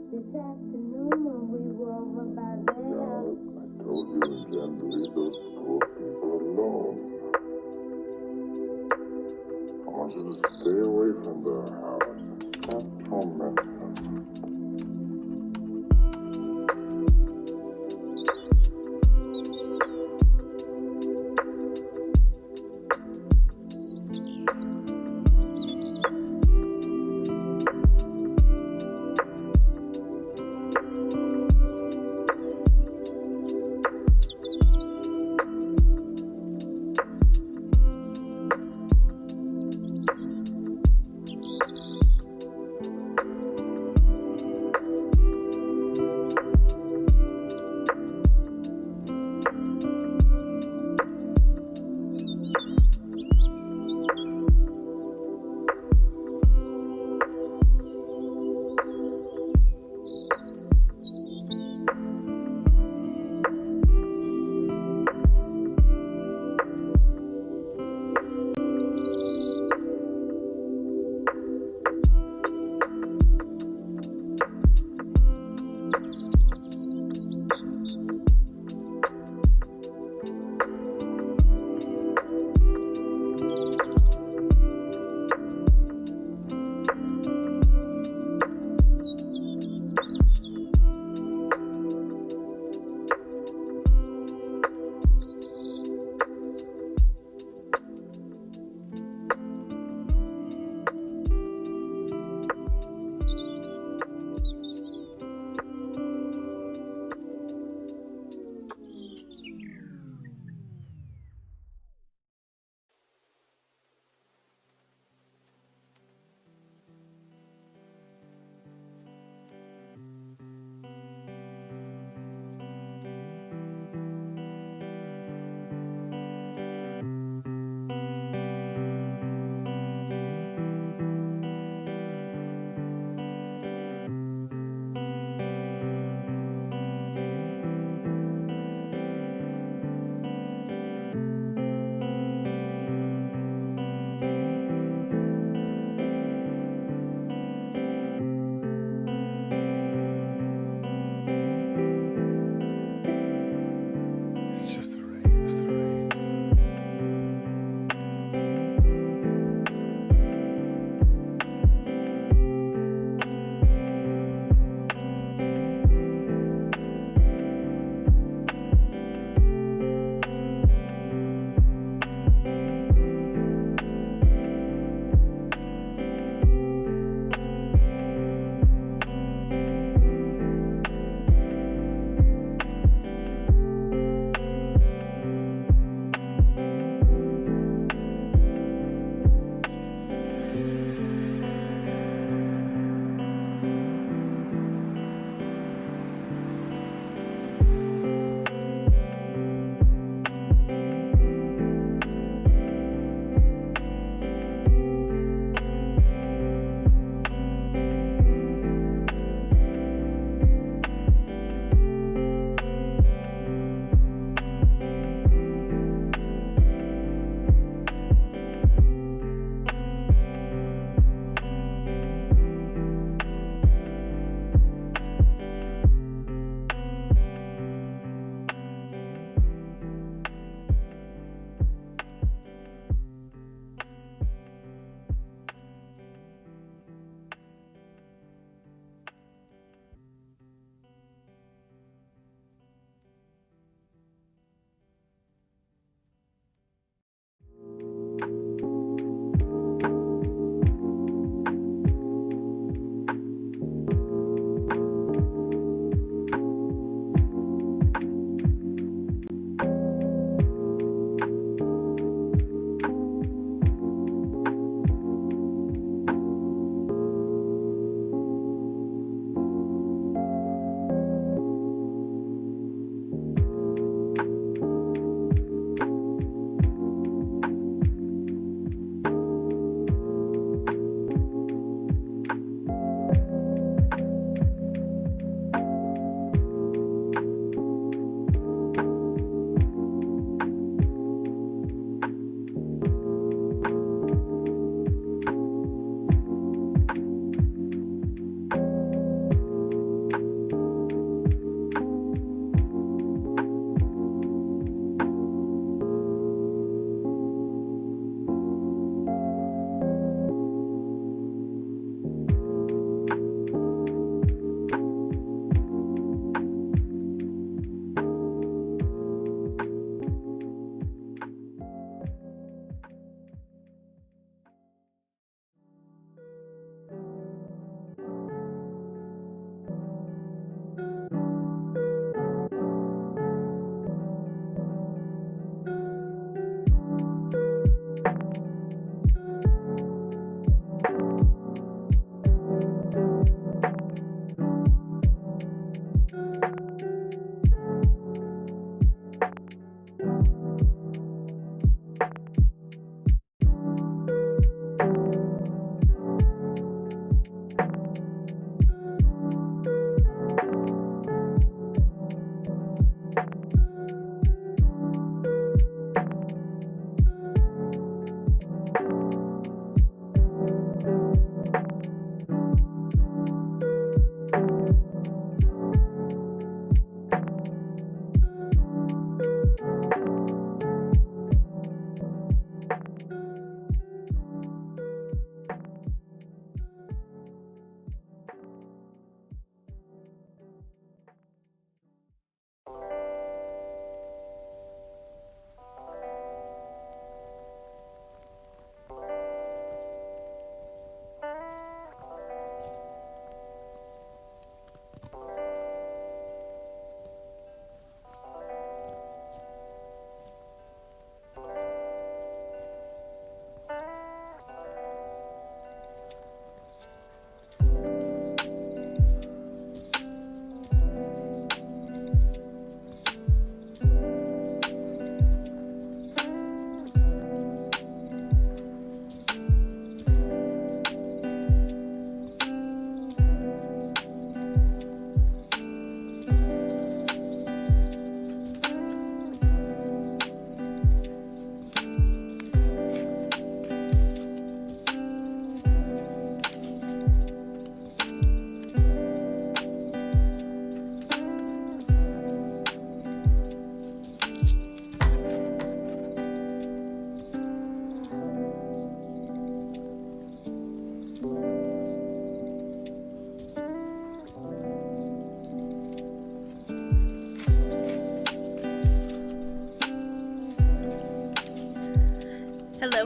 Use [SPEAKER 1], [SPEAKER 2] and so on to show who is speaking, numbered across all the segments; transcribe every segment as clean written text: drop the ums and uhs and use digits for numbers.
[SPEAKER 1] This afternoon when we were over by there.
[SPEAKER 2] I told you again to leave those poor people alone. I want you to stay away from their house. Don't torment them.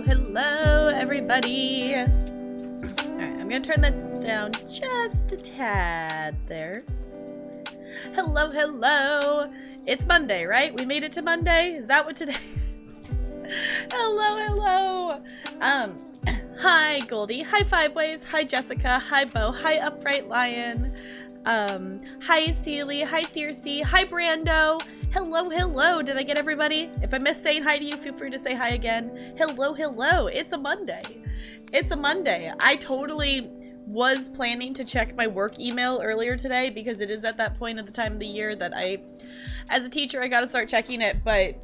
[SPEAKER 3] hello, everybody. All right, I'm gonna turn this down just a tad there. Hello, hello. It's Monday, right? We made it to Monday. Is that what today is? Hello, hello. Hi, Goldie. Hi, Five Ways. Hi, Jessica. Hi, Bo. Hi, Upright Lion. Hi, Seely. Hi, Circe. Hi, Brando. Hello, hello. Did I get everybody? If I missed saying hi to you, feel free to say hi again. Hello, hello. It's a Monday. It's a Monday. I totally was planning to check my work email earlier today because it is at that point of the time of the year that as a teacher, I gotta start checking it, but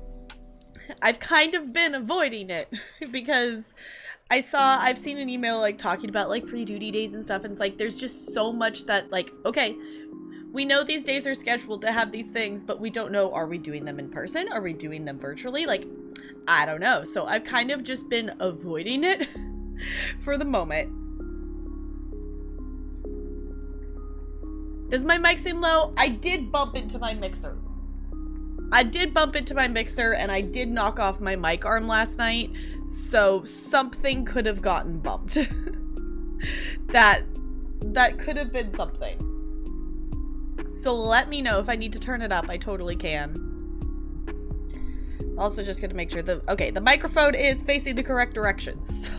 [SPEAKER 3] I've kind of been avoiding it because I've seen an email like talking about like pre-duty days and stuff, and it's like there's just so much that like, okay, we know these days are scheduled to have these things, but we don't know, are we doing them in person? Are we doing them virtually? Like, I don't know. So I've kind of just been avoiding it for the moment. Does my mic seem low? I did bump into my mixer. And I did knock off my mic arm last night, so something could have gotten bumped. that could have been something. So let me know if I need to turn it up. I totally can. Also just gonna make sure the microphone is facing the correct direction. So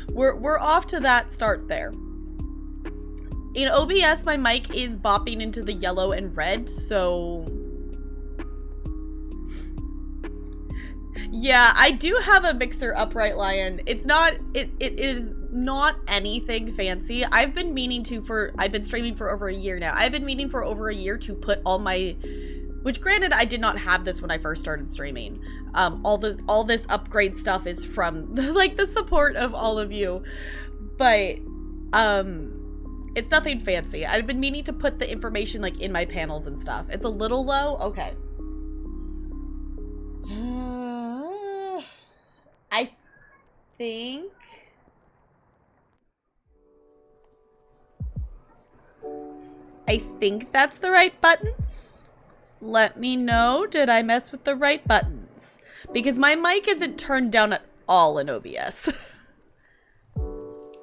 [SPEAKER 3] we're off to that start there. In OBS, my mic is bopping into the yellow and red, so yeah, I do have a mixer, Upright Lion. It is not anything fancy. I've been streaming for over a year now. I've been meaning for over a year to put all my, which granted, I did not have this when I first started streaming. All this upgrade stuff is from like the support of all of you, but it's nothing fancy. I've been meaning to put the information like in my panels and stuff. It's a little low. Okay. I think that's the right buttons. Let me know, did I mess with the right buttons? Because my mic isn't turned down at all in OBS.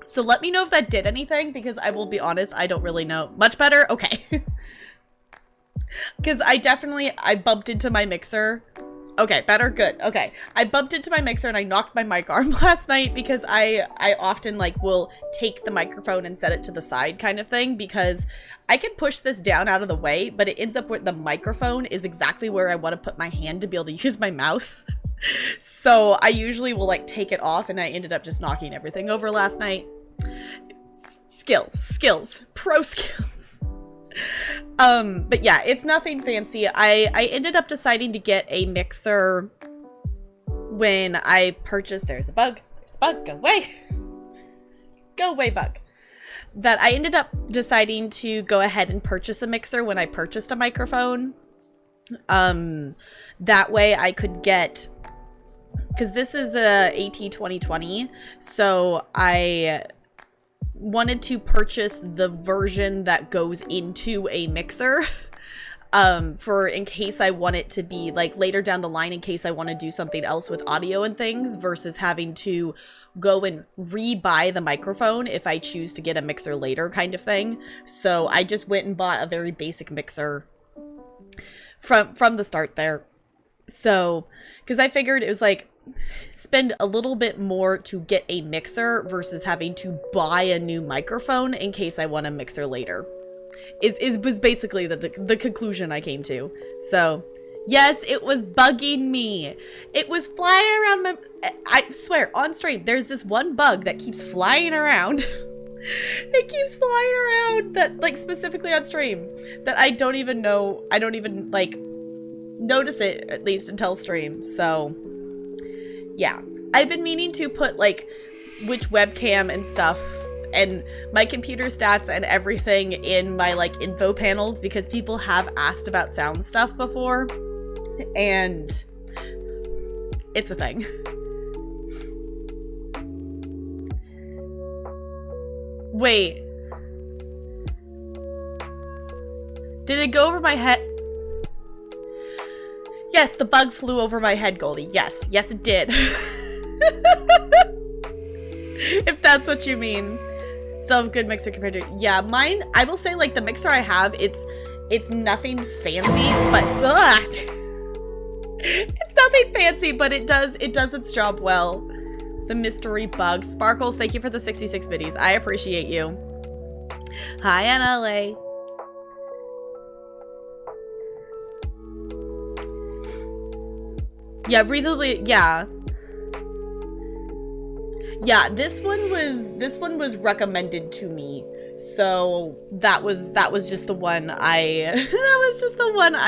[SPEAKER 3] So let me know if that did anything, because I will be honest, I don't really know. Much better? Okay. Because I bumped into my mixer. Okay, better? Good. Okay. I bumped into my mixer and I knocked my mic arm last night because I often like will take the microphone and set it to the side kind of thing, because I can push this down out of the way, but it ends up where the microphone is exactly where I want to put my hand to be able to use my mouse. So I usually will like take it off, and I ended up just knocking everything over last night. Skills, pro skills. But yeah, it's nothing fancy. I ended up deciding to get a mixer when I purchased, there's a bug, go away. Go away, bug. That I ended up deciding to go ahead and purchase a mixer when I purchased a microphone. That way I could get, because this is a AT2020, so I wanted to purchase the version that goes into a mixer, for in case I want it to be like later down the line, in case I want to do something else with audio and things, versus having to go and re-buy the microphone if I choose to get a mixer later kind of thing. So I just went and bought a very basic mixer from the start there. So, because I figured it was like, spend a little bit more to get a mixer versus having to buy a new microphone in case I want a mixer later. Was basically the conclusion I came to. So, yes, it was bugging me. It was flying around I swear, on stream, there's this one bug that keeps flying around. It keeps flying around, that, like, specifically on stream, that I don't even know, I don't even, like, notice it, at least until stream, so yeah. I've been meaning to put, like, which webcam and stuff and my computer stats and everything in my, like, info panels, because people have asked about sound stuff before, and it's a thing. Wait. Did it go over my head? Yes, the bug flew over my head, Goldie. Yes, yes it did. If that's what you mean. Still a good mixer compared to, yeah, mine, I will say, like, the mixer I have, it's nothing fancy, but it's nothing fancy, but it does its job well. The mystery bug. Sparkles, thank you for the 66 biddies. I appreciate you. Hi, NLA. Yeah, reasonably, yeah. Yeah, this one was recommended to me. So that was just the one I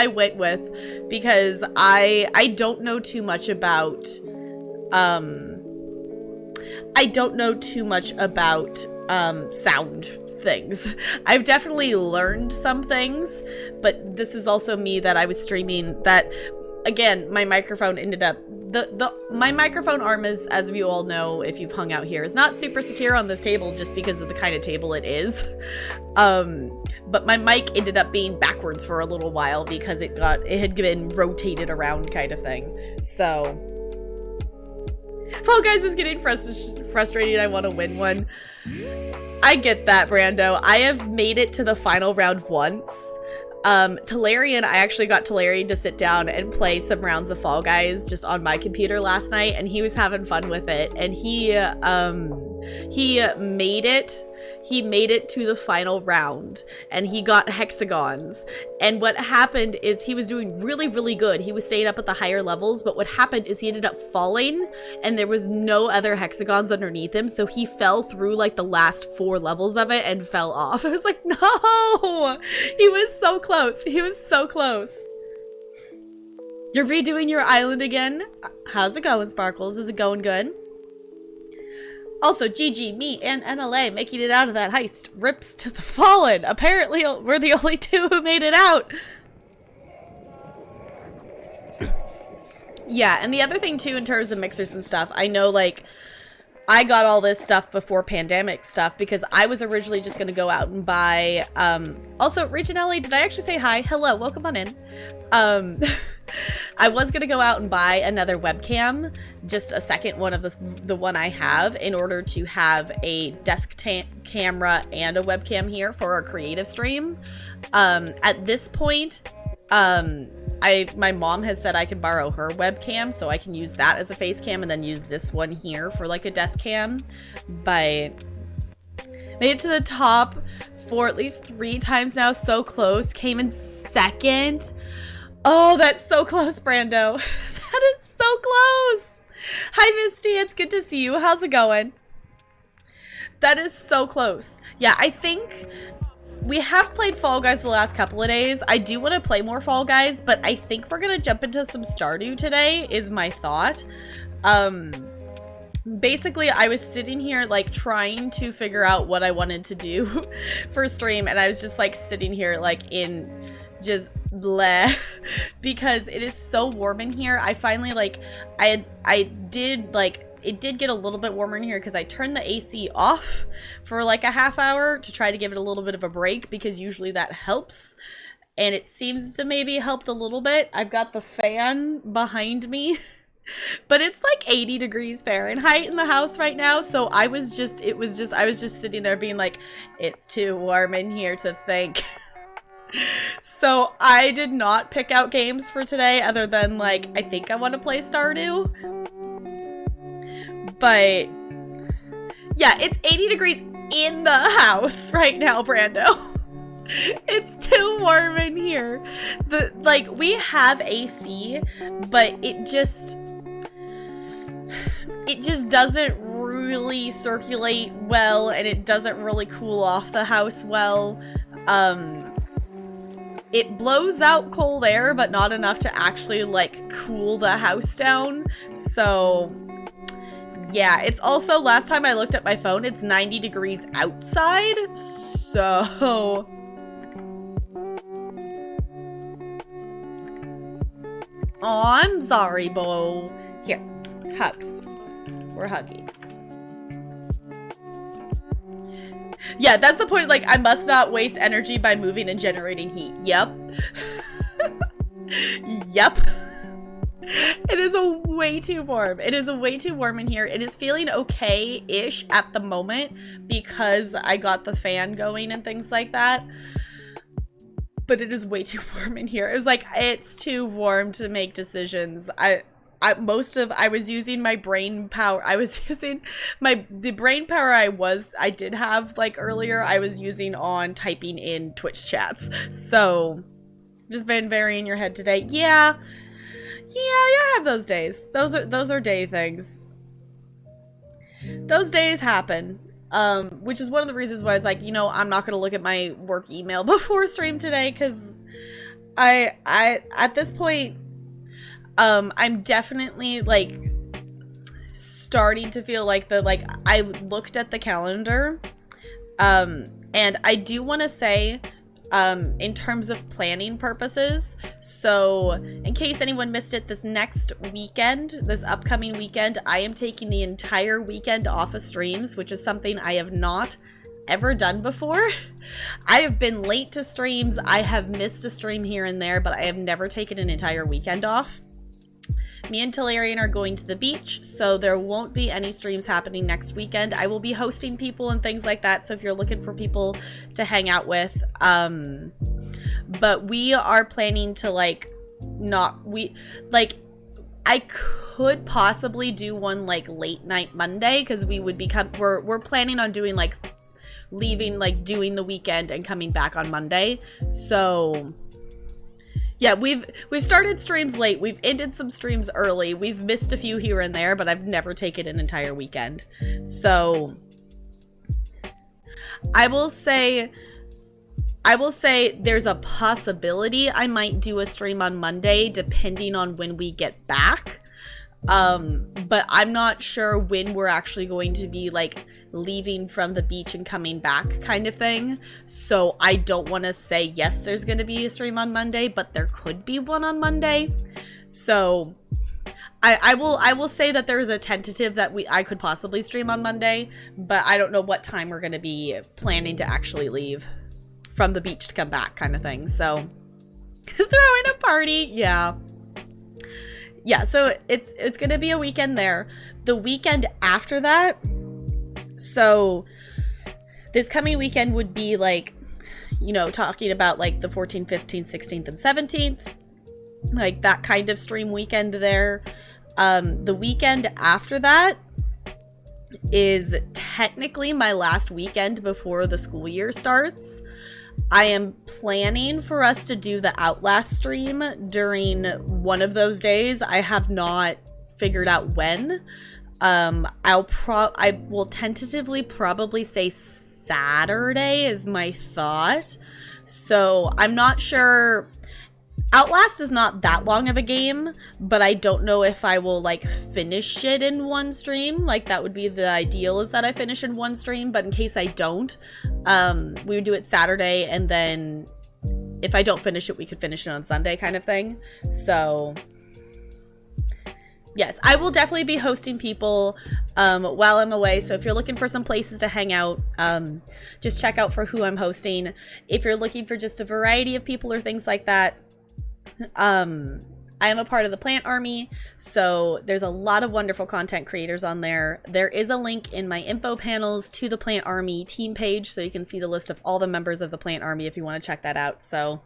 [SPEAKER 3] went with, because I don't know too much about sound things. I've definitely learned some things, but this is also me that I was streaming that, again, my microphone ended up, my microphone arm is, as you all know, if you've hung out here, is not super secure on this table just because of the kind of table it is. But my mic ended up being backwards for a little while because it had been rotated around kind of thing. So Fall Guys is getting frustrated. I want to win one. I get that, Brando. I have made it to the final round once. Talarian, I actually got Talarian to sit down and play some rounds of Fall Guys just on my computer last night, and he was having fun with it, and he made it to the final round, and he got hexagons. And what happened is he was doing really, really good. He was staying up at the higher levels, but what happened is he ended up falling, and there was no other hexagons underneath him, so he fell through like the last 4 levels of it and fell off. I was like, no! He was so close. He was so close. You're redoing your island again? How's it going, Sparkles? Is it going good? Also, GG, me, and NLA making it out of that heist. Rips to the fallen. Apparently, we're the only 2 who made it out. Yeah, and the other thing, too, in terms of mixers and stuff, I know, like, I got all this stuff before pandemic stuff because I was originally just going to go out and buy, also, Regionelli, did I actually say hi? Hello, welcome on in. I was gonna go out and buy another webcam, just a second one of the one I have, in order to have a desk camera and a webcam here for our creative stream. At this point, my mom has said I could borrow her webcam, so I can use that as a face cam and then use this one here for like a desk cam. But made it to the top for at least 3 times now, so close. Came in second. Oh, that's so close, Brando. That is so close. Hi, Misty. It's good to see you. How's it going? That is so close. Yeah, I think we have played Fall Guys the last couple of days. I do want to play more Fall Guys, but I think we're going to jump into some Stardew today, is my thought. Basically, I was sitting here, like, trying to figure out what I wanted to do for stream, and I was just, like, sitting here, like, in just bleh, because it is so warm in here. I finally, like, it did get a little bit warmer in here because I turned the AC off for like a half hour to try to give it a little bit of a break, because usually that helps, and it seems to maybe helped a little bit. I've got the fan behind me but it's like 80 degrees Fahrenheit in the house right now, so I was just sitting there being like, it's too warm in here to think. So I did not pick out games for today other than, like, I think I want to play Stardew. But yeah, it's 80 degrees in the house right now, Brando. It's too warm in here. We have AC, but it just doesn't really circulate well, and it doesn't really cool off the house well. It blows out cold air, but not enough to actually, like, cool the house down. So yeah, it's also, last time I looked at my phone, it's 90 degrees outside, so oh, I'm sorry, Bo. Here, hugs. We're hugging. Yeah, that's the point. Like, I must not waste energy by moving and generating heat. Yep. Yep. It is a way too warm. It is a way too warm in here. It is feeling okay-ish at the moment because I got the fan going and things like that. But it is way too warm in here. It was like, it's too warm to make decisions. I was using my brain power. I was using the brain power I did have like earlier. I was using on typing in Twitch chats. So just been very in your head today. Yeah, I have those days. Those are day things. Those days happen. Which is one of the reasons why I was like, you know, I'm not gonna look at my work email before stream today, because I at this point, I'm definitely like starting to feel like I looked at the calendar, and I do want to say, in terms of planning purposes, so in case anyone missed it, this upcoming weekend, I am taking the entire weekend off of streams, which is something I have not ever done before. I have been late to streams, I have missed a stream here and there, but I have never taken an entire weekend off. Me and Tillarian are going to the beach, so there won't be any streams happening next weekend. I will be hosting people and things like that, so if you're looking for people to hang out with, but we are planning to I could possibly do one like late night Monday, because we're planning on doing like leaving, like doing the weekend and coming back on Monday. So yeah, we've started streams late. We've ended some streams early. We've missed a few here and there, but I've never taken an entire weekend. So I will say there's a possibility I might do a stream on Monday, depending on when we get back. But I'm not sure when we're actually going to be like leaving from the beach and coming back kind of thing. So I don't want to say yes, there's going to be a stream on Monday, but there could be one on Monday. So I will say that there's a tentative that I could possibly stream on Monday, but I don't know what time we're going to be planning to actually leave from the beach to come back kind of thing. So throwing a party. Yeah, so it's gonna be a weekend there. The weekend after that, so this coming weekend would be like, you know, talking about like the 14th, 15th, 16th, and 17th, like that kind of stream weekend there. The weekend after that is technically my last weekend before the school year starts. I am planning for us to do the Outlast stream during one of those days. I have not figured out when. I will tentatively probably say Saturday is my thought. So I'm not sure. Outlast is not that long of a game, but I don't know if I will like finish it in one stream. Like that would be the ideal, is that I finish in one stream, but in case I don't, we would do it Saturday, and then if I don't finish it, we could finish it on Sunday kind of thing. So yes, I will definitely be hosting people while I'm away. So if you're looking for some places to hang out, just check out for who I'm hosting. If you're looking for just a variety of people or things like that, I am a part of the Plant Army, so there's a lot of wonderful content creators on there. There is a link in my info panels to the Plant Army team page, so you can see the list of all the members of the Plant Army if you want to check that out. So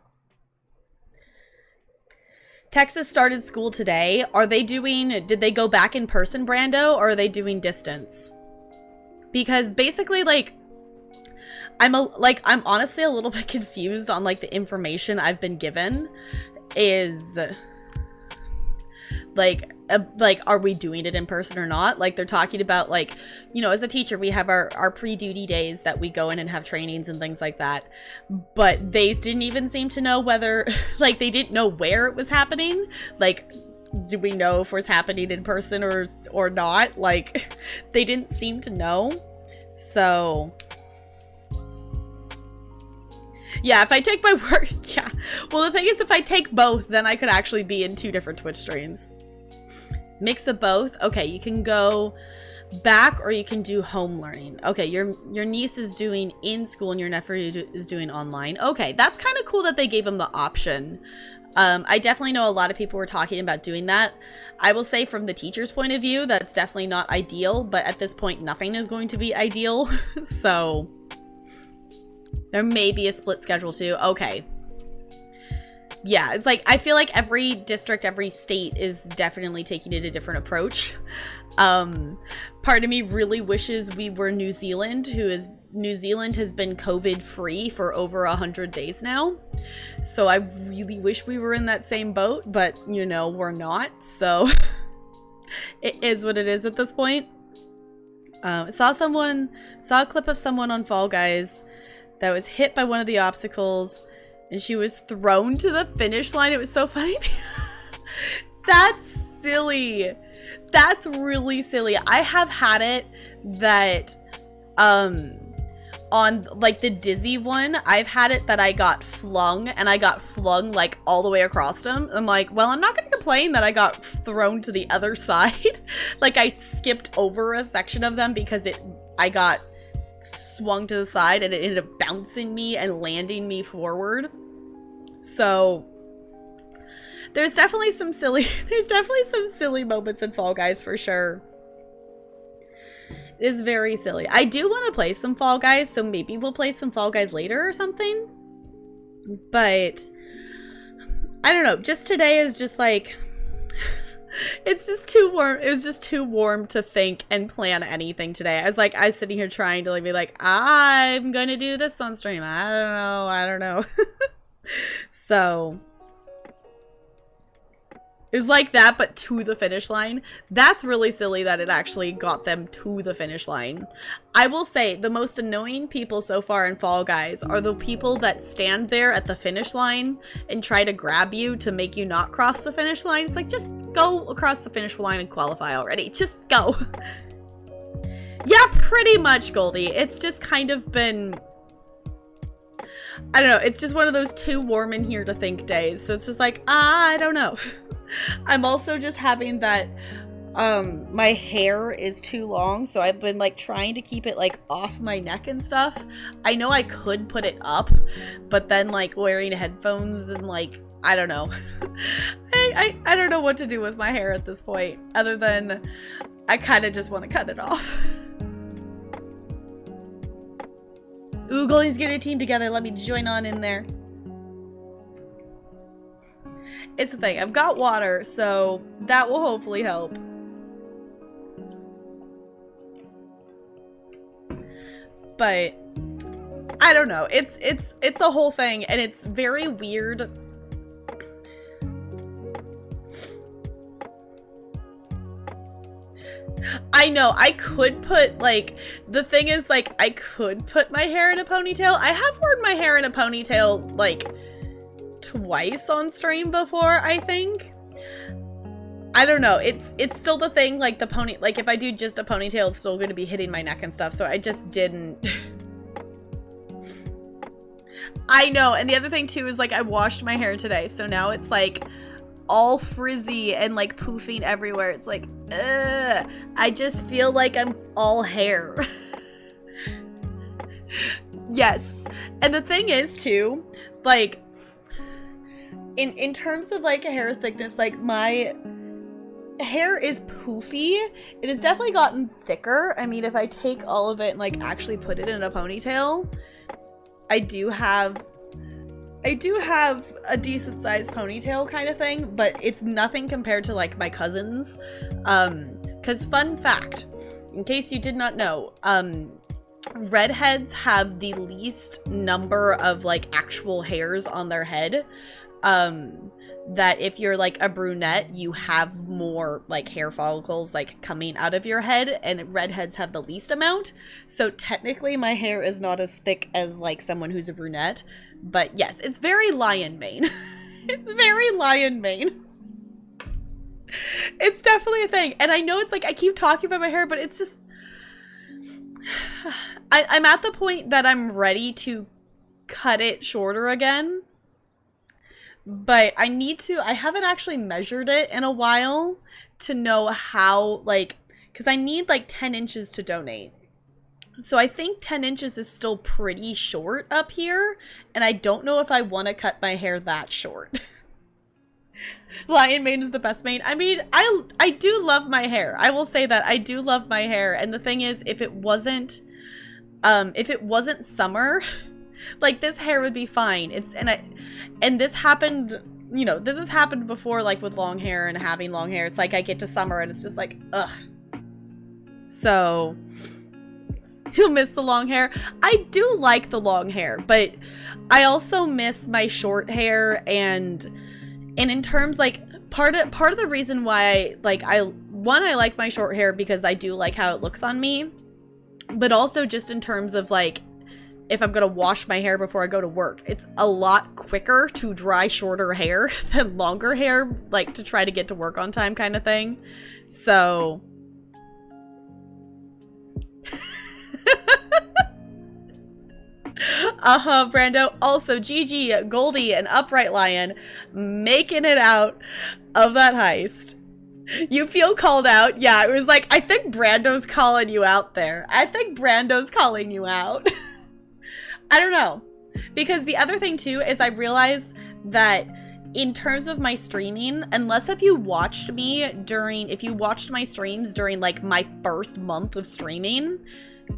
[SPEAKER 3] Texas started school today. Did they go back in person, Brando, or are they doing distance? Because basically, like, I'm honestly a little bit confused on like the information I've been given. Is like are we doing it in person or not? Like they're talking about, like, you know, as a teacher we have our pre-duty days that we go in and have trainings and things like that, but they didn't even seem to know whether like they didn't know where it was happening. Like, do we know if it's happening in person or not? Like they didn't seem to know. So yeah, if I take my work, yeah. Well, the thing is, if I take both, then I could actually be in 2 different Twitch streams. Mix of both. Okay, you can go. back, or you can do home learning. Okay, your niece is doing in school and your nephew is doing online. Okay, that's kind of cool that they gave them the option. I definitely know a lot of people were talking about doing that. I will say from the teacher's point of view, that's definitely not ideal, but at this point, nothing is going to be ideal. So there may be a split schedule too. Okay. Yeah, it's like, I feel like every district, every state is definitely taking it a different approach. Part of me really wishes we were New Zealand, New Zealand has been COVID free for over 100 days now. So I really wish we were in that same boat, but you know, we're not. So it is what it is at this point. Saw a clip of someone on Fall Guys that was hit by one of the obstacles and she was thrown to the finish line. It was so funny. That's silly. That's really silly. I have had it that, on like the dizzy one, I've had it that I got flung and I got flung like all the way across them. I'm like, well, I'm not going to complain that I got thrown to the other side. Like I skipped over a section of them because I got swung to the side and it ended up bouncing me and landing me forward. So there's definitely some silly moments in Fall Guys for sure. It is very silly. I do want to play some Fall Guys, so maybe we'll play some Fall Guys later or something. But I don't know. Just today is just like, it's just too warm. It was just too warm to think and plan anything today. I was sitting here trying to like be like, I'm going to do this on stream. I don't know. So it was like that, but to the finish line. That's really silly that it actually got them to the finish line. I will say the most annoying people so far in Fall Guys are the people that stand there at the finish line and try to grab you to make you not cross the finish line. It's like, just go across the finish line and qualify already. Just go. Yeah, pretty much, Goldie. It's just kind of been, I don't know. It's just one of those too warm in here to think days. So it's just like, I don't know. I'm also just having that, my hair is too long, so I've been like trying to keep it like off my neck and stuff. I know I could put it up, but then like wearing headphones and like, I don't know. I don't know what to do with my hair at this point, other than I kind of just want to cut it off. Ooh, Goldie's getting a team together. Let me join on in there. It's the thing. I've got water, so that will hopefully help. But I don't know. It's a whole thing, and it's very weird. I know, I could put, like, the thing is, like, I could put my hair in a ponytail. I have worn my hair in a ponytail, like, twice on stream before, I think. I don't know, it's still the thing, like, the pony, like, if I do just a ponytail, it's still gonna be hitting my neck and stuff, so I just didn't. I know, and the other thing, too, is, like, I washed my hair today, so now it's, like, all frizzy and like poofing everywhere. It's like, ugh, I just feel like I'm all hair. Yes. And the thing is too, like, in terms of like a hair thickness, like my hair is poofy. It has definitely gotten thicker. I mean, if I take all of it and like actually put it in a ponytail, I do have a decent sized ponytail kind of thing, but it's nothing compared to like my cousins. Because fun fact, in case you did not know, redheads have the least number of like actual hairs on their head. That if you're like a brunette, you have more like hair follicles like coming out of your head, and redheads have the least amount. So technically my hair is not as thick as like someone who's a brunette, but yes, it's very lion mane. It's very lion mane. It's definitely a thing. And I know it's like, I keep talking about my hair, but it's just, I'm at the point that I'm ready to cut it shorter again. But I haven't actually measured it in a while to know how, like, because I need like 10 inches to donate. So I think 10 inches is still pretty short up here, and I don't know if I want to cut my hair that short. Lion mane is the best mane. I mean, I do love my hair. I will say that I do love my hair, and the thing is, if it wasn't summer, like this hair would be fine. And this happened, you know, this has happened before, like with long hair and having long hair. It's like I get to summer and it's just like, ugh. So you'll miss the long hair. I do like the long hair, but I also miss my short hair, and in terms, like, part of the reason why I like my short hair because I do like how it looks on me, but also just in terms of like if I'm gonna wash my hair before I go to work, it's a lot quicker to dry shorter hair than longer hair, like to try to get to work on time kind of thing. So Brando. Also, Gigi, Goldie, and Upright Lion making it out of that heist. You feel called out? Yeah, it was like, I think Brando's calling you out there. I think Brando's calling you out. I don't know. Because the other thing, too, is I realize that in terms of my streaming, unless if you watched my streams during, like, my first month of streaming,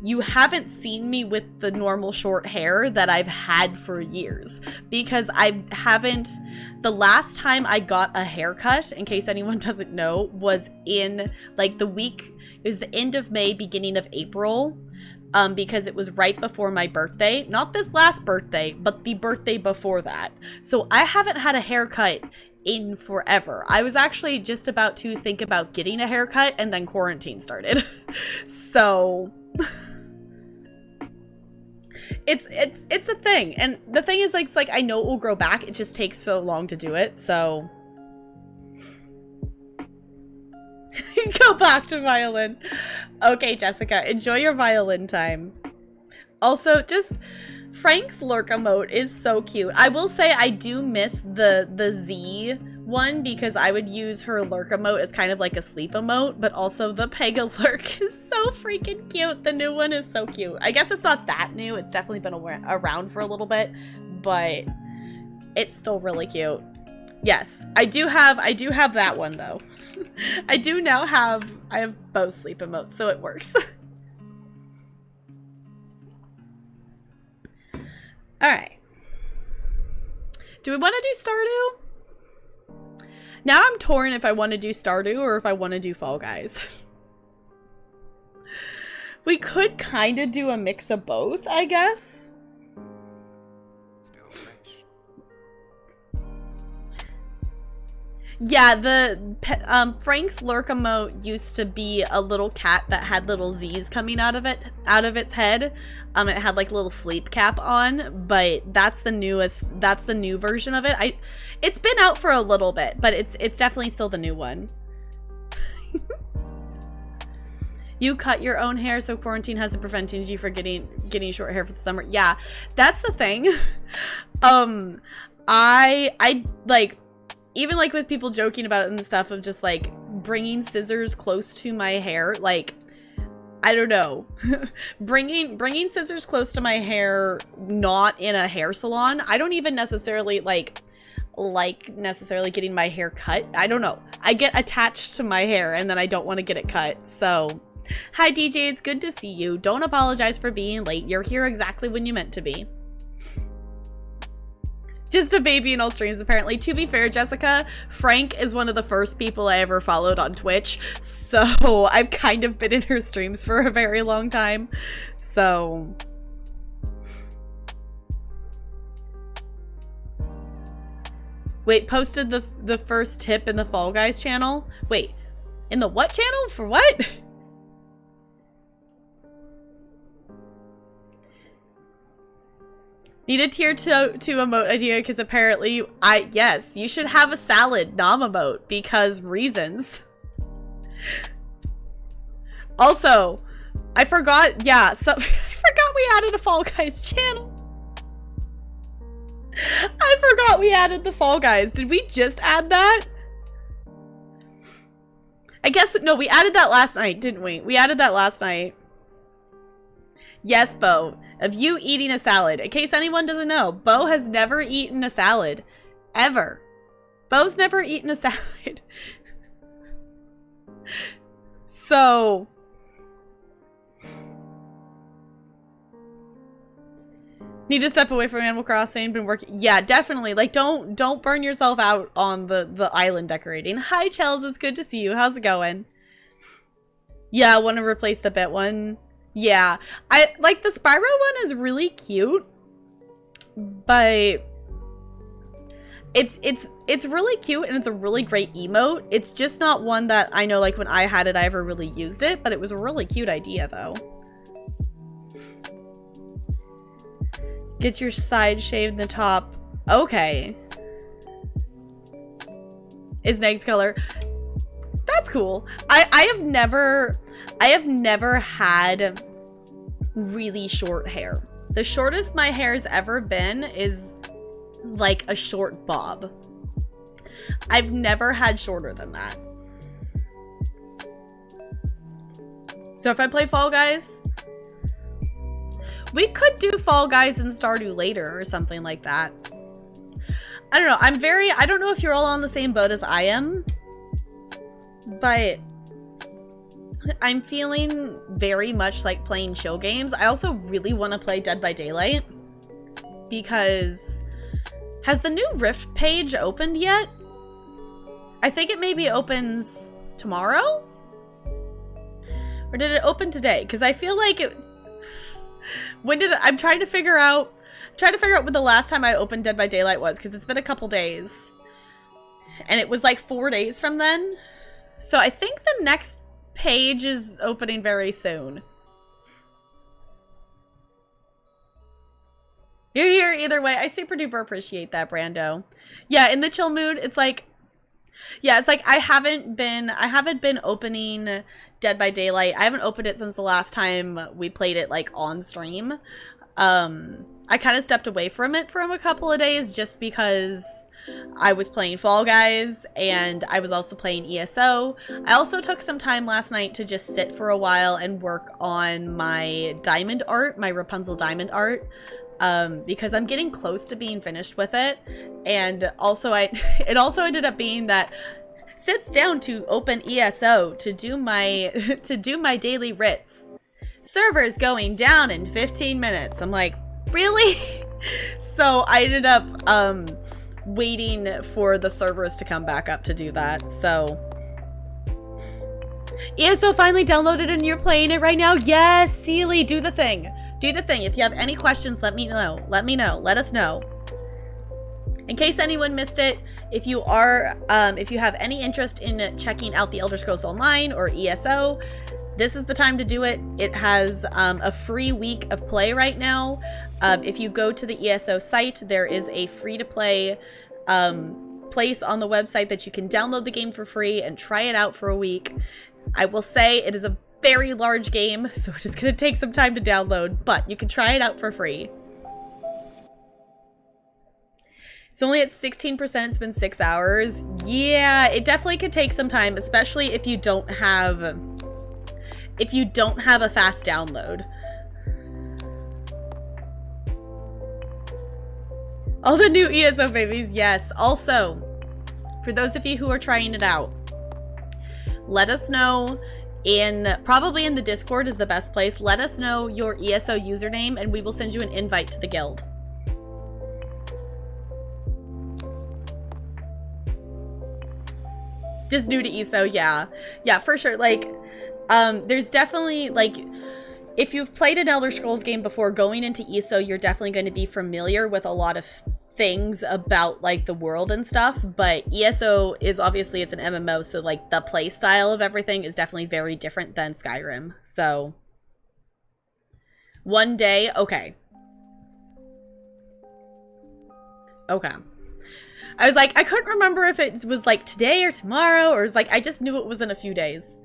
[SPEAKER 3] you haven't seen me with the normal short hair that I've had for years, because the last time I got a haircut, in case anyone doesn't know, was in like it was the end of May, beginning of April, because it was right before my birthday, not this last birthday, but the birthday before that. So I haven't had a haircut in forever. I was actually just about to think about getting a haircut, and then quarantine started. So it's a thing, and the thing is, like, it's like I know it will grow back, it just takes so long to do it. So go back to violin. Okay, Jessica, enjoy your violin time. Also, just Frank's lurk emote is so cute. I will say I do miss the Z one, because I would use her lurk emote as kind of like a sleep emote, but also the Pega lurk is so freaking cute. The new one is so cute. I guess it's not that new. It's definitely been around for a little bit, but it's still really cute. Yes, I do have that one though. I have both sleep emotes, so it works. All right. Do we want to do Stardew? Now I'm torn if I want to do Stardew or if I want to do Fall Guys. We could kind of do a mix of both, I guess. Yeah, Frank's lurk emote used to be a little cat that had little Z's coming out of its head. It had like a little sleep cap on, but that's the new version of it. It's been out for a little bit, but it's definitely still the new one. You cut your own hair, so quarantine hasn't prevented you from getting short hair for the summer. Yeah, that's the thing. I like, even like with people joking about it and stuff, of just like bringing scissors close to my hair, like, I don't know, bringing scissors close to my hair, not in a hair salon. I don't even necessarily like necessarily getting my hair cut. I don't know. I get attached to my hair and then I don't want to get it cut. So, hi DJ, it's good to see you. Don't apologize for being late. You're here exactly when you meant to be. Just a baby in all streams, apparently. To be fair, Jessica, Frank is one of the first people I ever followed on Twitch, so I've kind of been in her streams for a very long time. So wait, posted the first tip in the Fall Guys channel? Wait, in the what channel? For what? Need a tier 2 emote idea, because apparently yes, you should have a salad nom emote, because reasons. Also, I forgot, yeah, so I forgot we added a Fall Guys channel. I forgot we added the Fall Guys. Did we just add that? I guess, no, we added that last night, didn't we? We added that last night. Yes, Bo. Of you eating a salad. In case anyone doesn't know, Bo has never eaten a salad. Ever. Bo's never eaten a salad. So... Need to step away from Animal Crossing. Been working. Yeah, definitely. Like, don't burn yourself out on the island decorating. Hi, Chels. It's good to see you. How's it going? Yeah, I want to replace the bit one. Yeah, I like the Spyro one is really cute, but it's really cute and it's a really great emote. It's just not one that I know, like, when I had it, I ever really used it, but it was a really cute idea though. Get your side shaved in the top. Okay. Is next color. That's cool. I have never had really short hair. The shortest my hair's ever been is like a short bob. I've never had shorter than that. So if I play Fall Guys, we could do Fall Guys and Stardew later or something like that. I don't know. I don't know if you're all on the same boat as I am, but I'm feeling very much like playing chill games. I also really want to play Dead by Daylight because has the new Rift page opened yet? I think it maybe opens tomorrow? Or did it open today? Because I feel like it... When did it... I'm trying to figure out when the last time I opened Dead by Daylight was, because it's been a couple days. And it was like 4 days from then. So I think the next page is opening very soon. You're here either way. I super duper appreciate that, Brando. Yeah, in the chill mood, it's like... Yeah, it's like I haven't been opening Dead by Daylight. I haven't opened it since the last time we played it, like, on stream. I kind of stepped away from it for a couple of days just because I was playing Fall Guys and I was also playing ESO. I also took some time last night to just sit for a while and work on my diamond art, my Rapunzel diamond art. Because I'm getting close to being finished with it. And also it also ended up being that sits down to open ESO to do my daily writs. Server's going down in 15 minutes. I'm like, really? So I ended up waiting for the servers to come back up to do that. So ESO finally downloaded and you're playing it right now. Yes, Seely, do the thing. Do the thing. If you have any questions, let me know. Let me know. Let us know. In case anyone missed it, if you have any interest in checking out the Elder Scrolls Online or ESO, this is the time to do it. It has a free week of play right now. If you go to the ESO site, there is a free-to-play place on the website that you can download the game for free and try it out for a week. I will say it is a very large game, so it is going to take some time to download, but you can try it out for free. It's only at 16%. It's been 6 hours. Yeah, it definitely could take some time, especially if you don't have a fast download. All the new ESO babies, yes. Also, for those of you who are trying it out, let us know probably in the Discord is the best place. Let us know your ESO username and we will send you an invite to the guild. Just new to ESO, yeah. Yeah, for sure. Like, there's definitely, like, if you've played an Elder Scrolls game before, going into ESO, you're definitely going to be familiar with a lot of things about, like, the world and stuff, but ESO is obviously, it's an MMO, so, like, the play style of everything is definitely very different than Skyrim. So one day, okay, I was like, I couldn't remember if it was like today or tomorrow, or it was like, I just knew it was in a few days.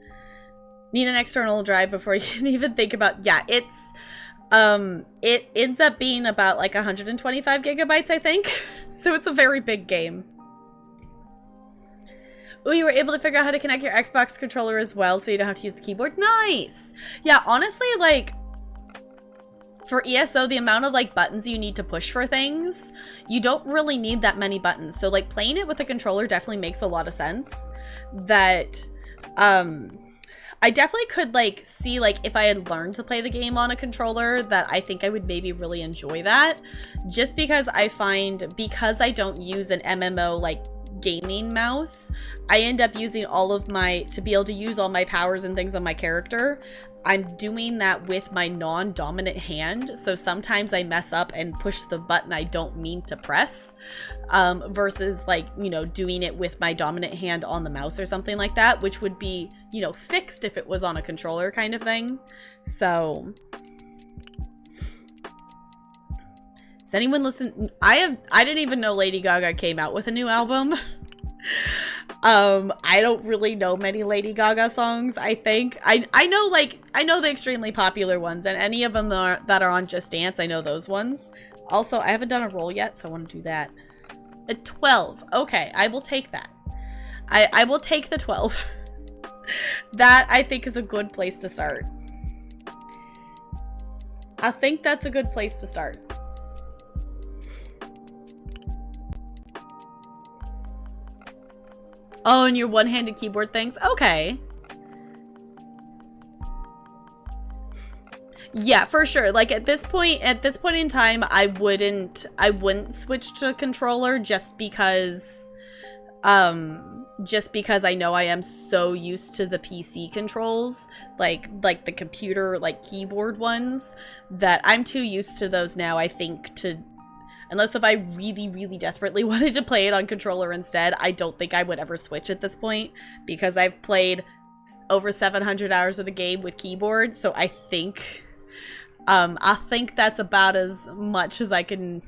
[SPEAKER 3] Need an external drive before you can even think about, yeah, it's it ends up being about like 125 gigabytes, I think. So it's a very big game. Oh, you were able to figure out how to connect your Xbox controller as well, so you don't have to use the keyboard. Nice! Yeah, honestly, like, for ESO, the amount of, like, buttons you need to push for things, you don't really need that many buttons. So, like, playing it with a controller definitely makes a lot of sense. That, I definitely could, like, see, like, if I had learned to play the game on a controller, that I think I would maybe really enjoy that. Just because I find, because I don't use an MMO, like, gaming mouse, I end up using all of my, to be able to use all my powers and things on my character, I'm doing that with my non-dominant hand, so sometimes I mess up and push the button I don't mean to press, versus, like, you know, doing it with my dominant hand on the mouse or something like that, which would be, you know, fixed if it was on a controller kind of thing. So, does anyone listen? I didn't even know Lady Gaga came out with a new album. I don't really know many Lady Gaga songs, I think. I know the extremely popular ones, and any of them that are on Just Dance, I know those ones. Also, I haven't done a roll yet, so I want to do that. A 12. Okay, I will take that. I will take the 12. That, I think, is a good place to start. I think that's a good place to start. Oh, and your one-handed keyboard things? Okay. Yeah, for sure. Like, at this point in time, I wouldn't switch to controller just because I know I am so used to the PC controls, like the computer, like, keyboard ones, that I'm too used to those now, I think, to... Unless if I really, really desperately wanted to play it on controller instead, I don't think I would ever switch at this point, because I've played over 700 hours of the game with keyboard, so I think that's about as much as I can...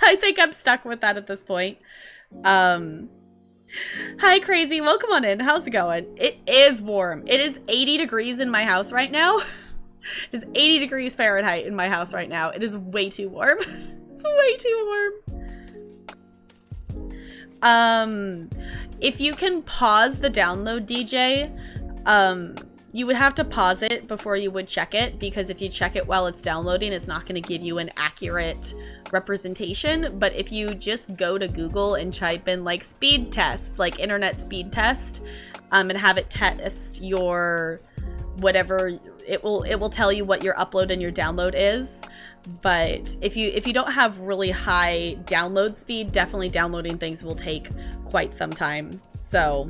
[SPEAKER 3] I think I'm stuck with that at this point. Hi, Crazy. Welcome on in. How's it going? It is warm. It is 80 degrees in my house right now. It is 80 degrees Fahrenheit in my house right now. It is way too warm. It's way too warm. If you can pause the download, DJ, you would have to pause it before you would check it, because if you check it while it's downloading, it's not going to give you an accurate representation. But if you just go to Google and type in, like, speed test, like internet speed test, and have it test your whatever, it will tell you what your upload and your download is. But if you don't have really high download speed, definitely downloading things will take quite some time. So,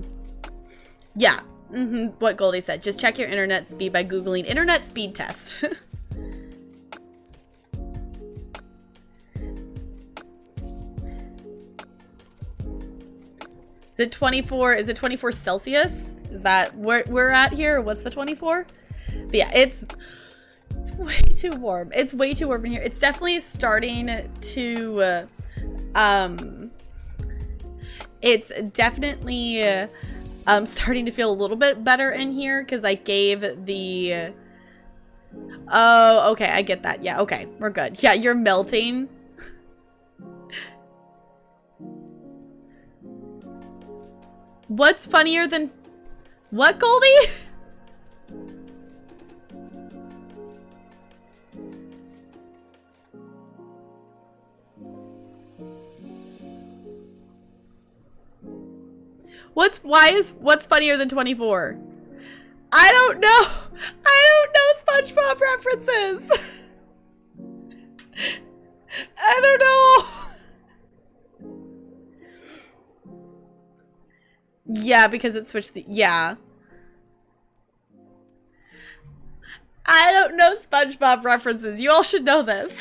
[SPEAKER 3] yeah. What Goldie said. Just check your internet speed by Googling internet speed test. Is it 24? Is it 24 Celsius? Is that where we're at here? What's the 24? But yeah, it's way too warm. It's way too warm in here. It's definitely starting to, it's definitely, starting to feel a little bit better in here, because I gave the, oh, okay, I get that. Yeah, okay, we're good. Yeah, you're melting. What's funnier than, what, Goldie? What's funnier than 24? I don't know. I don't know SpongeBob references. I don't know. Yeah, because it switched the, yeah. I don't know SpongeBob references. You all should know this.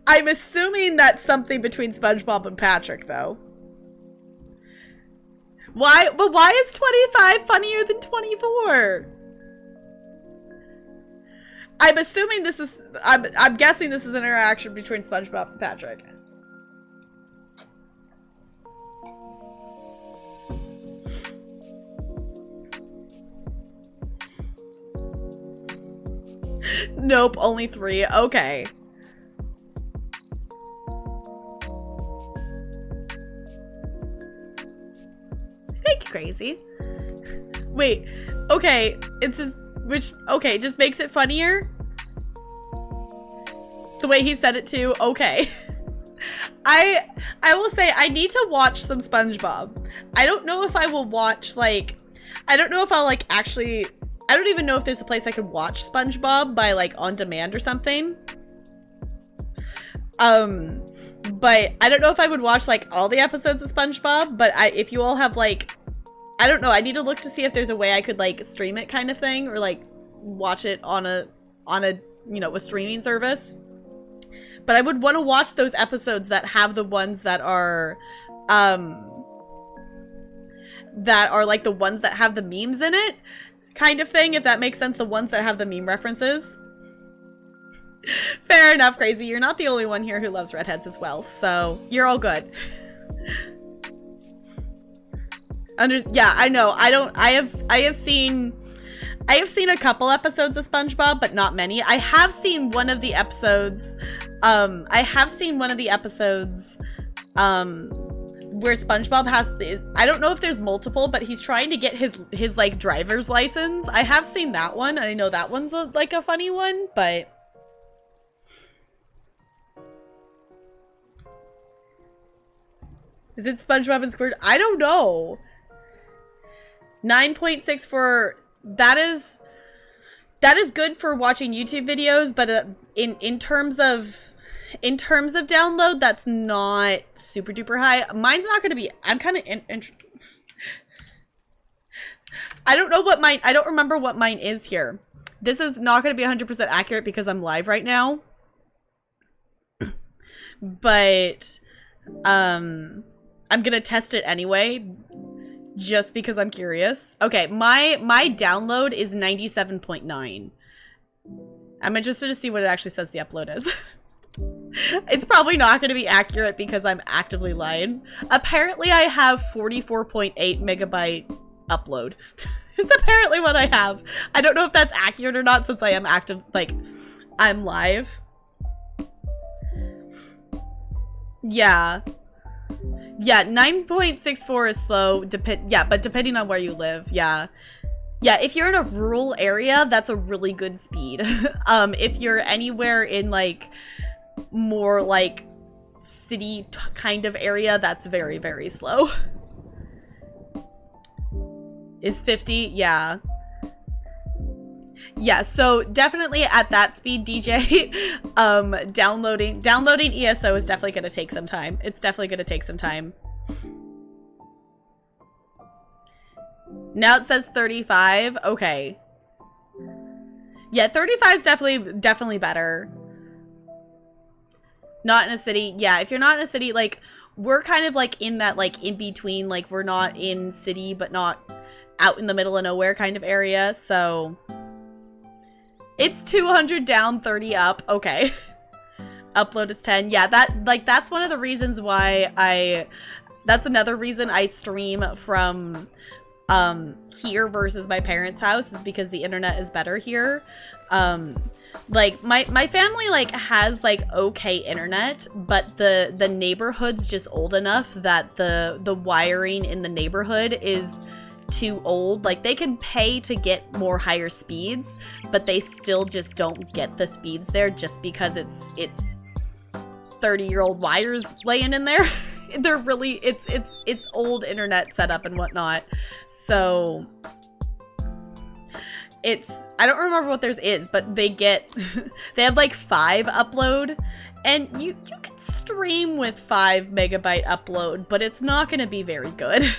[SPEAKER 3] I'm assuming that's something between SpongeBob and Patrick, though. Why? But why is 25 funnier than 24? I'm assuming this is... I'm guessing this is an interaction between SpongeBob and Patrick. Nope, only 3. Okay. crazy. Wait, okay, it's just, okay, just makes it funnier. It's the way he said it too, okay. I will say I need to watch some SpongeBob. I don't know if I will watch, like, I don't know if I'll, like, actually, I don't even know if there's a place I could watch SpongeBob by, like, on demand or something. But I don't know if I would watch, like, all the episodes of SpongeBob, but if you all have, like, I don't know, I need to look to see if there's a way I could, like, stream it kind of thing, or, like, watch it on a, you know, a streaming service. But I would want to watch those episodes that have the ones that are like the ones that have the memes in it, kind of thing, if that makes sense, the ones that have the meme references. Fair enough, Crazy. You're not the only one here who loves redheads as well, so you're all good. Yeah, I know. I have seen a couple episodes of SpongeBob, but not many. I have seen one of the episodes where SpongeBob has, I don't know if there's multiple, but he's trying to get his like driver's license. I have seen that one. I know that one's like a funny one, but is it SpongeBob and Squidward? I don't know. 9.64, that is good for watching YouTube videos, but in terms of download, that's not super duper high. Mine's not going to be, I'm kind of I don't know what mine, I don't remember what mine is here. This is not going to be 100% accurate because I'm live right now. But I'm going to test it anyway, just because I'm curious. Okay, my download is 97.9. I'm interested to see what it actually says the upload is. It's probably not going to be accurate because I'm actively lying. Apparently I have 44.8 megabyte upload. It's apparently what I have. I don't know if that's accurate or not since I am active, like, I'm live. Yeah. Yeah, 9.64 is slow, but depending on where you live, yeah. Yeah, if you're in a rural area, that's a really good speed. If you're anywhere in, like, more, like, city kind of area, that's very, very slow. Is 50? Yeah. Yeah, so definitely at that speed, DJ, downloading ESO is definitely going to take some time. It's definitely going to take some time. Now it says 35. Okay. Yeah, 35 is definitely better. Not in a city. Yeah, if you're not in a city, like, we're kind of, like, in that, like, in-between, like, we're not in city, but not out in the middle of nowhere kind of area, so... It's 200 down, 30 up. Okay. Upload is 10. Yeah, that's one of the reasons why that's another reason I stream from here versus my parents' house, is because the internet is better here. Like my family like has like okay internet, but the neighborhood's just old enough that the wiring in the neighborhood is too old. Like, they can pay to get more higher speeds, but they still just don't get the speeds there just because it's 30-year-old wires laying in there. They're really, it's old internet setup and whatnot. So I don't remember what theirs is, but they have like 5 upload, and you can stream with 5 megabyte upload, but it's not going to be very good.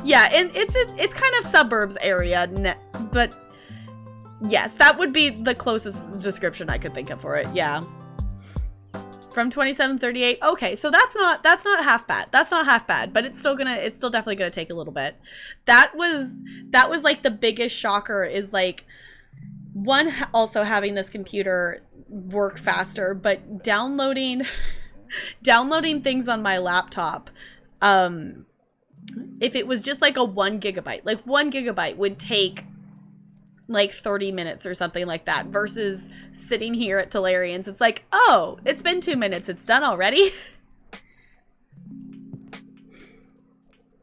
[SPEAKER 3] Yeah, and it's kind of suburbs area, but yes, that would be the closest description I could think of for it. Yeah. From 2738. Okay, so that's not half bad. That's not half bad, but it's still definitely gonna take a little bit. That was like the biggest shocker, is like, one, also having this computer work faster, but downloading things on my laptop, if it was just like a 1 gigabyte, like 1 gigabyte would take like 30 minutes or something like that, versus sitting here at Talarian's, it's like, oh, it's been 2 minutes, it's done already.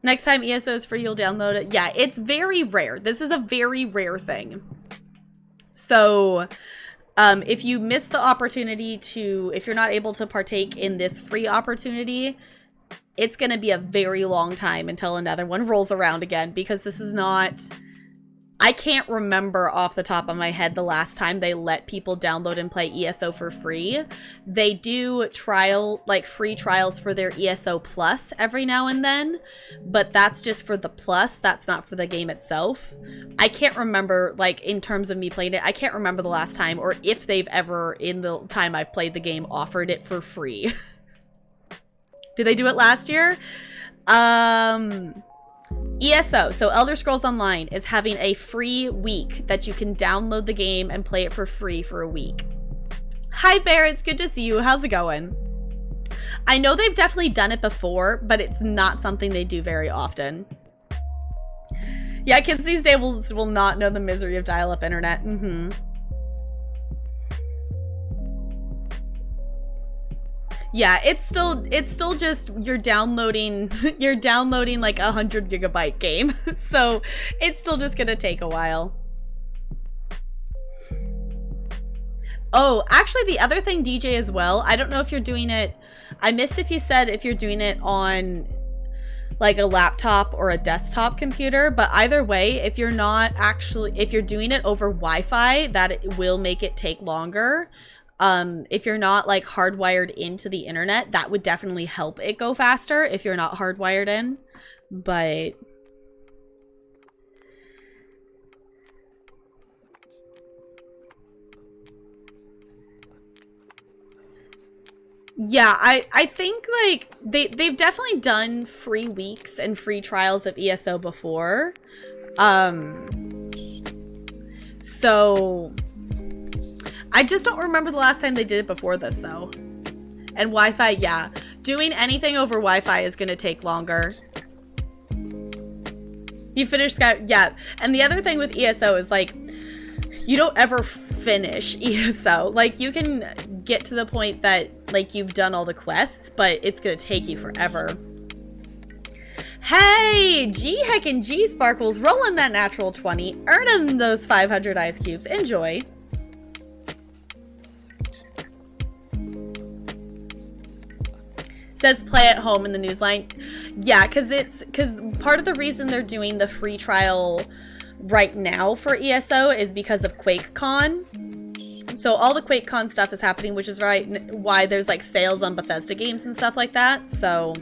[SPEAKER 3] Next time ESO is free, you'll download it. Yeah, it's very rare. This is a very rare thing. So, if you miss the opportunity to, if you're not able to partake in this free opportunity, it's going to be a very long time until another one rolls around again, because this is not, I can't remember off the top of my head the last time they let people download and play ESO for free. They do free trials for their ESO Plus every now and then, but that's just for the Plus. That's not for the game itself. I can't remember, like, in terms of me playing it, I can't remember the last time, or if they've ever, in the time I've played the game, offered it for free. Did they do it last year? ESO, so Elder Scrolls Online, is having a free week that you can download the game and play it for free for a week. Hi Bear, it's good to see you. How's it going? I know they've definitely done it before, but it's not something they do very often. Yeah, kids these days will not know the misery of dial-up internet. Yeah, it's still just you're downloading like 100 gigabyte game. So it's still just gonna take a while. Oh, actually the other thing, DJ, as well, I don't know if you're doing it, I missed if you said if you're doing it on like a laptop or a desktop computer, but either way, if you're doing it over Wi-Fi, that it will make it take longer. If you're not like hardwired into the internet, that would definitely help it go faster if you're not hardwired in. But yeah, I think like they've definitely done free weeks and free trials of ESO before. So I just don't remember the last time they did it before this, though. And Wi-Fi, yeah. Doing anything over Wi-Fi is going to take longer. You finish Skype, yeah. And the other thing with ESO is, like, you don't ever finish ESO. Like, you can get to the point that, like, you've done all the quests, but it's going to take you forever. Hey, G-Heck and G-Sparkles, rolling that natural 20, earning those 500 ice cubes. Enjoy. Says play at home in the newsline. Yeah, because part of the reason they're doing the free trial right now for ESO is because of QuakeCon. So all the QuakeCon stuff is happening, which is why there's like sales on Bethesda games and stuff like that. So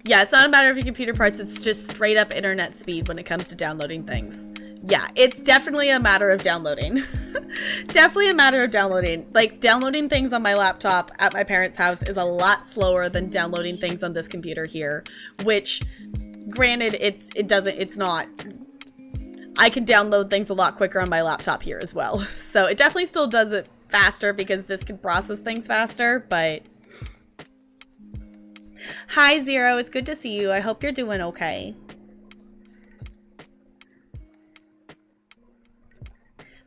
[SPEAKER 3] yeah, it's not a matter of your computer parts, it's just straight up internet speed when it comes to downloading things. Yeah, it's definitely a matter of downloading. Definitely a matter of downloading. Like, downloading things on my laptop at my parents' house is a lot slower than downloading things on this computer here, which, granted, it's not. I can download things a lot quicker on my laptop here as well. So it definitely still does it faster because this can process things faster, but hi, Zero. It's good to see you. I hope you're doing okay.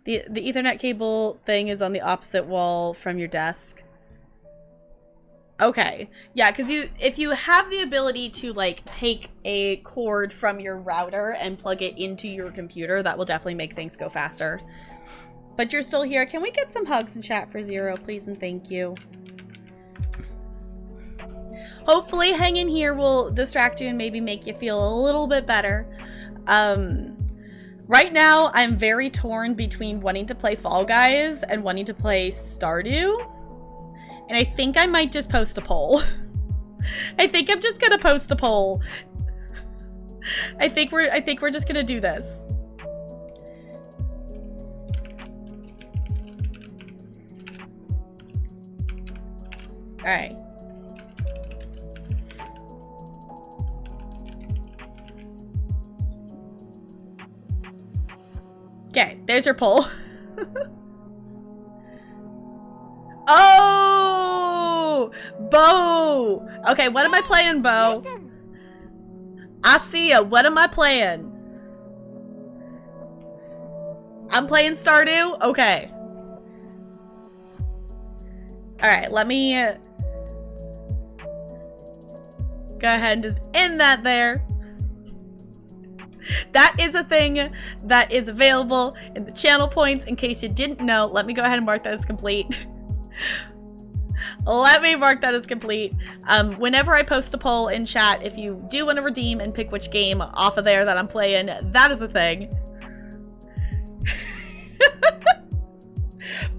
[SPEAKER 3] The Ethernet cable thing is on the opposite wall from your desk. Okay. Yeah, because if you have the ability to, like, take a cord from your router and plug it into your computer, that will definitely make things go faster. But you're still here. Can we get some hugs in chat for Zero, please, and thank you. Hopefully hanging here will distract you and maybe make you feel a little bit better. Right now, I'm very torn between wanting to play Fall Guys and wanting to play Stardew. And I think I might just post a poll. I think I'm just gonna post a poll. I think we're just gonna do this. All right. Okay, there's your poll. Oh! Bo! Okay, what am I playing, Bo? I see ya. What am I playing? I'm playing Stardew? Okay. Alright, let me... Go ahead and just end that there. That is a thing that is available in the channel points. In case you didn't know, let me go ahead and mark that as complete. Let me mark that as complete. Whenever I post a poll in chat, if you do want to redeem and pick which game off of there that I'm playing, that is a thing.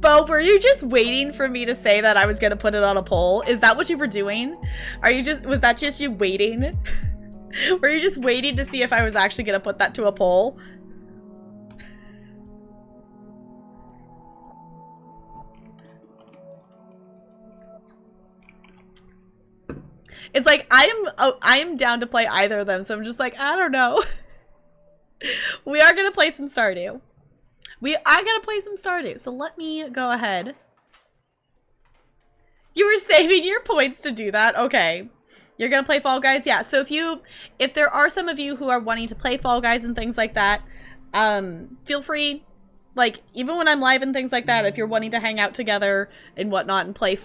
[SPEAKER 3] Bo, were you just waiting for me to say that I was gonna put it on a poll? Is that what you were doing? Was that just you waiting? Were you just waiting to see if I was actually gonna put that to a poll? It's like, I am down to play either of them, so I'm just like, I don't know. We are gonna play some Stardew. I gotta play some Stardew, so let me go ahead. You were saving your points to do that? Okay. You're gonna play Fall Guys? Yeah, so if there are some of you who are wanting to play Fall Guys and things like that, feel free, like, even when I'm live and things like that, if you're wanting to hang out together and whatnot and play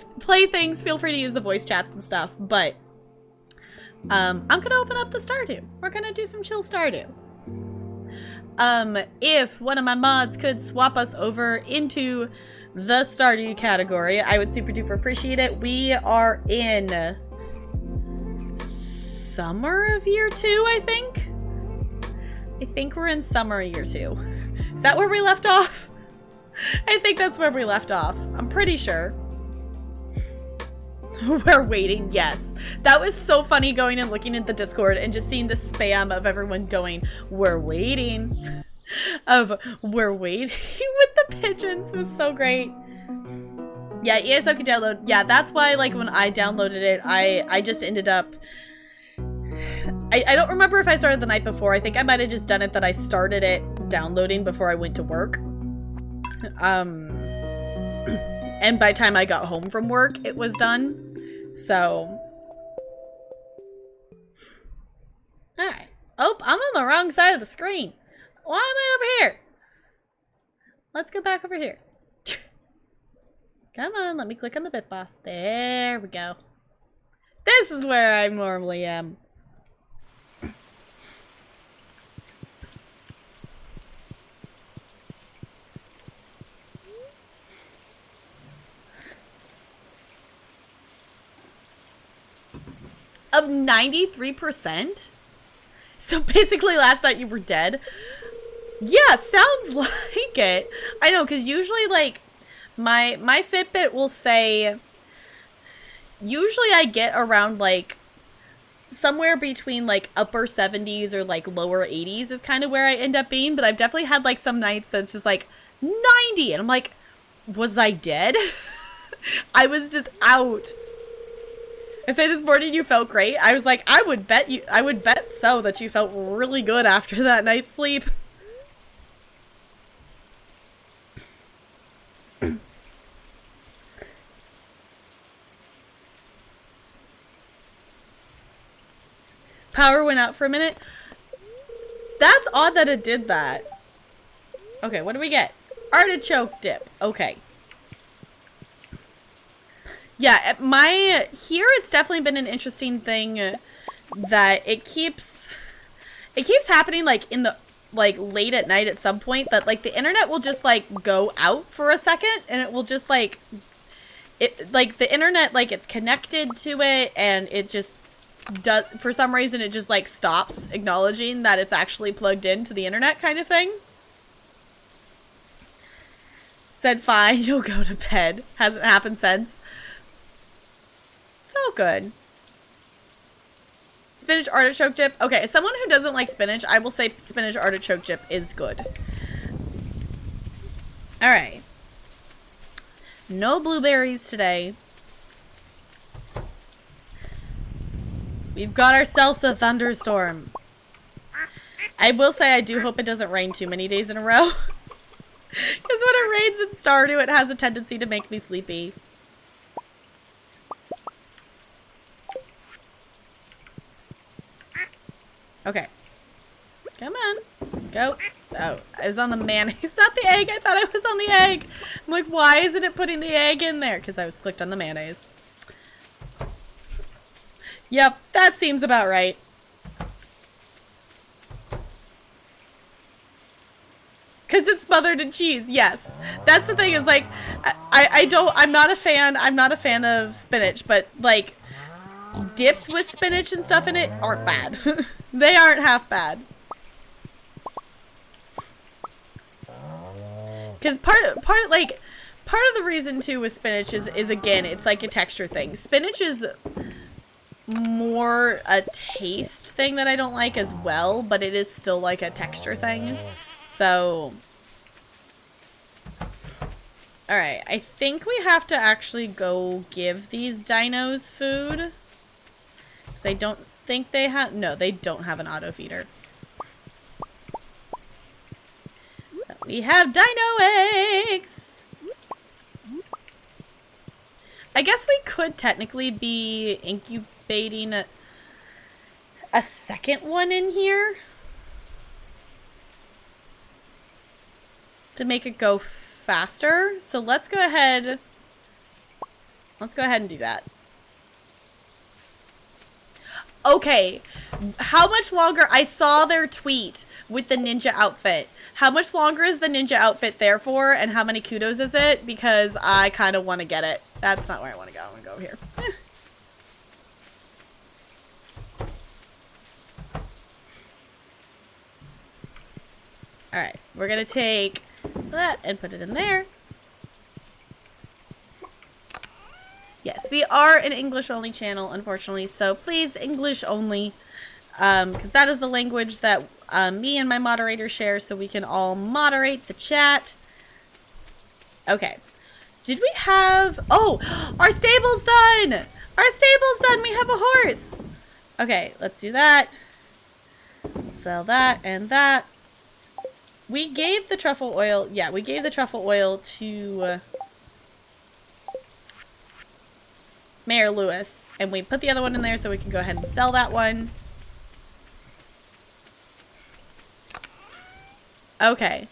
[SPEAKER 3] things, feel free to use the voice chats and stuff, but, I'm gonna open up the Stardew. We're gonna do some chill Stardew. If one of my mods could swap us over into the Stardew category, I would super duper appreciate it. We are in summer of year 2, I think. I think we're in summer of year 2. Is that where we left off? I think that's where we left off. I'm pretty sure. We're waiting, yes. That was so funny going and looking at the Discord and just seeing the spam of everyone going, we're waiting. We're waiting with the pigeons. It was so great. Yeah, ESO could download. Yeah, that's why, like, when I downloaded it, I just ended up... I don't remember if I started the night before. I think I might have just done it that I started it downloading before I went to work. And by the time I got home from work, it was done. So... Alright. Oh, I'm on the wrong side of the screen. Why am I over here? Let's go back over here. Come on, let me click on the bit boss. There we go. This is where I normally am. Of 93%? So basically last night you were dead? Yeah, sounds like it. I know, because usually, like, my Fitbit will say, usually I get around, like, somewhere between, like, upper 70s or, like, lower 80s is kind of where I end up being, but I've definitely had, like, some nights that's just, like, 90, and I'm like, was I dead? I was just out. I say this morning you felt great. I was like, I would bet so that you felt really good after that night's sleep. Power went out for a minute. That's odd that it did that. Okay, what do we get? Artichoke dip. Okay. Yeah, here it's definitely been an interesting thing that it keeps happening, like, in the, like, late at night at some point, that, like, the internet will just, like, go out for a second, and it will just, like, like, the internet, like, it's connected to it, and it just does, for some reason, it just, like, stops acknowledging that it's actually plugged into the internet kind of thing. Said, fine, you'll go to bed. Hasn't happened since. So good. Spinach artichoke dip. Okay, as someone who doesn't like spinach, I will say spinach artichoke dip is good. Alright. No blueberries today. We've got ourselves a thunderstorm. I will say I do hope it doesn't rain too many days in a row. Because when it rains in Stardew, it has a tendency to make me sleepy. Okay. Come on. Go. Oh, I was on the mayonnaise, not the egg. I thought I was on the egg. I'm like, why isn't it putting the egg in there? Because I was clicked on the mayonnaise. Yep, that seems about right. Because it's smothered in cheese, yes. That's the thing is, like, I'm not a fan of spinach, but, like, dips with spinach and stuff in it aren't bad. They aren't half bad. Because part of the reason, too, with spinach is again, it's like a texture thing. Spinach is more a taste thing that I don't like as well, but it is still, like, a texture thing. So, alright, I think we have to actually go give these dinos food. Because I don't think they have, no, they don't have an auto feeder. We have dino eggs! I guess we could technically be incubating a second one in here. To make it go faster. So let's go ahead. Let's go ahead and do that. Okay. How much longer? I saw their tweet with the ninja outfit. How much longer is the ninja outfit there for? And how many kudos is it? Because I kind of want to get it. That's not where I want to go. I want to go here. Alright. We're going to take that and put it in there. Yes, we are an English only channel, unfortunately, so please English only, because that is the language that me and my moderator share, so we can all moderate the chat. Okay, did we have, oh, our stable's done! Our stable's done, we have a horse! Okay, let's do that. Sell that and that. We gave the truffle oil, yeah, we gave the truffle oil to Mayor Lewis, and we put the other one in there so we can go ahead and sell that one. Okay.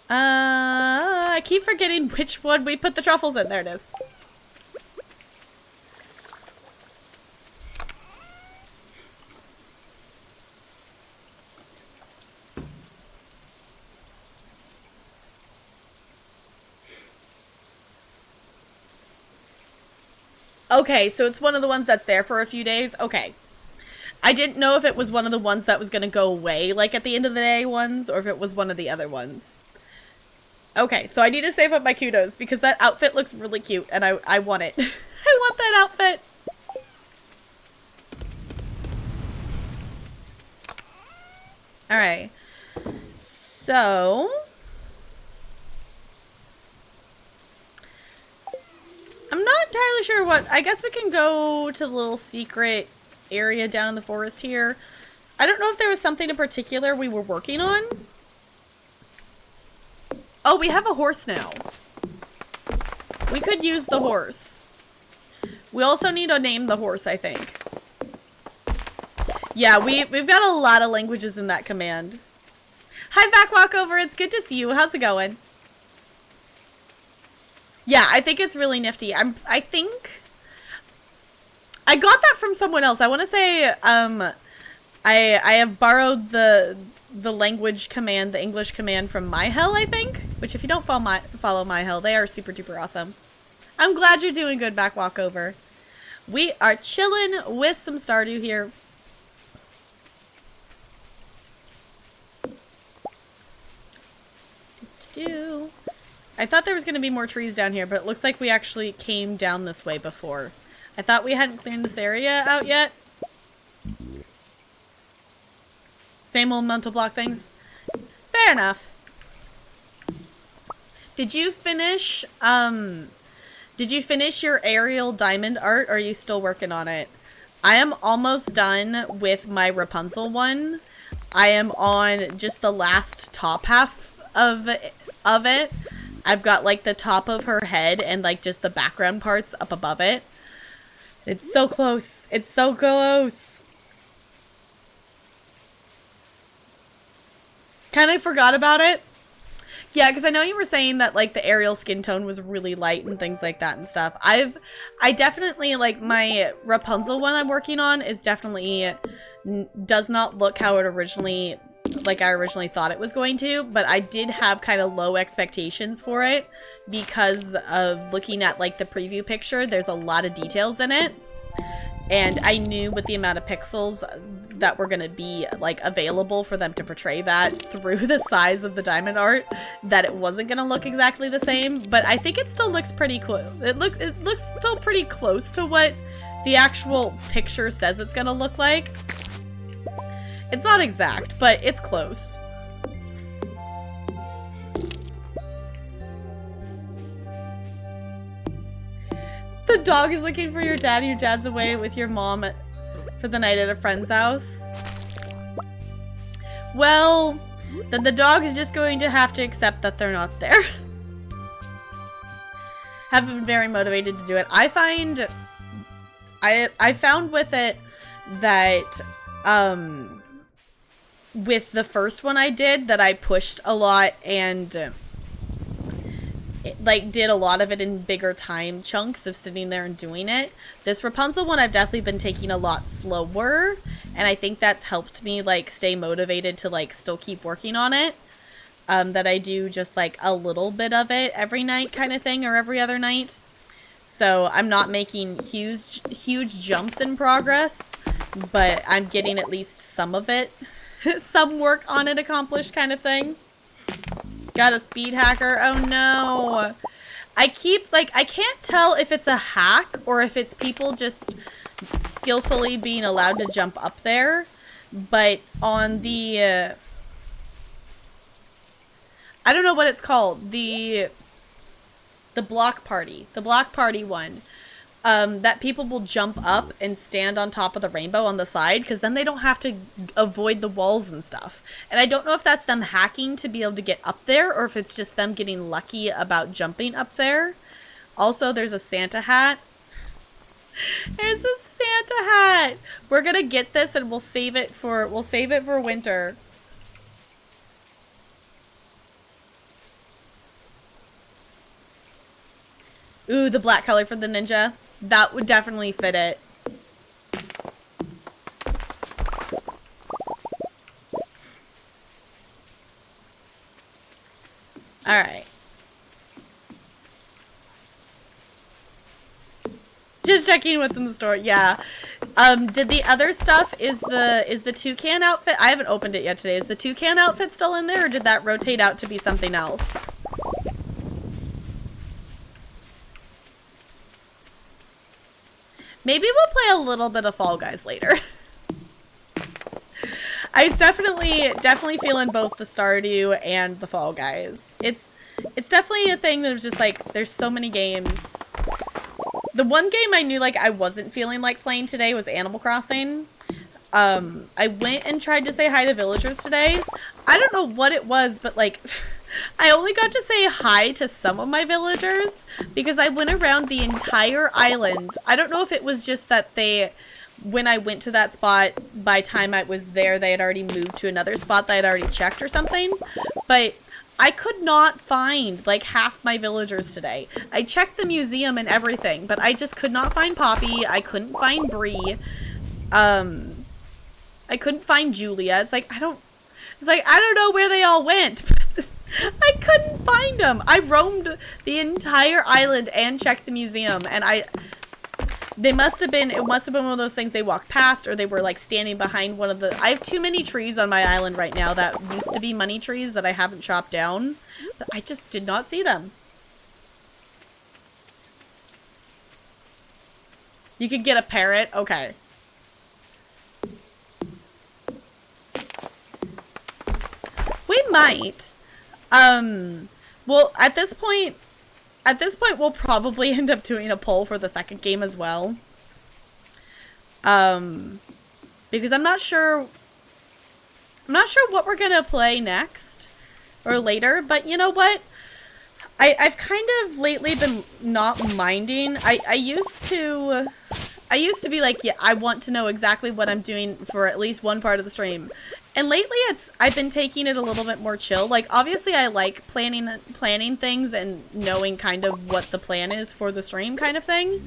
[SPEAKER 3] I keep forgetting which one we put the truffles in. There it is. Okay, so it's one of the ones that's there for a few days. Okay. I didn't know if it was one of the ones that was going to go away, like at the end of the day ones, or if it was one of the other ones. Okay, so I need to save up my kudos, because that outfit looks really cute, and I want it. I want that outfit! Alright. So... I'm not entirely sure what... I guess we can go to the little secret area down in the forest here. I don't know if there was something in particular we were working on. Oh, we have a horse now. We could use the horse. We also need to name the horse, I think. Yeah, we've got a lot of languages in that command. Hi, Back Walkover. It's good to see you. How's it going? Yeah, I think it's really nifty. I think I got that from someone else. I want to say I have borrowed the language command, the English command from MyHell, I think. Which, if you don't follow MyHell, they are super duper awesome. I'm glad you're doing good, Back Walkover. We are chilling with some Stardew here. I thought there was going to be more trees down here, but it looks like we actually came down this way before. I thought we hadn't cleared this area out yet. Same old mental block things. Fair enough. Did you finish your aerial diamond art, or are you still working on it? I am almost done with my Rapunzel one. I am on just the last top half of it. I've got like the top of her head and like just the background parts up above it. It's so close. It's so close. Kind of forgot about it. Yeah, because I know you were saying that, like, the Ariel skin tone was really light and things like that and stuff. I definitely, like, my Rapunzel one I'm working on is definitely, does not look how it originally, like, I originally thought it was going to, but I did have kind of low expectations for it because of looking at, like, the preview picture. There's a lot of details in it. And I knew with the amount of pixels that were going to be, like, available for them to portray that through the size of the diamond art, that it wasn't going to look exactly the same. But I think it still looks pretty cool. It looks still pretty close to what the actual picture says it's going to look like. It's not exact, but it's close. The dog is looking for your dad and your dad's away with your mom for the night at a friend's house. Well, then the dog is just going to have to accept that they're not there. Have been very motivated to do it. I found with it that with the first one I did that I pushed a lot and like did a lot of it in bigger time chunks of sitting there and doing it. This Rapunzel one I've definitely been taking a lot slower, and I think that's helped me like stay motivated to like still keep working on it. That I do just like a little bit of it every night kind of thing, or every other night. So I'm not making huge jumps in progress, but I'm getting at least some of it, some work on it accomplished kind of thing. Got a speed hacker. Oh no. I can't tell if it's a hack or if it's people just skillfully being allowed to jump up there. But on the, I don't know what it's called. The block party. The block party one. That people will jump up and stand on top of the rainbow on the side, because then they don't have to avoid the walls and stuff. And I don't know if that's them hacking to be able to get up there, or if it's just them getting lucky about jumping up there. Also, there's a Santa hat. There's a Santa hat! We're gonna get this and we'll save it for winter. Ooh, the black color for the ninja. That would definitely fit it. Alright. Just checking what's in the store. Yeah. Did the other stuff, is the toucan outfit? I haven't opened it yet today. Is the toucan outfit still in there, or did that rotate out to be something else? Maybe we'll play a little bit of Fall Guys later. I was definitely feeling both the Stardew and the Fall Guys. It's definitely a thing that was just like, there's so many games. The one game I knew like I wasn't feeling like playing today was Animal Crossing. I went and tried to say hi to villagers today. I don't know what it was, but like, I only got to say hi to some of my villagers because I went around the entire island. I don't know if it was just that when I went to that spot, by time I was there, they had already moved to another spot that I'd already checked or something. But I could not find like half my villagers today. I checked the museum and everything, but I just could not find Poppy. I couldn't find Bree. I couldn't find Julia. It's like, I don't know where they all went. I couldn't find them. I roamed the entire island and checked the museum, and it must have been one of those things they walked past, or they were like standing behind one of the, I have too many trees on my island right now that used to be money trees that I haven't chopped down, but I just did not see them. You could get a parrot? Okay. We might. Well, at this point, we'll probably end up doing a poll for the second game as well. Because I'm not sure what we're gonna play next or later, but you know what? I've kind of lately been not minding. I used to be like, yeah, I want to know exactly what I'm doing for at least one part of the stream. And lately I've been taking it a little bit more chill. Like, obviously I like planning things and knowing kind of what the plan is for the stream kind of thing.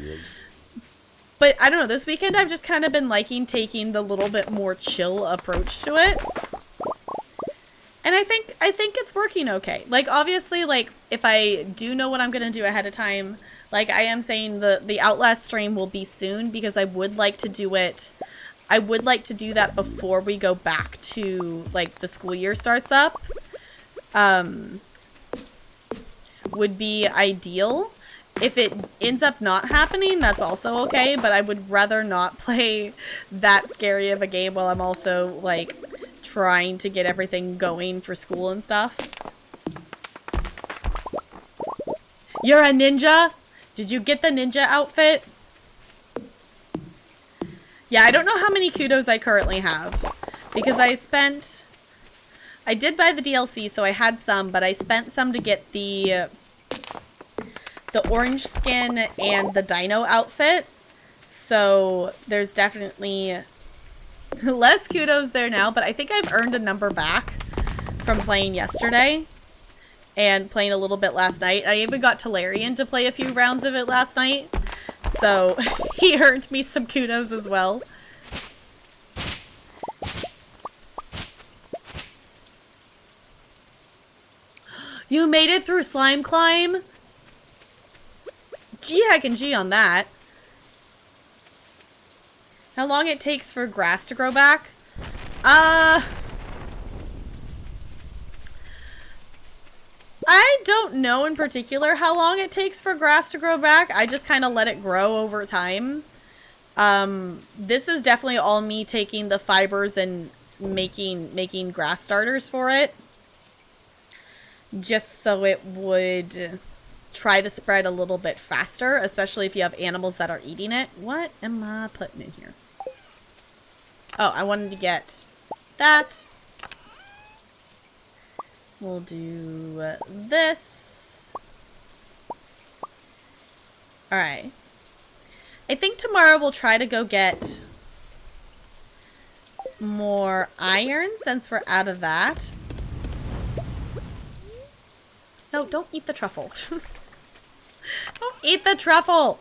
[SPEAKER 3] But I don't know, this weekend I've just kind of been liking taking the little bit more chill approach to it. And I think it's working okay. Like, obviously, like, if I do know what I'm going to do ahead of time, like I am saying, the Outlast stream will be soon because I would like to do it. I would like to do that before we go back to, like, the school year starts up. Would be ideal. If it ends up not happening, that's also okay, but I would rather not play that scary of a game while I'm also, like, trying to get everything going for school and stuff. You're a ninja? Did you get the ninja outfit? Yeah, I don't know how many kudos I currently have, because I did buy the DLC, so I had some, but I spent some to get the orange skin and the dino outfit. So there's definitely less kudos there now, but I think I've earned a number back from playing yesterday and playing a little bit last night. I even got Talarian to play a few rounds of it last night, so he earned me some kudos as well. You made it through Slime Climb? G heck and G on that. How long it takes for grass to grow back? I don't know in particular how long it takes for grass to grow back. I just kind of let it grow over time. This is definitely all me taking the fibers and making grass starters for it. Just so it would try to spread a little bit faster, especially if you have animals that are eating it. What am I putting in here? Oh, I wanted to get that. We'll do this. Alright. I think tomorrow we'll try to go get more iron since we're out of that. No, don't eat the truffle. Don't eat the truffle!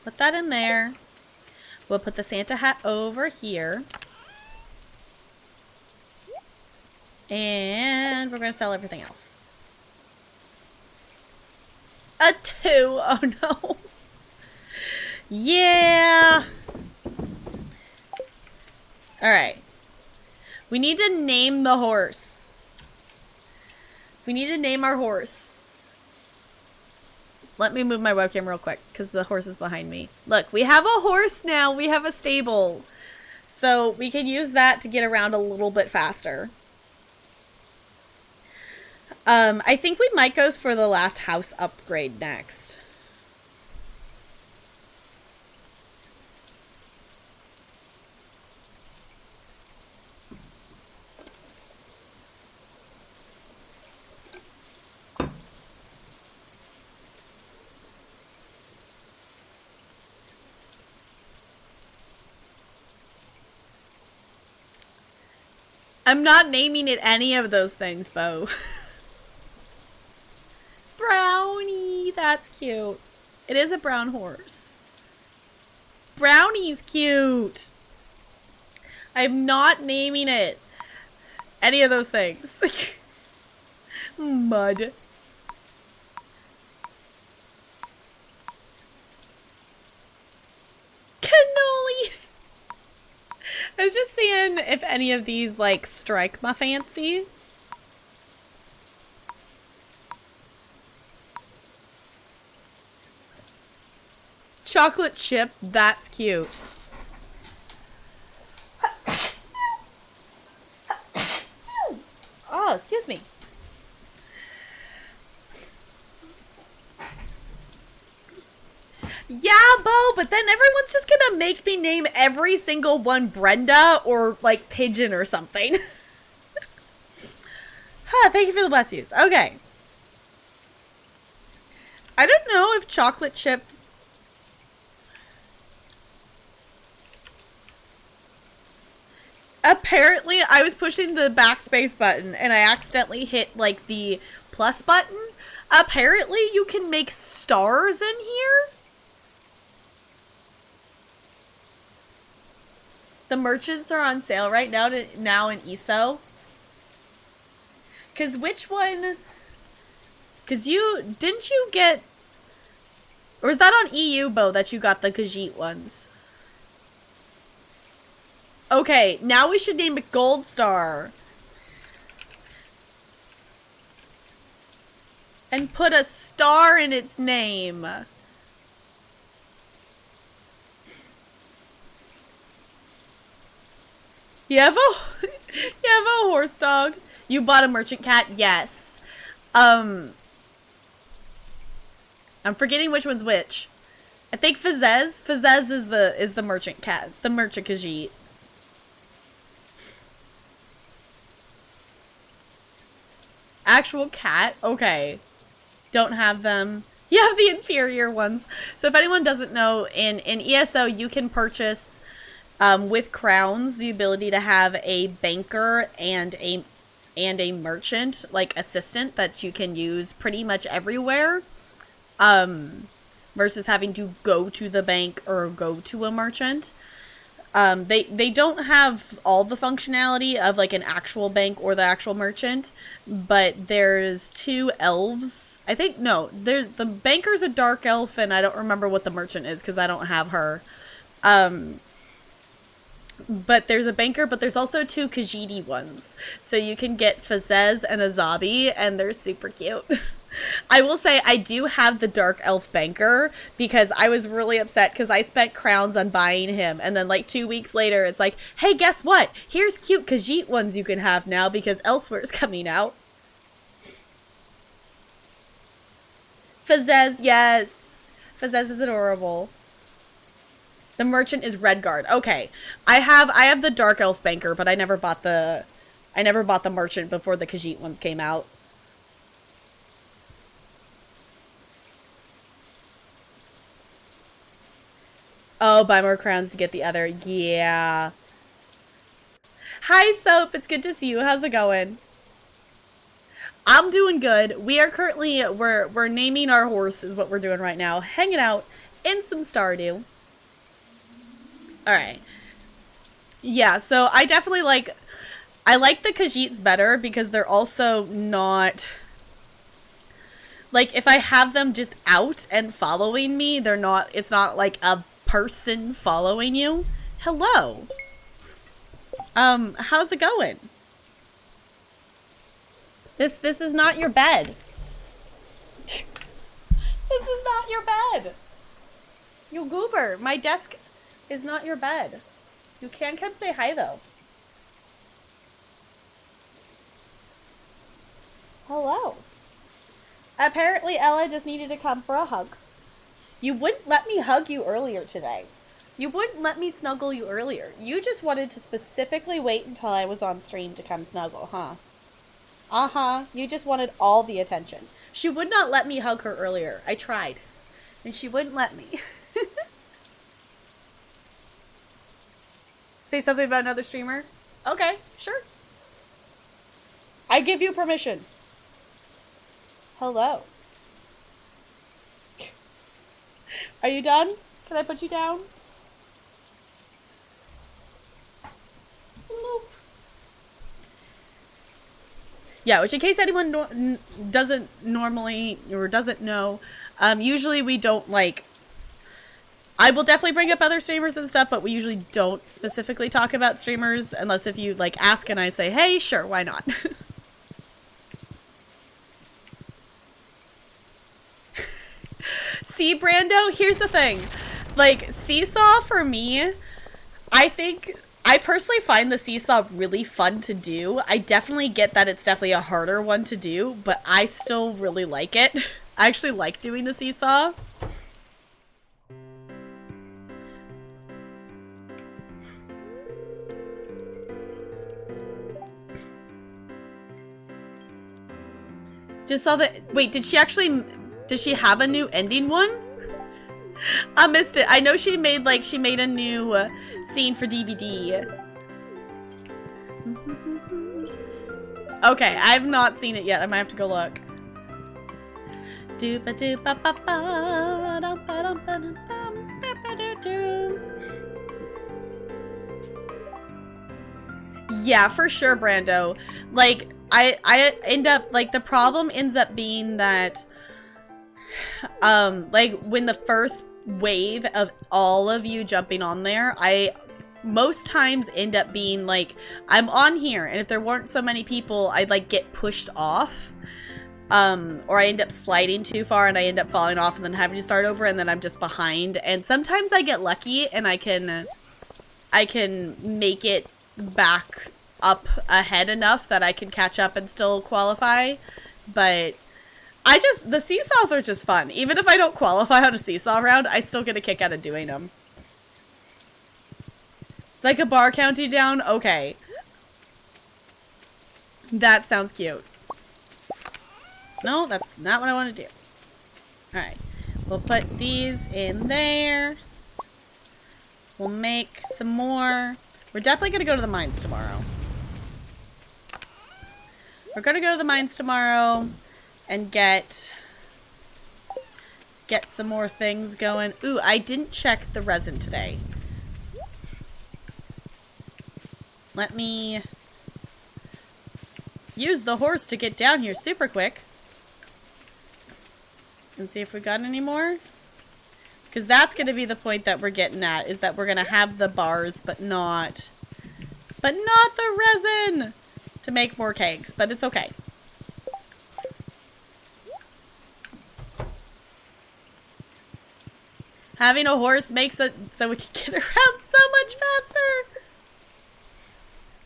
[SPEAKER 3] Put that in there. We'll put the Santa hat over here. And we're going to sell everything else. A 2! Oh no. Yeah! Alright. We need to name the horse. We need to name our horse. Let me move my webcam real quick, because the horse is behind me. Look, we have a horse now. We have a stable. So we can use that to get around a little bit faster. I think we might go for the last house upgrade next. I'm not naming it any of those things, Bo. Brownie, that's cute. It is a brown horse. Brownie's cute. I'm not naming it any of those things. Mud. Cannoli. I was just seeing if any of these, like, strike my fancy. Chocolate chip, that's cute. Oh, excuse me. Yeah, Bo, but then everyone's just gonna make me name every single one Brenda or, like, Pigeon or something. Huh, thank you for the bless-yous. Okay. I don't know if chocolate chip... A Apparently, I was pushing the backspace button and I accidentally hit, like, the plus button. Apparently, you can make stars in here. The merchants are on sale right now in ESO. Cause which one? Cause didn't you get, or was that on EU, Bo, that you got the Khajiit ones? Okay, now we should name it Gold Star. And put a star in its name. You have a horse dog? You bought a merchant cat? Yes. I'm forgetting which one's which. I think Fazez. Fazez is the merchant cat. The merchant Khajiit. Actual cat? Okay. Don't have them. You have the inferior ones. So if anyone doesn't know, in ESO you can purchase with crowns the ability to have a banker and a merchant, like, assistant that you can use pretty much everywhere. Versus having to go to the bank or go to a merchant. They don't have all the functionality of, like, an actual bank or the actual merchant, but there's 2 elves. I think, no, there's, the banker's a dark elf, and I don't remember what the merchant is, because I don't have her. But there's a banker, but there's also 2 Khajiit ones. So you can get Fazez and Azabi, and they're super cute. I will say I do have the dark elf banker because I was really upset because I spent crowns on buying him, and then like 2 weeks later it's like, hey, guess what? Here's cute Khajiit ones you can have now because Elsewhere's coming out. Fazez, yes. Fazez is adorable. The merchant is Redguard. Okay. I have the dark elf banker, but I never bought the merchant before the Khajiit ones came out. Oh, buy more crowns to get the other. Yeah. Hi, Soap. It's good to see you. How's it going? I'm doing good. We are currently, we're naming our horse is what we're doing right now. Hanging out in some Stardew. Alright. Yeah, so I definitely I like the Khajiits better because they're also not, like, if I have them just out and following me, it's not like a person following you. Hello. How's it going? This is not your bed. This is not your bed. You goober. My desk is not your bed. You can come say hi though. Hello. Apparently Ella just needed to come for a hug. You wouldn't let me hug you earlier today. You wouldn't let me snuggle you earlier. You just wanted to specifically wait until I was on stream to come snuggle, huh? Uh-huh. You just wanted all the attention. She would not let me hug her earlier. I tried. And she wouldn't let me. Say something about another streamer? Okay, sure. I give you permission. Hello. Are you done? Can I put you down? Nope. Yeah, which in case anyone doesn't normally or doesn't know, usually we don't I will definitely bring up other streamers and stuff, but we usually don't specifically talk about streamers unless if you ask and I say, hey, sure, why not? See, Brando, here's the thing. Seesaw for me, I personally find the seesaw really fun to do. I definitely get that it's definitely a harder one to do, but I still really like it. I actually like doing the seesaw. Just saw that. Wait, did she have a new ending one? I missed it. I know she made a new scene for DVD. Okay, I've not seen it yet. I might have to go look. Yeah, for sure, Brando. Like, I end up, like, the problem ends up being that, like, when the first wave of all of you jumping on there, I most times end up being, like, I'm on here, and if there weren't so many people, I'd, like, get pushed off. Or I end up sliding too far and I end up falling off and then having to start over and then I'm just behind. And sometimes I get lucky and I can make it back up ahead enough that I can catch up and still qualify. But the seesaws are just fun. Even if I don't qualify on a seesaw round, I still get a kick out of doing them. It's like a bar counting down. Okay. That sounds cute. No, that's not what I want to do. Alright. We'll put these in there. We'll make some more. We're definitely going to go to the mines tomorrow. We're going to go to the mines tomorrow and get some more things going. Ooh, I didn't check the resin today. Let me use the horse to get down here super quick. And see if we got any more. Because that's going to be the point that we're getting at. Is that we're going to have the bars, but not the resin to make more cakes. But it's okay. Having a horse makes it so we can get around so much faster.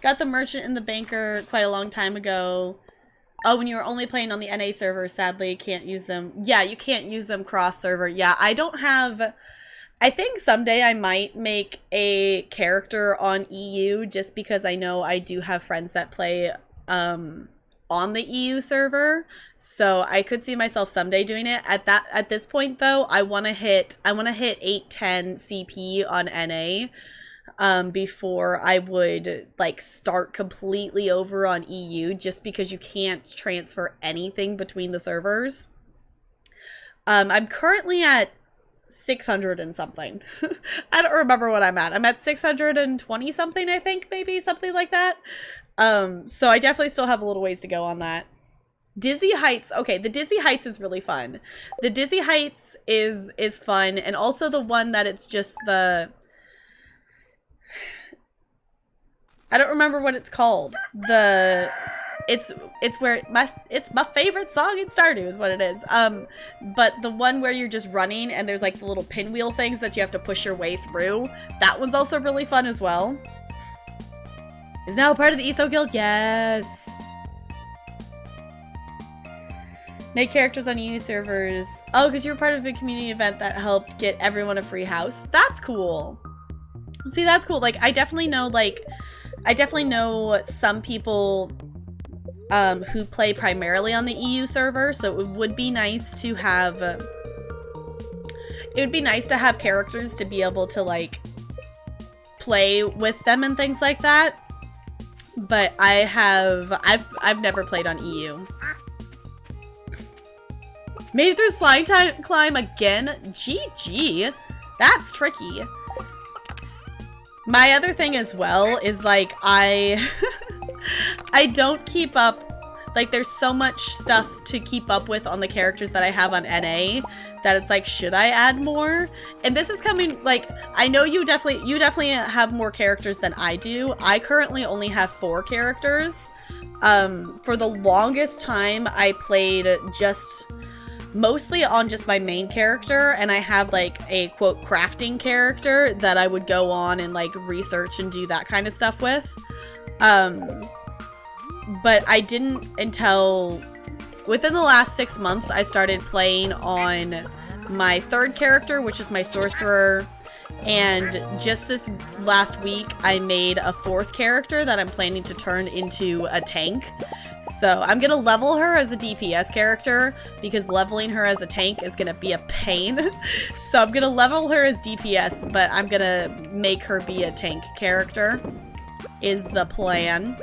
[SPEAKER 3] Got the merchant and the banker quite a long time ago. Oh, when you were only playing on the NA server, sadly, can't use them. Yeah, you can't use them cross-server. Yeah, I don't have... I think someday I might make a character on EU just because I know I do have friends that play on the EU server. So I could see myself someday doing it. At this point, though, I want to hit 810 CP on NA. Before I would, like, start completely over on EU, just because you can't transfer anything between the servers. I'm currently at 600 and something. I don't remember what I'm at. I'm at 620 something, I think, maybe, something like that. So I definitely still have a little ways to go on that. Dizzy Heights. Okay, the Dizzy Heights is really fun. The Dizzy Heights is fun, and also the one that it's just the... I don't remember what it's called. It's where it's my favorite song in Stardew is what it is. But the one where you're just running and there's like the little pinwheel things that you have to push your way through. That one's also really fun as well. Is now a part of the ESO Guild? Yes. Make characters on EU servers. Oh, because you were part of a community event that helped get everyone a free house. That's cool. See, that's cool. Like, I definitely know some people who play primarily on the EU server, so it would be nice to have characters to be able to, like, play with them and things like that. But I've never played on EU. Made it through slime climb again? GG. That's tricky. My other thing as well is, like, I don't keep up, like, there's so much stuff to keep up with on the characters that I have on NA that it's like, should I add more? And this is coming, like, I know you definitely have more characters than I do. I currently only have 4 characters. For the longest time, I played mostly on just my main character, and I have like a quote crafting character that I would go on and like research and do that kind of stuff with. But I didn't until within the last 6 months I started playing on my 3rd character, which is my sorcerer, and just this last week I made a 4th character that I'm planning to turn into a tank. So I'm going to level her as a DPS character because leveling her as a tank is going to be a pain. So I'm going to level her as DPS, but I'm going to make her be a tank character is the plan.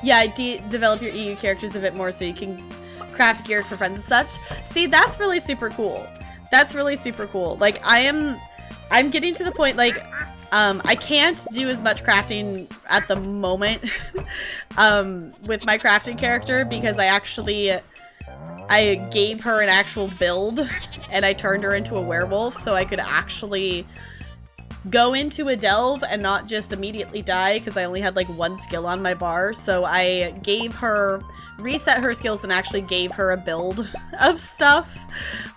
[SPEAKER 3] Yeah, develop your EU characters a bit more so you can craft gear for friends and such. See, that's really super cool. That's really super cool. Like, I'm getting to the point, like, I can't do as much crafting at the moment with my crafting character because I gave her an actual build and I turned her into a werewolf so I could actually go into a delve and not just immediately die because I only had like one skill on my bar. So I reset her skills and actually gave her a build of stuff.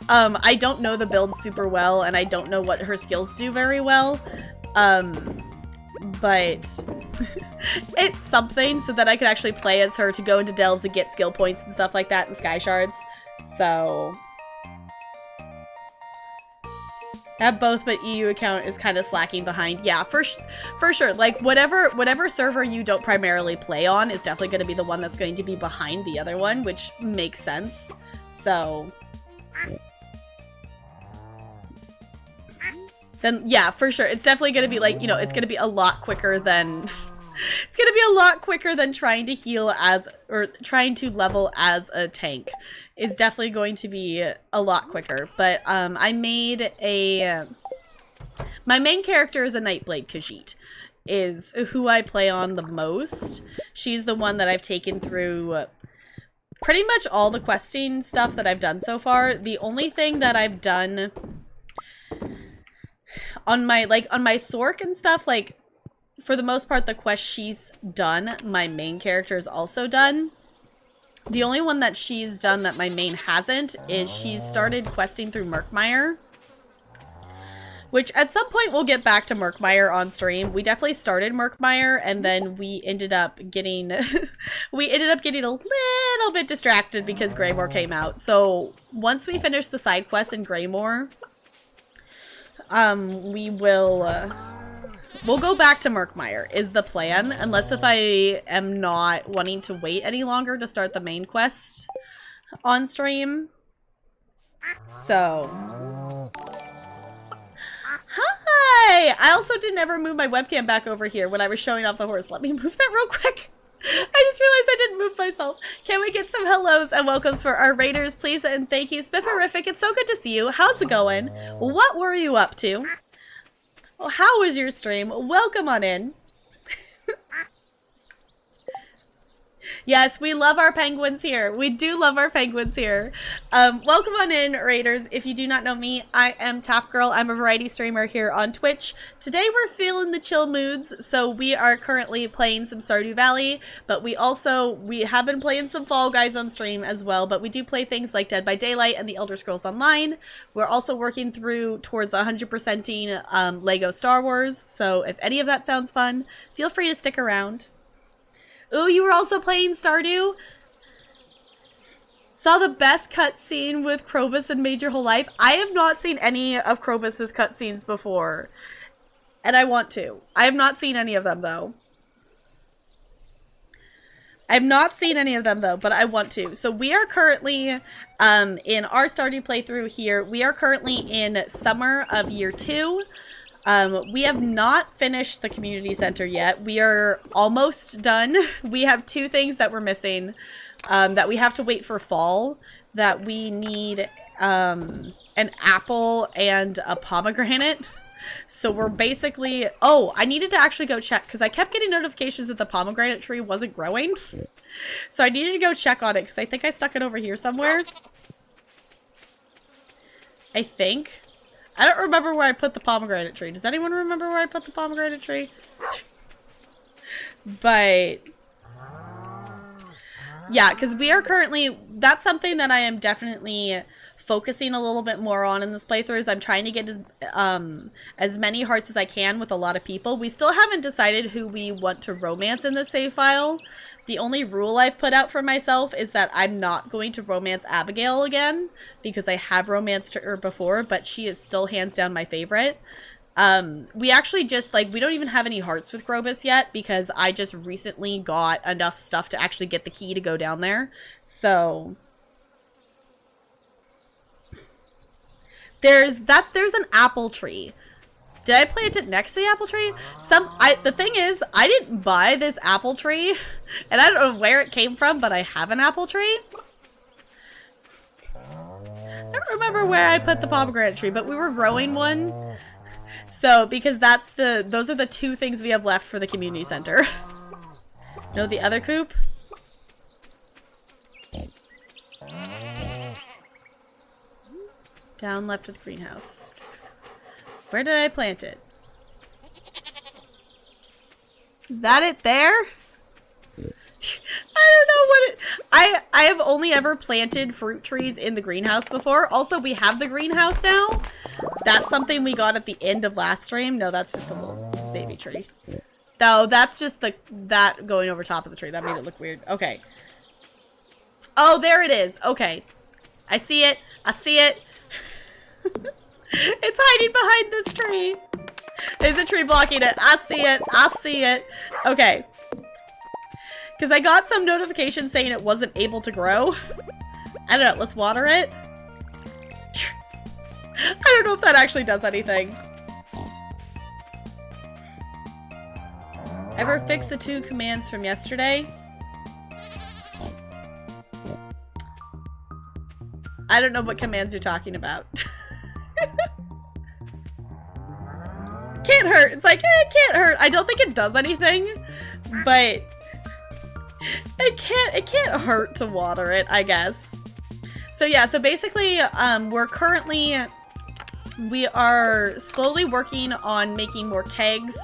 [SPEAKER 3] I don't know the build super well and I don't know what her skills do very well. But it's something so that I could actually play as her to go into delves and get skill points and stuff like that and sky shards. So have both, but EU account is kind of slacking behind. Yeah, for sure. Like whatever server you don't primarily play on is definitely going to be the one that's going to be behind the other one, which makes sense. So then yeah, for sure. It's definitely going to be like, you know, it's going to be a lot quicker than it's going to be a lot quicker than trying to heal or trying to level as a tank. Is definitely going to be a lot quicker. But I made my main character is a Nightblade Khajiit, is who I play on the most. She's the one that I've taken through pretty much all the questing stuff that I've done so far. The only thing that I've done on my Sork and stuff, like, for the most part, the quest she's done, my main character is also done. The only one that she's done that my main hasn't is she's started questing through Murkmire. Which, at some point, we'll get back to Murkmire on stream. We definitely started Murkmire, and then we ended up getting... we ended up getting a little bit distracted because Greymore came out. So, once we finish the side quest in Greymore, we will... we'll go back to Murkmire, is the plan, unless if I am not wanting to wait any longer to start the main quest on stream. So. Hi! I also didn't ever move my webcam back over here when I was showing off the horse. Let me move that real quick. I just realized I didn't move myself. Can we get some hellos and welcomes for our raiders, please? And thank you. Spifferific, it's so good to see you. How's it going? What were you up to? Well, how was your stream? Welcome on in. Yes, we love our penguins here. We do love our penguins here. Welcome on in, Raiders. If you do not know me, I am Top Girl. I'm a variety streamer here on Twitch. Today we're feeling the chill moods, so we are currently playing some Stardew Valley, but we have been playing some Fall Guys on stream as well, but we do play things like Dead by Daylight and the Elder Scrolls Online. We're also working towards 100%ing Lego Star Wars, so if any of that sounds fun, feel free to stick around. Ooh, you were also playing Stardew? Saw the best cutscene with Krobus and Made Your Whole Life. I have not seen any of Krobus's cutscenes before. And I want to. I have not seen any of them, though. I have not seen any of them, though, but I want to. So we are currently, in our Stardew playthrough here, we are currently in summer of year 2. We have not finished the community center yet. We are almost done. We have 2 things that we're missing, that we have to wait for fall, that we need, an apple and a pomegranate. So we're basically, oh, I needed to actually go check, because I kept getting notifications that the pomegranate tree wasn't growing. So I needed to go check on it, because I think I stuck it over here somewhere. I think. I don't remember where I put the pomegranate tree. Does anyone remember where I put the pomegranate tree? But yeah, because we are currently, that's something that I am definitely focusing a little bit more on in this playthrough, is I'm trying to get as many hearts as I can with a lot of people. We still haven't decided who we want to romance in the save file. The only rule I've put out for myself is that I'm not going to romance Abigail again, because I have romanced her before, but she is still hands down my favorite. We actually just, like, we don't even have any hearts with Krobus yet, because I just recently got enough stuff to actually get the key to go down there. So there's an apple tree. Did I plant it next to the apple tree? The thing is, I didn't buy this apple tree, and I don't know where it came from, but I have an apple tree. I don't remember where I put the pomegranate tree, but we were growing one. So, because those are the two things we have left for the community center. No, the other coop? Down left of the greenhouse. Where did I plant it? Is that it there? I don't know what it... I have only ever planted fruit trees in the greenhouse before. Also, we have the greenhouse now. That's something we got at the end of last stream. No, that's just a little baby tree. No, that's just that going over top of the tree. That made it look weird. Okay. Oh, there it is. Okay. I see it. I see it. It's hiding behind this tree. There's a tree blocking it. I see it. I see it. Okay. Because I got some notification saying it wasn't able to grow. I don't know. Let's water it. I don't know if that actually does anything. Ever fix the 2 commands from yesterday? I don't know what commands you're talking about. Can't hurt. It's like, it can't hurt. I don't think it does anything, but it can't hurt to water it, I guess. So yeah, so basically, we are slowly working on making more kegs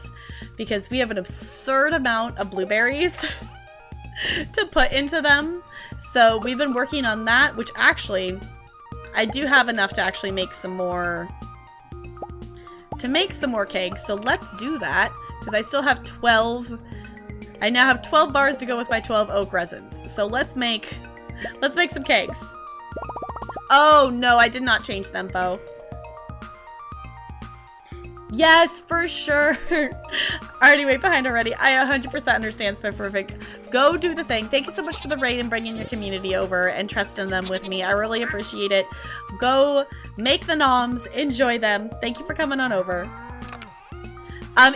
[SPEAKER 3] because we have an absurd amount of blueberries to put into them. So we've been working on that, which actually, I do have enough to actually make some more kegs. So let's do that because I still have 12. I now have 12 bars to go with my 12 oak resins. So let's make some kegs. Oh no, I did not change them, Bo. Yes, for sure. Already wait behind already. I 100% understand Spit Perfect. Go do the thing. Thank you so much for the raid and bringing your community over and trusting them with me. I really appreciate it. Go make the noms. Enjoy them. Thank you for coming on over.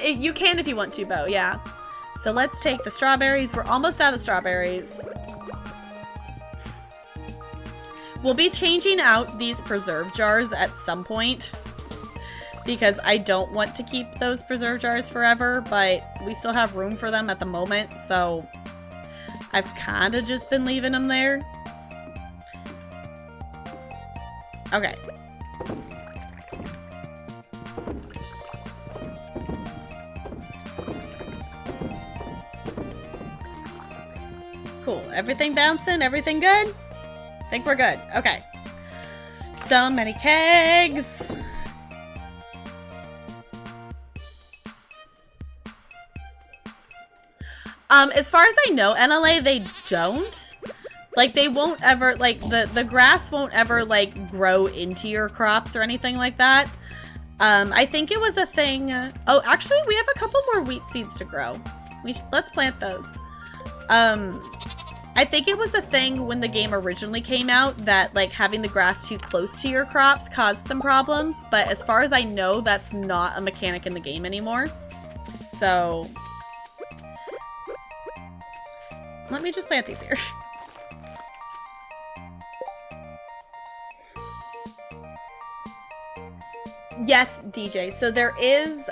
[SPEAKER 3] You can if you want to, Bo. Yeah. So let's take the strawberries. We're almost out of strawberries. We'll be changing out these preserve jars at some point, because I don't want to keep those preserve jars forever, but we still have room for them at the moment, so I've kind of just been leaving them there. Okay. Cool. Everything bouncing? Everything good? I think we're good. Okay. So many kegs. As far as I know, NLA, they don't. Like, they won't ever, like, the grass won't ever, like, grow into your crops or anything like that. I think it was a thing. Oh, actually, we have a couple more wheat seeds to grow. Let's plant those. I think it was a thing when the game originally came out that, like, having the grass too close to your crops caused some problems. But as far as I know, that's not a mechanic in the game anymore. So let me just plant these here. Yes, DJ. So there is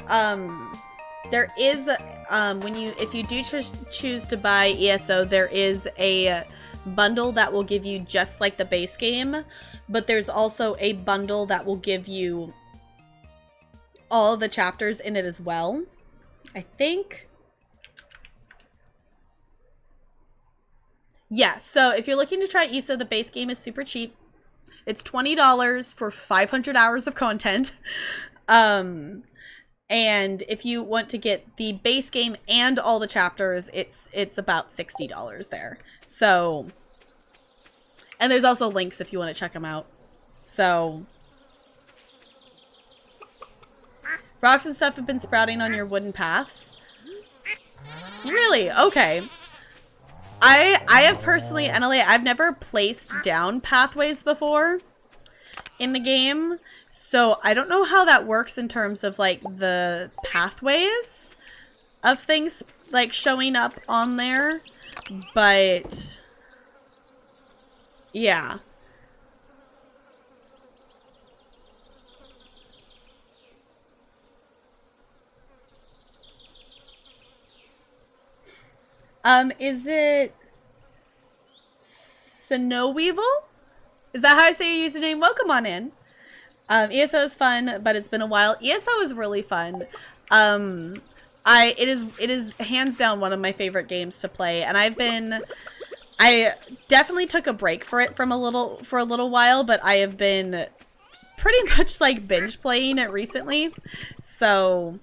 [SPEAKER 3] if you do choose to buy ESO, there is a bundle that will give you just like the base game, but there's also a bundle that will give you all the chapters in it as well. I think. Yeah, so if you're looking to try ESO, the base game is super cheap. It's $20 for 500 hours of content. And if you want to get the base game and all the chapters, it's about $60 there. So, and there's also links if you want to check them out. So, rocks and stuff have been sprouting on your wooden paths. Really? Okay. I have personally, NLA, I've never placed down pathways before. in the game. So I don't know how that works in terms of like the pathways of things like showing up on there. But yeah. Is it Snow Weevil? Is that how I say your username? Welcome on in. ESO is fun, but it's been a while. ESO is really fun. It is hands down one of my favorite games to play, and I definitely took a break for it for a little while, but I have been pretty much like binge playing it recently. So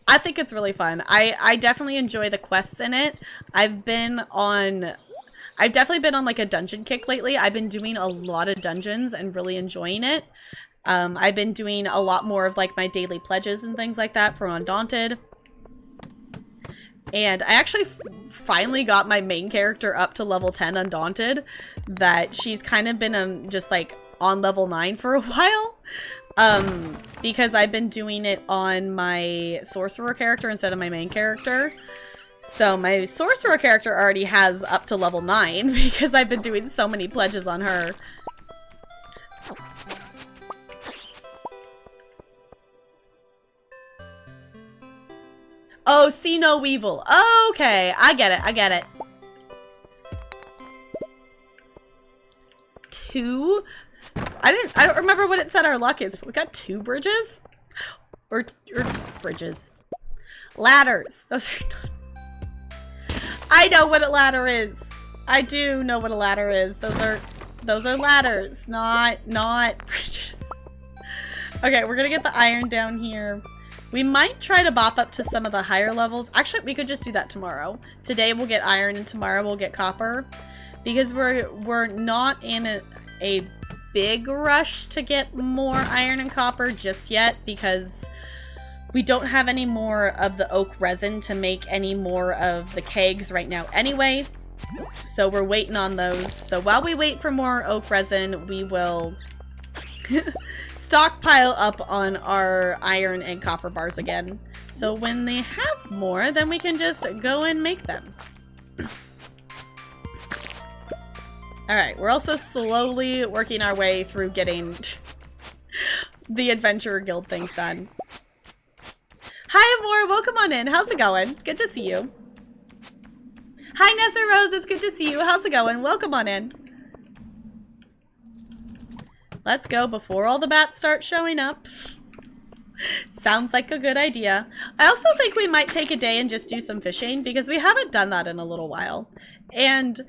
[SPEAKER 3] I think it's really fun. I definitely enjoy the quests in it. I've definitely been on like a dungeon kick lately. I've been doing a lot of dungeons and really enjoying it. I've been doing a lot more of like my daily pledges and things like that for Undaunted. And I actually finally got my main character up to level 10 Undaunted. That she's kind of been just like on level 9 for a while. Because I've been doing it on my sorcerer character instead of my main character. So my sorcerer character already has up to level 9 because I've been doing so many pledges on her. Oh, see no weevil. Oh, okay, I get it. I get it. 2? I don't remember what it said our luck is. We got 2 bridges? Or bridges. Ladders. Those are not. I know what a ladder is. I do know what a ladder is. Those are ladders, not bridges. Okay, we're gonna get the iron down here. We might try to bop up to some of the higher levels. Actually, we could just do that tomorrow. Today we'll get iron and tomorrow we'll get copper. Because we're not in a big rush to get more iron and copper just yet, because we don't have any more of the oak resin to make any more of the kegs right now anyway. So we're waiting on those. So while we wait for more oak resin, we will stockpile up on our iron and copper bars again. So when they have more, then we can just go and make them. Alright, we're also slowly working our way through getting the Adventurer Guild things done. Hi, Amor! Welcome on in. How's it going? It's good to see you. Hi, Nessa Rose. It's good to see you. How's it going? Welcome on in. Let's go before all the bats start showing up. Sounds like a good idea. I also think we might take a day and just do some fishing, because we haven't done that in a little while. And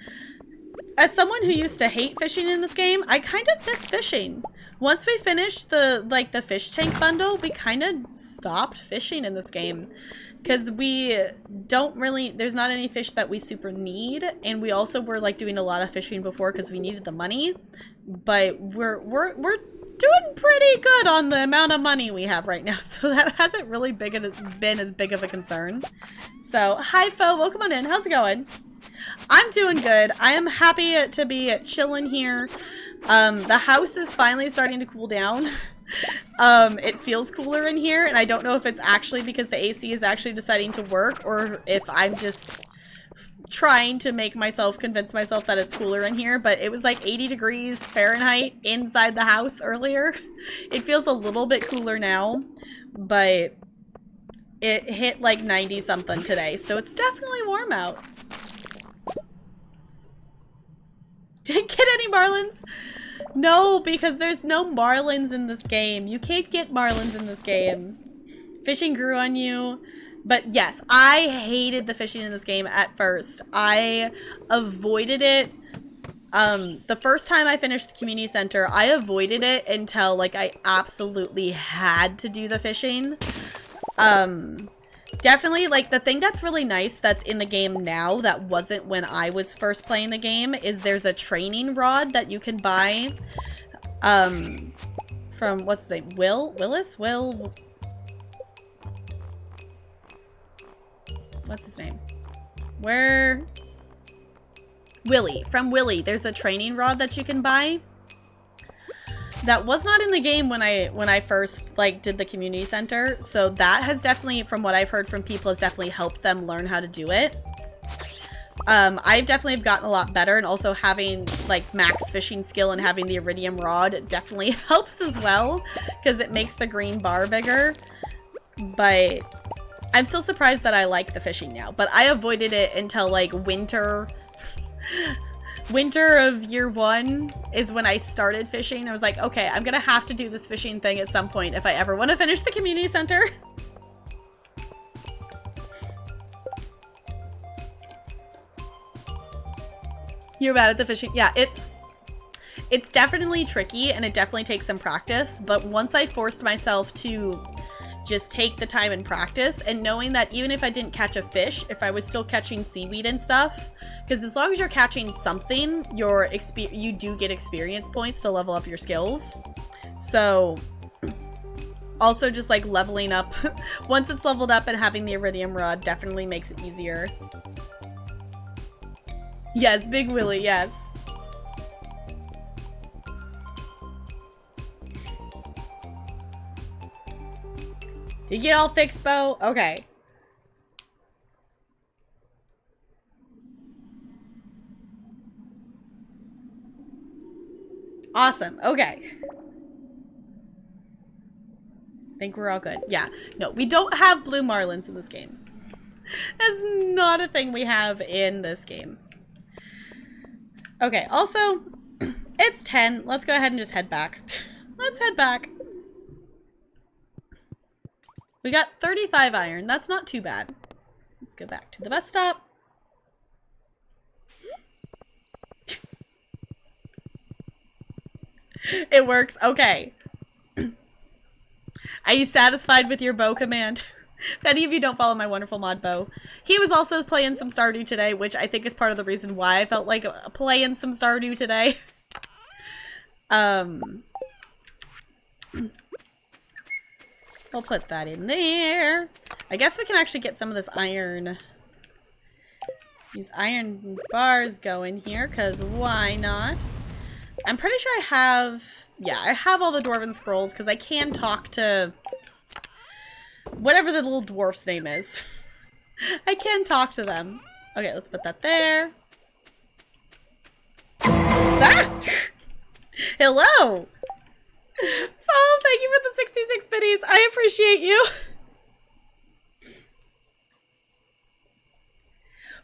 [SPEAKER 3] as someone who used to hate fishing in this game, I kind of miss fishing. Once we finished the fish tank bundle, we kind of stopped fishing in this game. Because we don't really, there's not any fish that we super need. And we also were like doing a lot of fishing before because we needed the money. But we're doing pretty good on the amount of money we have right now. So that hasn't really been as big of a concern. So, hi Fo, welcome on in. How's it going? I'm doing good. I am happy to be chilling here. The house is finally starting to cool down. It feels cooler in here, and I don't know if it's actually because the AC is actually deciding to work, or if I'm just trying to make myself convince myself that it's cooler in here, but it was like 80 degrees Fahrenheit inside the house earlier. It feels a little bit cooler now, but it hit like 90 something today, so it's definitely warm out. Didn't get any marlins? No, because there's no marlins in this game. You can't get marlins in this game. Fishing grew on you. But yes, I hated the fishing in this game at first. I avoided it. The first time I finished the community center, I avoided it until like I absolutely had to do the fishing. Definitely, like, the thing that's really nice that's in the game now that wasn't when I was first playing the game is there's a training rod that you can buy, from, what's his name, Willis? What's his name? Willie. From Willie, there's a training rod that you can buy. That was not in the game when I first like did the community center, so that has definitely, from what I've heard from people, has definitely helped them learn how to do it. I've definitely gotten a lot better, and also having like max fishing skill and having the iridium rod definitely helps as well, because it makes the green bar bigger. But I'm still surprised that I like the fishing now, but I avoided it until like winter of year 1 is when I started fishing. I was like, okay, I'm gonna have to do this fishing thing at some point if I ever want to finish the community center. You're bad at the fishing? Yeah, it's definitely tricky, and it definitely takes some practice, but once I forced myself to just take the time and practice, and knowing that even if I didn't catch a fish, if I was still catching seaweed and stuff, because as long as you're catching something, you do get experience points to level up your skills. So also just like leveling up once it's leveled up, and having the iridium rod definitely makes it easier. Yes, Big Willie, yes. Did you get all fixed, Bo? Okay. Awesome. Okay. I think we're all good. Yeah. No, we don't have blue marlins in this game. That's not a thing we have in this game. Okay, also, it's 10. Let's go ahead and just head back. Let's head back. We got 35 iron. That's not too bad. Let's go back to the bus stop. It works. Okay. Are you satisfied with your bow command? If any of you don't follow my wonderful mod Bo, he was also playing some Stardew today, which I think is part of the reason why I felt like playing some Stardew today. We'll put that in there. I guess we can actually get some of this iron. These iron bars going here, because why not? I'm pretty sure I have... Yeah, I have all the Dwarven scrolls, because I can talk to... whatever the little dwarf's name is. I can talk to them. Okay, let's put that there. Ah! Hello! Oh, thank you for the 66 biddies. I appreciate you.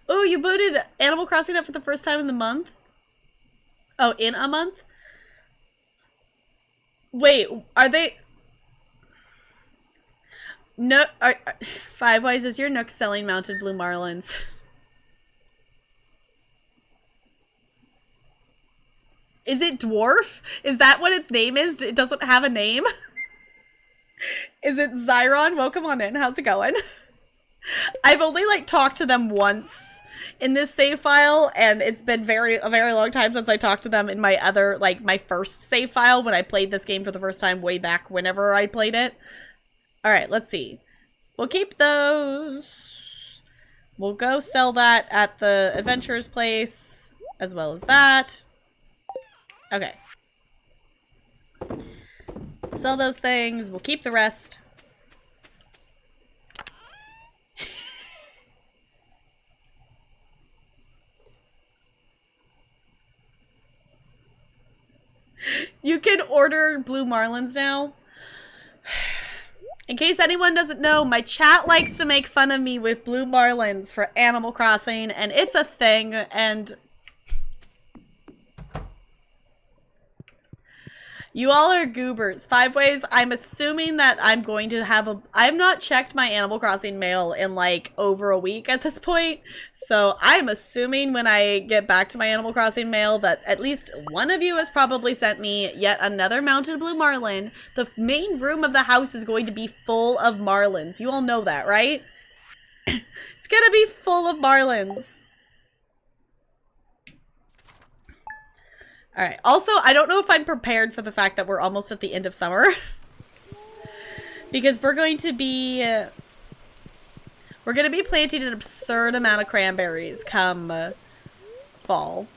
[SPEAKER 3] Oh, you booted Animal Crossing up for the first time in the month? Oh, in a month? Wait, are they... No, Five Wise, is your Nook selling mounted blue marlins? Is it dwarf? Is that what its name is? It doesn't have a name? Is it Zyron? Welcome on in. How's it going? I've only like talked to them once in this save file, and it's been a very long time since I talked to them in my other, like my first save file when I played this game for the first time way back whenever I played it. All right, let's see. We'll keep those. We'll go sell that at the adventurer's place, as well as that. Okay. Sell those things. We'll keep the rest. You can order blue marlins now. In case anyone doesn't know, my chat likes to make fun of me with blue marlins for Animal Crossing, and it's a thing, and... You all are goobers. Five Ways, I'm assuming that I'm going to have a... I've not checked my Animal Crossing mail in like over a week at this point. So I'm assuming when I get back to my Animal Crossing mail that at least one of you has probably sent me yet another mounted blue marlin. The main room of the house is going to be full of marlins. You all know that, right? It's gonna be full of marlins. Alright, also, I don't know if I'm prepared for the fact that we're almost at the end of summer. Because we're going to be planting an absurd amount of cranberries come fall.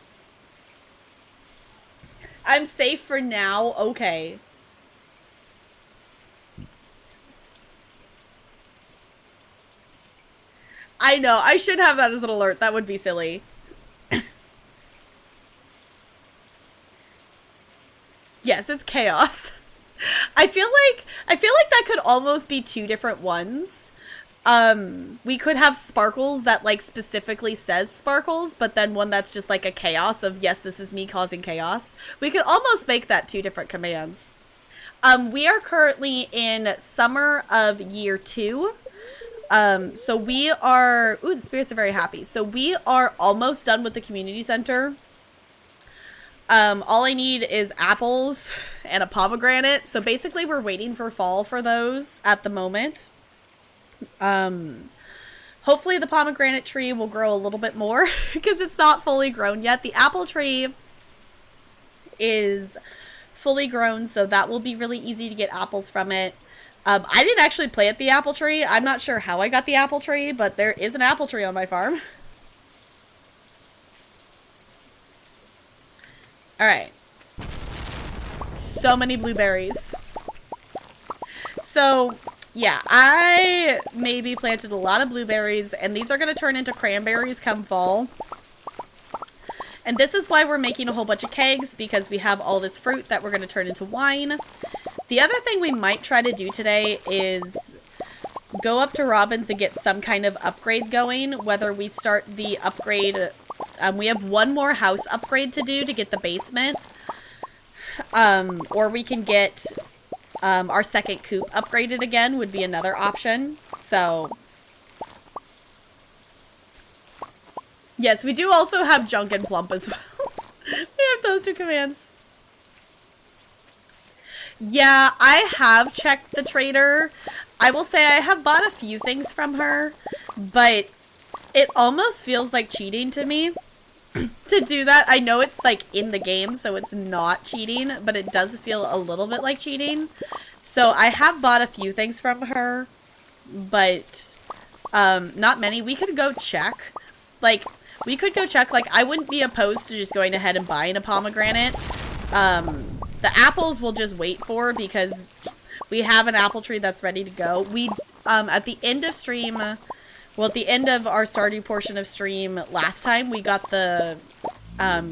[SPEAKER 3] I'm safe for now. Okay. I know. I should have that as an alert. That would be silly. Yes, it's chaos. I feel like that could almost be two different ones. We could have sparkles that like specifically says sparkles, but then one that's just like a chaos of, yes, this is me causing chaos. We could almost make that two different commands. We are currently in summer of year 2. So we are, ooh, the spirits are very happy. So we are almost done with the community center. All I need is apples and a pomegranate. So basically we're waiting for fall for those at the moment. Hopefully the pomegranate tree will grow a little bit more because it's not fully grown yet. The apple tree is fully grown, so that will be really easy to get apples from it. I didn't actually plant the apple tree. I'm not sure how I got the apple tree, but there is an apple tree on my farm. Alright. So many blueberries. So, yeah, I maybe planted a lot of blueberries, and these are going to turn into cranberries come fall. And this is why we're making a whole bunch of kegs, because we have all this fruit that we're going to turn into wine. The other thing we might try to do today is go up to Robin's and get some kind of upgrade going, whether we start the upgrade. We have one more house upgrade to do to get the basement. Or we can get our second coop upgraded again would be another option. So, yes, we do also have junk and plump as well. We have those two commands. Yeah, I have checked the trader. I will say I have bought a few things from her, but it almost feels like cheating to me to do that. I know it's like in the game, so it's not cheating, but it does feel a little bit like cheating. So I have bought a few things from her, but not many. We could go check. Like, I wouldn't be opposed to just going ahead and buying a pomegranate. The apples we'll just wait for because we have an apple tree that's ready to go. We, at the end of stream, well, at the end of our Stardew portion of stream last time, we got the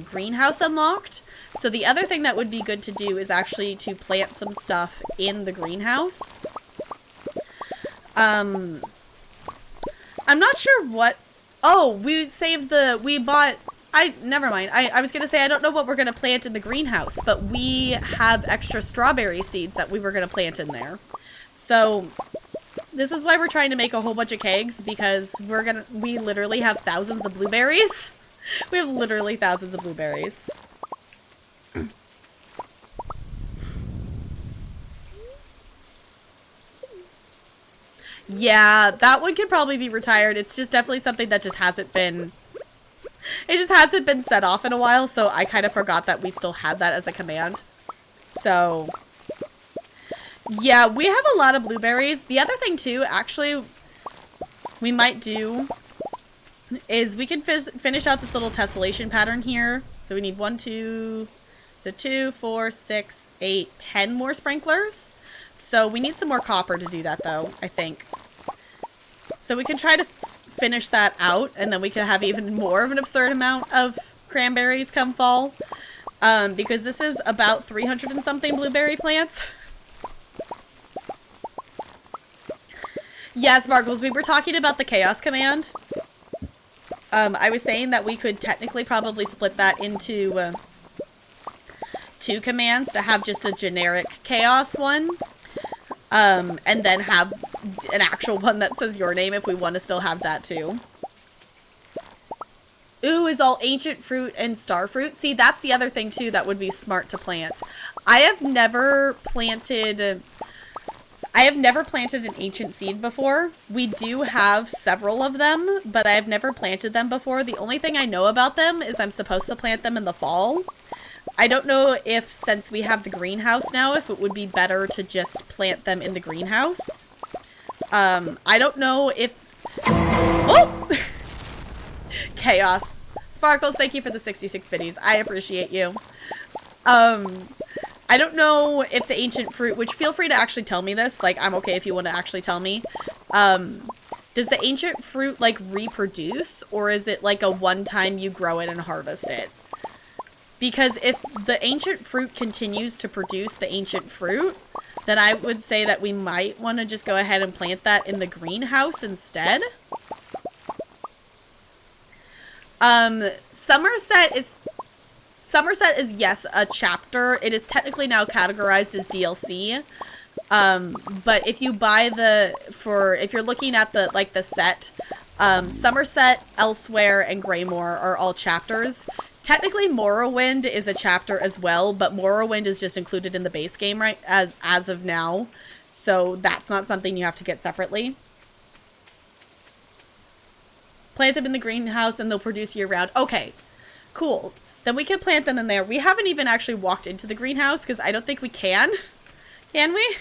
[SPEAKER 3] greenhouse unlocked. So the other thing that would be good to do is actually to plant some stuff in the greenhouse. I'm not sure what... Oh, we saved the... We bought... Never mind. I was going to say, I don't know what we're going to plant in the greenhouse, but we have extra strawberry seeds that we were going to plant in there. So, this is why we're trying to make a whole bunch of kegs, because we literally have thousands of blueberries. We have literally thousands of blueberries. Yeah, that one could probably be retired. It's just definitely something that just hasn't been... It just hasn't been set off in a while, so I kind of forgot that we still had that as a command. So, yeah, we have a lot of blueberries. The other thing, too, actually, we might do is we can finish out this little tessellation pattern here. So we need 1, 2, so 2, 4, 6, 8, 10 more sprinklers. So we need some more copper to do that, though, I think. So we can try to finish that out, and then we can have even more of an absurd amount of cranberries come fall. Because this is about 300 and something blueberry plants. Yeah, Sparkles, we were talking about the chaos command. I was saying that we could technically probably split that into 2 commands to have just a generic chaos one. And then have an actual one that says your name if we want to still have that too. Ooh, is all ancient fruit and star fruit. See, that's the other thing too that would be smart to plant. I have never planted an ancient seed before. We do have several of them, but I've never planted them before. The only thing I know about them is I'm supposed to plant them in the fall. I don't know if, since we have the greenhouse now, if it would be better to just plant them in the greenhouse. I don't know if... Oh! Chaos. Sparkles, thank you for the 66 biddies. I appreciate you. I don't know if the ancient fruit, which feel free to actually tell me this, like, I'm okay if you want to actually tell me. Does the ancient fruit, like, reproduce, or is it, like, a one-time you grow it and harvest it? Because if the ancient fruit continues to produce the ancient fruit, then I would say that we might want to just go ahead and plant that in the greenhouse instead. Somerset is, yes, a chapter. It is technically now categorized as DLC. But if you buy if you're looking at the set, Somerset, Elsewhere, and Greymore are all chapters. Technically, Morrowind is a chapter as well, but Morrowind is just included in the base game right as of now. So that's not something you have to get separately. Plant them in the greenhouse and they'll produce year-round. Okay, cool. Then we can plant them in there. We haven't even actually walked into the greenhouse because I don't think we can. Can we?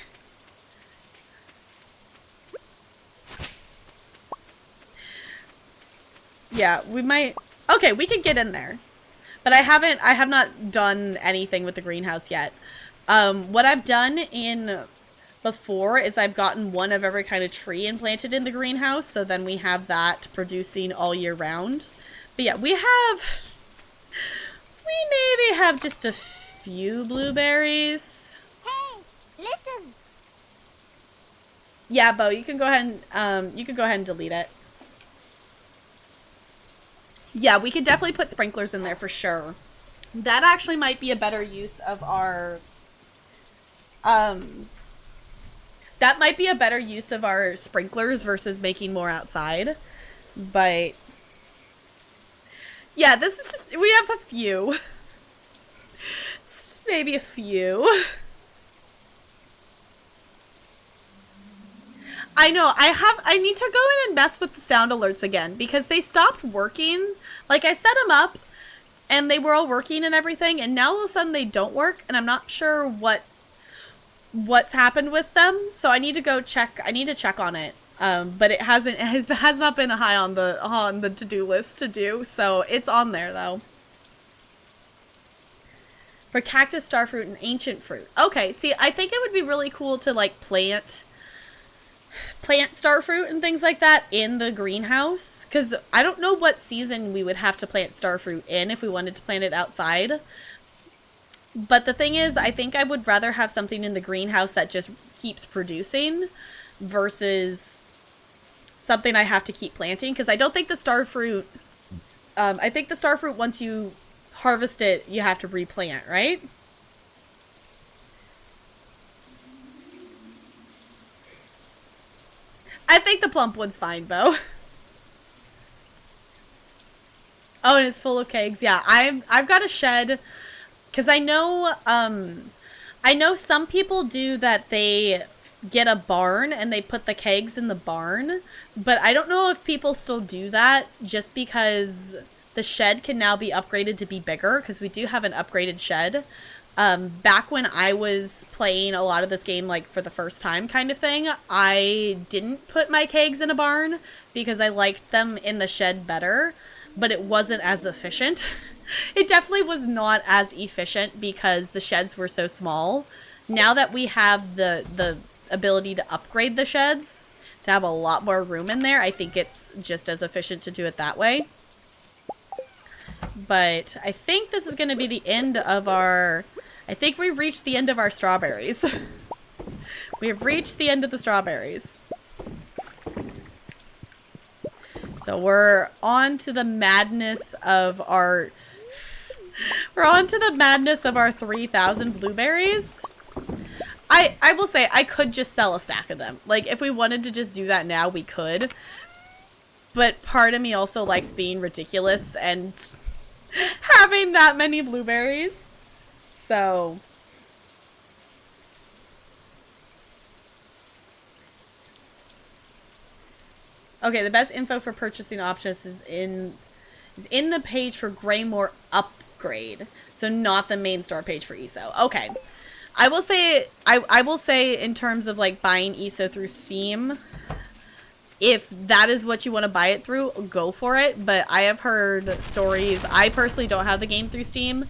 [SPEAKER 3] Yeah, we might. Okay, we can get in there. But I have not done anything with the greenhouse yet. What I've done before is I've gotten one of every kind of tree and planted in the greenhouse. So then we have that producing all year round. But yeah, we maybe have just a few blueberries.
[SPEAKER 1] Hey, listen.
[SPEAKER 3] Yeah, Bo, you can go ahead and delete it. Yeah, we could definitely put sprinklers in there for sure. That actually might be a better use of our that might be a better use of our sprinklers versus making more outside. But yeah, this is just, we have a few. Maybe a few. I know, I need to go in and mess with the sound alerts again because they stopped working. Like, I set them up and they were all working and everything, and now all of a sudden they don't work, and I'm not sure what's happened with them. So I need to go check. I need to check on it. But it has not been high on the to-do list to do, so it's on there though. For cactus, starfruit, and ancient fruit. Okay, see, I think it would be really cool to like plant starfruit and things like that in the greenhouse, because I don't know what season we would have to plant starfruit in if we wanted to plant it outside. But the thing is, I think I would rather have something in the greenhouse that just keeps producing versus something I have to keep planting, because I don't think the starfruit I think the starfruit, once you harvest it, you have to replant, right? I think the plump one's fine, Bo. Oh, and it's full of kegs. Yeah, I've got a shed, because I know some people do that. They get a barn and they put the kegs in the barn, but I don't know if people still do that just because the shed can now be upgraded to be bigger, because we do have an upgraded shed. Back when I was playing a lot of this game, like, for the first time kind of thing, I didn't put my kegs in a barn because I liked them in the shed better, but it wasn't as efficient. It definitely was not as efficient because the sheds were so small. Now that we have the ability to upgrade the sheds to have a lot more room in there, I think it's just as efficient to do it that way. But I think this is going to be the end of our... I think we've reached the end of our strawberries. We have reached the end of the strawberries. So we're on to the madness of our... We're on to the madness of our 3,000 blueberries. I will say, I could just sell a stack of them. Like, if we wanted to just do that now, we could. But part of me also likes being ridiculous and having that many blueberries. So... Okay, the best info for purchasing options is in the page for Greymore upgrade. So not the main store page for ESO. Okay. I will say in terms of like buying ESO through Steam, if that is what you want to buy it through, go for it. But I have heard stories. I personally don't have the game through Steam,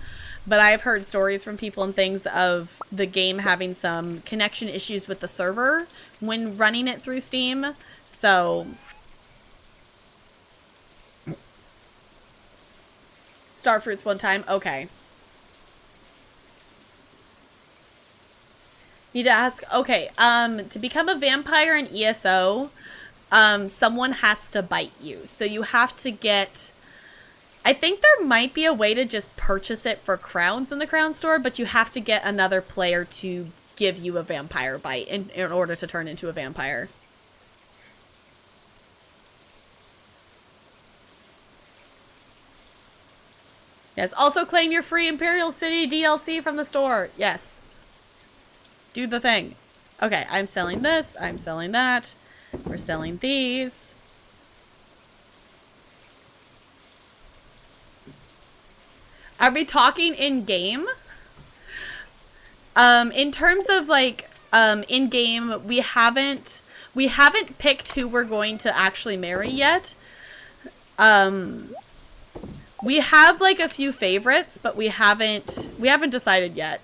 [SPEAKER 3] but I've heard stories from people and things of the game having some connection issues with the server when running it through Steam. So Starfruits one time. Okay. Need to ask. Okay. To become a vampire in ESO, someone has to bite you. So you have to get. I think there might be a way to just purchase it for crowns in the crown store, but you have to get another player to give you a vampire bite in order to turn into a vampire. Yes, also claim your free Imperial City DLC from the store. Yes. Do the thing. Okay, I'm selling this. I'm selling that. We're selling these. Are we talking in-game? In terms of, like, in-game, we haven't picked who we're going to actually marry yet. We have, like, a few favorites, but we haven't decided yet.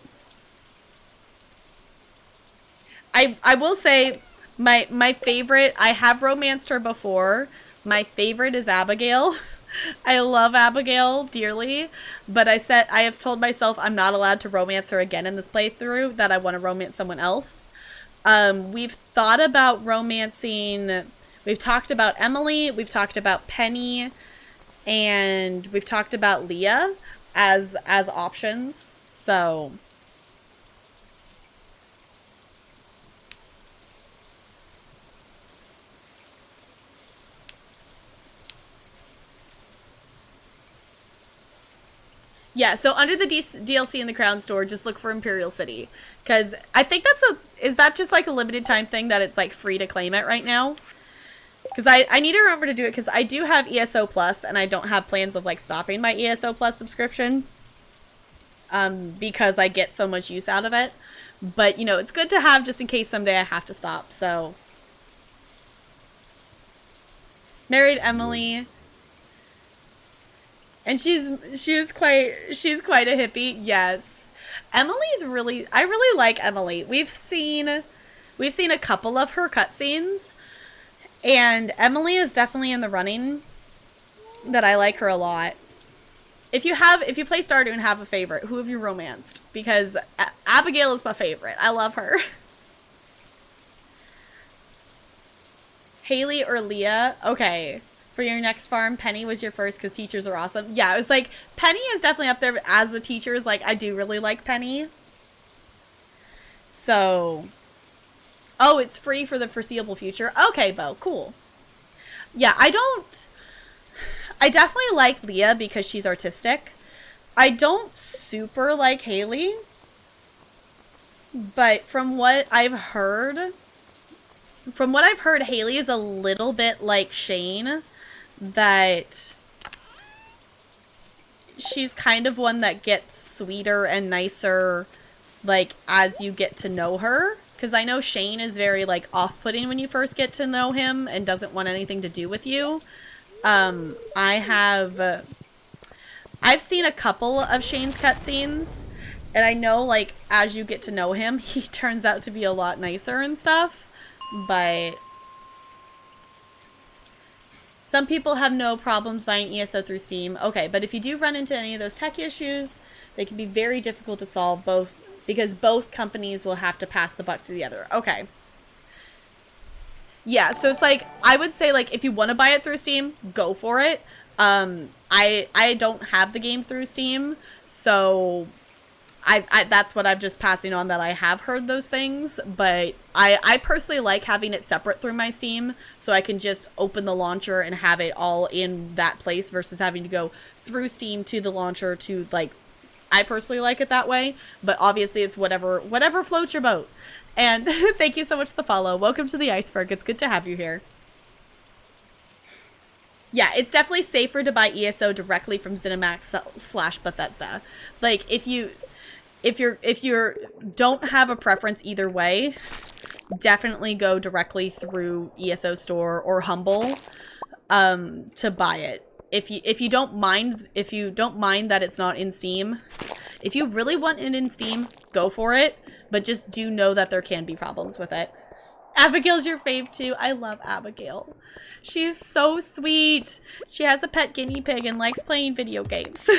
[SPEAKER 3] I will say, my favorite, I have romanced her before. My favorite is Abigail. I love Abigail dearly, but I have told myself I'm not allowed to romance her again in this playthrough, that I want to romance someone else. We've thought about romancing, we've talked about Emily, we've talked about Penny, and we've talked about Leah as options. So yeah, so under the DLC in the Crown Store, just look for Imperial City. Because I think is that just like a limited time thing that it's like free to claim it right now? Because I need to remember to do it because I do have ESO Plus and I don't have plans of like stopping my ESO Plus subscription. Because I get so much use out of it. But, you know, it's good to have just in case someday I have to stop, so. Married Emily. And she's quite a hippie. Yes. Emily's really, I really like Emily. We've seen a couple of her cutscenes, and Emily is definitely in the running that I like her a lot. If you play Stardew and have a favorite, who have you romanced? Because Abigail is my favorite. I love her. Haley or Leah? Okay. For your next farm, Penny was your first because teachers are awesome. Yeah, it was like, Penny is definitely up there as the teachers. Like, I do really like Penny. So. Oh, it's free for the foreseeable future. Okay, Bo, cool. Yeah, I definitely like Leah because she's artistic. I don't super like Haley. But from what I've heard, Haley is a little bit like Shane. That she's kind of one that gets sweeter and nicer, like, as you get to know her. Because I know Shane is very, like, off-putting when you first get to know him and doesn't want anything to do with you. I've seen a couple of Shane's cutscenes, and I know, like, as you get to know him, he turns out to be a lot nicer and stuff. But some people have no problems buying ESO through Steam. Okay, but if you do run into any of those tech issues, they can be very difficult to solve, because both companies will have to pass the buck to the other. Okay. Yeah, so it's like, I would say, like, if you want to buy it through Steam, go for it. I don't have the game through Steam, so that's what I'm just passing on, that I have heard those things, but I personally like having it separate through my Steam, so I can just open the launcher and have it all in that place versus having to go through Steam to the launcher to, like, I personally like it that way, but obviously it's whatever floats your boat. And thank you so much for the follow. Welcome to the iceberg. It's good to have you here. Yeah, it's definitely safer to buy ESO directly from ZeniMax/Bethesda. Like, if you don't have a preference either way, definitely go directly through ESO Store or Humble to buy it. If you don't mind that it's not in Steam, If you really want it in Steam, go for it, but just do know that there can be problems with it. Abigail's your fave too. I love Abigail. She's so sweet. She has a pet guinea pig and likes playing video games.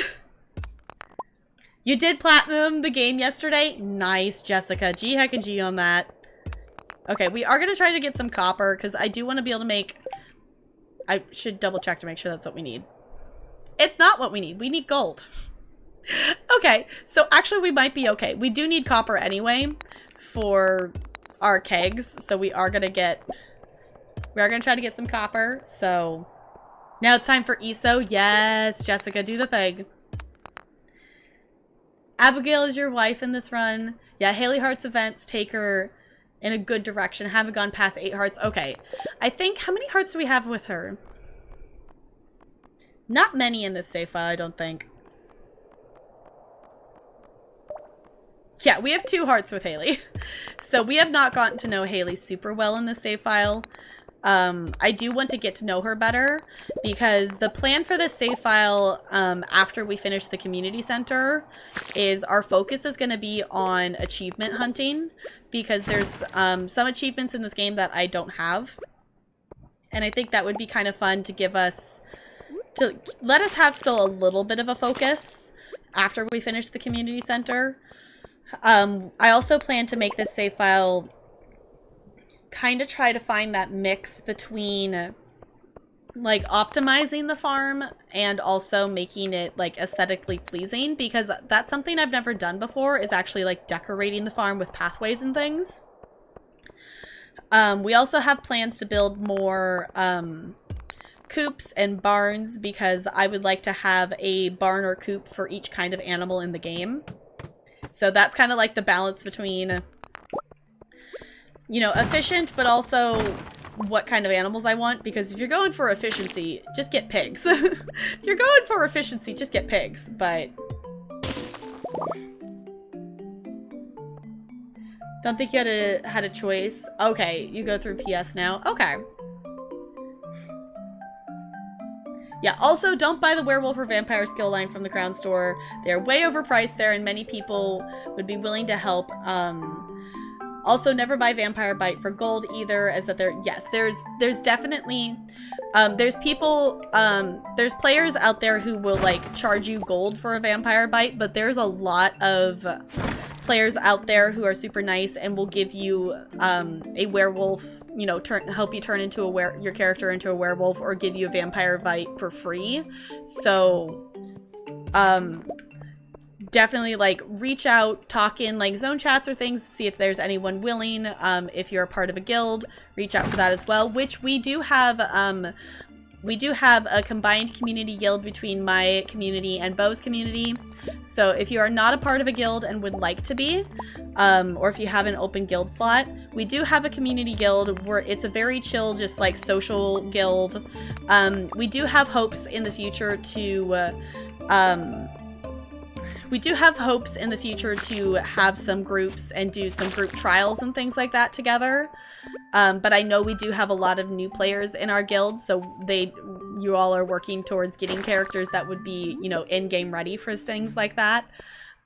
[SPEAKER 3] You did platinum the game yesterday? Nice, Jessica. G heck and G on that. Okay, we are going to try to get some copper because I do want to be able to make... I should double check to make sure that's what we need. It's not what we need. We need gold. Okay, so actually we might be okay. We do need copper anyway for our kegs, so we are going to try to get some copper. So now it's time for ESO. Yes, Jessica, do the thing. Abigail is your wife in this run. Yeah, Haley Heart's events take her in a good direction. Haven't gone past 8 hearts. Okay. I think, how many hearts do we have with her? Not many in this save file, I don't think. Yeah, we have 2 hearts with Haley. So we have not gotten to know Haley super well in this save file. I do want to get to know her better because the plan for this save file after we finish the community center is our focus is going to be on achievement hunting because there's some achievements in this game that I don't have. And I think that would be kind of fun to give us, to let us have still a little bit of a focus after we finish the community center. I also plan to make this save file kind of try to find that mix between like optimizing the farm and also making it like aesthetically pleasing, because that's something I've never done before, is actually like decorating the farm with pathways and things. We also have plans to build more coops and barns because I would like to have a barn or coop for each kind of animal in the game. So that's kind of like the balance between, you know, efficient, but also what kind of animals I want. Because if you're going for efficiency, just get pigs. If you're going for efficiency, just get pigs. But don't think you had a choice. Okay, you go through PS now. Okay. Yeah, also don't buy the werewolf or vampire skill line from the Crown Store. They're way overpriced there and many people would be willing to help. Also, never buy Vampire Bite for gold either, as that there's definitely, there's people, there's players out there who will, like, charge you gold for a Vampire Bite, but there's a lot of players out there who are super nice and will give you, a werewolf, you know, help you turn into your character into a werewolf, or give you a Vampire Bite for free. So, definitely, like, reach out, talk in, like, zone chats or things, see if there's anyone willing. If you're a part of a guild, reach out for that as well, which we do have a combined community guild between my community and Bo's community. So if you are not a part of a guild and would like to be, or if you have an open guild slot, we do have a community guild where it's a very chill, just like social guild. We do have hopes in the future to, have some groups and do some group trials and things like that together. But I know we do have a lot of new players in our guild, so you all are working towards getting characters that would be, you know, in-game ready for things like that.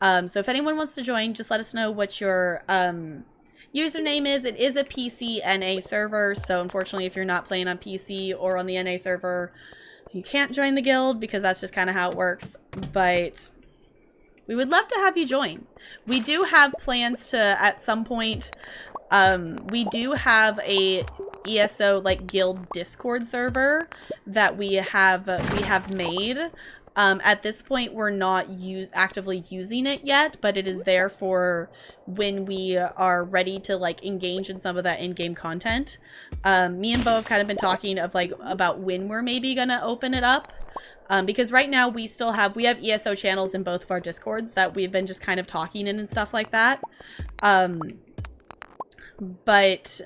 [SPEAKER 3] So if anyone wants to join, just let us know what your username is. It is a PC NA server, so unfortunately if you're not playing on PC or on the NA server, you can't join the guild because that's just kind of how it works. But we would love to have you join. We do have plans to, at some point, we do have a ESO, like, guild Discord server that we have made. At this point, we're not actively using it yet, but it is there for when we are ready to, like, engage in some of that in-game content. Me and Bo have kind of been talking of, like, about when we're maybe gonna open it up. Because right now we have ESO channels in both of our Discords that we've been just kind of talking in and stuff like that. But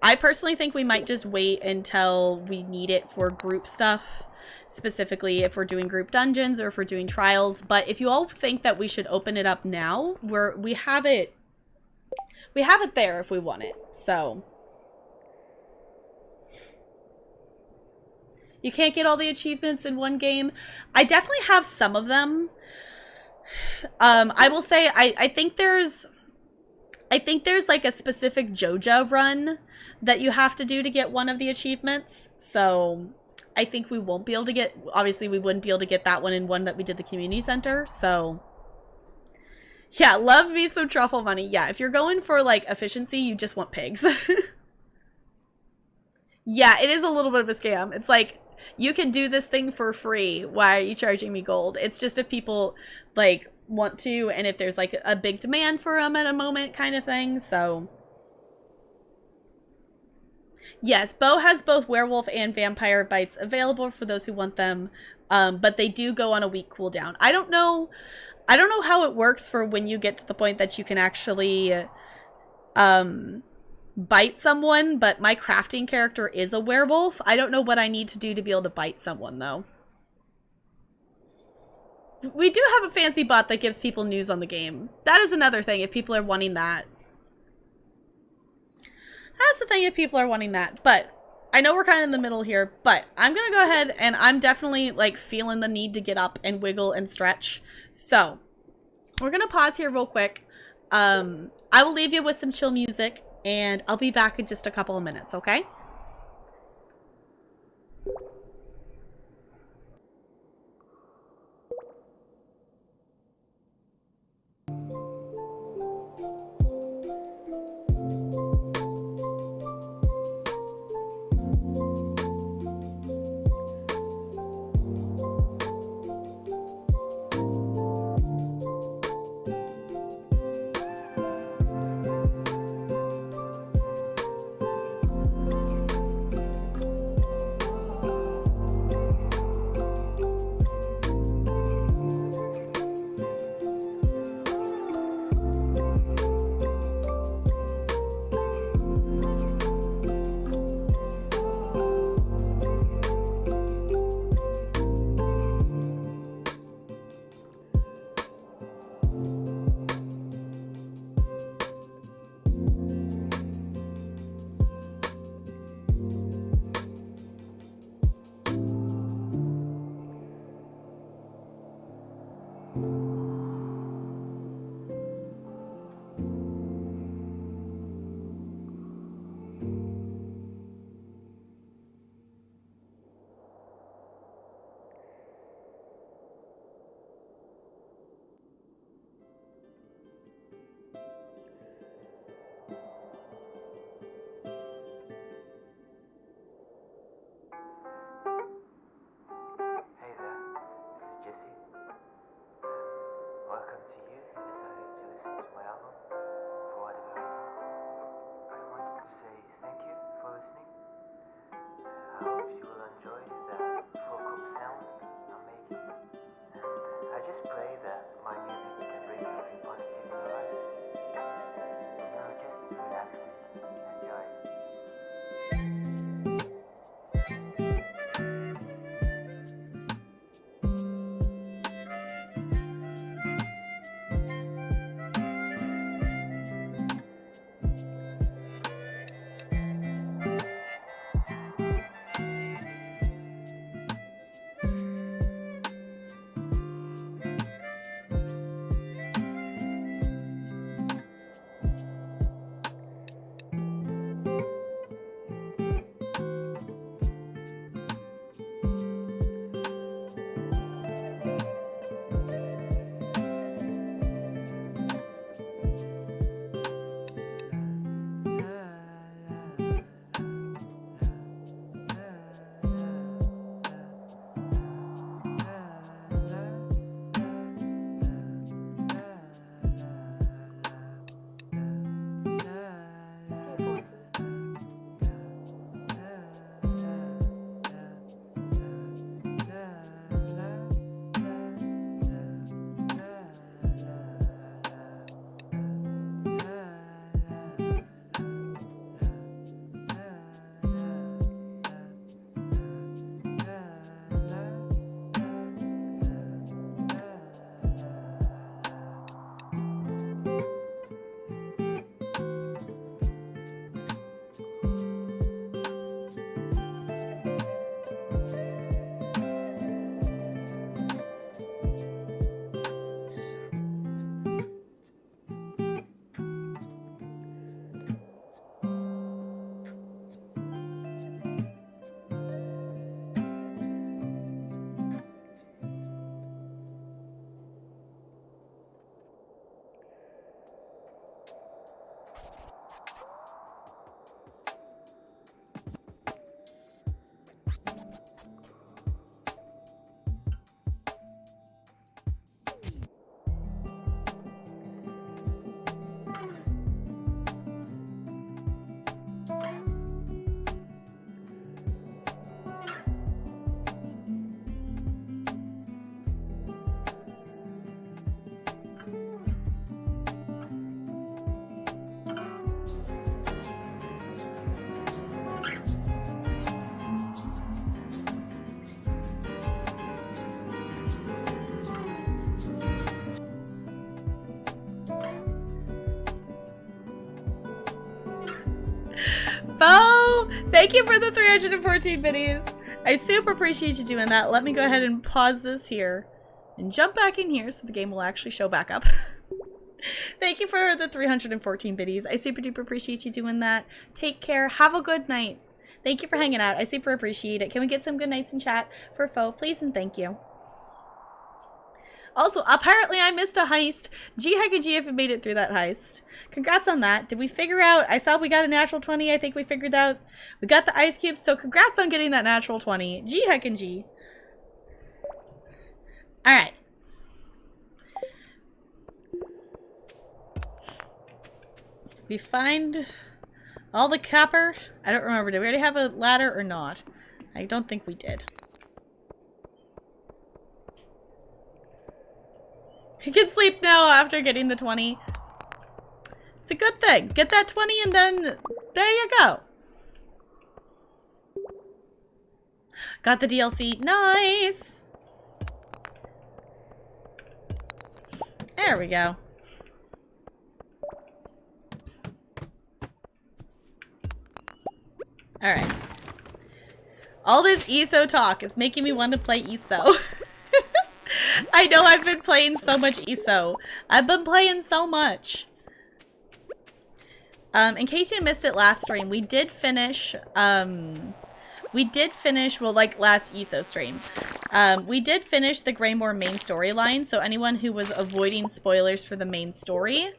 [SPEAKER 3] I personally think we might just wait until we need it for group stuff, specifically if we're doing group dungeons or if we're doing trials. But if you all think that we should open it up now, we have it there if we want it. So you can't get all the achievements in one game. I definitely have some of them. I will say I think there's like a specific Joja run that you have to do to get one of the achievements. So I think we won't be able to get, obviously we wouldn't be able to get that one in one that we did the community center. So yeah, love me some truffle money. Yeah, if you're going for like efficiency, you just want pigs. Yeah, it is a little bit of a scam. It's like, you can do this thing for free. Why are you charging me gold? It's just if people like want to, and if there's like a big demand for them at a moment kind of thing. So yes, Bo has both werewolf and vampire bites available for those who want them. But they do go on a week cooldown. I don't know how it works for when you get to the point that you can actually bite someone, but my crafting character is a werewolf. I don't know what I need to do to be able to bite someone, though. We do have a fancy bot that gives people news on the game. That is another thing, if people are wanting that. That's the thing, if people are wanting that. But I know we're kind of in the middle here, but I'm going to go ahead, and I'm definitely, like, feeling the need to get up and wiggle and stretch. So, we're going to pause here real quick. I will leave you with some chill music, and I'll be back in just a couple of minutes, okay? Bo, thank you for the 314 biddies. I super appreciate you doing that. Let me go ahead and pause this here and jump back in here so the game will actually show back up. Thank you for the 314 biddies. I super duper appreciate you doing that. Take care. Have a good night. Thank you for hanging out. I super appreciate it. Can we get some good nights in chat for Fo, please and thank you. Also, apparently I missed a heist. G-Heck and GF made it through that heist. Congrats on that. Did we figure out? I saw we got a natural 20. I think we figured out. We got the ice cubes, so congrats on getting that natural 20. G-Heck and G. Alright. We find all the copper. I don't remember. Did we already have a ladder or not? I don't think we did. I can sleep now after getting the 20. It's a good thing. Get that 20 and then there you go. Got the DLC. Nice. There we go. Alright. All this ESO talk is making me want to play ESO. I know I've been playing so much ESO. I've been playing so much. In case you missed it last stream, we did finish, well, like last ESO stream. We did finish the Greymore main storyline, so anyone who was avoiding spoilers for the main story,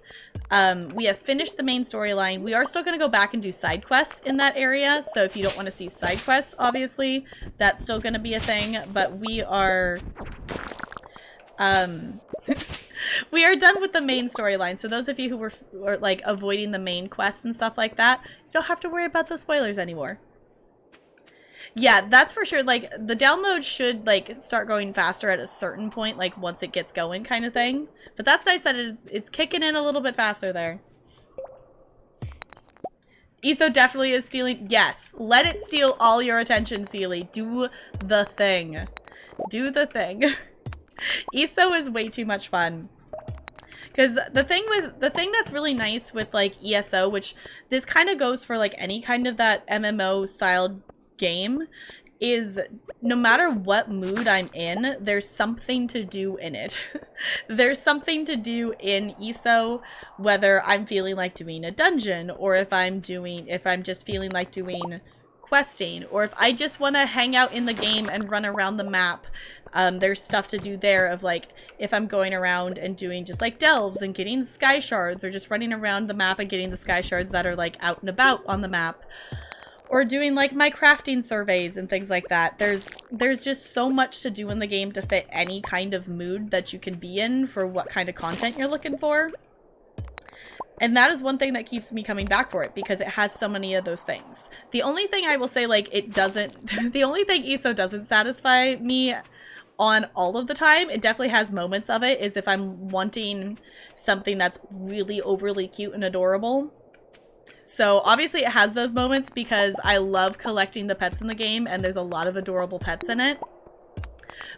[SPEAKER 3] we have finished the main storyline. We are still going to go back and do side quests in that area, so if you don't want to see side quests, obviously, that's still going to be a thing, but we are... we are done with the main storyline, so those of you who were like avoiding the main quests and stuff like that, you don't have to worry about the spoilers anymore. Yeah, that's for sure. Like, the download should, like, start going faster at a certain point, like, once it gets going kind of thing. But that's nice that it's kicking in a little bit faster there. ESO definitely is stealing. Yes, let it steal all your attention, Sealy. Do the thing. Do the thing. ESO is way too much fun. Because the thing that's really nice with, like, ESO, which this kind of goes for, like, any kind of that MMO style game, is no matter what mood I'm in, there's something to do in it. There's something to do in ESO, whether I'm feeling like doing a dungeon, or if I'm just feeling like doing questing, or if I just want to hang out in the game and run around the map. There's stuff to do there of, like, if I'm going around and doing just like delves and getting sky shards, or just running around the map and getting the sky shards that are like out and about on the map, or doing like my crafting surveys and things like that. There's just so much to do in the game to fit any kind of mood that you can be in for what kind of content you're looking for. And that is one thing that keeps me coming back for it, because it has so many of those things. The only thing I will say, like, it doesn't, the only thing ESO doesn't satisfy me on all of the time, it definitely has moments of it, is if I'm wanting something that's really overly cute and adorable. So obviously it has those moments because I love collecting the pets in the game, and there's a lot of adorable pets in it.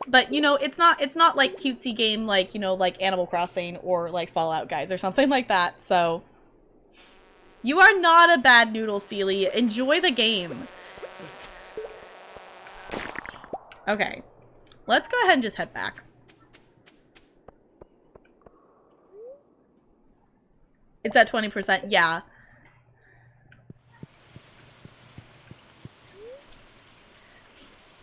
[SPEAKER 3] But, you know, it's not like cutesy game like, you know, like Animal Crossing or like Fallout guys or something like that. So you are not a bad noodle, Sealy. Enjoy the game. Okay. Let's go ahead and just head back. It's at 20%. Yeah.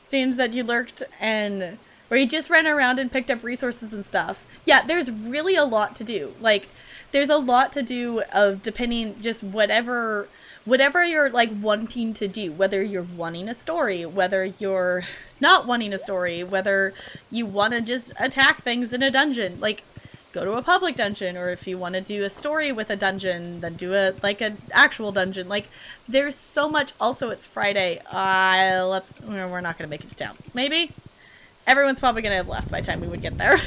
[SPEAKER 3] Seems that you lurked and... or you just ran around and picked up resources and stuff. Yeah, there's really a lot to do. Like, there's a lot to do of depending just whatever you're, like, wanting to do. Whether you're wanting a story, whether you're not wanting a story, whether you want to just attack things in a dungeon. Like, go to a public dungeon, or if you want to do a story with a dungeon, then do a, like, an actual dungeon. Like, there's so much. Also, it's Friday. We're not going to make it to town. Maybe? Everyone's probably going to have left by the time we would get there.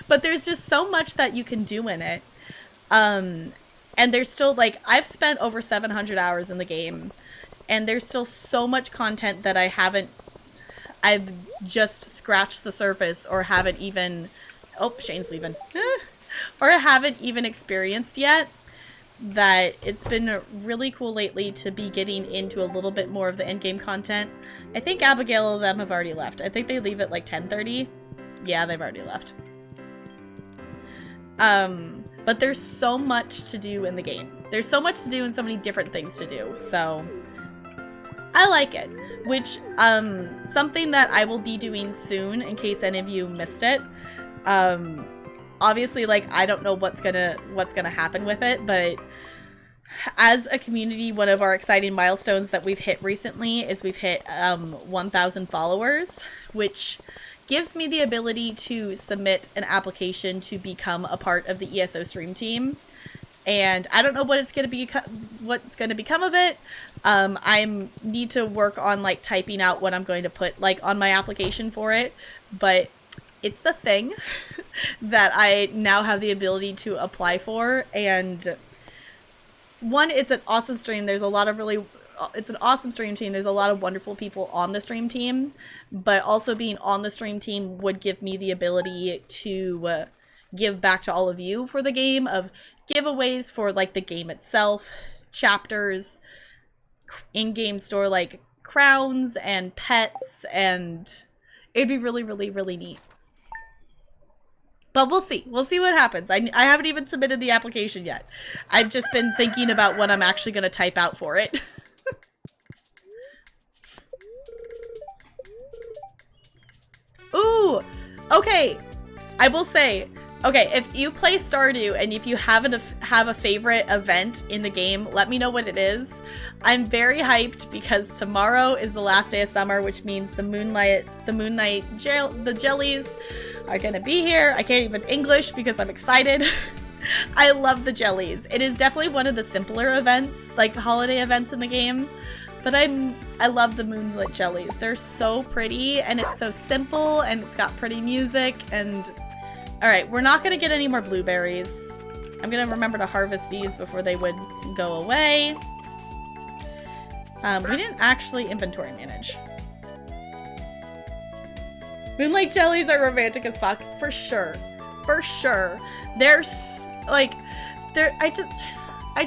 [SPEAKER 3] But there's just so much that you can do in it. And there's still, like, I've spent over 700 hours in the game, and there's still so much content that I've just scratched the surface, or haven't even, oh, Shane's leaving, or haven't even experienced yet, that it's been really cool lately to be getting into a little bit more of the endgame content. I think Abigail and them have already left. I think they leave at like 10:30. Yeah, they've already left. But there's so much to do in the game. There's so much to do and so many different things to do, so I like it. Which, something that I will be doing soon, in case any of you missed it. Obviously, like, I don't know what's gonna happen with it, but as a community, one of our exciting milestones that we've hit recently is we've hit 1,000 followers, which gives me the ability to submit an application to become a part of the ESO stream team. And I don't know what it's gonna become of it. I need to work on like typing out what I'm going to put like on my application for it, but it's a thing that I now have the ability to apply for. And one, it's an awesome stream. There's a lot of it's an awesome stream team. There's a lot of wonderful people on the stream team, but also being on the stream team would give me the ability to give back to all of you for the game, of giveaways for like the game itself, chapters, in-game store like crowns and pets, and it'd be really, really, really neat. But we'll see. We'll see what happens. I haven't even submitted the application yet. I've just been thinking about what I'm actually going to type out for it. Ooh, okay. I will say, okay, if you play Stardew and if you have a favorite event in the game, let me know what it is. I'm very hyped because tomorrow is the last day of summer, which means the jellies are gonna be here. I can't even English because I'm excited. I love the jellies. It is definitely one of the simpler events, like holiday events in the game. But I love the moonlit jellies. They're so pretty and it's so simple and it's got pretty music. And all right, we're not gonna get any more blueberries. I'm gonna remember to harvest these before they would go away. We didn't actually inventory manage. Moonlight jellies are romantic as fuck, for sure. For sure. I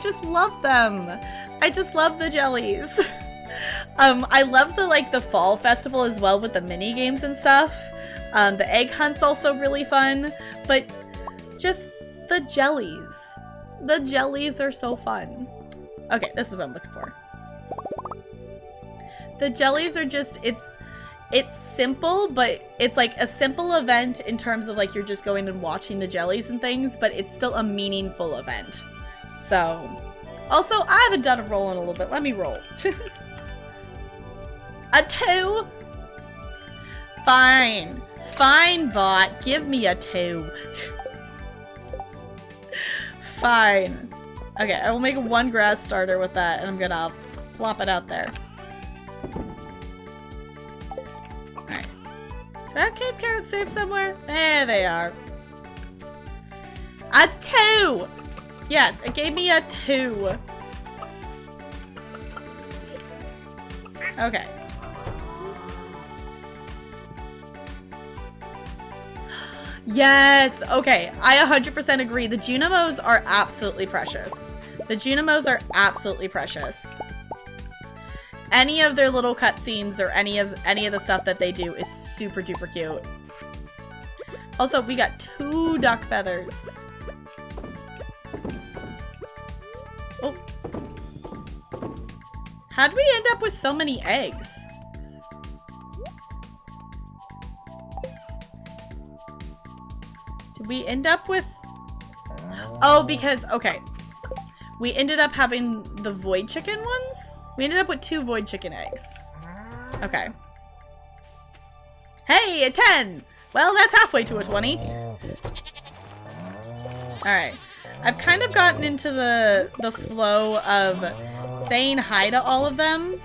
[SPEAKER 3] just love them. I just love the jellies. I love the fall festival as well with the mini games and stuff. The egg hunt's also really fun, but just the jellies. The jellies are so fun. Okay, this is what I'm looking for. The jellies are just, it's simple, but it's like a simple event in terms of like you're just going and watching the jellies and things, but it's still a meaningful event. So, also, I haven't done a roll in a little bit. Let me roll. A 2? Fine. Fine, bot. Give me a 2. Fine. Okay, I will make 1 grass starter with that, and I'm gonna plop it out there. Alright. Do I have cave carrots saved somewhere? There they are. A 2! Yes, it gave me a 2. Okay. Yes! Okay, I 100% agree. The Junimos are absolutely precious. The Junimos are absolutely precious. Any of their little cutscenes or any of the stuff that they do is super duper cute. Also, we got 2 duck feathers. Oh. How'd we end up with so many eggs? Did we end up with... Oh, because... Okay. We ended up having the void chicken ones? We ended up with 2 void chicken eggs. Okay. Hey, a 10! Well, that's halfway to a 20. Alright. I've kind of gotten into the flow of saying hi to all of them.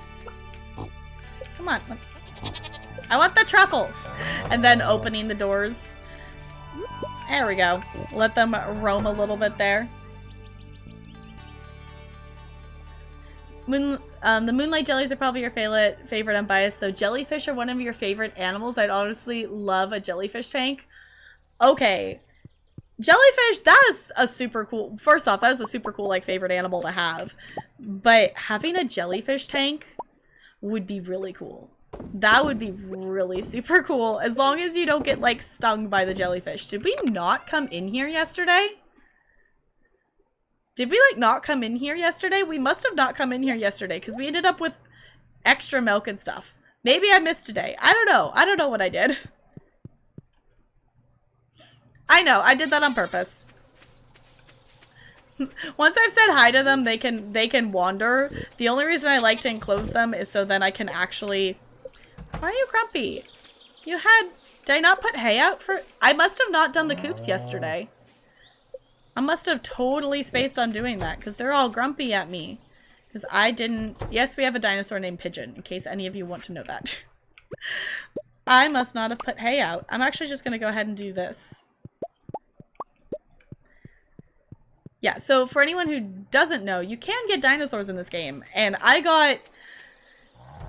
[SPEAKER 3] Come on. I want the truffles! And then opening the doors. There we go. Let them roam a little bit there. The moonlight jellies are probably your favorite. I'm biased though. Jellyfish are one of your favorite animals. I'd honestly love a jellyfish tank. Okay. Jellyfish, that is a super cool... First off, that is a super cool, like, favorite animal to have. But having a jellyfish tank would be really cool. That would be really super cool. As long as you don't get, like, stung by the jellyfish. Did we not come in here yesterday? Did we, like, not come in here yesterday? We must have not come in here yesterday, because we ended up with extra milk and stuff. Maybe I missed today. I don't know. I don't know what I did. I know, I did that on purpose. Once I've said hi to them, they can wander. The only reason I like to enclose them is so then I can actually... Why are you grumpy? You had... Did I not put hay out for... I must have not done the coops yesterday. I must have totally spaced on doing that, because they're all grumpy at me. Because I didn't... Yes, we have a dinosaur named Pigeon, in case any of you want to know that. I must not have put hay out. I'm actually just going to go ahead and do this. Yeah, so for anyone who doesn't know, you can get dinosaurs in this game. And I got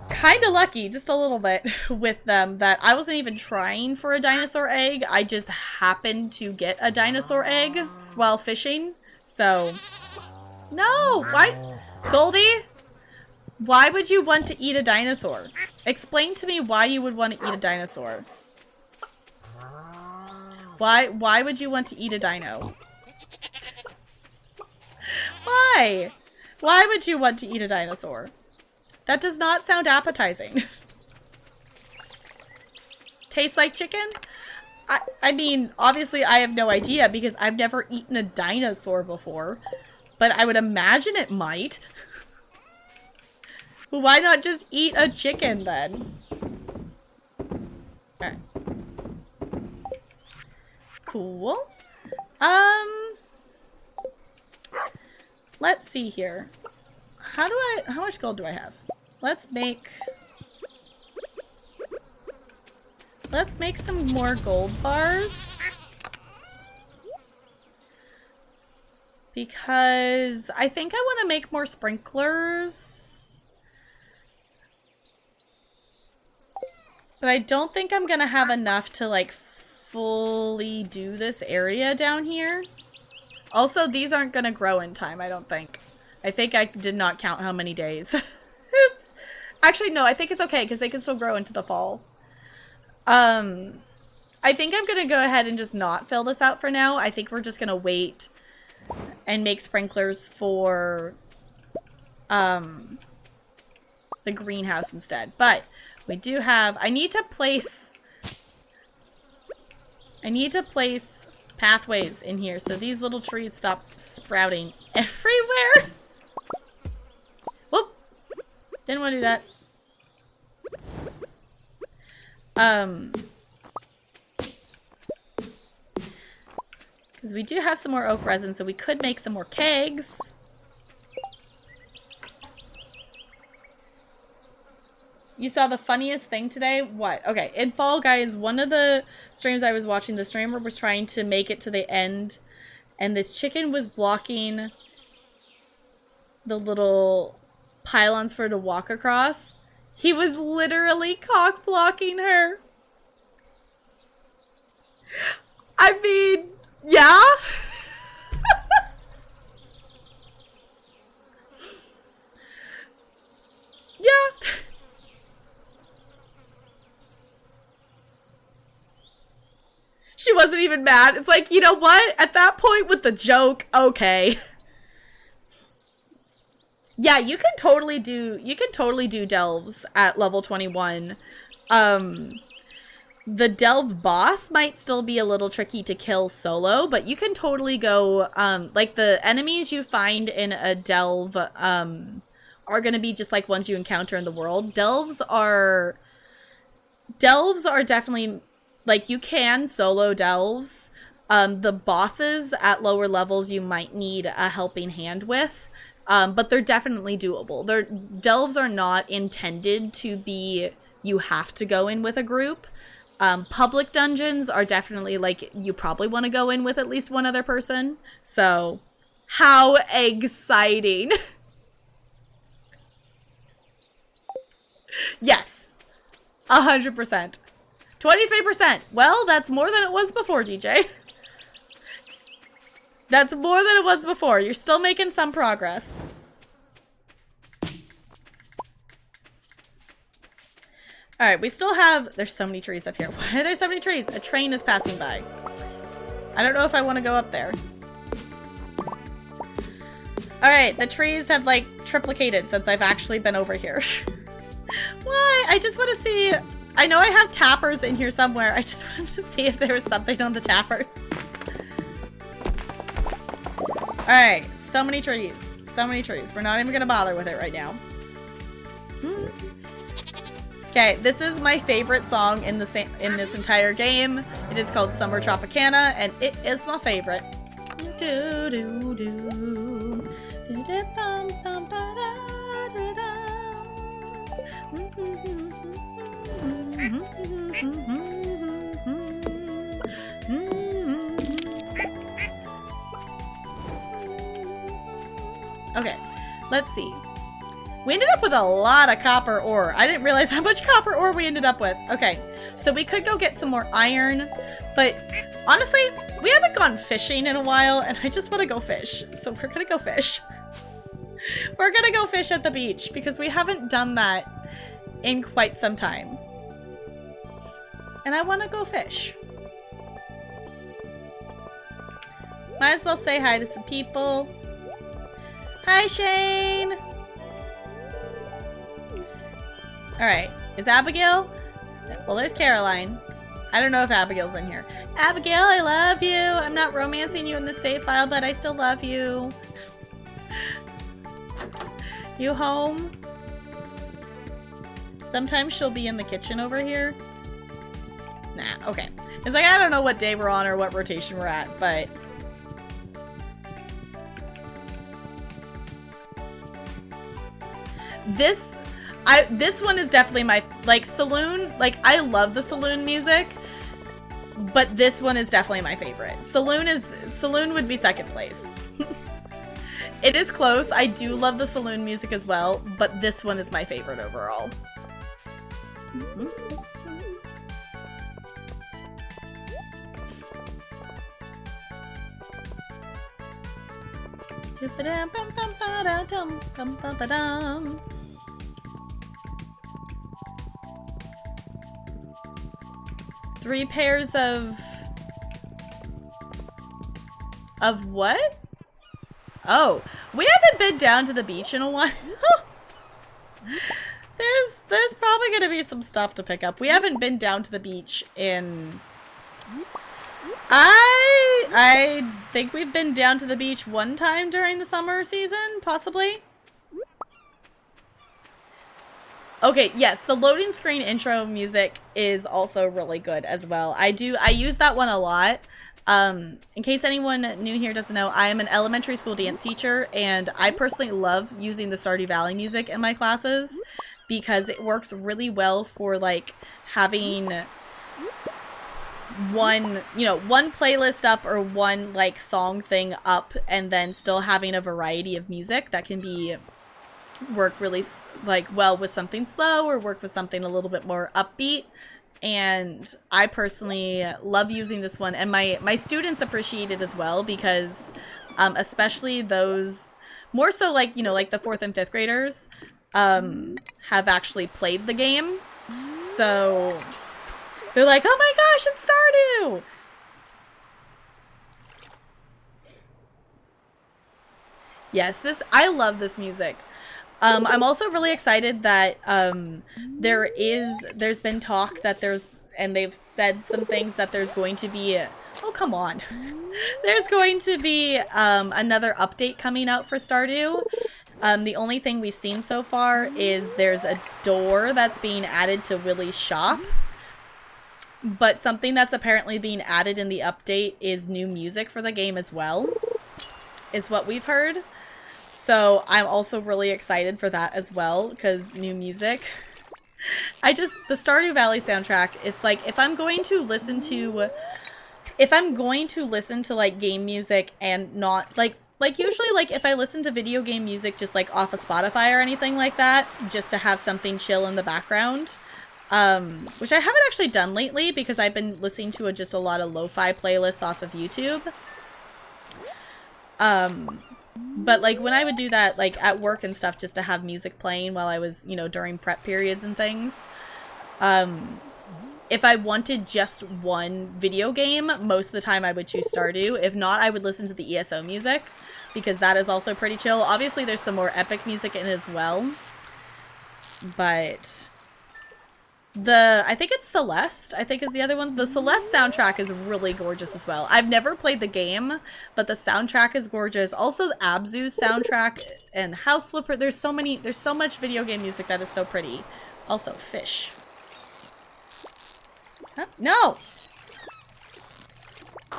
[SPEAKER 3] kind of lucky, just a little bit, with them that I wasn't even trying for a dinosaur egg. I just happened to get a dinosaur egg while fishing. So, no! Why? Goldie? Why would you want to eat a dinosaur? Explain to me why you would want to eat a dinosaur. Why would you want to eat a dino? Why? Why would you want to eat a dinosaur? That does not sound appetizing. Tastes like chicken? I mean, obviously I have no idea because I've never eaten a dinosaur before. But I would imagine it might. Why not just eat a chicken then? Alright. Cool. Let's see here. How much gold do I have? Let's make some more gold bars. Because I think I want to make more sprinklers. But I don't think I'm gonna have enough to like fully do this area down here. Also, these aren't gonna grow in time, I don't think. I think I did not count how many days. Oops. Actually, no, I think it's okay because they can still grow into the fall. I think I'm gonna go ahead and just not fill this out for now. I think we're just gonna wait and make sprinklers for the greenhouse instead. But we do have... I need to place pathways in here so these little trees stop sprouting everywhere. Whoop! Didn't want to do that. Because we do have some more oak resin, so we could make some more kegs. You saw the funniest thing today? What? Okay, in Fall Guys, one of the streams I was watching, the streamer was trying to make it to the end, and this chicken was blocking the little pylons for her to walk across. He was literally cock blocking her. I mean, yeah? Yeah. She wasn't even mad. It's like, you know what? At that point with the joke, okay. Yeah, you can totally do delves at level 21. The delve boss might still be a little tricky to kill solo, but you can totally go, like the enemies you find in a delve, are gonna be just like ones you encounter in the world. Delves are definitely, like, you can solo delves. The bosses at lower levels you might need a helping hand with, but they're definitely doable. Delves are not intended to be, you have to go in with a group. Public dungeons are definitely, like, you probably want to go in with at least one other person. So, how exciting. Yes. 100%. 23%. Well, that's more than it was before, DJ. That's more than it was before. You're still making some progress. Alright, we still have... There's so many trees up here. Why are there so many trees? A train is passing by. I don't know if I want to go up there. Alright, the trees have, like, triplicated since I've actually been over here. Why? I just want to see... I know I have tappers in here somewhere. I just wanted to see if there was something on the tappers. Alright, so many trees. So many trees. We're not even gonna bother with it right now. Okay, this is my favorite song in this entire game. It is called Summer Tropicana, and it is my favorite. Do do do. Okay, let's see. We ended up with a lot of copper ore. I didn't realize how much copper ore we ended up with. Okay, so we could go get some more iron, but honestly, we haven't gone fishing in a while, and I just want to go fish. So we're gonna go fish. We're gonna go fish at the beach, because we haven't done that in quite some time. And I want to go fish. Might as well say hi to some people. Hi, Shane! Alright, is Abigail? Well, there's Caroline. I don't know if Abigail's in here. Abigail, I love you! I'm not romancing you in the save file, but I still love you. You home? Sometimes she'll be in the kitchen over here. Nah, okay. It's like, I don't know what day we're on or what rotation we're at, but... This one is definitely my, like, Saloon, like, I love the Saloon music, but this one is definitely my favorite. Saloon would be second place. It is close. I do love the Saloon music as well, but this one is my favorite overall. Three pairs of what? Oh, we haven't been down to the beach in a while. There's probably gonna be some stuff to pick up. We haven't been down to the beach in... I think we've been down to the beach one time during the summer season, possibly. Okay, yes, the loading screen intro music is also really good as well. I use that one a lot. In case anyone new here doesn't know, I am an elementary school dance teacher, and I personally love using the Stardew Valley music in my classes because it works really well for, like, having one playlist up or one, like, song thing up, and then still having a variety of music that can work really, like, well with something slow or work with something a little bit more upbeat. And I personally love using this one, and my students appreciate it as well because especially those more so, like, you know, like the 4th and 5th graders have actually played the game, so they're like, oh my gosh, it's Stardew! Yes, I love this music. I'm also really excited that there's been talk that and they've said some things that there's going to be, oh come on, there's going to be another update coming out for Stardew. The only thing we've seen so far is there's a door that's being added to Willie's shop, but something that's apparently being added in the update is new music for the game as well, is what we've heard. So I'm also really excited for that as well, because new music. The Stardew Valley soundtrack, it's like, if I'm going to listen to like game music and not like usually, like, if I listen to video game music just like off of Spotify or anything like that, just to have something chill in the background, which I haven't actually done lately because I've been listening to just a lot of lo-fi playlists off of YouTube. But like when I would do that like at work and stuff just to have music playing while I was, you know, during prep periods and things, if I wanted just one video game, most of the time I would choose Stardew. If not, I would listen to the ESO music because that is also pretty chill. Obviously there's some more epic music in it as well, but I think it's Celeste, I think is the other one. The Celeste soundtrack is really gorgeous as well. I've never played the game, but the soundtrack is gorgeous. Also the Abzu's soundtrack and House Flipper. There's so much video game music that is so pretty. Also fish. Huh? No!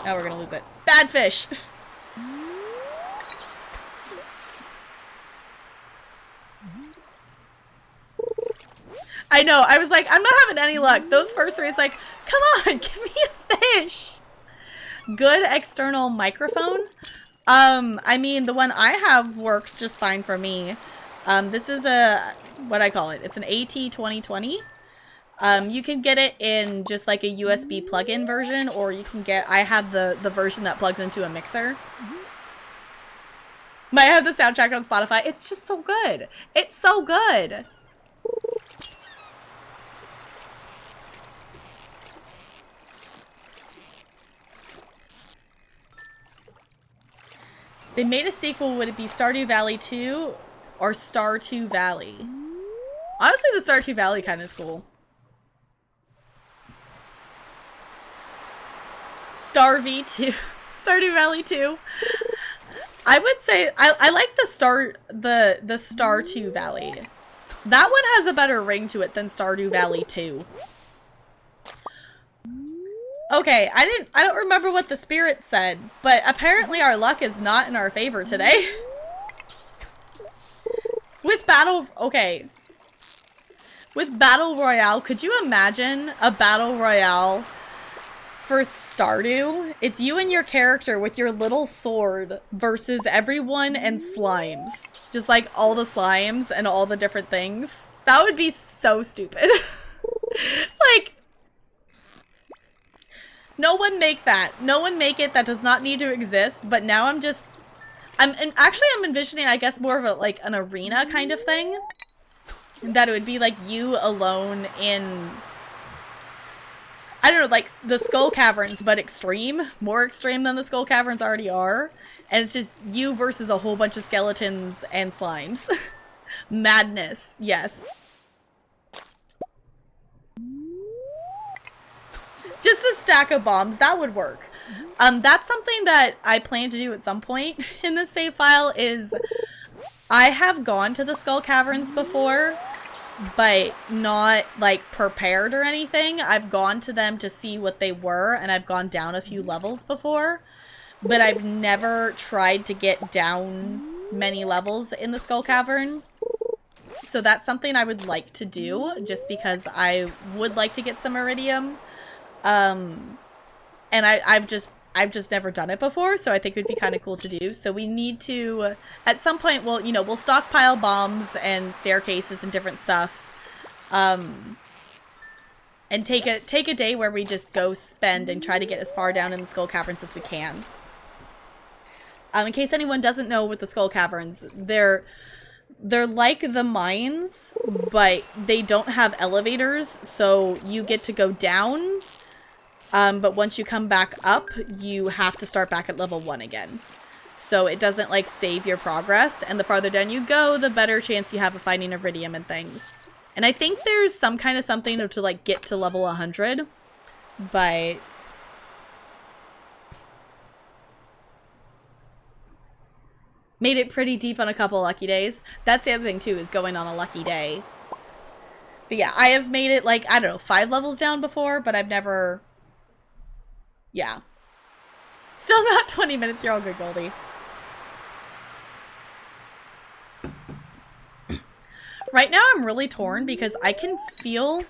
[SPEAKER 3] Now we're gonna lose it. Bad fish! I know, I was like, I'm not having any luck. Those first three, it's like, come on, give me a fish. Good external microphone. I mean, the one I have works just fine for me. This is what I call it. It's an AT2020. You can get it in just like a USB plug-in version, or you can get, I have the version that plugs into a mixer. I have the soundtrack on Spotify. It's just so good. It's so good. They made a sequel, would it be Stardew Valley 2 or Stardew Valley? Honestly, the Stardew Valley kind of is cool. Stardew 2. Stardew Valley 2. I would say I like the Stardew Valley. That one has a better ring to it than Stardew Valley 2. Okay, I don't remember what the spirit said, but apparently our luck is not in our favor today. With Battle Royale, could you imagine a Battle Royale for Stardew? It's you and your character with your little sword versus everyone and slimes. Just like all the slimes and all the different things. That would be so stupid. Like, no one make that. No one make it. That does not need to exist. But now I'm envisioning, I guess, more of a, like, an arena kind of thing. That it would be, like, you alone in, I don't know, like, the Skull Caverns, but extreme. More extreme than the Skull Caverns already are. And it's just you versus a whole bunch of skeletons and slimes. Madness. Yes. Just a stack of bombs, that would work. That's something that I plan to do at some point in this save file is I have gone to the Skull Caverns before, but not like prepared or anything. I've gone to them to see what they were, and I've gone down a few levels before, but I've never tried to get down many levels in the Skull Cavern. So that's something I would like to do, just because I would like to get some iridium. And I've just never done it before, so I think it would be kind of cool to do. So we need to, at some point, we'll stockpile bombs and staircases and different stuff, and take a day where we just go spend and try to get as far down in the Skull Caverns as we can. In case anyone doesn't know with the Skull Caverns, they're like the mines, but they don't have elevators, so you get to go down. But once you come back up, you have to start back at level 1 again. So it doesn't, like, save your progress. And the farther down you go, the better chance you have of finding iridium and things. And I think there's some kind of something to, like, get to level 100. But made it pretty deep on a couple lucky days. That's the other thing, too, is going on a lucky day. But yeah, I have made it, like, I don't know, 5 levels down before, but I've never... Yeah. Still not 20 minutes. You're all good, Goldie. Right now I'm really torn because I can feel...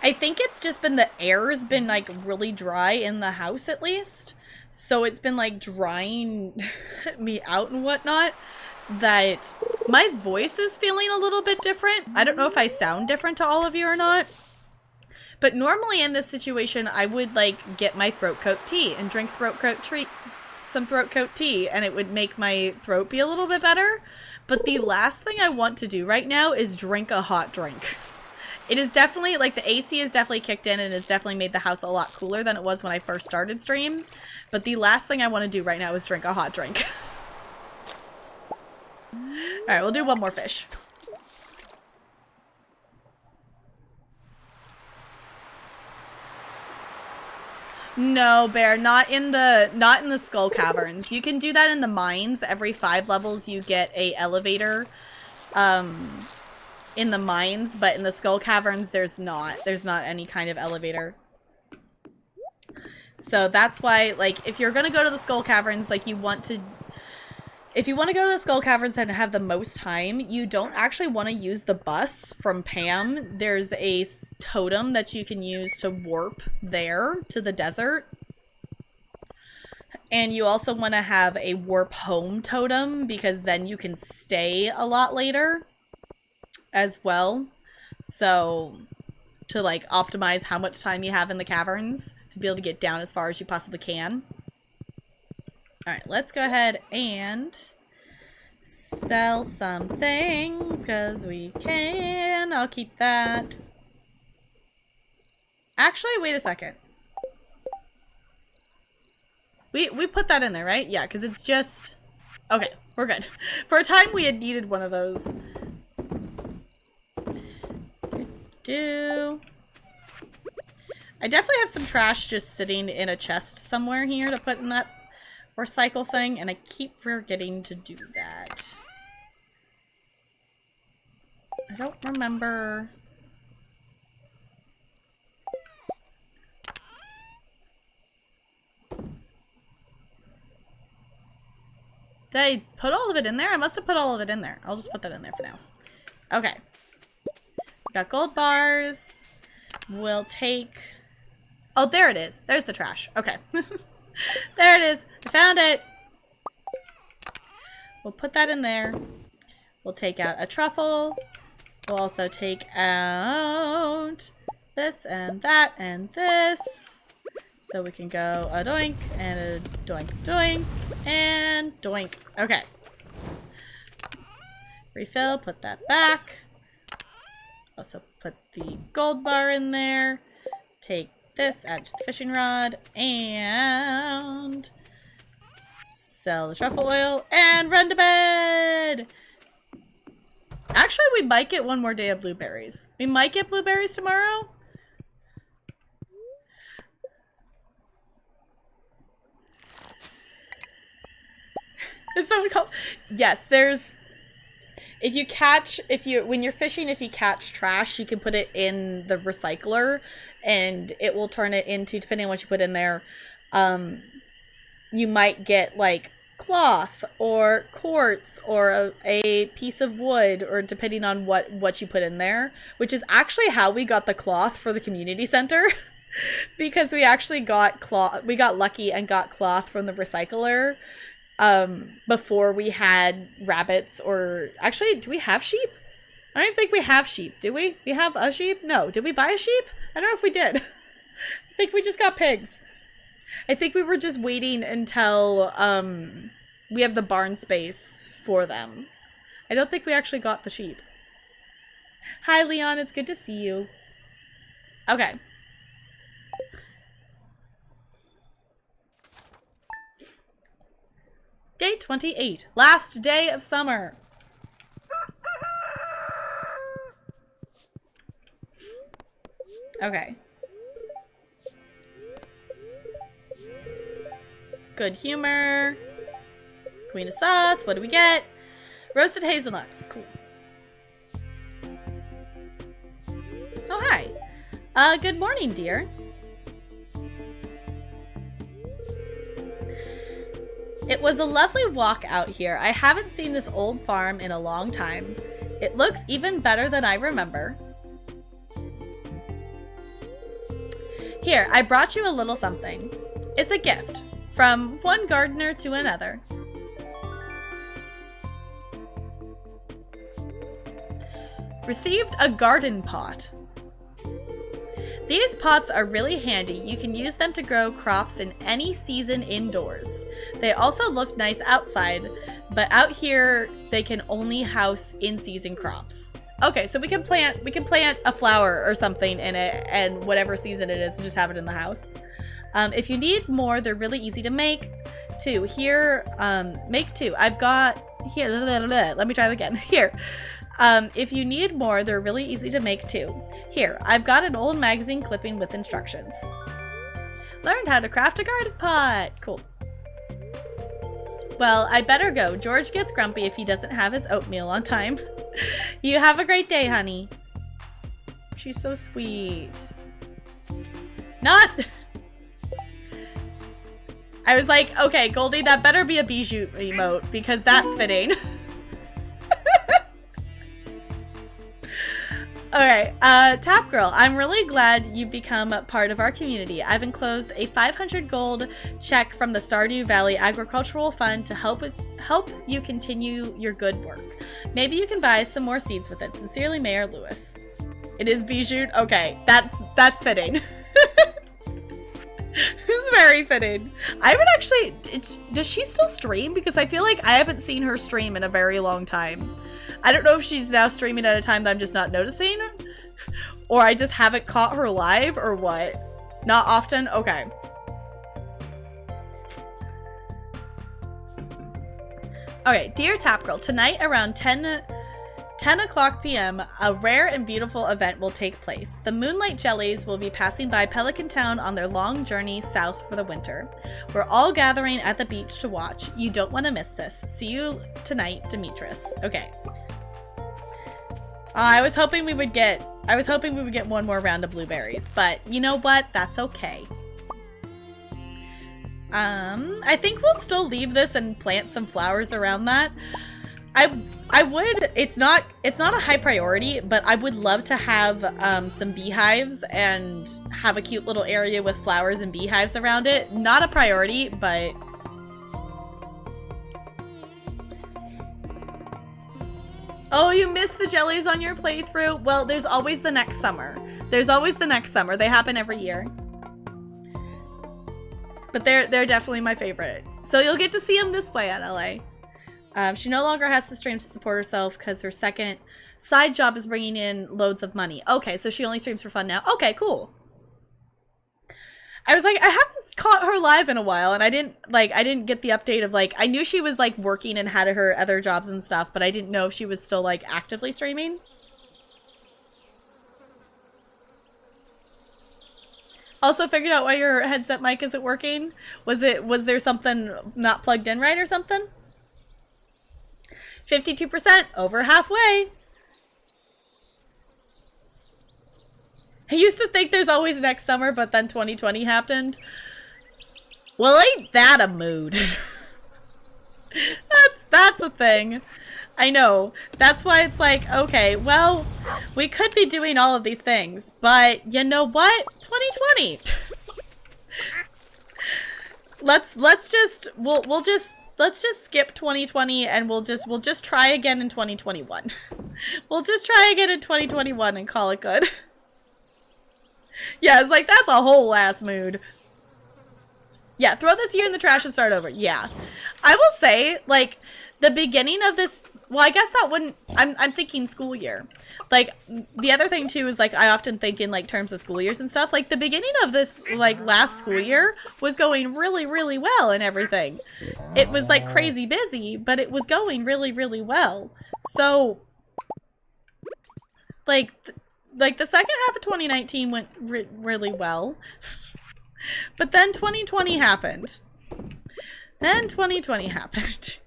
[SPEAKER 3] I think it's just been the air's been, like, really dry in the house, at least. So it's been, like, drying me out and whatnot. That my voice is feeling a little bit different. I don't know if I sound different to all of you or not. But normally in this situation, I would, like, get my throat coat tea and drink throat coat some throat coat tea and it would make my throat be a little bit better. But the last thing I want to do right now is drink a hot drink. It is definitely, like, the AC has definitely kicked in and has definitely made the house a lot cooler than it was when I first started stream. But the last thing I want to do right now is drink a hot drink. Alright, we'll do one more fish. No, Bear, not in the skull caverns. You can do that in the mines. Every 5 levels you get a elevator in the mines, but in the skull caverns there's not any kind of elevator. So that's why, like, if you're gonna go to the skull caverns, like, if you want to go to the skull caverns and have the most time, you don't actually want to use the bus from Pam. There's a totem that you can use to warp there to the desert. And you also want to have a warp home totem because then you can stay a lot later as well. So to, like, optimize how much time you have in the caverns to be able to get down as far as you possibly can. Alright, let's go ahead and sell some things, because we can. I'll keep that. Actually, wait a second. We put that in there, right? Yeah, because it's just... Okay, we're good. For a time, we had needed one of those. I definitely have some trash just sitting in a chest somewhere here to put in that recycle thing, and I keep forgetting to do that. I don't remember. Did I put all of it in there? I must have put all of it in there. I'll just put that in there for now. Okay. Got gold bars. We'll take... Oh, there it is. There's the trash. Okay. There it is. I found it. We'll put that in there. We'll take out a truffle. We'll also take out this and that and this. So we can go a doink and a doink doink and doink. Okay. Refill, put that back. Also put the gold bar in there. Take this, add to the fishing rod, and sell the truffle oil, and run to bed! Actually, we might get one more day of blueberries. We might get blueberries tomorrow. Is someone called? Yes, there's... when you're fishing, if you catch trash, you can put it in the recycler and it will turn it into, depending on what you put in there, you might get like cloth or quartz or a piece of wood, or depending on what you put in there, which is actually how we got the cloth for the community center. Because we actually got cloth, we got lucky and got cloth from the recycler before we had rabbits, or actually, do we have sheep? I don't even think we have sheep. Do we? We have a sheep? No. Did we buy a sheep? I don't know if we did. I think we just got pigs. I think we were just waiting until we have the barn space for them. I don't think we actually got the sheep. Hi, Leon. It's good to see you. Okay. Day 28. Last day of summer. Okay. Good humor. Queen of sauce. What do we get? Roasted hazelnuts. Cool. Oh, hi. Good morning, dear. It was a lovely walk out here. I haven't seen this old farm in a long time. It looks even better than I remember. Here, I brought you a little something. It's a gift from one gardener to another. Received a garden pot. These pots are really handy. You can use them to grow crops in any season indoors. They also look nice outside, but out here they can only house in-season crops. Okay, so we can plant a flower or something in it, and whatever season it is, and just have it in the house. If you need more, they're really easy to make. Two here, make two. I've got here. Let me try that again. Here. If you need more, they're really easy to make too. Here, I've got an old magazine clipping with instructions. Learned how to craft a garden pot. Cool. Well, I better go. George gets grumpy if he doesn't have his oatmeal on time. You have a great day, honey. She's so sweet. Not... I was like, okay, Goldie, that better be a bijou emote, because that's fitting. Alright, Tap Girl, I'm really glad you've become part of our community. I've enclosed a 500 gold check from the Stardew Valley Agricultural Fund to help you continue your good work. Maybe you can buy some more seeds with it. Sincerely, Mayor Lewis. It is bijou? Okay, that's fitting. This is very fitting. I would actually... Does she still stream? Because I feel like I haven't seen her stream in a very long time. I don't know if she's now streaming at a time that I'm just not noticing. Or I just haven't caught her live or what. Not often? Okay. Okay, Dear Tap Girl, tonight around 10 o'clock p.m., a rare and beautiful event will take place. The Moonlight Jellies will be passing by Pelican Town on their long journey south for the winter. We're all gathering at the beach to watch. You don't want to miss this. See you tonight, Demetrius. Okay. I was hoping we would get one more round of blueberries, but you know what? That's okay. I think we'll still leave this and plant some flowers around that. I would, it's not a high priority, but I would love to have some beehives and have a cute little area with flowers and beehives around it. Not a priority, but... Oh, you missed the jellies on your playthrough? Well, there's always the next summer. There's always the next summer. They happen every year. But they're definitely my favorite. So you'll get to see them this way at LA. She no longer has to stream to support herself because her second side job is bringing in loads of money. Okay, so she only streams for fun now. Okay, cool. I was like, I haven't caught her live in a while, and I didn't get the update of, like, I knew she was, like, working and had her other jobs and stuff, but I didn't know if she was still, like, actively streaming. Also figured out why your headset mic isn't working. Was there something not plugged in right or something? 52%, over halfway. I used to think there's always next summer, but then 2020 happened. Well, ain't that a mood? That's a thing. I know. That's why it's like, okay, well, we could be doing all of these things, but you know what? 2020. Let's just skip 2020 and we'll just try again in 2021. We'll just try again in 2021 and call it good. Yeah, it's like, that's a whole ass mood. Yeah, throw this year in the trash and start over. Yeah. I will say, like, the beginning of this, well, I guess that wouldn't, I'm thinking school year. Like, the other thing, too, is, like, I often think in, like, terms of school years and stuff. Like, the beginning of this, like, last school year was going really, really well and everything. It was, like, crazy busy, but it was going really, really well. So, like the second half of 2019 went really well. But then 2020 happened. Then 2020 happened.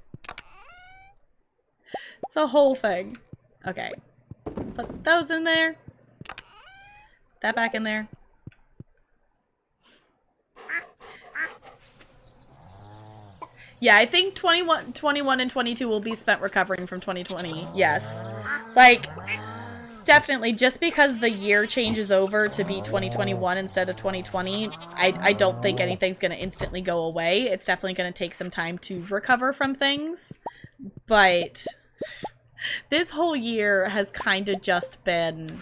[SPEAKER 3] It's a whole thing. Okay. Put those in there. That back in there. Yeah, I think 21 and 22 will be spent recovering from 2020. Yes. Like, definitely, just because the year changes over to be 2021 instead of 2020, I don't think anything's going to instantly go away. It's definitely going to take some time to recover from things. But this whole year has kind of just been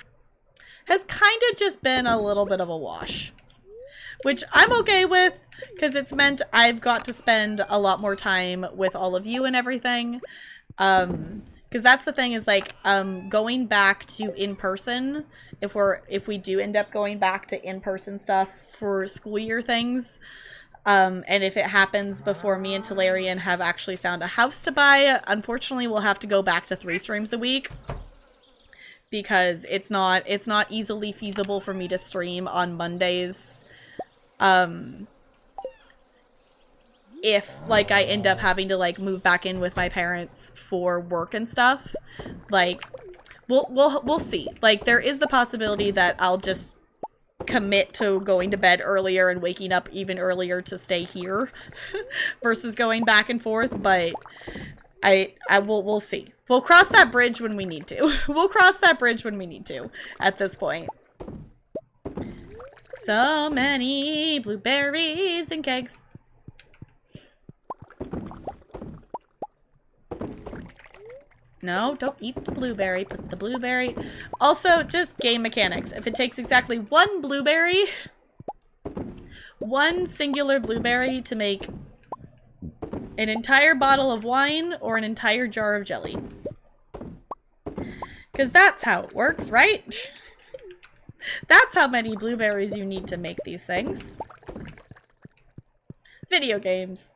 [SPEAKER 3] a little bit of a wash. Which I'm okay with. because it's meant I've got to spend a lot more time with all of you and everything. Because that's the thing is like going back to in-person, if we do end up going back to in-person stuff for school year things, and if it happens before me and Talarian have actually found a house to buy, unfortunately we'll have to go back to 3 streams a week. Because it's not easily feasible for me to stream on Mondays. If like I end up having to like move back in with my parents for work and stuff, like we'll see. Like there is the possibility that I'll just commit to going to bed earlier and waking up even earlier to stay here versus going back and forth, but we'll see. We'll cross that bridge when we need to. We'll cross that bridge when we need to at this point. So many blueberries and kegs. No, don't eat the blueberry. Put the blueberry. Also, just game mechanics. If it takes exactly one blueberry, one singular blueberry to make an entire bottle of wine or an entire jar of jelly. Because that's how it works, right? That's how many blueberries you need to make these things. Video games.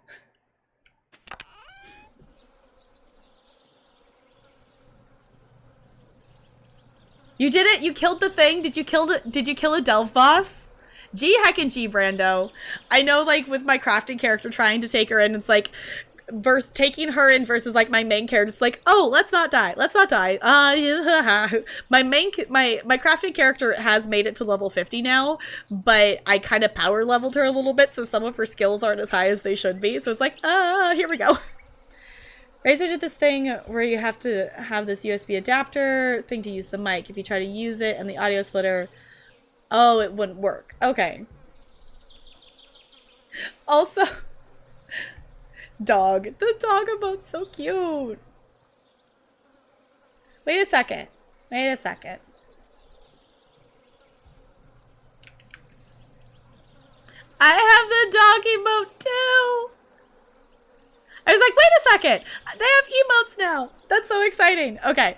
[SPEAKER 3] You did it? You killed the thing? Did you kill a Delve boss? G heckin' G Brando. I know like with my crafting character trying to take her in, it's like taking her in versus like my main character. It's like, oh, let's not die. Let's not die. My crafting character has made it to level 50 now, but I kind of power leveled her a little bit, so some of her skills aren't as high as they should be. So it's like, here we go. Razor did this thing where you have to have this USB adapter thing to use the mic. If you try to use it and the audio splitter, oh, it wouldn't work. Okay. Also, dog. The dog emote's so cute. Wait a second. Wait a second. I have the dog emote too. I was like, wait a second. They have emotes now. That's so exciting. Okay.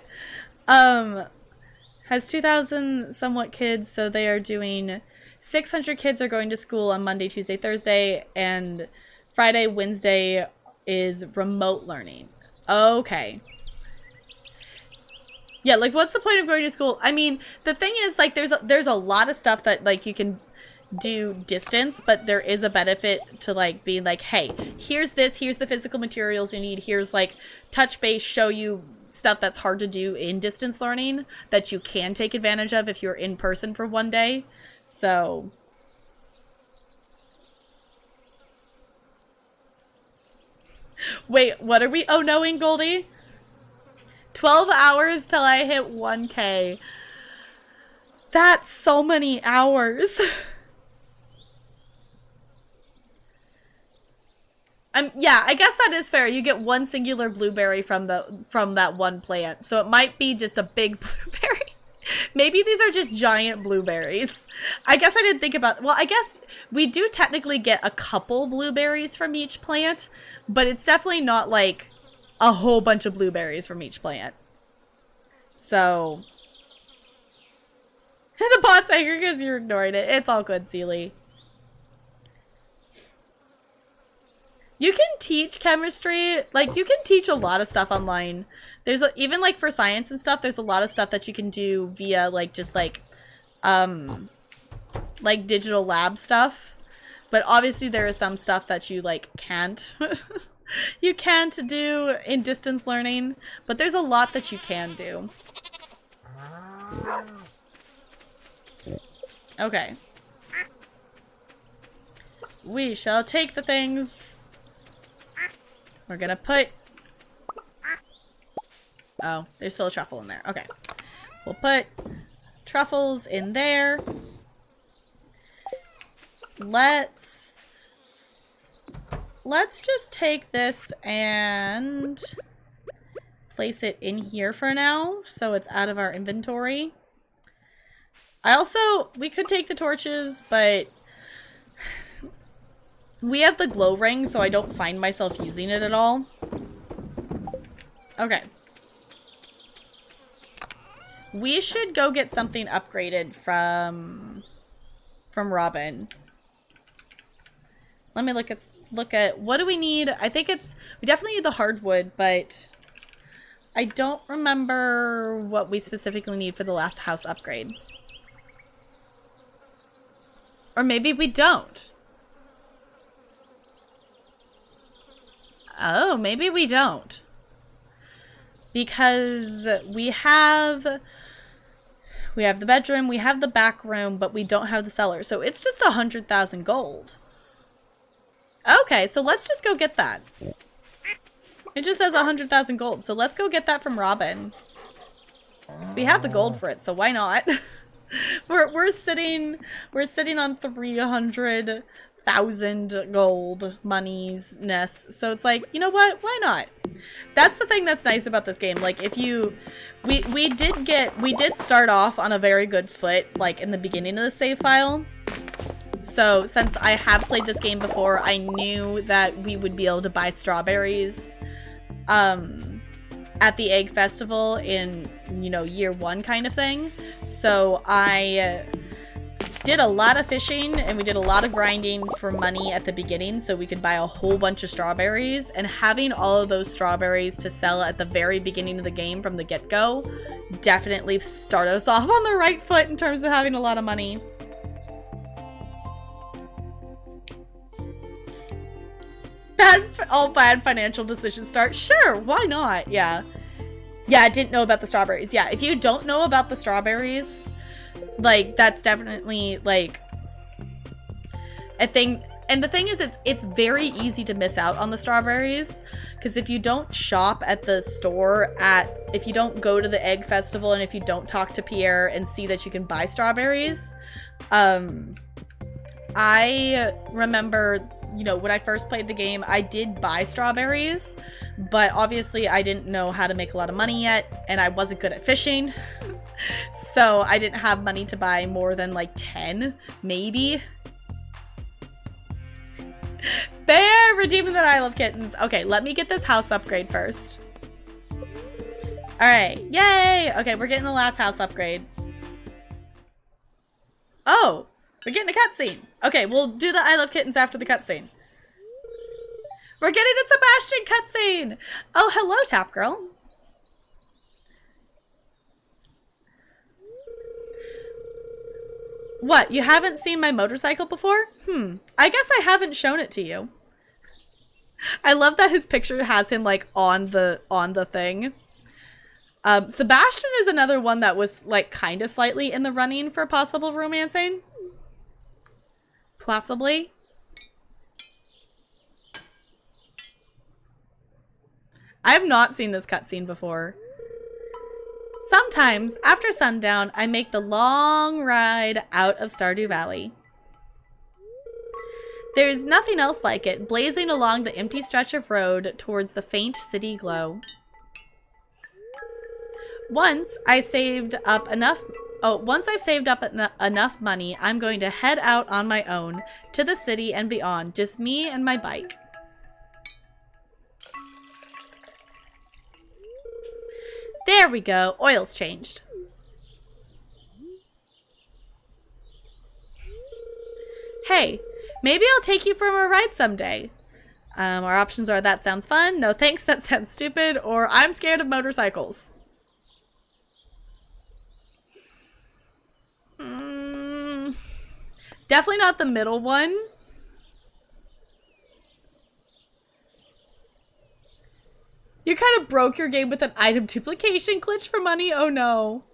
[SPEAKER 3] Has 2,000 somewhat kids, so they are doing 600 kids are going to school on Monday, Tuesday, Thursday, and Friday, Wednesday is remote learning. Okay. Yeah, like what's the point of going to school? I mean, the thing is like there's a lot of stuff that like you can do distance, but there is a benefit to like being like, hey, here's the physical materials you need, here's like touch base, show you stuff that's hard to do in distance learning that you can take advantage of if you're in person for one day. So wait, what are we knowing, Goldie? 12 hours till I hit 1K. That's so many hours. Yeah, I guess that is fair. You get one singular blueberry from that one plant. So it might be just a big blueberry. Maybe these are just giant blueberries. I guess I didn't think about... Well, I guess we do technically get a couple blueberries from each plant, but it's definitely not like a whole bunch of blueberries from each plant. So... the bot's angry because you're ignoring it. It's all good, Seely. You can teach chemistry, like, you can teach a lot of stuff online. There's, even, like, for science and stuff, there's a lot of stuff that you can do via, like, just, like, digital lab stuff. But obviously there is some stuff that you, like, can't. You can't do in distance learning. But there's a lot that you can do. Okay. We shall take the things... We're gonna put... Oh, there's still a truffle in there. Okay. We'll put truffles in there. Let's just take this and place it in here for now, so it's out of our inventory. We could take the torches, but We have the glow ring, so I don't find myself using it at all. Okay. We should go get something upgraded from Robin. Let me look at what do we need? I think we definitely need the hardwood, but I don't remember what we specifically need for the last house upgrade. Or maybe we don't. Oh, maybe we don't. Because we have the bedroom, we have the back room, but we don't have the cellar. So it's just 100,000 gold. Okay, so let's just go get that. It just says 100,000 gold, so let's go get that from Robin. So we have the gold for it, so why not? we're sitting on 300,000 gold monies ness. So it's like, you know what? Why not? That's the thing that's nice about this game. Like, if you we did start off on a very good foot, like in the beginning of the save file. So since I have played this game before, I knew that we would be able to buy strawberries at the egg festival in, you know, year 1 kind of thing. So I did a lot of fishing and we did a lot of grinding for money at the beginning so we could buy a whole bunch of strawberries, and having all of those strawberries to sell at the very beginning of the game from the get-go definitely started us off on the right foot in terms of having a lot of money. All bad financial decisions start. Sure, why not? Yeah. Yeah, I didn't know about the strawberries. Yeah, if you don't know about the strawberries, like, that's definitely, like, a thing. And the thing is, it's very easy to miss out on the strawberries, because if you don't shop at the store if you don't go to the egg festival and if you don't talk to Pierre and see that you can buy strawberries, I remember, you know, when I first played the game, I did buy strawberries, but obviously I didn't know how to make a lot of money yet, and I wasn't good at fishing. So I didn't have money to buy more than like 10, maybe. There, redeeming that I love kittens. Okay, let me get this house upgrade first. Alright, yay! Okay, we're getting the last house upgrade. Oh! We're getting a cutscene. Okay, we'll do the I love kittens after the cutscene. We're getting a Sebastian cutscene. Oh, hello, Tap Girl. What, you haven't seen my motorcycle before? I guess I haven't shown it to you. I love that his picture has him like on the thing. Sebastian is another one that was like kind of slightly in the running for possible romancing. Possibly. I have not seen this cutscene before. Sometimes, after sundown, I make the long ride out of Stardew Valley. There's nothing else like it, blazing along the empty stretch of road towards the faint city glow. Once I've saved up enough money, I'm going to head out on my own to the city and beyond, just me and my bike. There we go. Oil's changed. Hey, maybe I'll take you for a ride someday. Our options are that sounds fun, no thanks, that sounds stupid, or I'm scared of motorcycles. Definitely not the middle one. You kind of broke your game with an item duplication glitch for money? Oh no.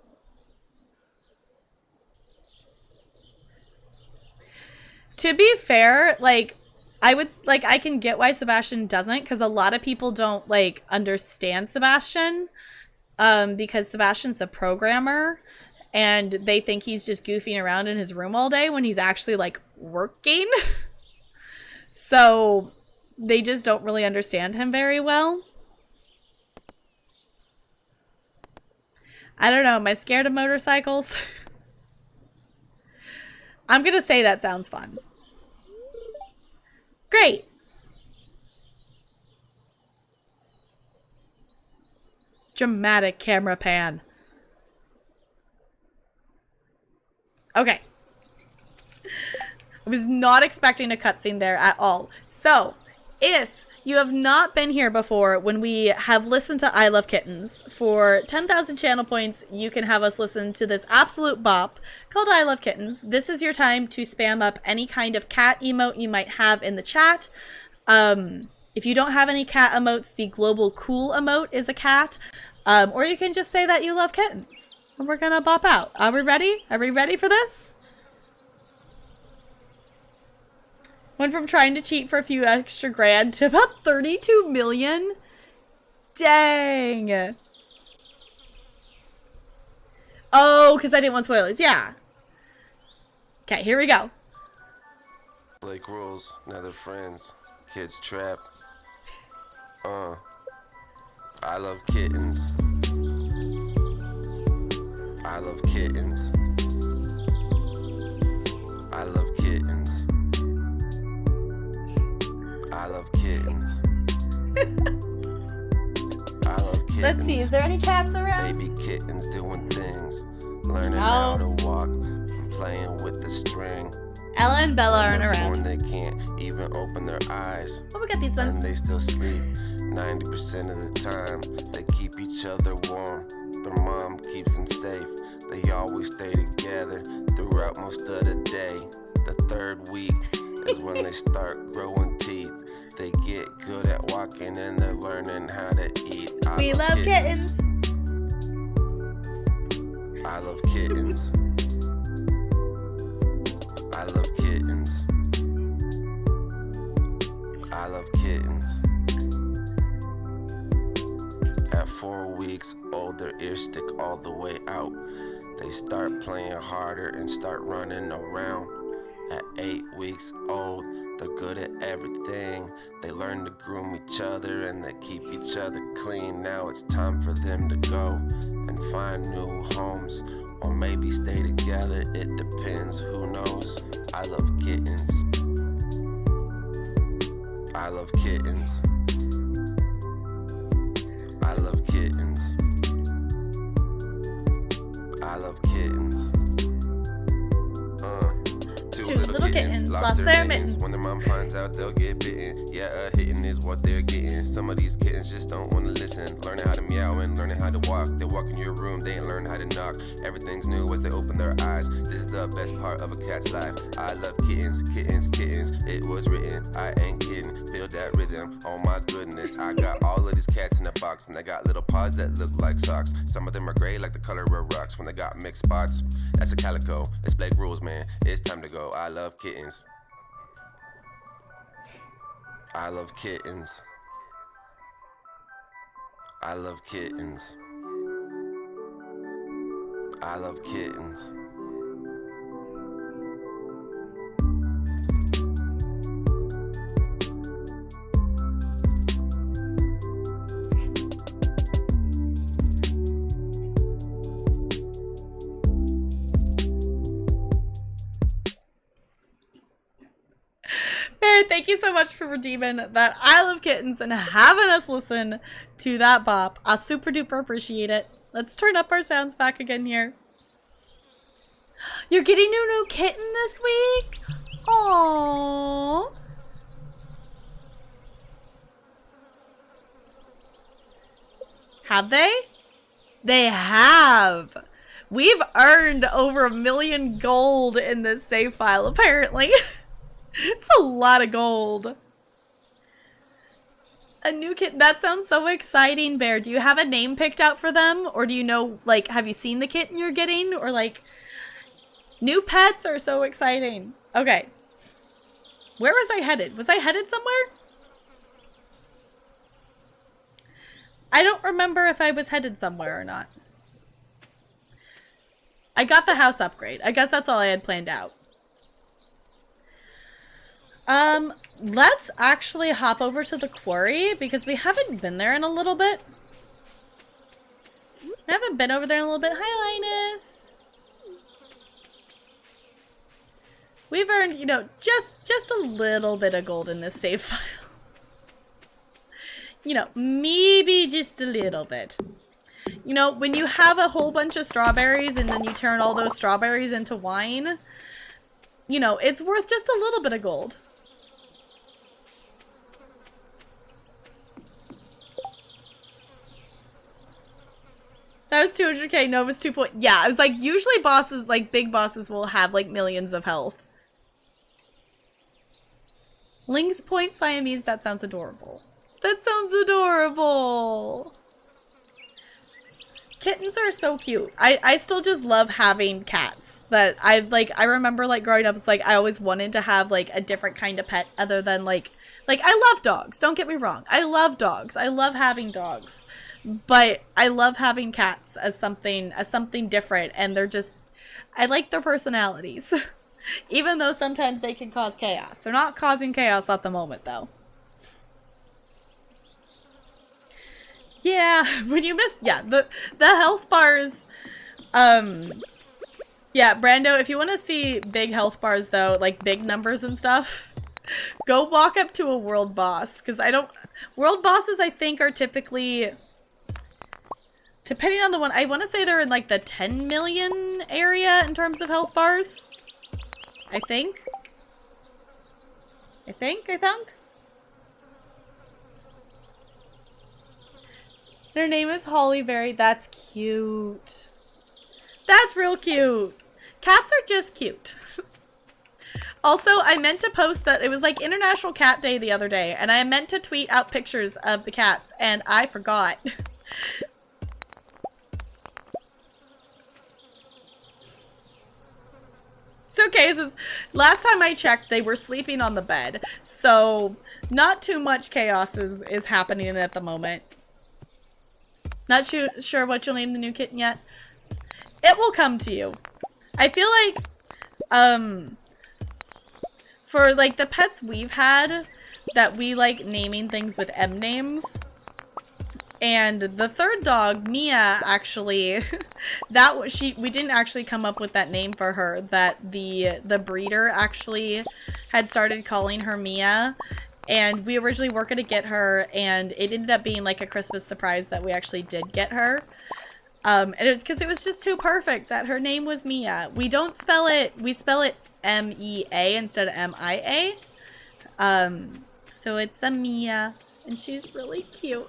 [SPEAKER 3] To be fair, like, I can get why Sebastian doesn't, because a lot of people don't, like, understand Sebastian, because Sebastian's a programmer, and they think he's just goofing around in his room all day when he's actually, like, working. So they just don't really understand him very well. I don't know. Am I scared of motorcycles? I'm gonna say that sounds fun. Great. Dramatic camera pan. Okay. I was not expecting a cutscene there at all. So, if you have not been here before when we have listened to I Love Kittens, for 10,000 channel points, you can have us listen to this absolute bop called I Love Kittens. This is your time to spam up any kind of cat emote you might have in the chat. If you don't have any cat emotes, the global cool emote is a cat. Or you can just say that you love kittens. And we're gonna bop out. Are we ready? Are we ready for this? Went from trying to cheat for a few extra grand to about 32 million? Dang. Oh, because I didn't want spoilers. Yeah. Okay, here we go.
[SPEAKER 4] Blake rules, now they're friends. Kids trap. I love kittens. I love kittens. I love kittens. I love kittens. I love kittens.
[SPEAKER 3] Let's see, is there any cats around?
[SPEAKER 4] Baby kittens doing things. Learning how to walk and playing with the string.
[SPEAKER 3] Ella and Bella aren't
[SPEAKER 4] Born,
[SPEAKER 3] around.
[SPEAKER 4] they can't even open their eyes.
[SPEAKER 3] Oh, we got these
[SPEAKER 4] And
[SPEAKER 3] ones.
[SPEAKER 4] they still sleep 90% of the time. They keep each other warm. Their mom keeps them safe. They always stay together throughout most of the day. The third week is when they start growing teeth. They get good at walking and they're learning how to eat.
[SPEAKER 3] We love kittens.
[SPEAKER 4] I love kittens. I love kittens. I love kittens. At 4 weeks old, their ears stick all the way out. They start playing harder and start running around. At 8 weeks old, they're good at everything. They learn to groom each other and they keep each other clean. Now it's time for them to go and find new homes, or maybe stay together. It depends, who knows? I love kittens. I love kittens. I love kittens. I love kittens. Two little kittens lost their mittens. When their mom finds out, they'll get bitten. Yeah, hitting is what they're getting. Some of these kittens just don't wanna listen. Learning how to meow and learning how to walk. They walk in your room, they ain't learn how to knock. Everything's new as they open their eyes. This is the best part of a cat's life. I love kittens, kittens, kittens. It was written, I ain't kidding. Feel that rhythm, oh my goodness. I got all of these cats in a box, and they got little paws that look like socks. Some of them are gray like the color of rocks. When they got mixed spots, that's a calico. It's Blake rules, man. It's time to go. I love kittens. I love kittens. I love kittens. I love kittens.
[SPEAKER 3] Barrett, thank you so much for redeeming that I Love Kittens and having us listen to that bop. I super duper appreciate it. Let's turn up our sounds back again here. You're getting a new kitten this week? Aww. Have they? They have. We've earned over 1 million gold in this save file, apparently. It's a lot of gold. A new kitten. That sounds so exciting, Bear. Do you have a name picked out for them? Or do you know, like, have you seen the kitten you're getting? Or, like, new pets are so exciting. Okay. Where was I headed? Was I headed somewhere? I don't remember if I was headed somewhere or not. I got the house upgrade. I guess that's all I had planned out. Let's actually hop over to the quarry because we haven't been there in a little bit. We haven't been over there in a little bit. Hi, Linus. We've earned, you know, just a little bit of gold in this save file. You know, maybe just a little bit. You know, when you have a whole bunch of strawberries and then you turn all those strawberries into wine, you know, it's worth just a little bit of gold. That was 200k. No, it was 2 point. Yeah, I was like, usually bosses, like big bosses will have like millions of health. Lynx Point Siamese, that sounds adorable. That sounds adorable. Kittens are so cute. I still just love having cats. That I remember like growing up, it's like I always wanted to have like a different kind of pet other than like I love dogs. Don't get me wrong. I love dogs. I love having dogs. But I love having cats as something different, and they're just, I like their personalities. Even though sometimes they can cause chaos. They're not causing chaos at the moment though. Yeah, when you miss, yeah, the health bars, yeah, Brando, if you want to see big health bars though, like big numbers and stuff, go walk up to a world boss, because world bosses I think are typically, depending on the one, I want to say they're in like the 10 million area in terms of health bars. I think. Their name is Hollyberry. That's cute. That's real cute. Cats are just cute. Also, I meant to post that it was like International Cat Day the other day, and I meant to tweet out pictures of the cats, and I forgot. So cases, last time I checked, they were sleeping on the bed, so not too much chaos is happening at the moment. Not sure what you'll name the new kitten yet. It will come to you. I feel like, for like the pets we've had, that we like naming things with M names. And the third dog, Mia, actually, we didn't actually come up with that name for her. That the breeder actually had started calling her Mia, and we originally were gonna get her, and it ended up being like a Christmas surprise that we actually did get her. And it was because it was just too perfect that her name was Mia. We don't spell it; we spell it M-E-A instead of M-I-A. So it's a Mia, and she's really cute.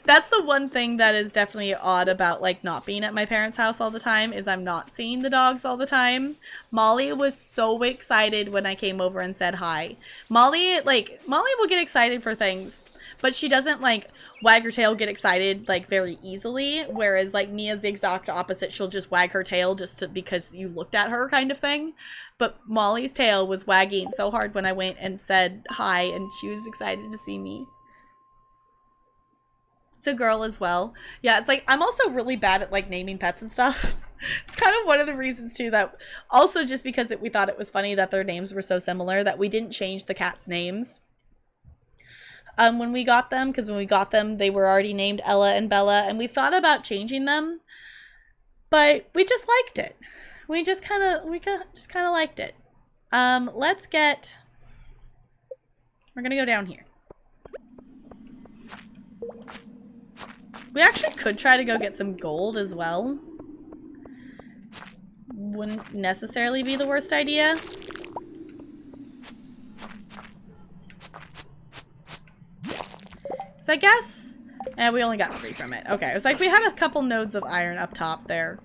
[SPEAKER 3] That's the one thing that is definitely odd about like not being at my parents' house all the time, is I'm not seeing the dogs all the time. Molly was so excited when I came over and said hi. Molly will get excited for things, but she doesn't like wag her tail, get excited like very easily, whereas like Mia's the exact opposite. She'll just wag her tail because you looked at her, kind of thing. But Molly's tail was wagging so hard when I went and said hi, and she was excited to see me. A girl as well. Yeah, it's like I'm also really bad at like naming pets and stuff. It's kind of one of the reasons too, that also just because we thought it was funny that their names were so similar, that we didn't change the cats' names when we got them, because when we got them they were already named Ella and Bella, and we thought about changing them, but we just liked it. We just kind of liked it. We're gonna go down here. We actually could try to go get some gold as well. Wouldn't necessarily be the worst idea. So I guess... we only got 3 from it. Okay, it was like we had a couple nodes of iron up top there.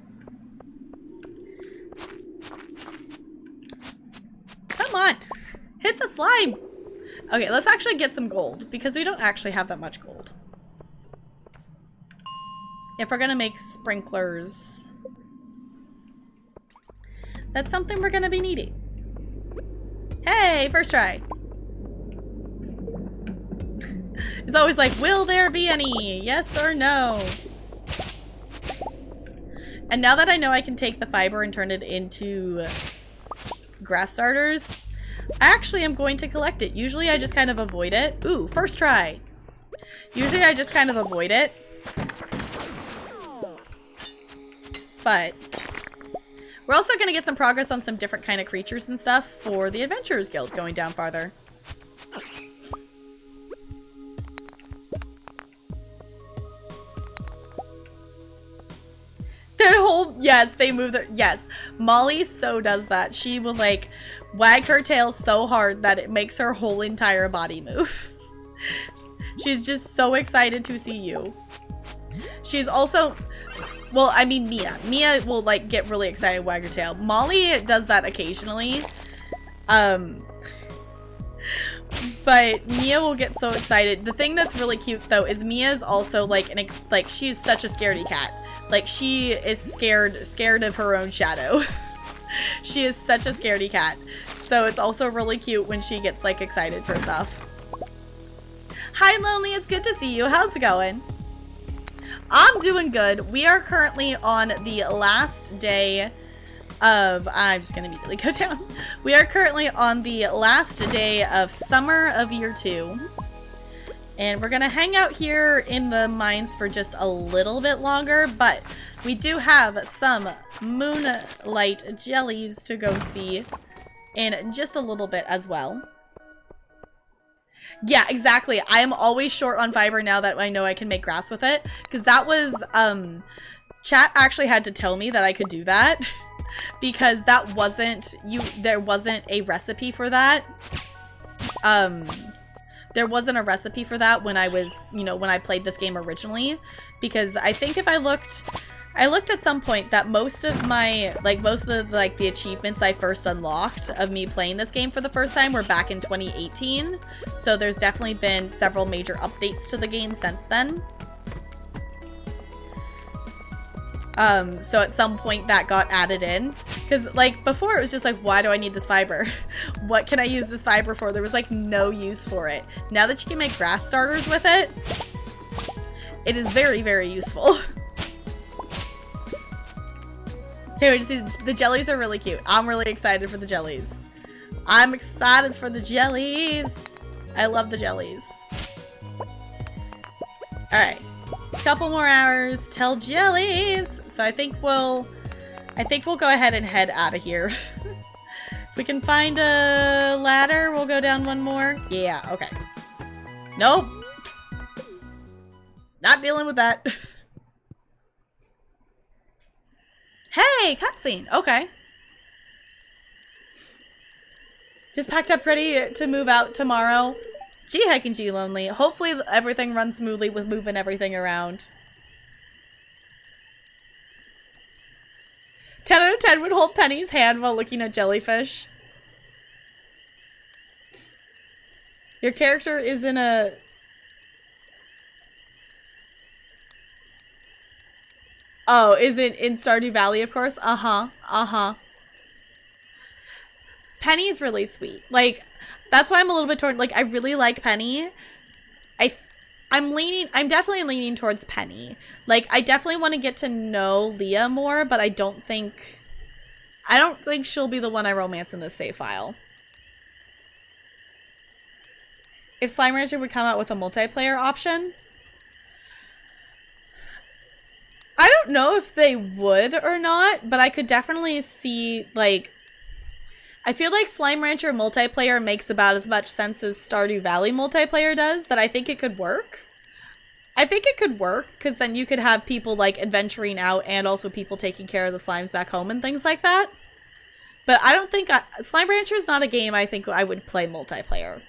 [SPEAKER 3] Come on! Hit the slime! Okay, let's actually get some gold, because we don't actually have that much gold. If we're gonna make sprinklers, that's something we're gonna be needing. Hey, first try. It's always like, will there be any? Yes or no? And now that I know I can take the fiber and turn it into grass starters, I actually am going to collect it. Usually I just kind of avoid it. Ooh, first try. Usually I just kind of avoid it. But We're also going to get some progress on some different kind of creatures and stuff for the Adventurers Guild going down farther. Their whole, yes, they move their, yes. Molly so does that. She will like wag her tail so hard that it makes her whole entire body move. She's just so excited to see you. She's also, well, I mean Mia. Mia will like get really excited and wag her tail. Molly does that occasionally. But Mia will get so excited. The thing that's really cute though is Mia's also like she's such a scaredy cat. Like she is scared of her own shadow. She is such a scaredy cat. So it's also really cute when she gets like excited for stuff. Hi Lonely, it's good to see you. How's it going? I'm doing good. We are currently on the last day of, I'm just gonna immediately go down. We are currently on the last day of summer of year 2. And we're gonna hang out here in the mines for just a little bit longer, but we do have some moonlight jellies to go see in just a little bit as well. Yeah, exactly. I am always short on fiber now that I know I can make grass with it. Because that was, chat actually had to tell me that I could do that. Because that wasn't, there wasn't a recipe for that. There wasn't a recipe for that when I was, you know, when I played this game originally. Because I think if I looked at some point that most of my, the achievements I first unlocked of me playing this game for the first time were back in 2018. So there's definitely been several major updates to the game since then. So at some point that got added in. Because, like, before it was just like, why do I need this fiber? What can I use this fiber for? There was, like, no use for it. Now that you can make grass starters with it, it is very, very useful. Okay, wait to see. The jellies are really cute. I'm really excited for the jellies. I'm excited for the jellies. I love the jellies. Alright. Couple more hours till jellies. So I think we'll go ahead and head out of here. If we can find a ladder, we'll go down one more. Yeah, okay. Nope. Not dealing with that. Hey, cutscene. Okay. Just packed up ready to move out tomorrow. Gee heck and gee lonely. Hopefully everything runs smoothly with moving everything around. 10 out of 10 would hold Penny's hand while looking at jellyfish. Your character is in a... Oh, is it in Stardew Valley, of course? Uh-huh. Penny's really sweet. Like, that's why I'm a little bit toward, like, I really like Penny. I'm definitely leaning towards Penny. Like, I definitely want to get to know Leah more, but I don't think she'll be the one I romance in this save file. If Slime Rancher would come out with a multiplayer option, I don't know if they would or not, but I could definitely see, like, I feel like Slime Rancher multiplayer makes about as much sense as Stardew Valley multiplayer does, that I think it could work. I think it could work, because then you could have people, like, adventuring out and also people taking care of the slimes back home and things like that. But I don't think... Slime Rancher is not a game I think I would play multiplayer.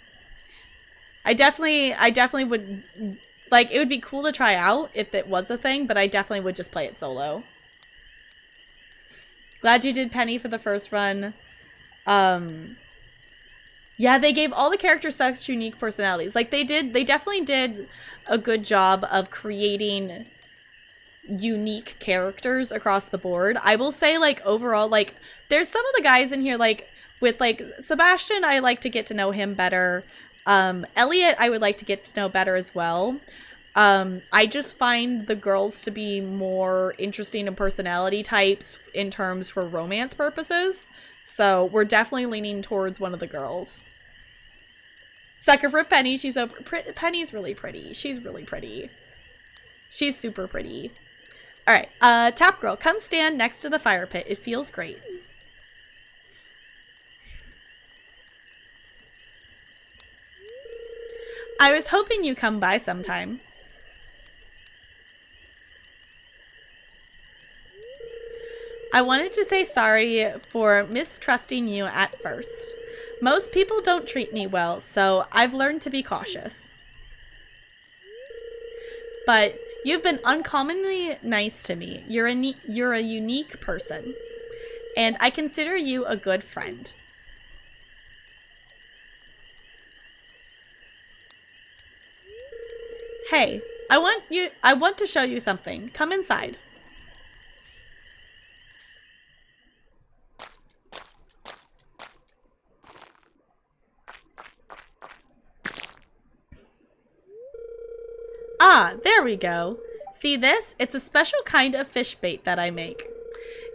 [SPEAKER 3] I definitely would... Like, it would be cool to try out if it was a thing, but I definitely would just play it solo. Glad you did Penny for the first run. Yeah, they gave all the characters such unique personalities. Like, they definitely did a good job of creating unique characters across the board. I will say, like, overall, like, there's some of the guys in here, like, with, like, Sebastian, I like to get to know him better. Elliot, I would like to get to know better as well. I just find the girls to be more interesting in personality types in terms for romance purposes. So we're definitely leaning towards one of the girls. Sucker for Penny. She's so Penny's really pretty. She's really pretty. She's super pretty. All right, Tap Girl, come stand next to the fire pit. It feels great. I was hoping you'd come by sometime. I wanted to say sorry for mistrusting you at first. Most people don't treat me well, so I've learned to be cautious. But you've been uncommonly nice to me. You're a unique person, and I consider you a good friend. Hey, I want to show you something. Come inside. Ah, there we go. See this? It's a special kind of fish bait that I make.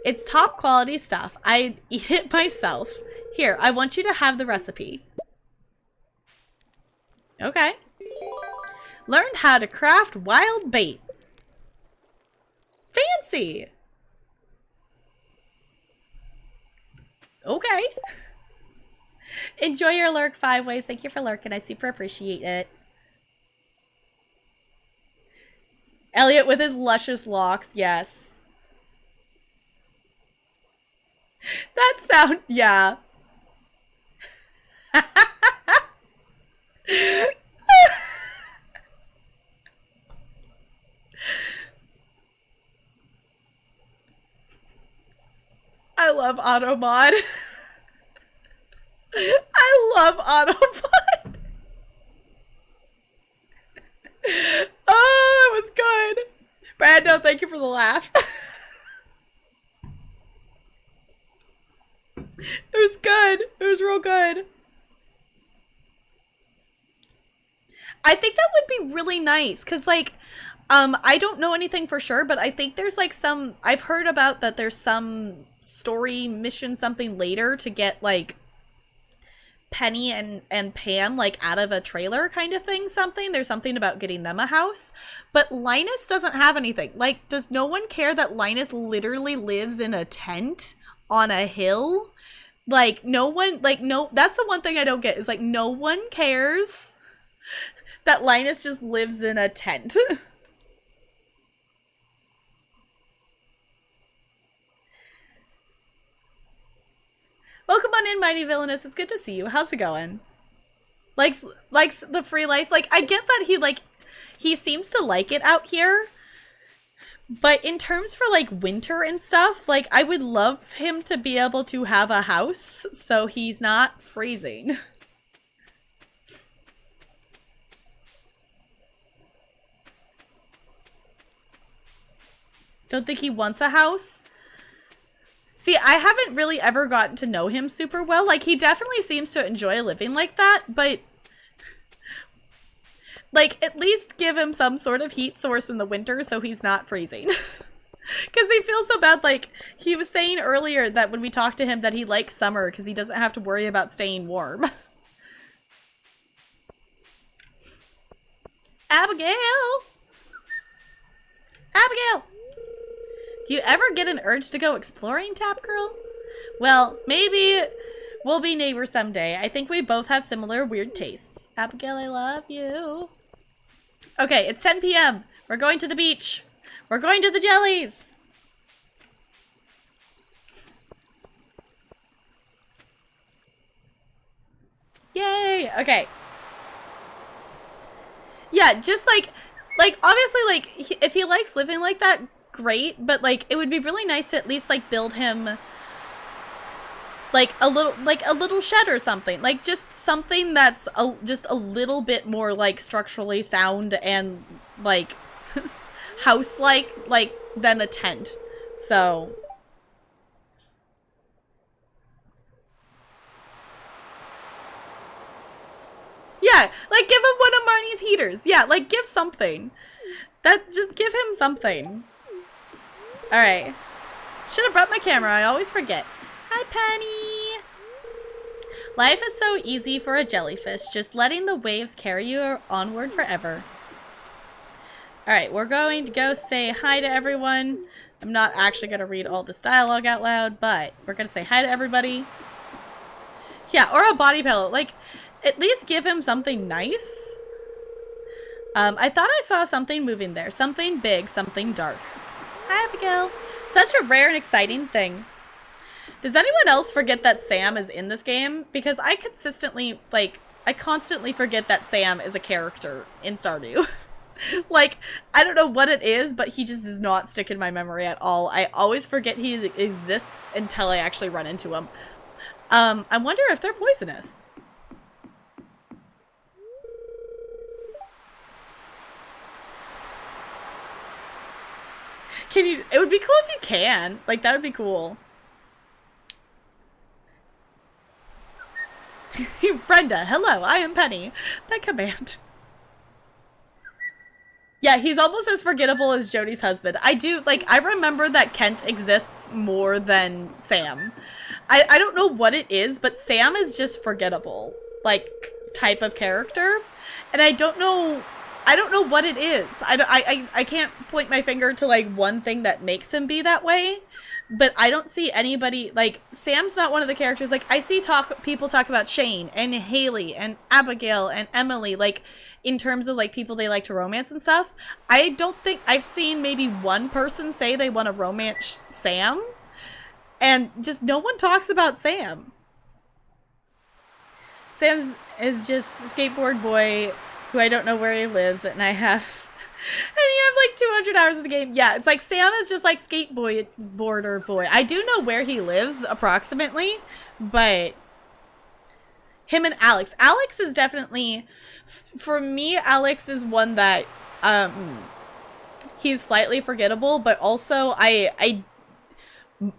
[SPEAKER 3] It's top quality stuff. I'd eat it myself. Here, I want you to have the recipe. Okay. Learned how to craft wild bait. Fancy! Okay. Enjoy your lurk, 5 ways. Thank you for lurking. I super appreciate it. Elliot with his luscious locks, yes. That sound, yeah. I love Automod. I love Automod. Oh, it was good. Brando, thank you for the laugh. It was good. It was real good. I think that would be really nice because, like, I don't know anything for sure, but I think there's like some, I've heard about that there's some story mission something later to get like Penny and Pam like out of a trailer kind of thing, something. There's something about getting them a house. But Linus doesn't have anything. Like, does no one care that Linus literally lives in a tent on a hill? Like, no one, like, no, that's the one thing I don't get is like, no one cares that Linus just lives in a tent. Welcome on in, Mighty Villainous. It's good to see you. How's it going? Likes the free life. Like, I get that he seems to like it out here. But in terms for, like, winter and stuff, like, I would love him to be able to have a house so he's not freezing. Don't think he wants a house? See, I haven't really ever gotten to know him super well. Like, he definitely seems to enjoy living like that, but like, at least give him some sort of heat source in the winter so he's not freezing. Because he feels so bad. Like, he was saying earlier that when we talked to him that he likes summer because he doesn't have to worry about staying warm. Abigail! Abigail! Do you ever get an urge to go exploring, Tap Girl? Well, maybe we'll be neighbors someday. I think we both have similar weird tastes. Abigail, I love you. Okay, it's 10 p.m. We're going to the beach. We're going to the jellies. Yay! Okay. Yeah, just like obviously, like, if he likes living like that, great, but like it would be really nice to at least like build him like a little shed or something, like just something that's just a little bit more like structurally sound and like house like than a tent. So yeah, like give him one of Marnie's heaters. Yeah, like give something. Just give him something. Alright. Should have brought my camera. I always forget. Hi, Penny. Life is so easy for a jellyfish, just letting the waves carry you onward forever. Alright, we're going to go say hi to everyone. I'm not actually going to read all this dialogue out loud, but we're going to say hi to everybody. Yeah, or a body pillow. Like, at least give him something nice. I thought I saw something moving there. Something big, something dark. Hi, Abigail. Such a rare and exciting thing. Does anyone else forget that Sam is in this game? Because I consistently, like, I constantly forget that Sam is a character in Stardew. Like, I don't know what it is, but he just does not stick in my memory at all. I always forget he exists until I actually run into him. I wonder if they're poisonous. Can you? It would be cool if you can. Like, that would be cool. Brenda, hello, I am Penny. That command. Yeah, he's almost as forgettable as Jodi's husband. I remember that Kent exists more than Sam. I don't know what it is, but Sam is just forgettable, like, type of character. And I don't know what it is. I can't point my finger to, like, one thing that makes him be that way. But I don't see anybody, like, Sam's not one of the characters. Like, I see people talk about Shane and Haley and Abigail and Emily, like, in terms of, like, people they like to romance and stuff. I don't think I've seen maybe one person say they want to romance Sam. And just no one talks about Sam. Sam is just a skateboard boy who I don't know where he lives, and I have... And you have like 200 hours of the game. Yeah, it's like Sam is just like skateboarder boy. I do know where he lives approximately, but him and Alex. Alex is definitely, for me, Alex is one that he's slightly forgettable, but also I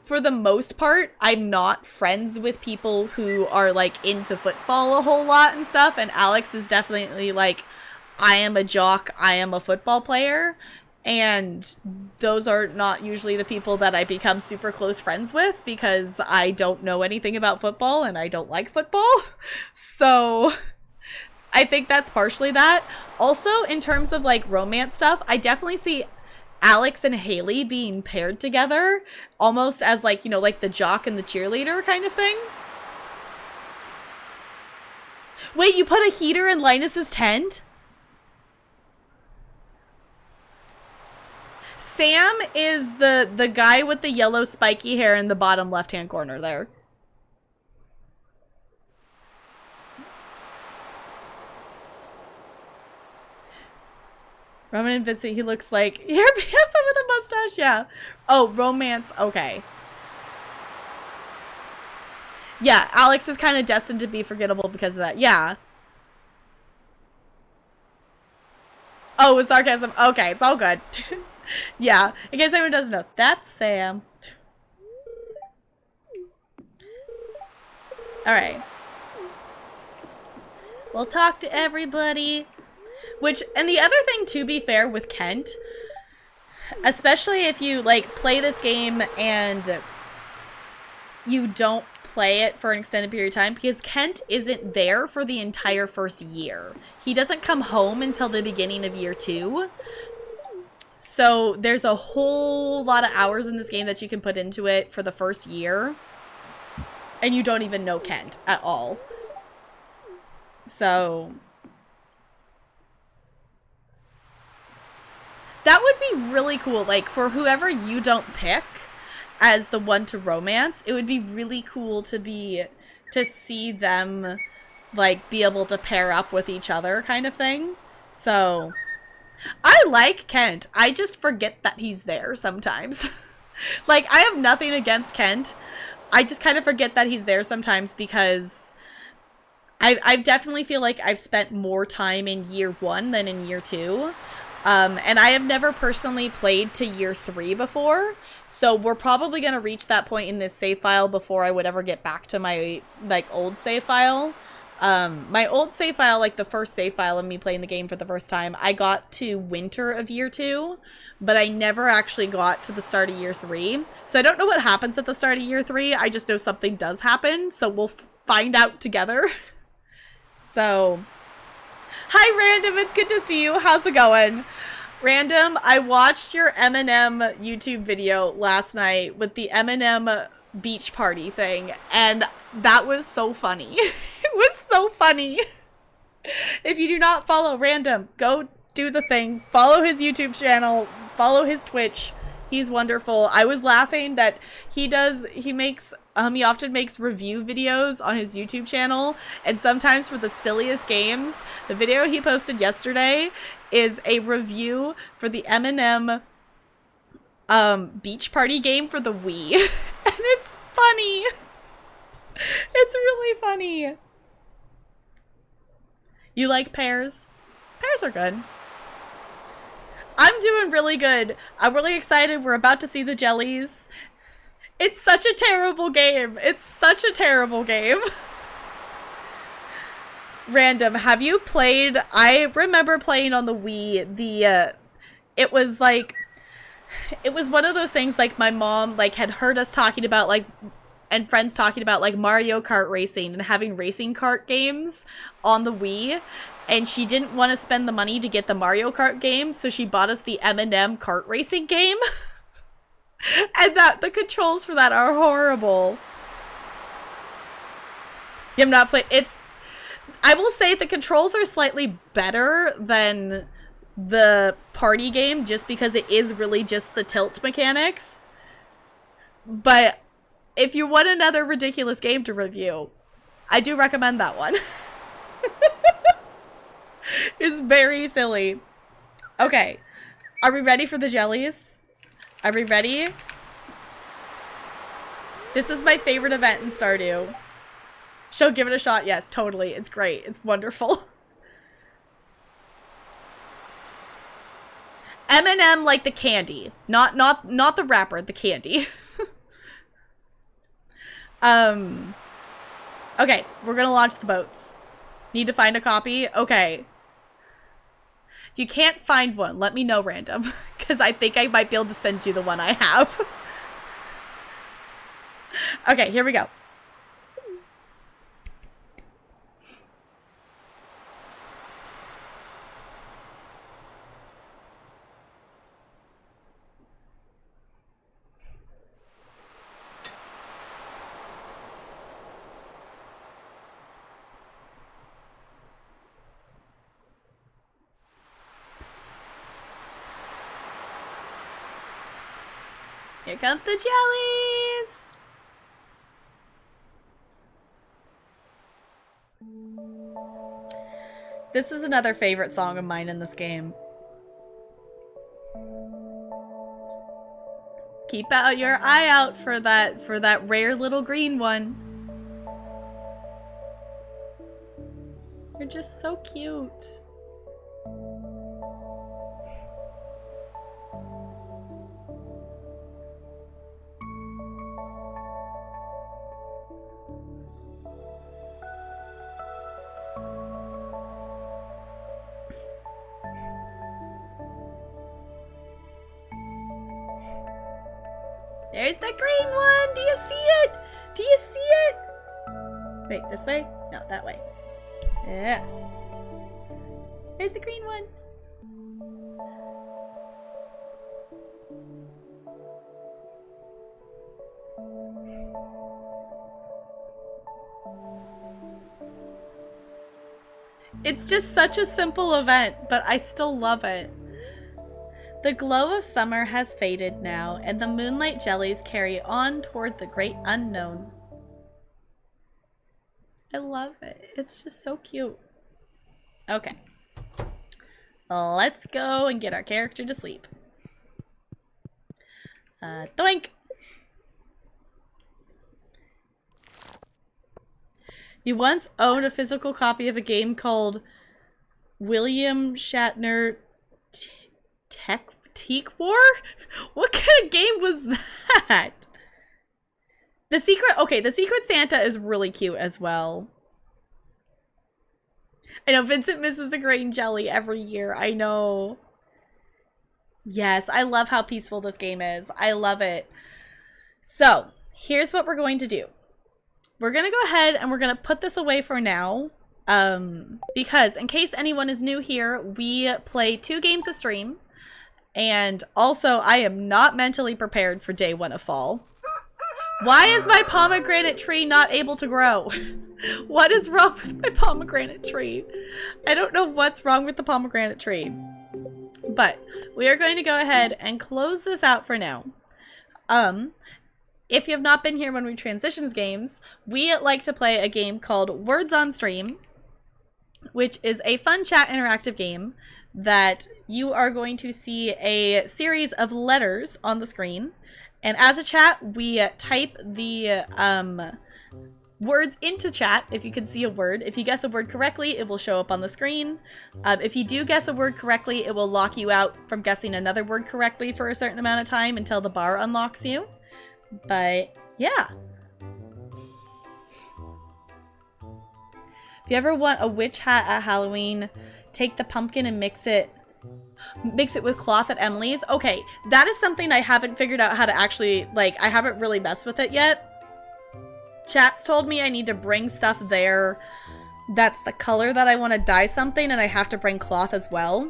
[SPEAKER 3] for the most part, I'm not friends with people who are like into football a whole lot and stuff, and Alex is definitely like, I am a jock, I am a football player, and those are not usually the people that I become super close friends with because I don't know anything about football and I don't like football. So I think that's partially that. Also, in terms of like romance stuff, I definitely see Alex and Haley being paired together almost as like, you know, like the jock and the cheerleader kind of thing. Wait, you put a heater in Linus's tent? Sam is the guy with the yellow spiky hair in the bottom left-hand corner there. Roman and Vincent, he looks like... You're with a mustache, yeah. Oh, romance, okay. Yeah, Alex is kind of destined to be forgettable because of that, yeah. Oh, it was sarcasm. Okay, it's all good. Yeah, in case anyone doesn't know, that's Sam. Alright. We'll talk to everybody. Which, and the other thing, to be fair, with Kent, especially if you, like, play this game and you don't play it for an extended period of time, because Kent isn't there for the entire first year. He doesn't come home until the beginning of year 2. So there's a whole lot of hours in this game that you can put into it for the first year. And you don't even know Kent at all. So that would be really cool. Like, for whoever you don't pick as the one to romance, it would be really cool to see them, like, be able to pair up with each other kind of thing. So I like Kent. I just forget that he's there sometimes. Like, I have nothing against Kent. I just kind of forget that he's there sometimes because I definitely feel like I've spent more time in year 1 than in year 2. And I have never personally played to year 3 before. So we're probably going to reach that point in this save file before I would ever get back to my, like, old save file. My old save file, like the first save file of me playing the game for the first time, I got to winter of year 2, but I never actually got to the start of year 3. So I don't know what happens at the start of year 3. I just know something does happen, so we'll find out together. So, hi Random, it's good to see you. How's it going? Random, I watched your Eminem YouTube video last night with the Eminem beach party thing, and that was so funny. It was so funny. If you do not follow Random, go do the thing. Follow his YouTube channel. Follow his Twitch. He's wonderful. I was laughing that he often makes review videos on his YouTube channel, and sometimes for the silliest games. The video he posted yesterday is a review for the Eminem beach party game for the Wii. And it's funny. It's really funny. You like pears? Pears are good. I'm doing really good. I'm really excited. We're about to see the jellies. It's such a terrible game. It's such a terrible game. Random, have you played? I remember playing on the Wii. It was one of those things like my mom like had heard us talking about like, and friends talking about like Mario Kart racing and having racing kart games on the Wii. And she didn't want to spend the money to get the Mario Kart game, so she bought us the M&M kart racing game. And the controls for that are horrible. You have not played. I will say the controls are slightly better than the party game, just because it is really just the tilt mechanics. But if you want another ridiculous game to review, I do recommend that one. It's very silly. Okay. Are we ready for the jellies? Are we ready? This is my favorite event in Stardew. She'll give it a shot. Yes, totally. It's great. It's wonderful. M&M like the candy. Not the wrapper, the candy. Okay, we're gonna launch the boats. Need to find a copy? Okay. If you can't find one, let me know, Random. Because I think I might be able to send you the one I have. Okay, here we go. Here comes the jellies! This is another favorite song of mine in this game. Keep out your eye out for that rare little green one. You're just so cute. There's the green one! Do you see it? Do you see it? Wait, this way? No, that way. Yeah. There's the green one. It's just such a simple event, but I still love it. The glow of summer has faded now, and the moonlight jellies carry on toward the great unknown. I love it. It's just so cute. Okay. Let's go and get our character to sleep. Doink! You once owned a physical copy of a game called William Shatner Tech War? What kind of game was that? The Secret Santa is really cute as well. I know Vincent misses the green jelly every year. I know. Yes, I love how peaceful this game is. I love it. So, here's what we're going to do. We're going to go ahead and we're going to put this away for now. Because in case anyone is new here, we play 2 games a stream. And also, I am not mentally prepared for day 1 of fall. Why is my pomegranate tree not able to grow? What is wrong with my pomegranate tree? I don't know what's wrong with the pomegranate tree. But we are going to go ahead and close this out for now. If you have not been here when we transitions games, we like to play a game called Words on Stream, which is a fun chat interactive game that you are going to see a series of letters on the screen. And as a chat, we type the words into chat if you can see a word. If you guess a word correctly, it will show up on the screen. If you do guess a word correctly, it will lock you out from guessing another word correctly for a certain amount of time until the bar unlocks you. But yeah. If you ever want a witch hat at Halloween, take the pumpkin and mix it with cloth at Emily's. Okay, that is something I haven't figured out how to actually, like, I haven't really messed with it yet. Chat's told me I need to bring stuff there that's the color that I want to dye something, and I have to bring cloth as well.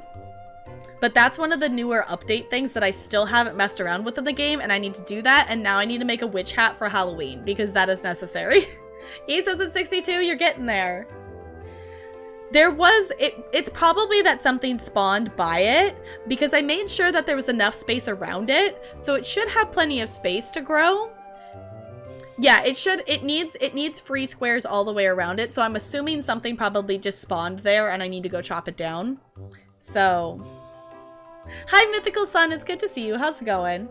[SPEAKER 3] But that's one of the newer update things that I still haven't messed around with in the game, and I need to do that, and now I need to make a witch hat for Halloween, because that is necessary. E says it's 62, you're getting there. There was, it's probably that something spawned by it, because I made sure that there was enough space around it, so it should have plenty of space to grow. Yeah, it needs free squares all the way around it, so I'm assuming something probably just spawned there, and I need to go chop it down. So... Hi, Mythical Sun. It's good to see you. How's it going?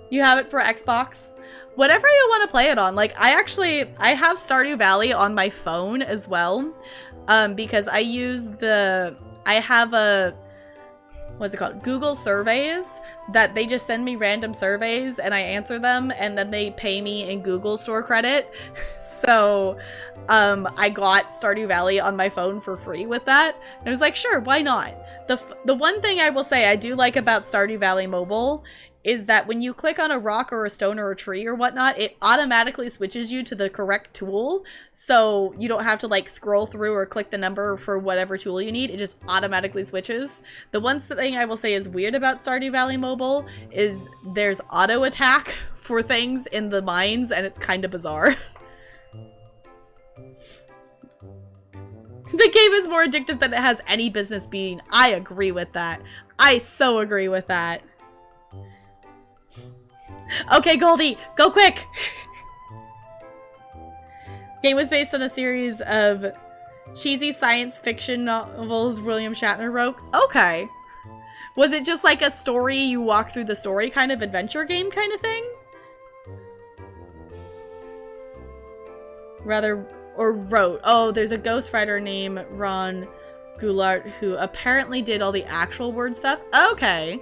[SPEAKER 3] You have it for Xbox? Whatever you want to play it on. Like, I have Stardew Valley on my phone as well. Because I have a, what's it called? Google Surveys that they just send me random surveys and I answer them and then they pay me in Google Store credit. So, I got Stardew Valley on my phone for free with that. And I was like, sure, why not? The one thing I will say I do like about Stardew Valley Mobile is that when you click on a rock or a stone or a tree or whatnot, it automatically switches you to the correct tool. So you don't have to like scroll through or click the number for whatever tool you need. It just automatically switches. The one thing I will say is weird about Stardew Valley Mobile is there's auto attack for things in the mines, and it's kind of bizarre. The game is more addictive than it has any business being. I agree with that. I so agree with that. Okay, Goldie, go quick! Game was based on a series of cheesy science fiction novels William Shatner wrote. Okay. Was it just like a story, you walk through the story kind of adventure game kind of thing? Rather, or wrote. Oh, there's a ghostwriter named Ron Goulart who apparently did all the actual word stuff. Okay.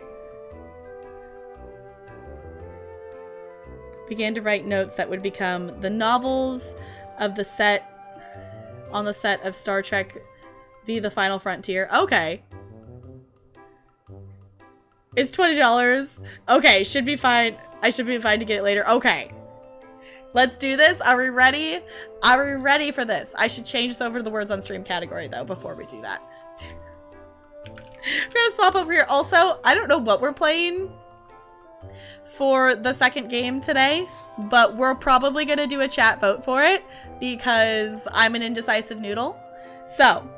[SPEAKER 3] Began to write notes that would become the novels of the set, on the set of Star Trek V: The Final Frontier. Okay. It's $20. Okay, should be fine. I should be fine to get it later. Okay. Let's do this. Are we ready? Are we ready for this? I should change this over to the words on stream category though before we do that. We're gonna swap over here. Also, I don't know what we're playing for the second game today, but we're probably gonna do a chat vote for it because I'm an indecisive noodle. So,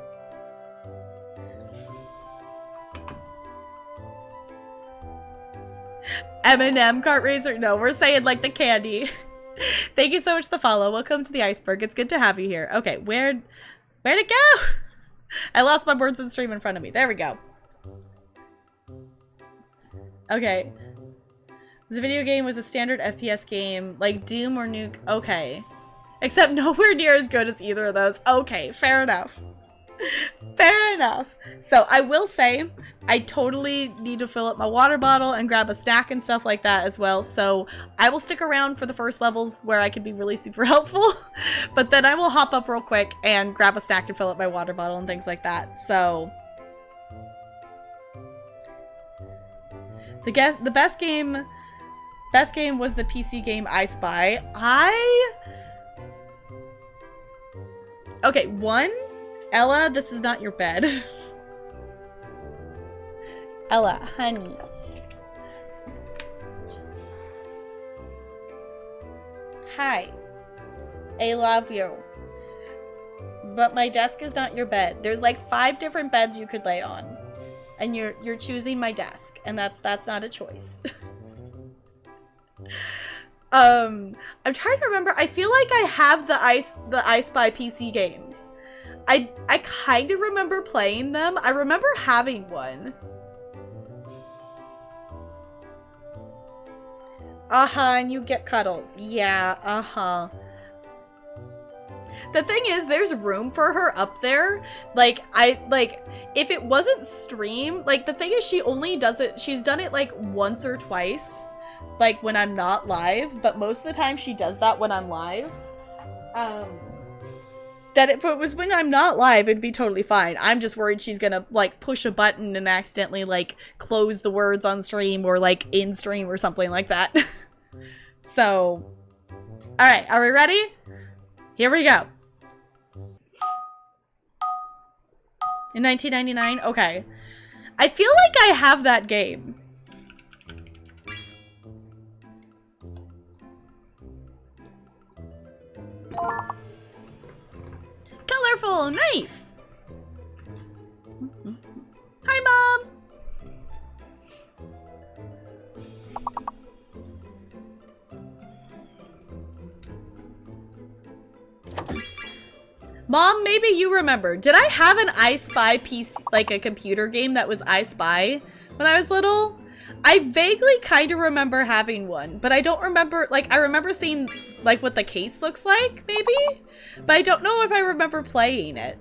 [SPEAKER 3] M&M cart racer? No, we're saying like the candy. Thank you so much for the follow. Welcome to the iceberg. It's good to have you here. Okay, where'd it go? I lost my words on stream in front of me. There we go. Okay. This video game was a standard FPS game, like Doom or Nuke. Okay. Except nowhere near as good as either of those. Okay, fair enough. Fair enough. So I will say, I totally need to fill up my water bottle and grab a snack and stuff like that as well. So I will stick around for the first levels where I can be really super helpful. But then I will hop up real quick and grab a snack and fill up my water bottle and things like that. So the best game was the PC game I Spy. Okay, one, Ella, this is not your bed. Ella, honey, Hi. I love you. But my desk is not your bed. There's like 5 different beds you could lay on. And you're choosing my desk, and that's not a choice. I'm trying to remember. I feel like I have the I Spy PC games. I kind of remember playing them. I remember having one. And you get cuddles. Yeah, The thing is, there's room for her up there. Like, if it wasn't stream, like, the thing is, she only does it, she's done it, like, once or twice, like, when I'm not live, but most of the time she does that when I'm live. That if it was when I'm not live, it'd be totally fine. I'm just worried she's gonna, like, push a button and accidentally, like, close the words on stream or, like, in stream or something like that. So, alright, are we ready? Here we go. In 1999? Okay. I feel like I have that game. Colorful! Nice! Hi, Mom! Mom, maybe you remember. Did I have an I Spy piece, like a computer game that was I Spy when I was little? I vaguely kind of remember having one, but I don't remember, like, I remember seeing, like, what the case looks like, maybe? But I don't know if I remember playing it.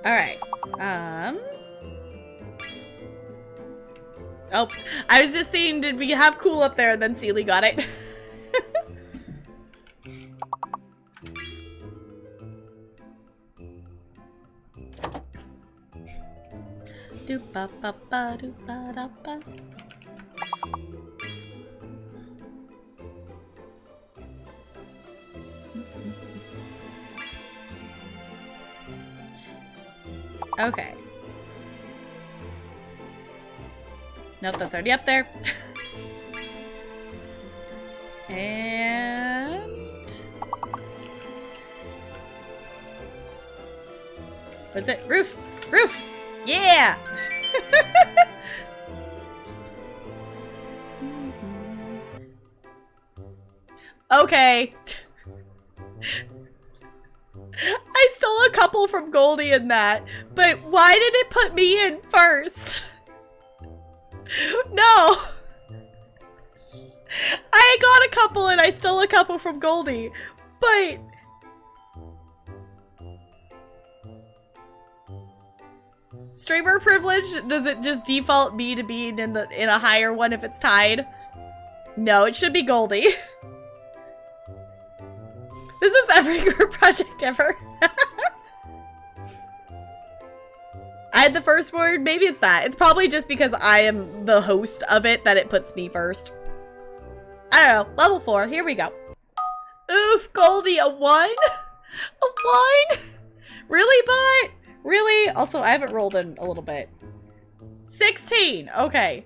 [SPEAKER 3] Alright. Oh, I was just seeing, did we have cool up there, and then Seely got it. Do ba ba ba do ba da ba. Okay. Nope, that's already up there. And... what's it? Roof! Roof! Yeah! Okay. I stole a couple from Goldie in that, but why did it put me in first? No! I got a couple and I stole a couple from Goldie, but... streamer privilege? Does it just default me to being in a higher one if it's tied? No, it should be Goldie. This is every group project ever. I had the first word. Maybe it's that. It's probably just because I am the host of it that it puts me first. I don't know. Level 4. Here we go. Oof, Goldie, a 1? A 1? Really, bot? Really? Also, I haven't rolled in a little bit. 16. Okay.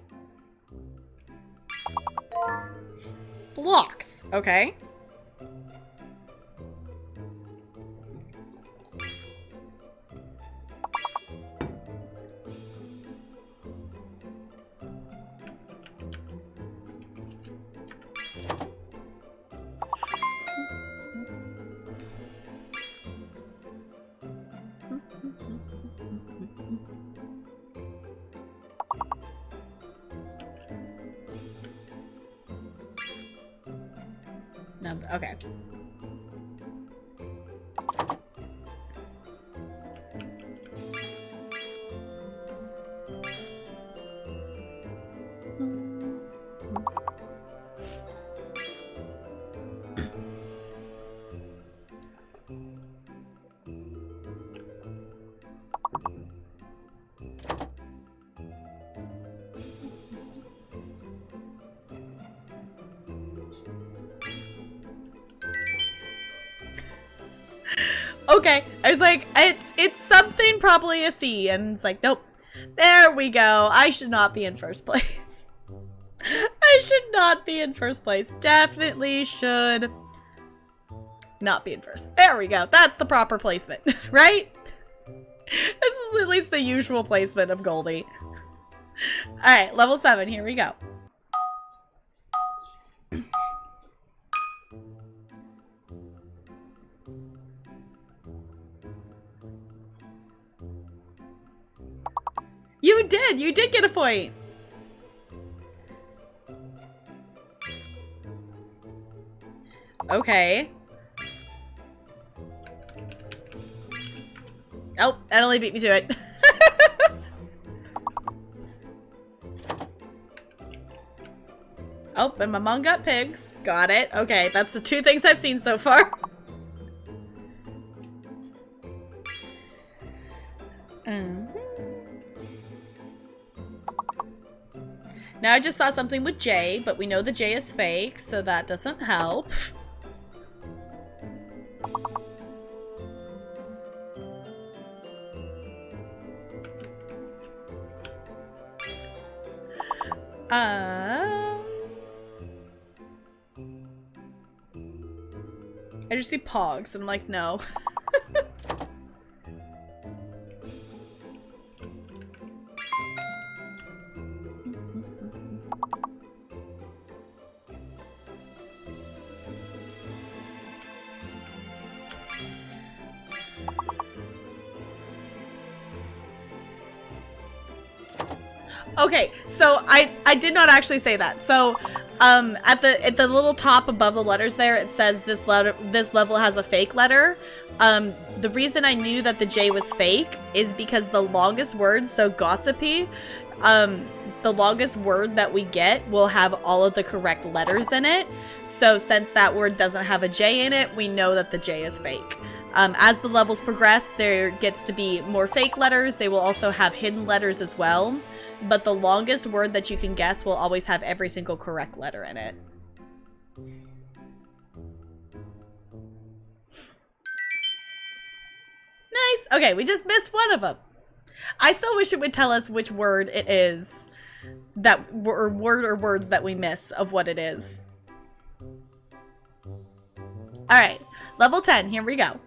[SPEAKER 3] Blocks. Okay. No, okay. Okay, I was like, it's something, probably a C, and it's like, nope. There we go. I should not be in first place. I should not be in first place. Definitely should not be in first. There we go. That's the proper placement, right? This is at least the usual placement of Goldie. Alright, level 7. Here we go. You did! You did get a point! Okay. Oh, that only beat me to it. Oh, and my mom got pigs. Got it. Okay, that's the 2 things I've seen so far. Now I just saw something with J, but we know the J is fake, so that doesn't help. I just see Pogs, and I'm like, no. Okay, so I did not actually say that. So at the little top above the letters there, it says this level has a fake letter. The reason I knew that the J was fake is because the longest word, so gossipy, the longest word that we get will have all of the correct letters in it. So since that word doesn't have a J in it, we know that the J is fake. As the levels progress, there gets to be more fake letters. They will also have hidden letters as well. But the longest word that you can guess will always have every single correct letter in it. Nice. Okay, we just missed one of them. I still wish it would tell us which word it is that, or word or words that we miss of what it is. All right, level 10. Here we go.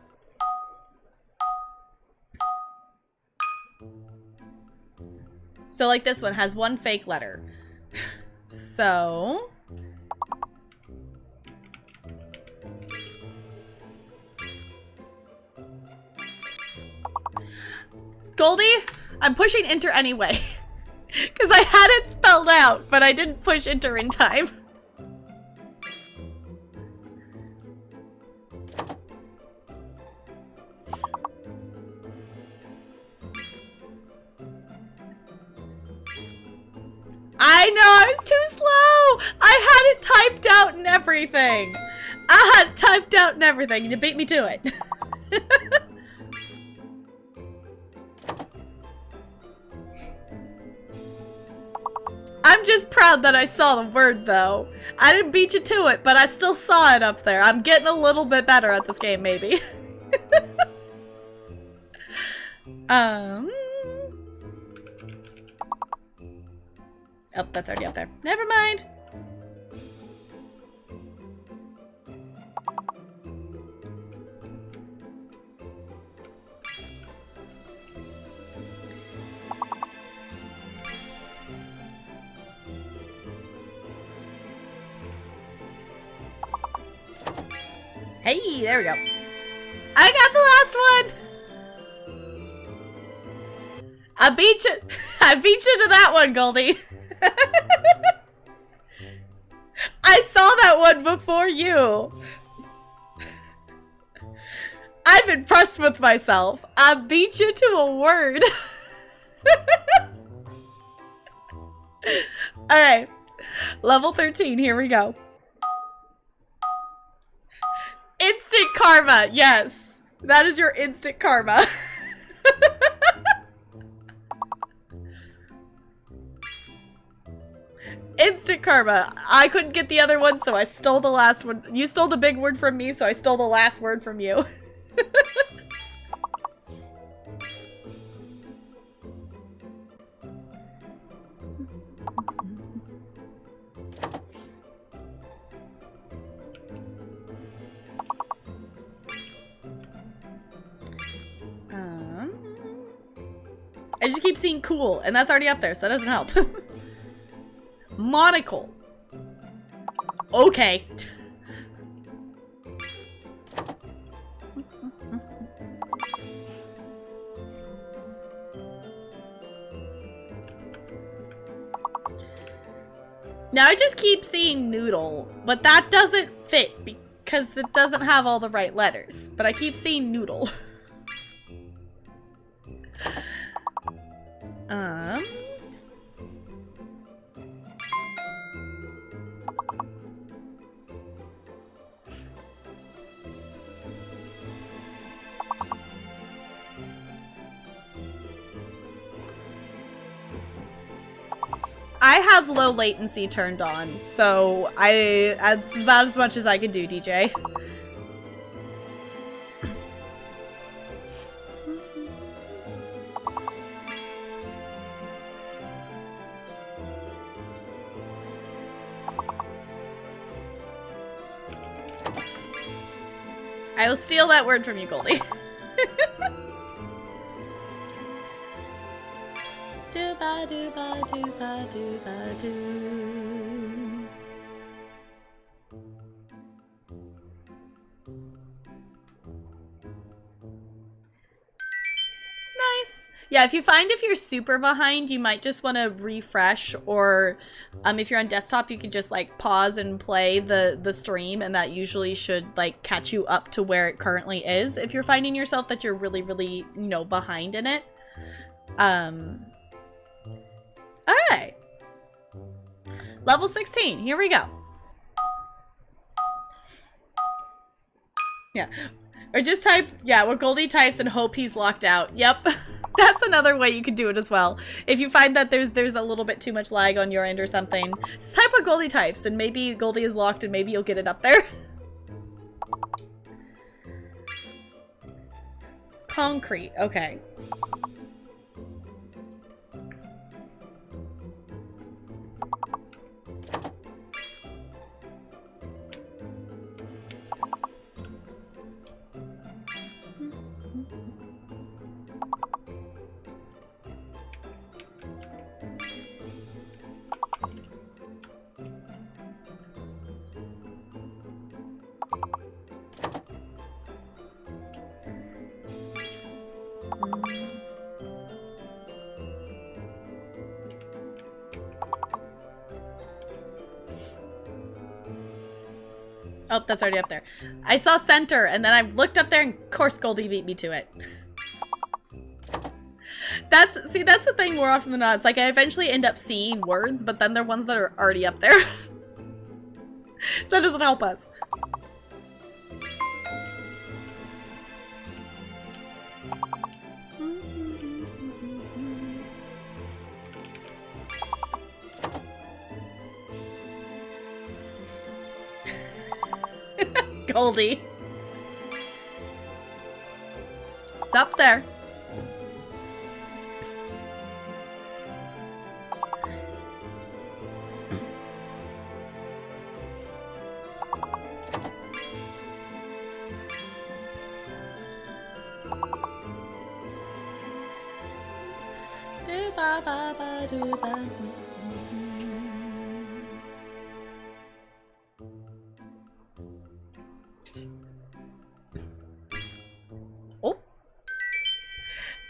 [SPEAKER 3] So like this one has one fake letter. So Goldie, I'm pushing enter anyway. Because I had it spelled out, but I didn't push enter in time. I know, I was too slow. I had it typed out and everything. I had it typed out and everything. You beat me to it. I'm just proud that I saw the word, though. I didn't beat you to it, but I still saw it up there. I'm getting a little bit better at this game, maybe. Oh, that's already up there. Never mind. Hey, there we go. I got the last one. I beat you. I beat you to that one, Goldie. I saw that one before you. I'm impressed with myself. I beat you to a word. Alright. Level 13. Here we go. Instant karma. Yes. That is your instant karma. Instant karma. I couldn't get the other one, so I stole the last one. You stole the big word from me, so I stole the last word from you. I just keep seeing cool, and that's already up there, so that doesn't help. Monocle. Okay. Now I just keep seeing noodle, but that doesn't fit because it doesn't have all the right letters. But I keep seeing noodle. I have low latency turned on, so that's about as much as I can do, DJ. I will steal that word from you, Goldie. Dooba dooba dooba dooba doo. Nice. Yeah, if you're super behind, you might just want to refresh, or if you're on desktop, you can just like pause and play the stream, and that usually should like catch you up to where it currently is if you're finding yourself that you're really, really, you know, behind in it. Alright. Level 16, here we go. Yeah. Or just type, yeah, what Goldie types and hope he's locked out. Yep. That's another way you could do it as well. If you find that there's a little bit too much lag on your end or something, just type what Goldie types and maybe Goldie is locked and maybe you'll get it up there. Concrete, okay. Oh, that's already up there. I saw center, and then I looked up there, and of course Goldie beat me to it. That's the thing more often than not. It's like I eventually end up seeing words, but then they're ones that are already up there. So that doesn't help us. Goldie. It's up there. Do ba ba ba do ba.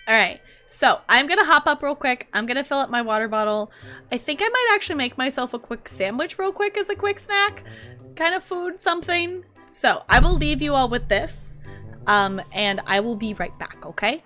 [SPEAKER 3] Alright, so I'm gonna hop up real quick. I'm gonna fill up my water bottle. I think I might actually make myself a quick sandwich real quick as a quick snack. Kind of food, something. So I will leave you all with this. And I will be right back, okay?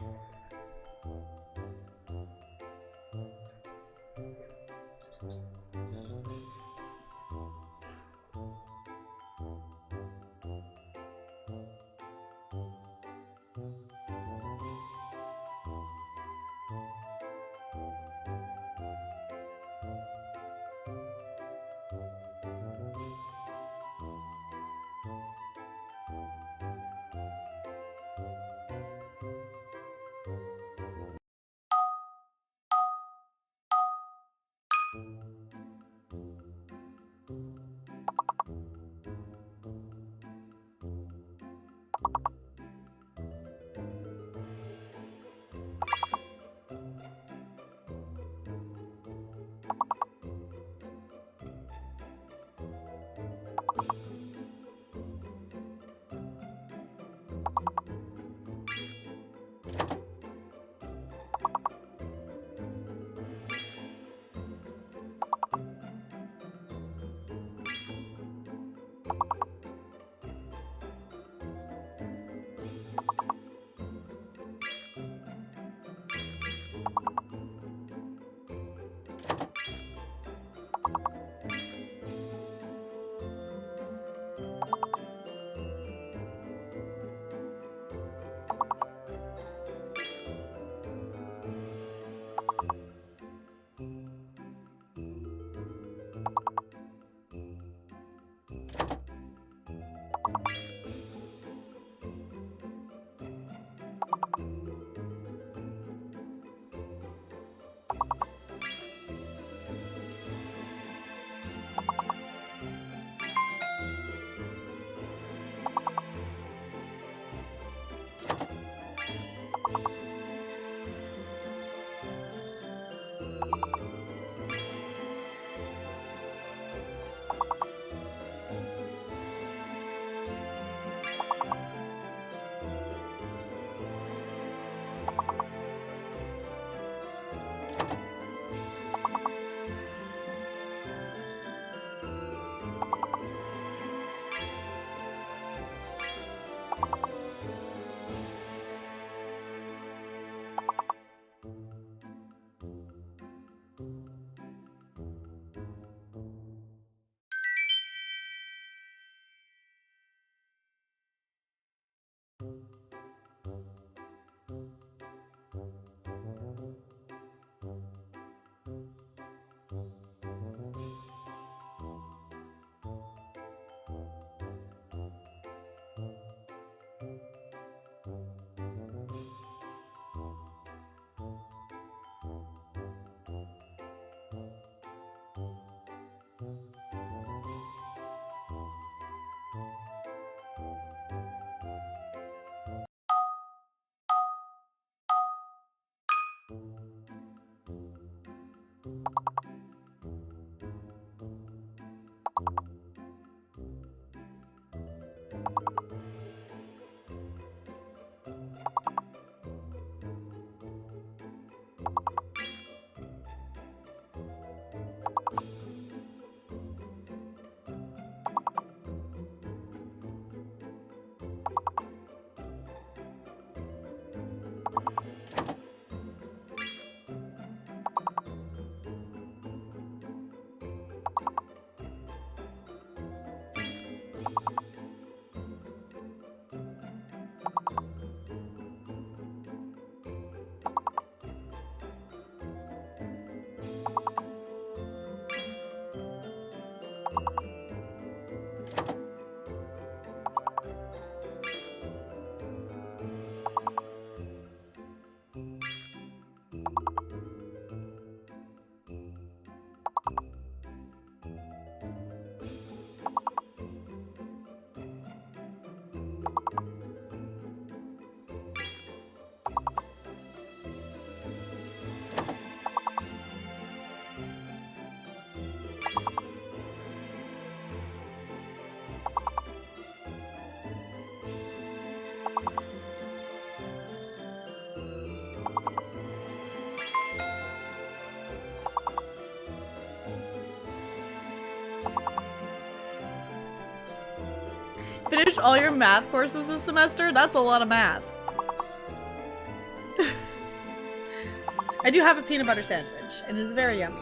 [SPEAKER 3] Finish all your math courses this semester? That's a lot of math. I do have a peanut butter sandwich, and it's very yummy.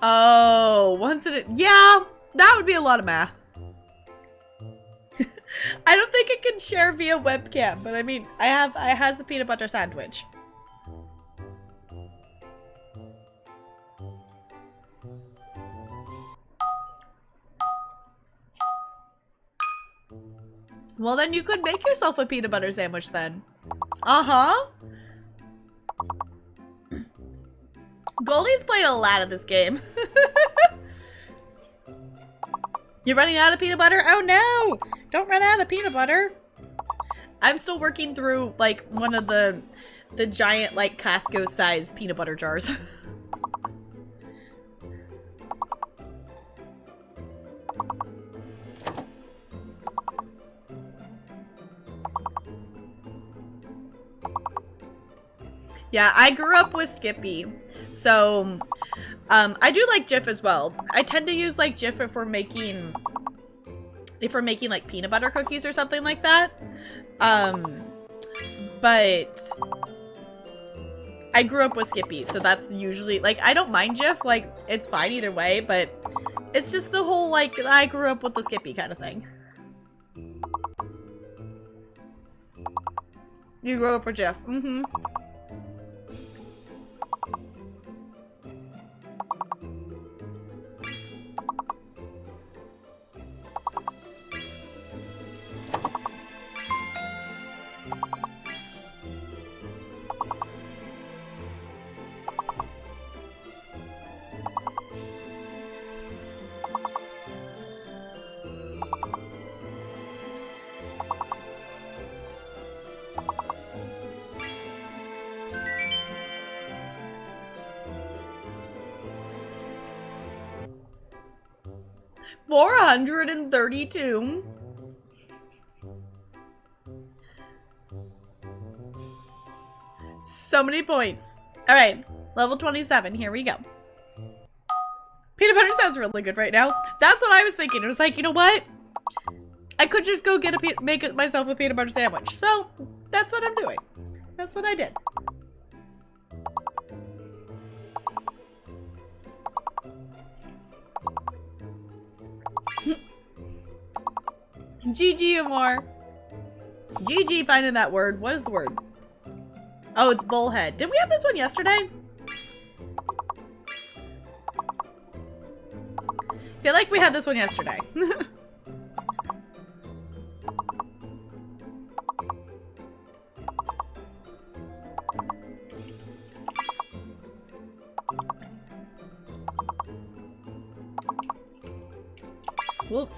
[SPEAKER 3] Oh, once it, yeah, that would be a lot of math. I don't think it can share via webcam, but I mean, I has a peanut butter sandwich. Well, then you could make yourself a peanut butter sandwich then. Uh-huh. Goldie's played a lot of this game. You're running out of peanut butter? Oh no! Don't run out of peanut butter. I'm still working through, like, one of the giant, like, Costco-sized peanut butter jars. Yeah, I grew up with Skippy, so I do like Jif as well. I tend to use like Jif if we're making like peanut butter cookies or something like that. But I grew up with Skippy, so that's usually like I don't mind Jif, like it's fine either way, but it's just the whole like I grew up with the Skippy kind of thing. You grew up with Jif. Mm-hmm. 432. So many points. All right, level 27. Here we go. Peanut butter sounds really good right now. That's what I was thinking. It was like, you know what? I could just go get make myself a peanut butter sandwich. So that's what I'm doing. That's what I did. GG Amor. GG finding that word. What is the word? Oh, it's bullhead. Didn't we have this one yesterday? I feel like we had this one yesterday. Whoop.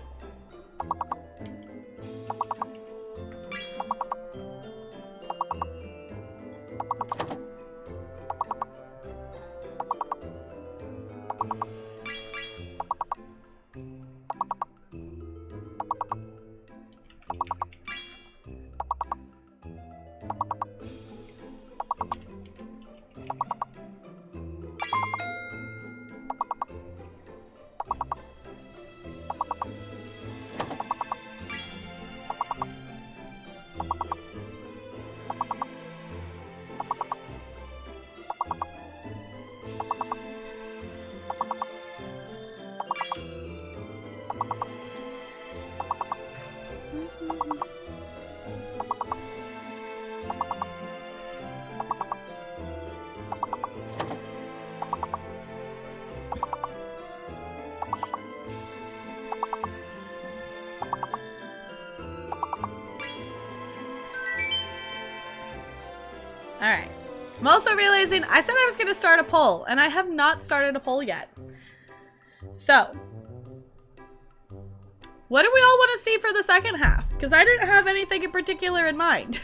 [SPEAKER 3] Alright. I'm also realizing I said I was going to start a poll, and I have not started a poll yet. So, what do we all want to see for the second half? Because I didn't have anything in particular in mind.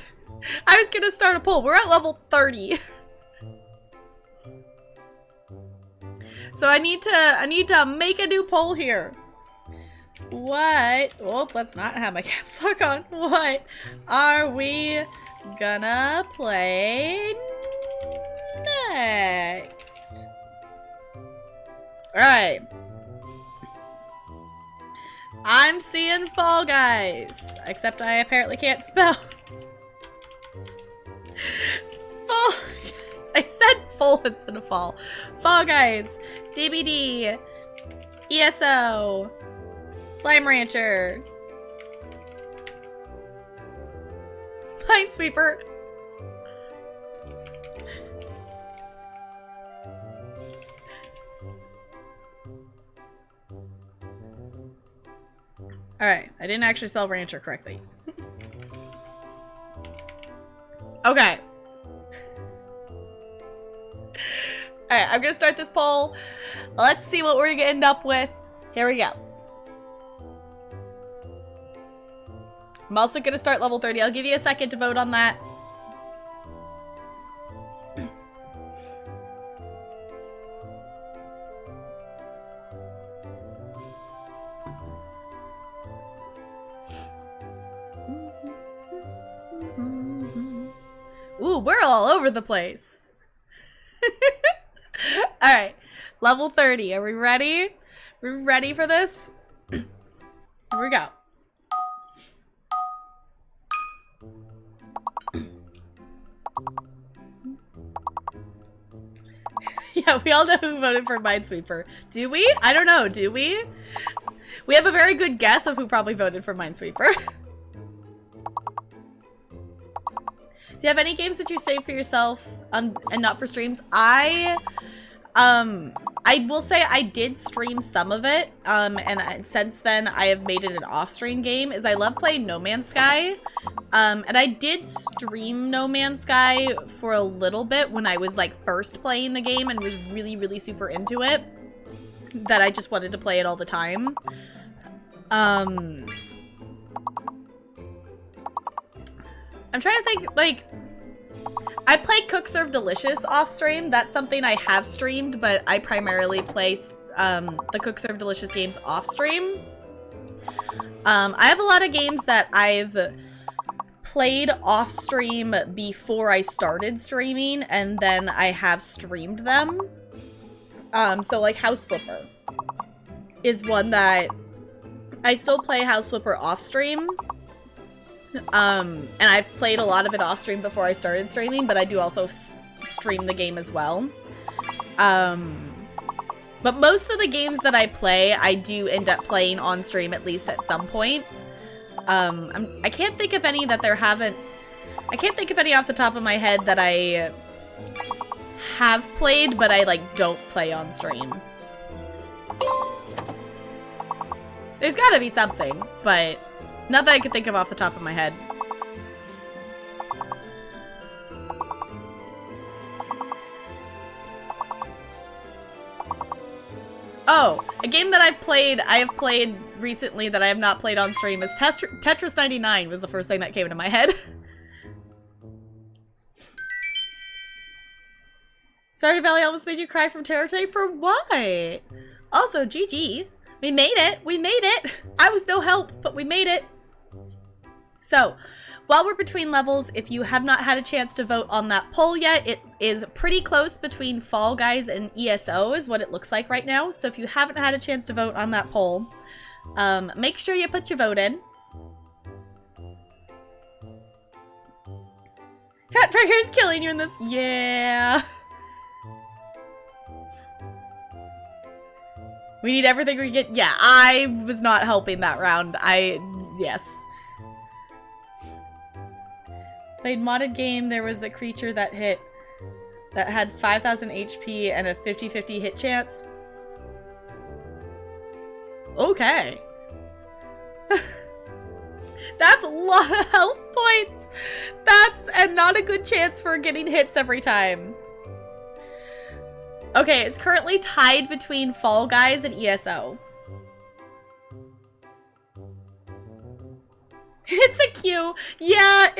[SPEAKER 3] I was going to start a poll. We're at level 30. So I need to make a new poll here. What? Oh, let's not have my caps lock on. What are we gonna play next? Alright. I'm seeing Fall Guys. Except I apparently can't spell. Fall. I said full instead of fall. Fall Guys. DBD. ESO. Slime Rancher. Minesweeper. Alright, I didn't actually spell rancher correctly. Okay. Alright, I'm gonna start this poll. Let's see what we're gonna end up with. Here we go. I'm also gonna start level 30. I'll give you a second to vote on that. Ooh, we're all over the place. Alright, level 30. Are we ready? We're ready for this? Here we go. Yeah, we all know who voted for Minesweeper. Do we? I don't know. Do we? We have a very good guess of who probably voted for Minesweeper. Do you have any games that you save for yourself and not for streams? I will say I did stream some of it, and since then I have made it an off-stream game. Is I love playing No Man's Sky, and I did stream No Man's Sky for a little bit when I was like first playing the game and was really, really super into it. That I just wanted to play it all the time. I'm trying to think, like, I play Cook Serve Delicious off stream. That's something I have streamed, but I primarily play the Cook Serve Delicious games off stream. I have a lot of games that I've played off stream before I started streaming, and then I have streamed them. So like House Flipper is one that I still play House Flipper off stream. And I've played a lot of it off stream before I started streaming, but I do also stream the game as well. But most of the games that I play, I do end up playing on stream at least at some point. I can't think of any that there haven't... I can't think of any off the top of my head that I have played, but I, like, don't play on stream. There's gotta be something, but not that I can think of off the top of my head. Oh, a game that I have played recently that I have not played on stream is Tetris 99 was the first thing that came into my head. Stardew Valley almost made you cry from terror today? For what? Also, GG. We made it. We made it. I was no help, but we made it. So, while we're between levels, if you have not had a chance to vote on that poll yet, it is pretty close between Fall Guys and ESO is what it looks like right now. So if you haven't had a chance to vote on that poll, make sure you put your vote in. Cat Burger's killing you in this. Yeah. We need everything we get. Yeah, I was not helping that round. Yes. Played modded game, there was a creature that had 5,000 HP and a 50-50 hit chance. Okay. That's a lot of health points. And not a good chance for getting hits every time. Okay, it's currently tied between Fall Guys and ESO. It's a queue. Yeah,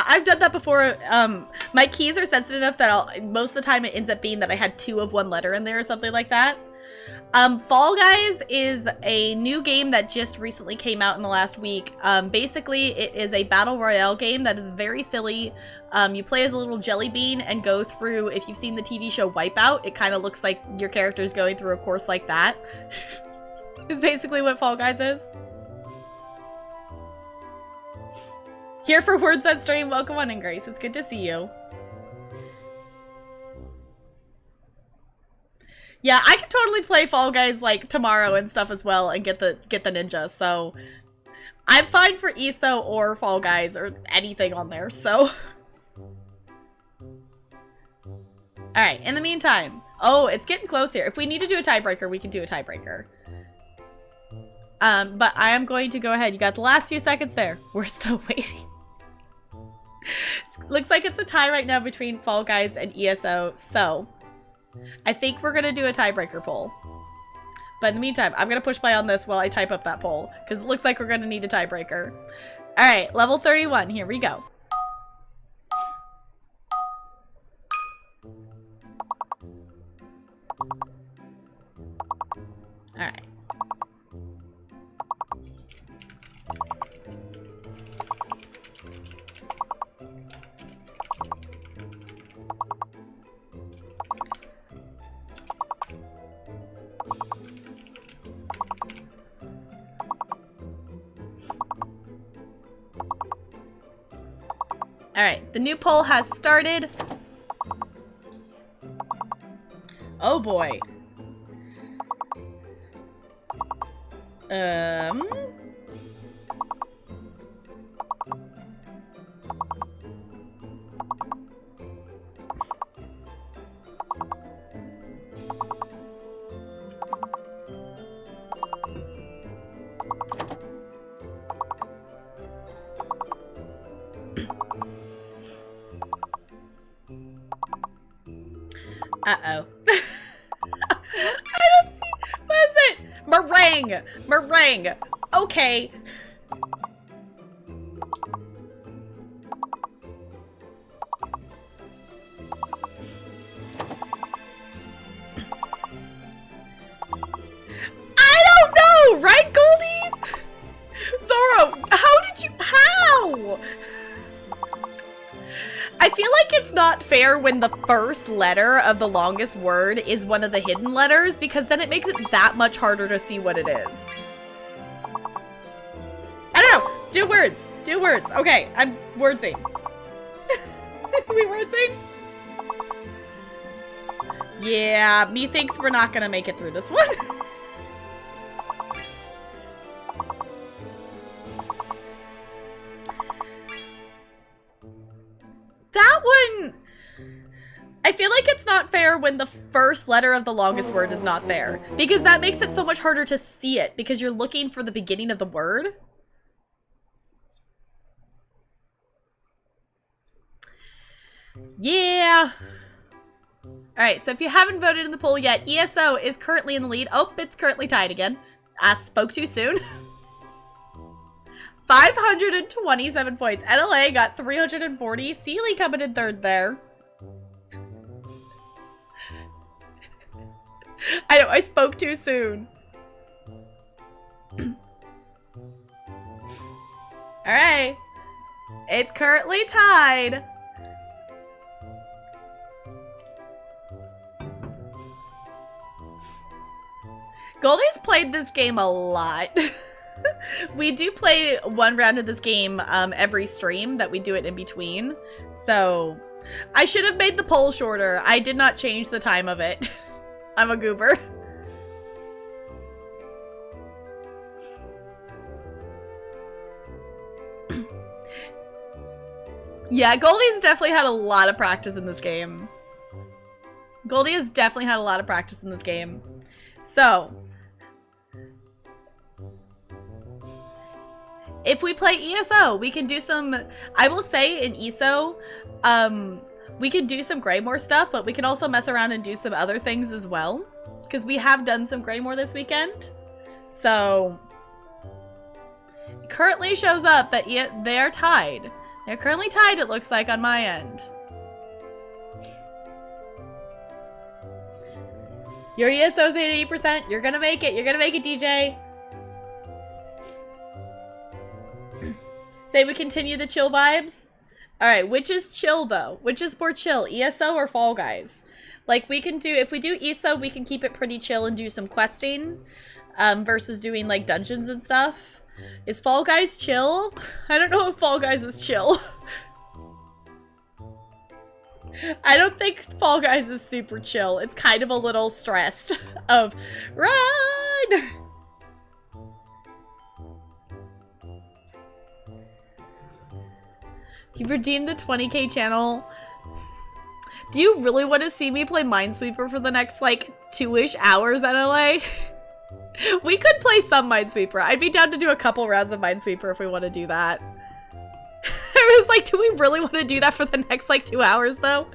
[SPEAKER 3] I've done that before. My keys are sensitive enough that most of the time it ends up being that I had 2 of one letter in there or something like that. Fall Guys is a new game that just recently came out in the last week. Basically, it is a battle royale game that is very silly. You play as a little jelly bean and go through, if you've seen the TV show Wipeout, it kind of looks like your character's going through a course like that. Is basically what Fall Guys is. Here for Words on Stream. Welcome on in, Grace. It's good to see you. Yeah, I could totally play Fall Guys like tomorrow and stuff as well and get the ninja. So I'm fine for ESO or Fall Guys or anything on there. So all right. In the meantime, oh, it's getting close here. If we need to do a tiebreaker, we can do a tiebreaker. But I am going to go ahead. You got the last few seconds there. We're still waiting. Looks like it's a tie right now between Fall Guys and ESO, so I think we're gonna do a tiebreaker poll. But in the meantime, I'm gonna push play on this while I type up that poll, because it looks like we're gonna need a tiebreaker. Alright, level 31, here we go. Alright. Alright, the new poll has started. Oh boy. Uh-oh. I don't see. What is it? Meringue. Meringue. Okay. fair when the first letter of the longest word is one of the hidden letters, because then it makes it that much harder to see what it is. I don't know. Do words. Do words. Okay, I'm wordsing. We wordsing? Yeah, methinks we're not gonna make it through this one. That one, I feel like it's not fair when the first letter of the longest word is not there, because that makes it so much harder to see it, because you're looking for the beginning of the word. Yeah. Alright, so if you haven't voted in the poll yet, ESO is currently in the lead. Oh, it's currently tied again. I spoke too soon. 527 points. NLA got 340. Sealy coming in third there. I know, I spoke too soon. Alright. It's currently tied. Goldie's played this game a lot. We do play one round of this game every stream that we do it in between. So I should have made the poll shorter. I did not change the time of it. I'm a goober. Yeah, Goldie's definitely had a lot of practice in this game. Goldie has definitely had a lot of practice in this game. So if we play ESO, we can do some, I will say in ESO, we can do some Greymore stuff, but we can also mess around and do some other things as well. Because we have done some Greymore this weekend. So, it currently shows up that they are tied. They're currently tied, it looks like, on my end. Your ESO's at 80%. You're gonna make it. You're gonna make it, DJ. Say we continue the chill vibes. All right, which is chill though? Which is more chill, ESO or Fall Guys? Like we can do, if we do ESO, we can keep it pretty chill and do some questing, versus doing like dungeons and stuff. Is Fall Guys chill? I don't know if Fall Guys is chill. I don't think Fall Guys is super chill. It's kind of a little stressed of run. You've redeemed the 20k channel. Do you really want to see me play Minesweeper for the next, like, 2-ish hours, NLA? We could play some Minesweeper. I'd be down to do a couple rounds of Minesweeper if we want to do that. I was like, do we really want to do that for the next, like, 2 hours, though?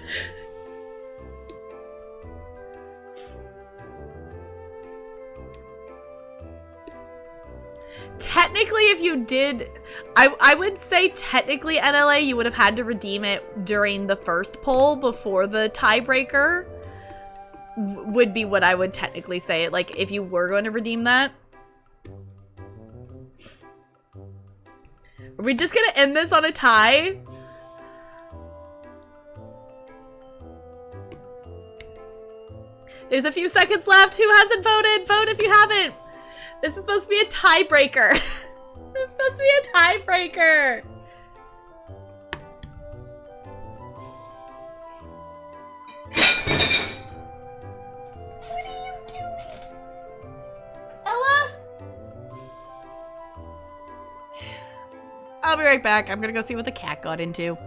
[SPEAKER 3] Technically, if you did, I would say technically NLA, you would have had to redeem it during the first poll before the tiebreaker would be what I would technically say. Like, if you were going to redeem that. Are we just gonna end this on a tie? There's a few seconds left. Who hasn't voted? Vote if you haven't. This is supposed to be a tiebreaker. This is supposed to be a tiebreaker. What are you doing? Ella? I'll be right back. I'm gonna go see what the cat got into.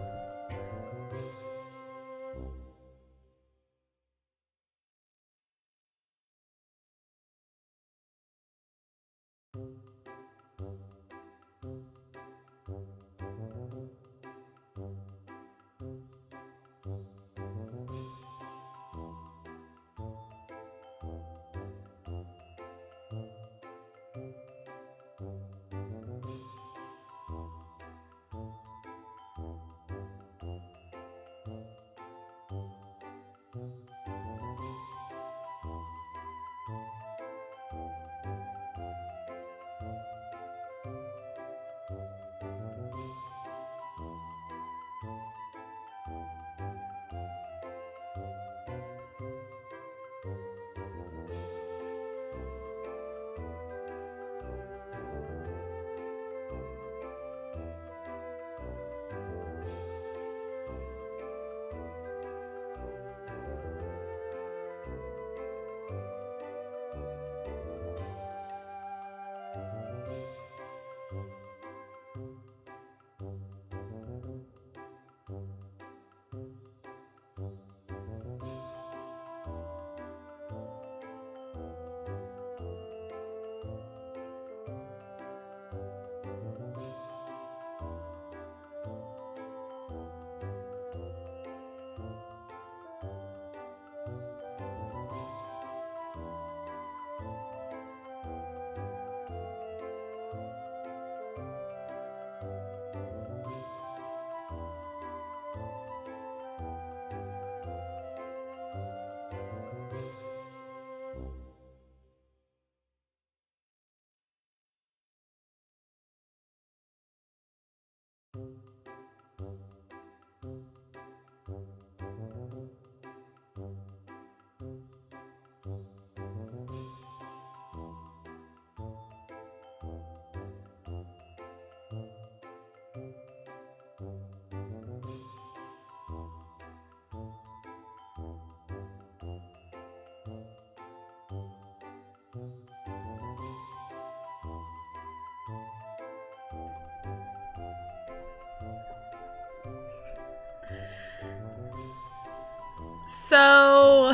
[SPEAKER 3] So,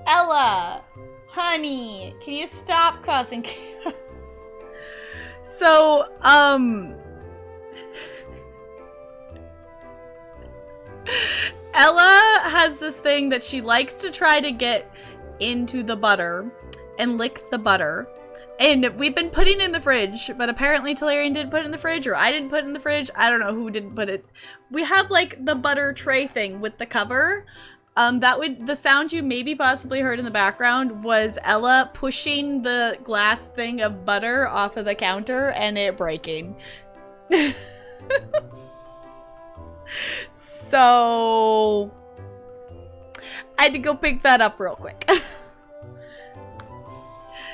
[SPEAKER 3] Ella, honey, can you stop causing chaos? So, Ella has this thing that she likes to try to get into the butter and lick the butter. And we've been putting it in the fridge, but apparently Talarian didn't put it in the fridge, or I didn't put it in the fridge. I don't know who didn't put it. We have like the butter tray thing with the cover. The sound you maybe possibly heard in the background was Ella pushing the glass thing of butter off of the counter and it breaking. So I had to go pick that up real quick.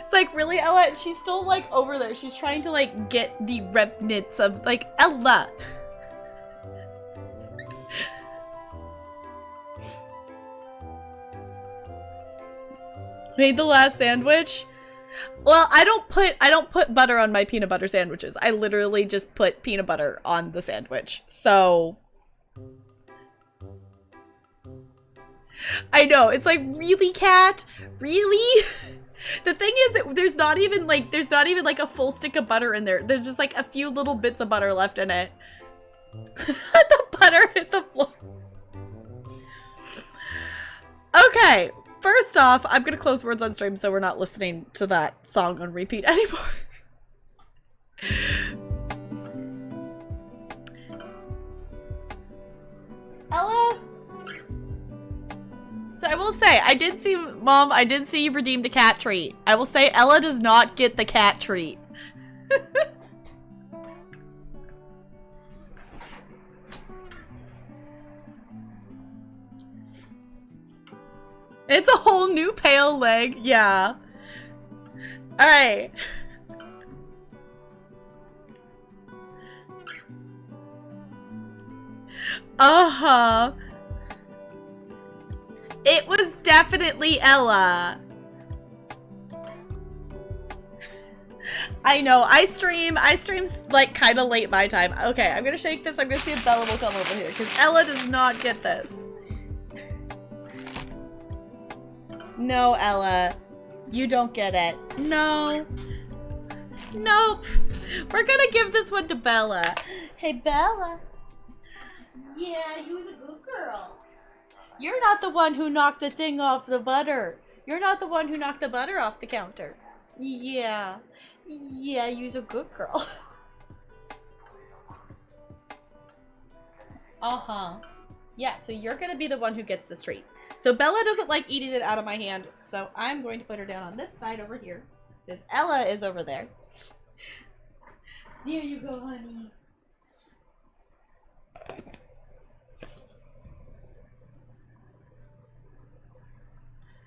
[SPEAKER 3] It's like, really, Ella? She's still, like, over there. She's trying to, like, get the remnants of, like, Ella. Made the last sandwich? Well, I don't put butter on my peanut butter sandwiches. I literally just put peanut butter on the sandwich. So I know, it's like, really, cat? Really? The thing is, there's not even like a full stick of butter in there. There's just like a few little bits of butter left in it. The butter hit the floor. Okay, first off, I'm gonna close words on stream so we're not listening to that song on repeat anymore. Ella? So I will say, Mom, I did see you redeemed a cat treat. I will say Ella does not get the cat treat. It's a whole new pale leg, yeah. Alright. Uh-huh. It was definitely Ella. I know, I stream's like kind of late my time. Okay, I'm gonna shake this. I'm gonna see if Bella will come over here because Ella does not get this. No, Ella, you don't get it. No. Nope. We're gonna give this one to Bella. Hey, Bella. Yeah, you was a good girl. You're not the one who knocked the thing off the butter. You're not the one who knocked the butter off the counter. Yeah. Yeah, you's a good girl. Uh-huh. Yeah, so you're gonna be the one who gets this treat. So Bella doesn't like eating it out of my hand, so I'm going to put her down on this side over here. Because Ella is over there. There you go, honey.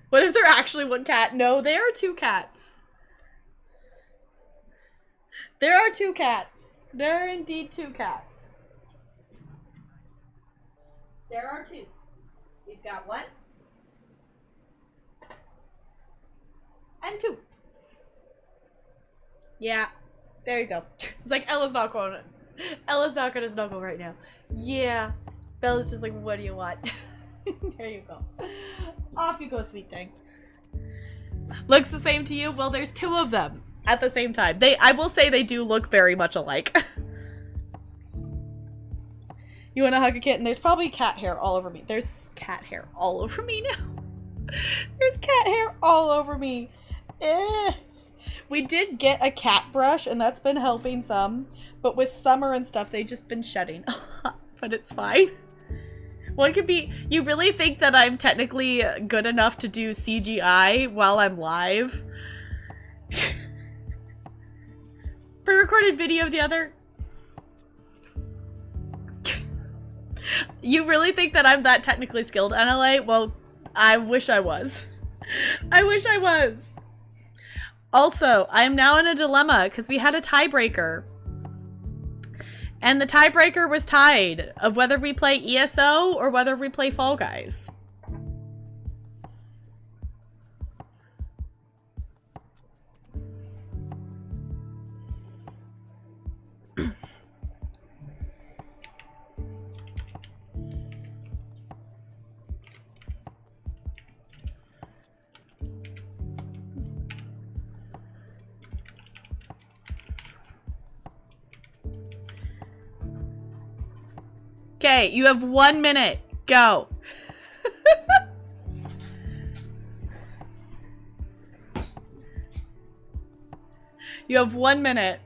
[SPEAKER 3] What if they're actually one cat? No, they are two cats. There are two cats. There are indeed two cats. There are two. We've got one. And two. Yeah. There you go. It's like Ella's not going. Ella's not gonna snuggle right now. Yeah. Bella's just like, what do you want? There you go. Off you go, sweet thing. Looks the same to you? Well, there's two of them at the same time. I will say they do look very much alike. You want to hug a kitten? There's probably cat hair all over me. There's cat hair all over me now. There's cat hair all over me. We did get a cat brush, and that's been helping some. But with summer and stuff, they've just been shedding. But it's fine. One could be, you really think that I'm technically good enough to do CGI while I'm live? Pre-recorded video of the other. You really think that I'm that technically skilled, NLA? Well, I wish I was. I wish I was. Also, I am now in a dilemma because we had a tiebreaker. And the tiebreaker was tied of whether we play ESO or whether we play Fall Guys. Okay, you have 1 minute. Go. You have 1 minute.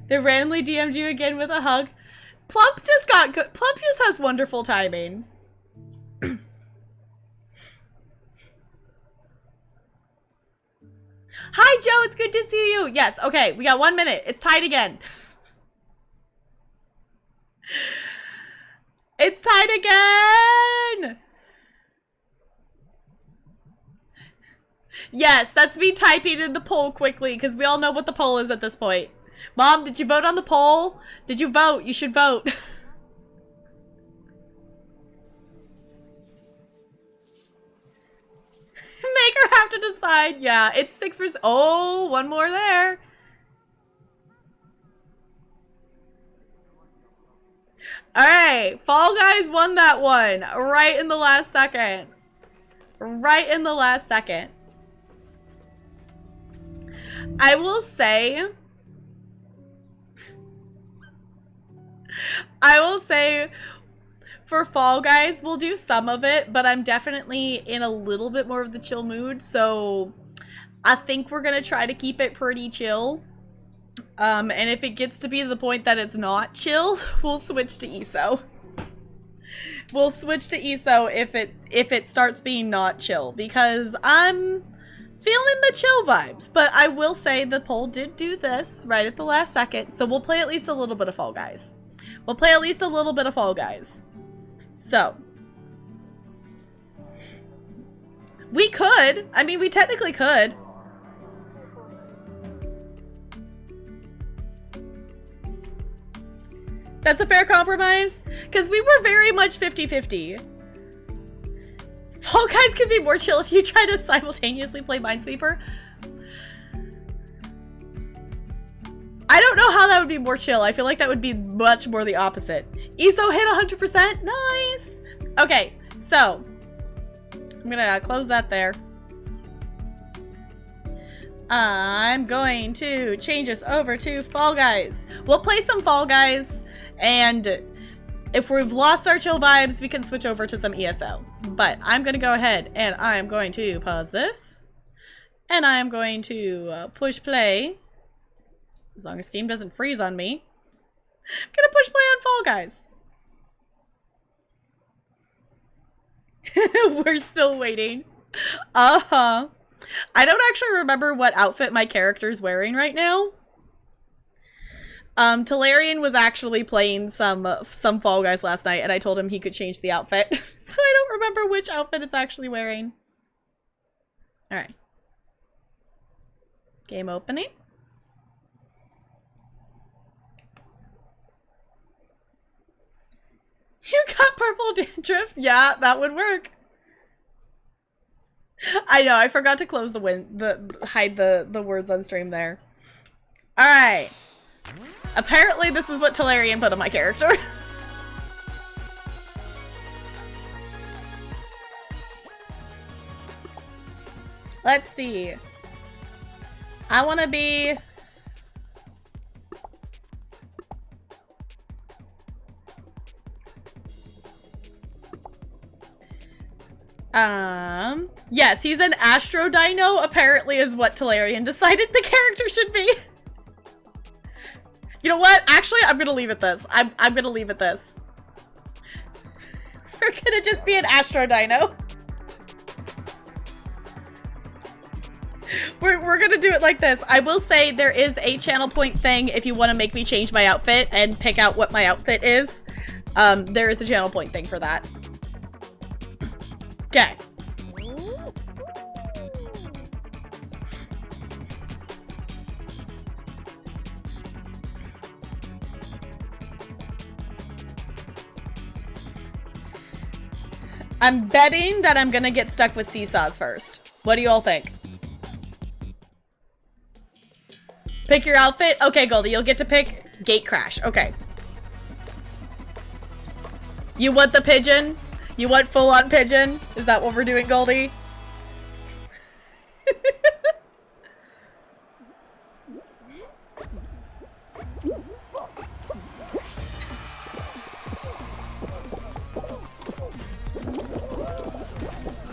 [SPEAKER 3] They randomly DM'd you again with a hug. Plump just got good. Plump just has wonderful timing. Hi, Joe. It's good to see you. Yes. Okay. We got 1 minute. It's tied again. It's tied again. Yes, that's me typing in the poll quickly because we all know what the poll is at this point. Mom, did you vote on the poll? Did you vote? You should vote. Make her have to decide. Yeah, it's 6%. Oh, one more there. All right, Fall Guys won that one right in the last second. Right in the last second. I will say for Fall Guys, we'll do some of it, but I'm definitely in a little bit more of the chill mood, so I think we're gonna try to keep it pretty chill. And if it gets to be the point that it's not chill, we'll switch to ESO. We'll switch to ESO if it starts being not chill, because I'm feeling the chill vibes. But I will say the poll did do this right at the last second, so we'll play at least a little bit of Fall Guys. We'll play at least a little bit of Fall Guys. So, we could. I mean, we technically could. That's a fair compromise? Because we were very much 50-50. Fall Guys could be more chill if you try to simultaneously play Minesweeper. I don't know how that would be more chill. I feel like that would be much more the opposite. ESO hit 100%. Nice. Okay, so I'm gonna close that there. I'm going to change us over to Fall Guys. We'll play some Fall Guys, and if we've lost our chill vibes, we can switch over to some ESO. But I'm gonna go ahead and I'm going to pause this, and I'm going to push play. As long as Steam doesn't freeze on me. I'm gonna push play on Fall Guys. We're still waiting. I don't actually remember what outfit my character's wearing right now. Talarian was actually playing some Fall Guys last night, and I told him he could change the outfit. So I don't remember which outfit it's actually wearing. Alright. Game opening. You got purple dandruff? Yeah, that would work. I know, I forgot to close hide the words on stream there. Alright. Apparently this is what Talarian put on my character. Let's see. I want to be... Yes, he's an Astro Dino, apparently is what Talarian decided the character should be. You know what? Actually, I'm gonna leave it this. I'm gonna leave it this. We're gonna just be an Astro Dino. We're gonna do it like this. I will say there is a channel point thing if you want to make me change my outfit and pick out what my outfit is. There is a channel point thing for that. Okay. I'm betting that I'm gonna get stuck with seesaws first. What do you all think? Pick your outfit? Okay, Goldie, you'll get to pick gate crash. Okay. You want the pigeon? You want full-on pigeon? Is that what we're doing, Goldie?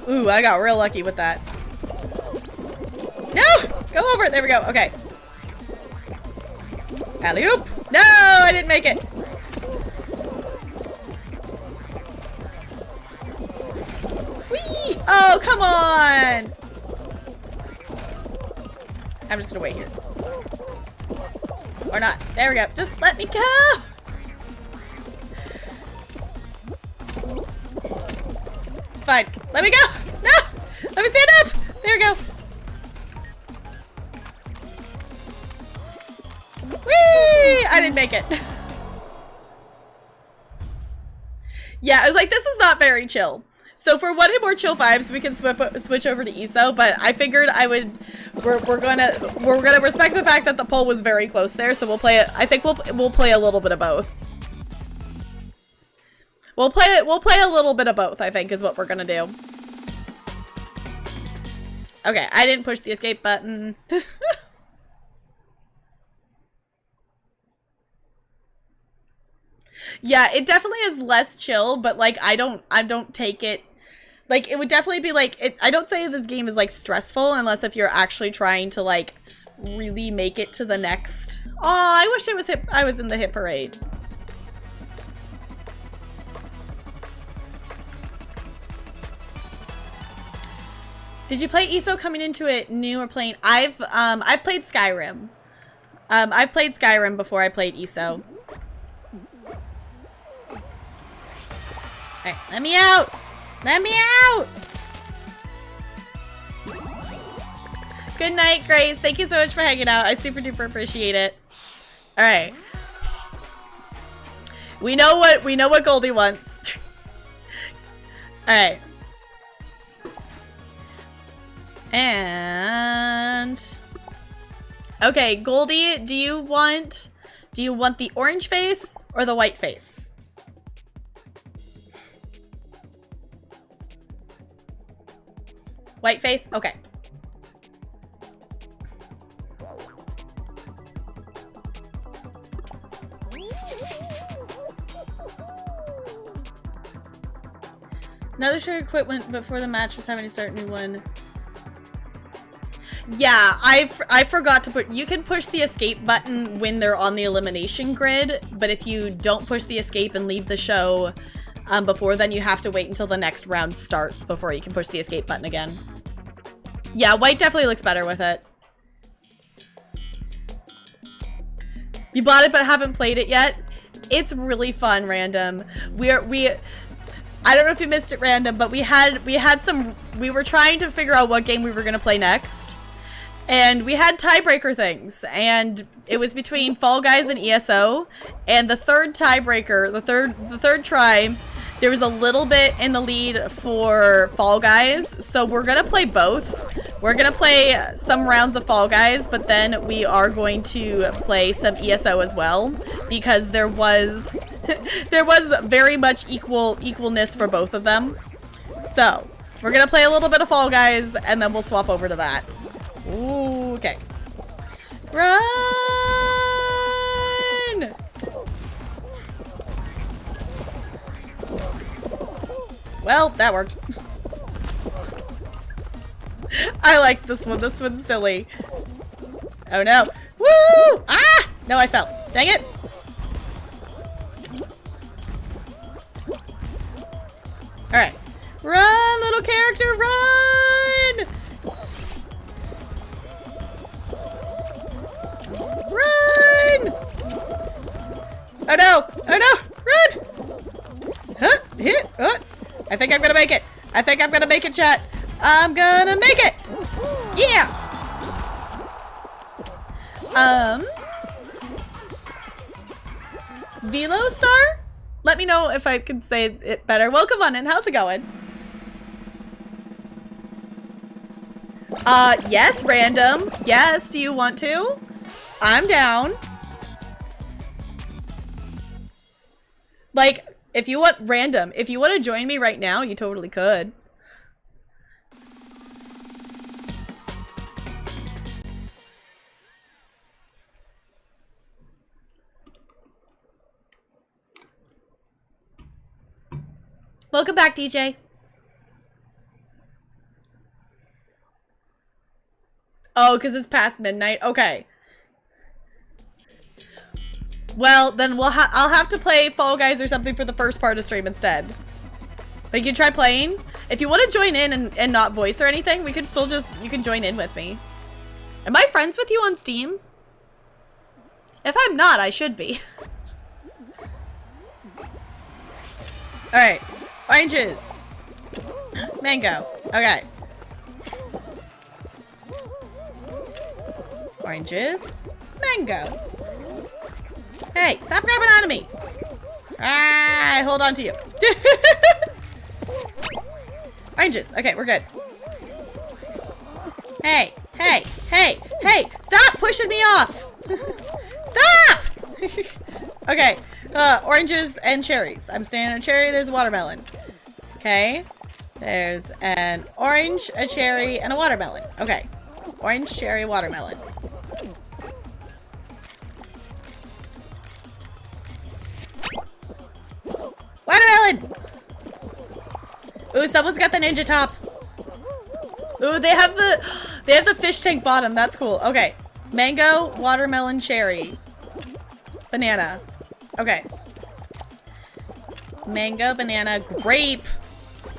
[SPEAKER 3] Ooh, I got real lucky with that. No! Go over it. There we go. Okay. Alley-oop. No! I didn't make it. Whee! Oh, come on! I'm just gonna wait here. Or not. There we go. Just let me go! It's fine. Let me go! No! Let me stand up! There we go. Whee! I didn't make it. Yeah, I was like, this is not very chill. So for one more chill vibes, we can switch over to ESO, but I figured I would. We're gonna respect the fact that the poll was very close there, so we'll play it. I think we'll play a little bit of both. We'll play a little bit of both, I think, is what we're gonna do. Okay, I didn't push the escape button. Yeah, it definitely is less chill, but like I don't take it like it would definitely be like I don't say this game is like stressful unless if you're actually trying to like really make it to the next. Oh, I wish I was in the hit parade. Did you play ESO coming into it new or playing? I played Skyrim. I played Skyrim before I played ESO. Alright, let me out! Let me out! Good night, Grace. Thank you so much for hanging out. I super duper appreciate it. Alright. We know what Goldie wants. Alright. And okay, Goldie, do you want the orange face or the white face? White face? Okay. Another sugar quit before the match was having to start a new one. Yeah, I forgot to put. You can push the escape button when they're on the elimination grid, but if you don't push the escape and leave the show before then, you have to wait until the next round starts before you can push the escape button again. Yeah, white definitely looks better with it. You bought it but haven't played it yet? It's really fun, Random. I don't know if you missed it, Random, but we were trying to figure out what game we were gonna play next. And we had tiebreaker things, and it was between Fall Guys and ESO. And the third tiebreaker, the third try, there was a little bit in the lead for Fall Guys. So we're gonna play both. We're gonna play some rounds of Fall Guys, but then we are going to play some ESO as well, because there was very much equalness for both of them. So we're gonna play a little bit of Fall Guys, and then we'll swap over to that. Ooh, okay. Run! Well, that worked. I like this one. This one's silly. Oh no. Woo! Ah! No, I fell. Dang it. Alright. Run, little character, run! Oh no! Oh no! Run! Huh? Hit! I think I'm gonna make it. I think I'm gonna make it, chat. I'm gonna make it! Yeah! Velo Star? Let me know if I can say it better. Welcome on in. How's it going? Yes, random. Yes, do you want to? I'm down. Like, if you want random, if you want to join me right now, you totally could. Welcome back, DJ. Oh, because it's past midnight. Okay. Well, then I'll have to play Fall Guys or something for the first part of stream instead. But you can try playing. If you want to join in and not voice or anything, we could still just, you can join in with me. Am I friends with you on Steam? If I'm not, I should be. Alright. Oranges. Mango. Okay. Oranges. Mango. Hey, stop grabbing onto me. I hold on to you. Oranges. Okay, we're good. Hey, hey, hey, hey. Stop pushing me off. Stop. Okay. Oranges and cherries. I'm standing on a cherry. There's a watermelon. Okay. There's an orange, a cherry, and a watermelon. Okay. Orange, cherry, watermelon. Watermelon! Ooh, someone's got the ninja top. Ooh, they have the fish tank bottom. That's cool. Okay. Mango, watermelon, cherry. Banana. Okay. Mango, banana, grape,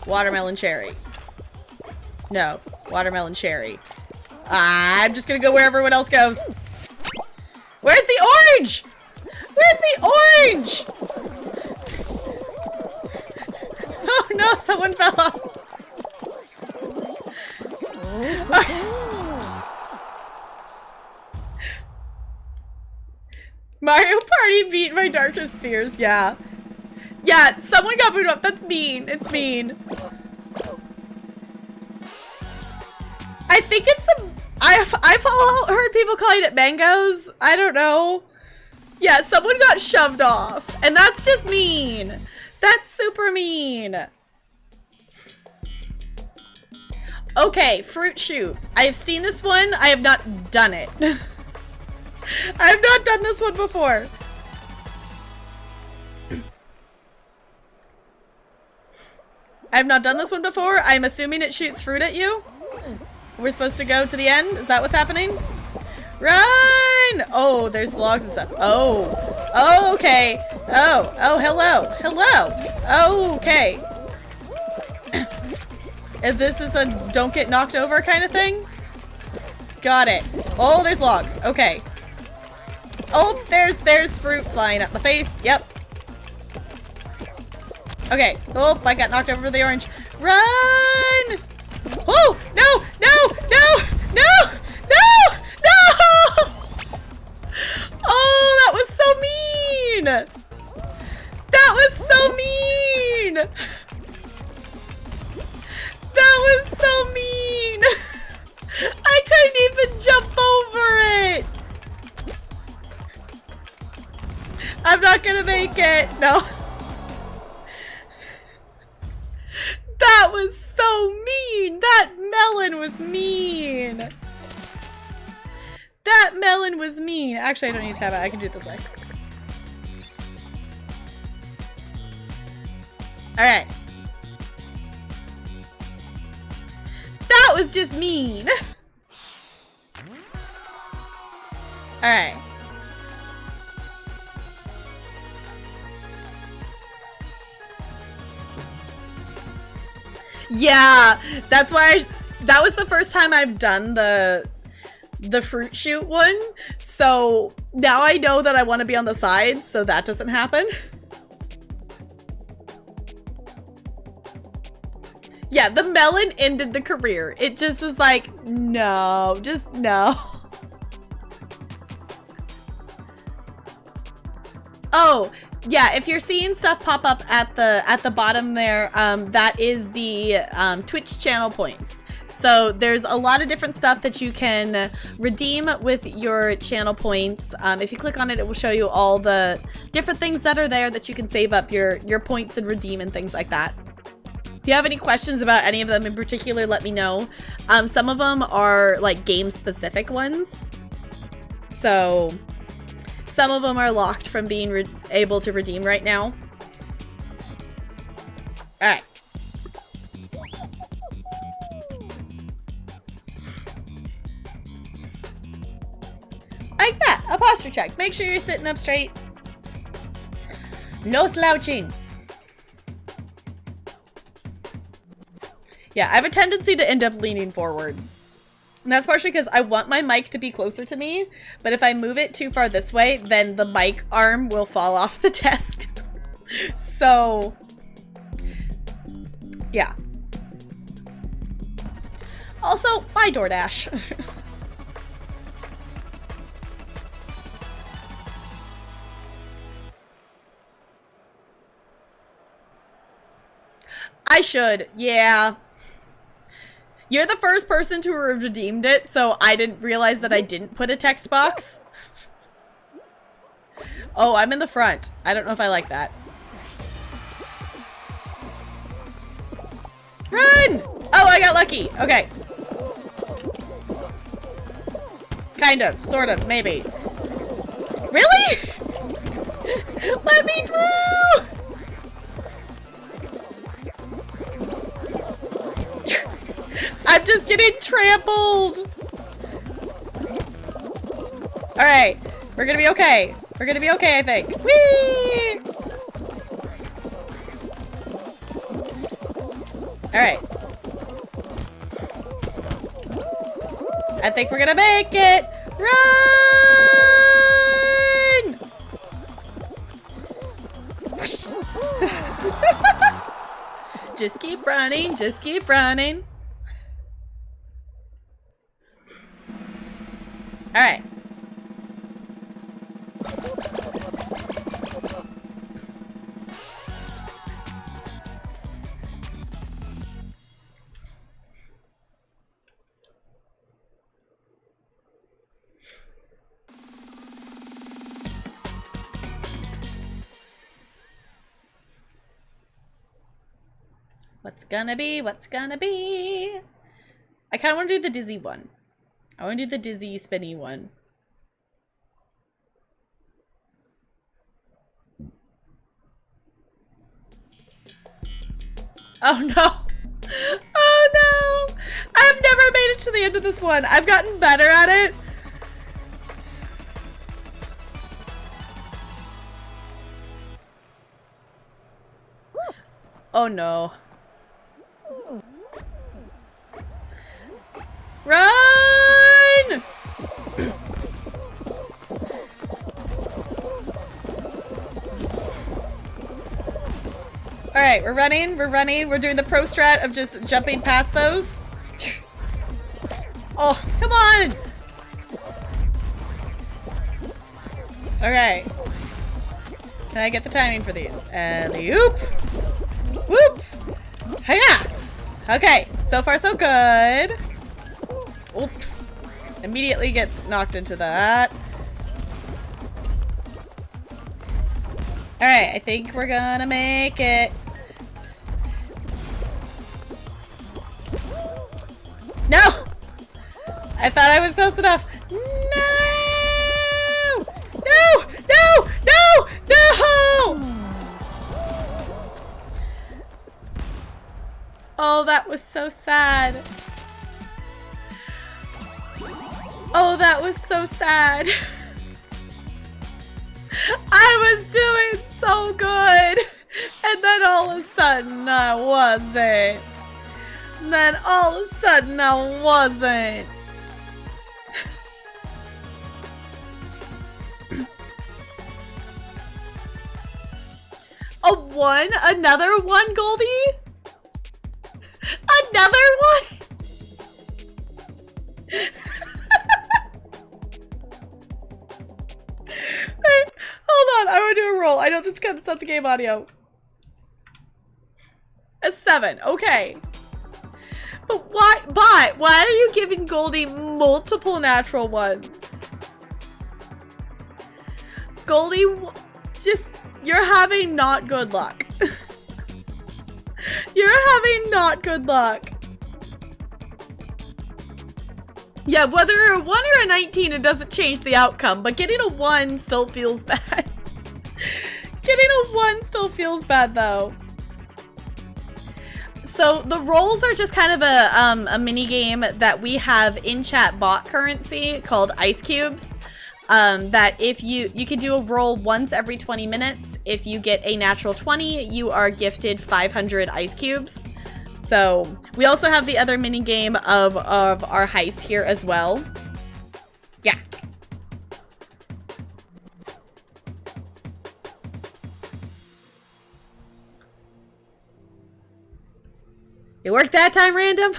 [SPEAKER 3] watermelon, cherry. No, watermelon, cherry. I'm just gonna go where everyone else goes. Where's the orange? Where's the orange? Oh no, someone fell off. Mario Party beat my darkest fears, yeah. Yeah, someone got booted up. That's mean. It's mean. I think it's some... I've heard people calling it mangoes. I don't know. Yeah, someone got shoved off. And that's just mean. That's super mean. Okay, fruit shoot. I have seen this one. I have not done it. I have not done this one before. I have not done this one before. I'm assuming it shoots fruit at you. We're supposed to go to the end? Is that what's happening? Run! Oh, there's logs and stuff. Oh. Oh, okay. Oh. Oh, hello. Hello. Okay. And this is a don't get knocked over kind of thing? Got it. Oh, there's logs. Okay. Oh, there's fruit flying at my face. Yep. Okay. Oh, I got knocked over the orange. Run! Oh, no, no, no, no, no, no! Oh, that was so mean! That was so mean! That was so mean! I couldn't even jump over it! I'm not gonna make it. No. That was so mean. That melon was mean. That melon was mean. Actually, I don't need to have it. I can do it this way. Alright. That was just mean. Alright. Yeah, that's why that was the first time I've done the fruit shoot one. So Now I know that I want to be on the side, so that doesn't happen. Yeah, the melon ended the career. It just was like, no, just no. Oh, yeah, if you're seeing stuff pop up at the bottom there, that is the Twitch channel points. So there's a lot of different stuff that you can redeem with your channel points. If you click on it, it will show you all the different things that are there that you can save up your points and redeem and things like that. If you have any questions about any of them in particular, let me know. Some of them are like game specific ones. So some of them are locked from being able to redeem right now. All right. Like that, a posture check. Make sure you're sitting up straight. No slouching. Yeah, I have a tendency to end up leaning forward. And that's partially because I want my mic to be closer to me, but if I move it too far this way, then the mic arm will fall off the desk. So, yeah. Also, bye DoorDash. I should, yeah. You're the first person to have redeemed it, so I didn't realize that I didn't put a text box. Oh, I'm in the front. I don't know if I like that. Run! Oh, I got lucky. Okay. Kind of, sort of, maybe. Really? Let me through! I'm just getting trampled. All right, we're gonna be okay. We're gonna be okay, I think. Whee! All right. I think we're gonna make it. Run! Just keep running. Just keep running. All right. What's gonna be? What's gonna be? I kind of want to do the dizzy one. I want to do the dizzy spinny one. Oh no. Oh no. I've never made it to the end of this one. I've gotten better at it. Oh no. Run! Alright, we're running, we're doing the pro strat of just jumping past those. Oh, come on! Alright. Can I get the timing for these? Alley-oop! Whoop! Hiya! Okay, so far so good. Oops. Immediately gets knocked into that. Alright, I think we're gonna make it. No! I thought I was close enough. No! No! No! No! No! Oh, that was so sad. Oh, that was so sad. I was doing so good. And then all of a sudden I wasn't. And then all of a sudden I wasn't. A 1? Another 1, Goldie? Another 1? Wait, hold on. I want to do a roll. I know this comes out the game audio. A 7. Okay. But why are you giving Goldie multiple natural ones? Goldie, just, you're having not good luck. You're having not good luck. Yeah, whether a 1 or a 19, it doesn't change the outcome, but getting a 1 still feels bad. Getting a 1 still feels bad, though. So the rolls are just kind of a mini game that we have in chat bot currency called Ice Cubes. That if you can do a roll once every 20 minutes. If you get a natural 20, you are gifted 500 Ice Cubes. So we also have the other mini game of our heist here as well. Yeah. It worked that time, random.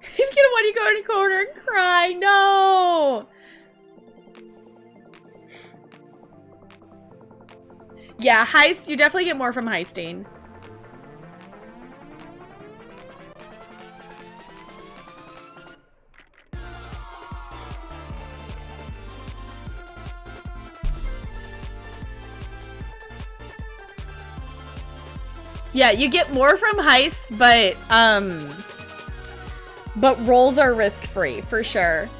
[SPEAKER 3] If you get a 1, you go in a corner and cry. No. Yeah, heist. You definitely get more from heisting. Yeah, you get more from heists, but rolls are risk-free, for sure.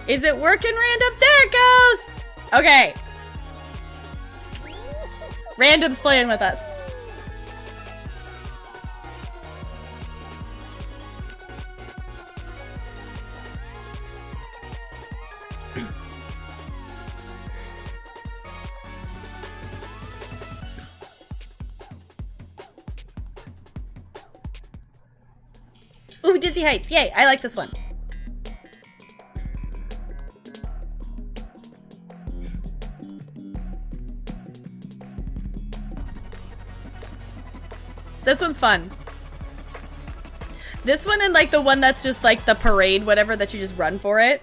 [SPEAKER 3] Is it working, random? There it goes! Okay. Random's playing with us. Ooh, Dizzy Heights. Yay, I like this one. This one's fun. This one and like the one that's just like the parade, whatever, that you just run for it.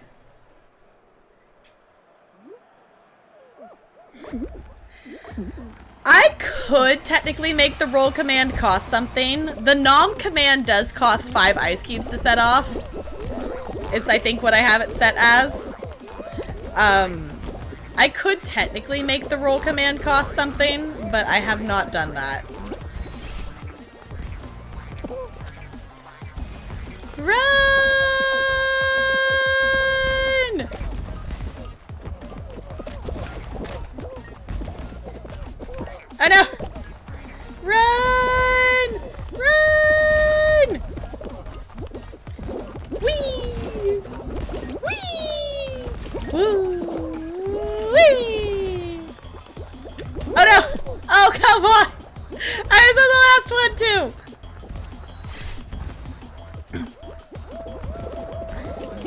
[SPEAKER 3] I could technically make the roll command cost something. The nom command does cost 5 ice cubes to set off. Is I think what I have it set as. I could technically make the roll command cost something, but I have not done that. Run! Oh no! Run! Run! Whee! Whee! Woo! Whee! Oh no! Oh, come on! I was on the last one too!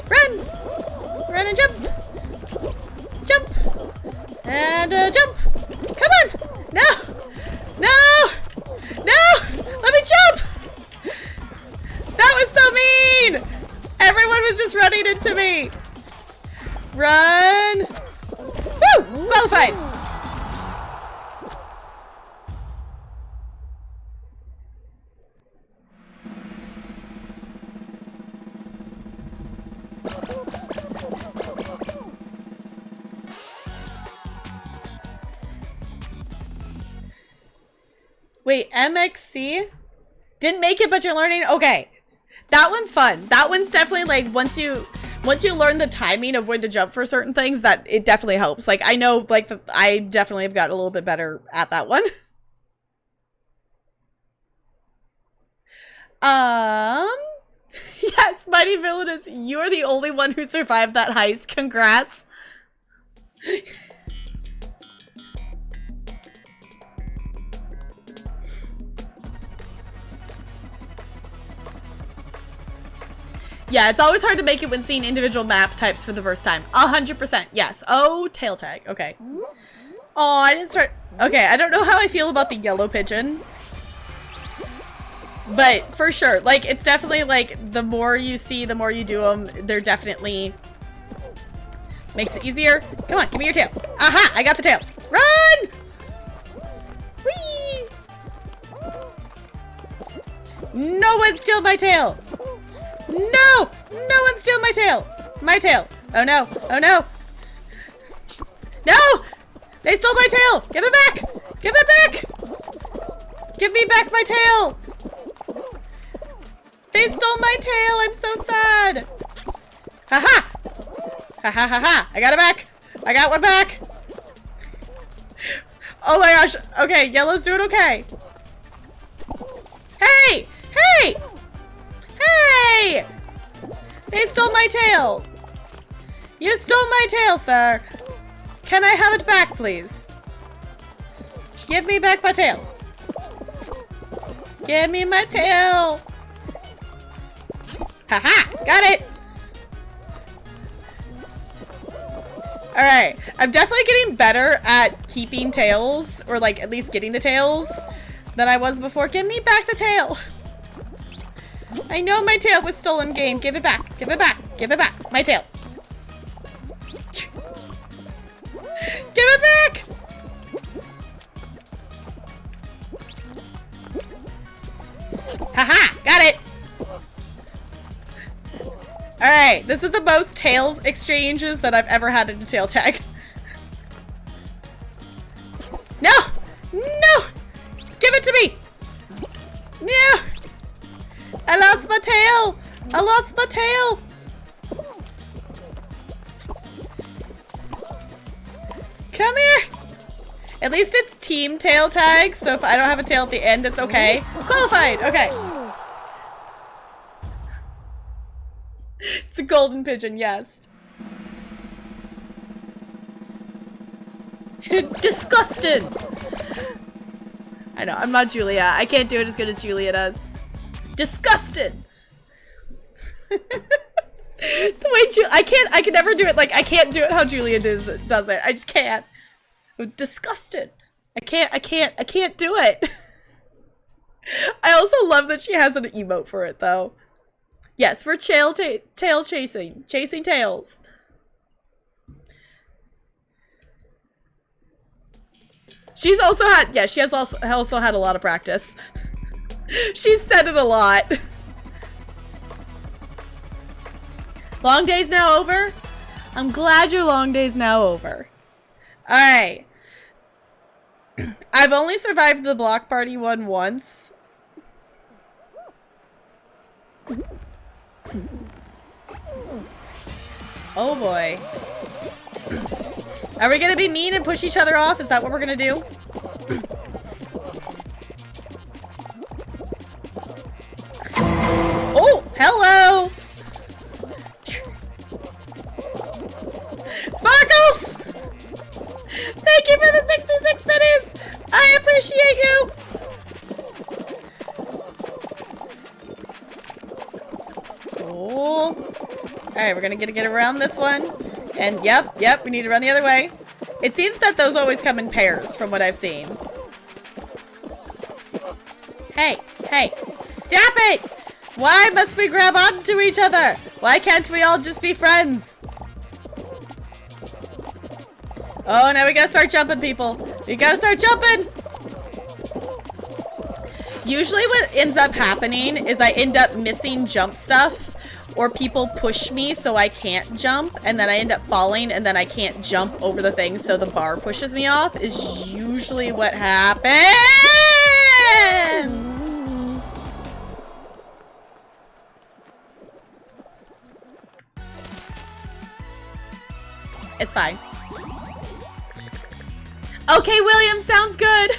[SPEAKER 3] Run! Run and jump! Jump! And jump! Come on! No! No! No! Let me jump! That was so mean! Everyone was just running into me! Run! Woo! Qualified! Wait, MXC? Didn't make it, but you're learning? Okay. That one's fun. That one's definitely like once you learn the timing of when to jump for certain things, that it definitely helps. Like I know like I definitely have gotten a little bit better at that one. Yes, Mighty Villainous, you're the only one who survived that heist. Congrats. Yeah, it's always hard to make it when seeing individual map types for the first time. 100%, yes. Oh, tail tag. Okay. Oh, I didn't start. Okay, I don't know how I feel about the yellow pigeon. But for sure, like, it's definitely like the more you see, the more you do them, they're definitely makes it easier. Come on, give me your tail. Aha, I got the tail. Run! Whee! No one steal my tail. No! No one steal my tail! My tail! Oh no! Oh no! No! They stole my tail! Give it back! Give it back! Give me back my tail! They stole my tail! I'm so sad! Ha-ha! Ha-ha ha-ha! I got it back! I got one back! Oh my gosh! Okay, yellow's doing okay. Hey! Hey! Hey! They stole my tail! You stole my tail, sir! Can I have it back, please? Give me back my tail! Give me my tail! Haha! Got it! Alright, I'm definitely getting better at keeping tails, or like at least getting the tails, than I was before. Give me back the tail! I know my tail was stolen, game. Give it back. Give it back. Give it back. My tail. Give it back! Haha! Got it! Alright, this is the most tails exchanges that I've ever had in a tail tag. No! No! Give it to me! No! I lost my tail! I lost my tail! Come here! At least it's team tail tag, so if I don't have a tail at the end, it's okay. Qualified! Okay. It's a golden pigeon, yes. Disgusting! I know, I'm not Julia. I can't do it as good as Julia does. Disgusted. The way I can never do it like I can't do it how Julia does it. I just can't. I'm disgusted. I can't do it. I also love that she has an emote for it though. Yes, for tail chasing tails. She's also had, yeah, she has also had a lot of practice. She's said it a lot. Long day's now over? I'm glad your long day's now over. Alright. I've only survived the block party one once. Oh boy. Are we gonna be mean and push each other off? Is that what we're gonna do? Oh, hello! Sparkles! Thank you for the 66 minutes! I appreciate you! Oh. Alright, we're gonna get around this one. And yep, we need to run the other way. It seems that those always come in pairs from what I've seen. Hey, stop it! Why must we grab onto each other? Why can't we all just be friends? Oh, now we gotta start jumping, people. We gotta start jumping! Usually what ends up happening is I end up missing jump stuff, or people push me so I can't jump, and then I end up falling, and then I can't jump over the thing, so the bar pushes me off, is usually what happens! It's fine. Okay, William, sounds good.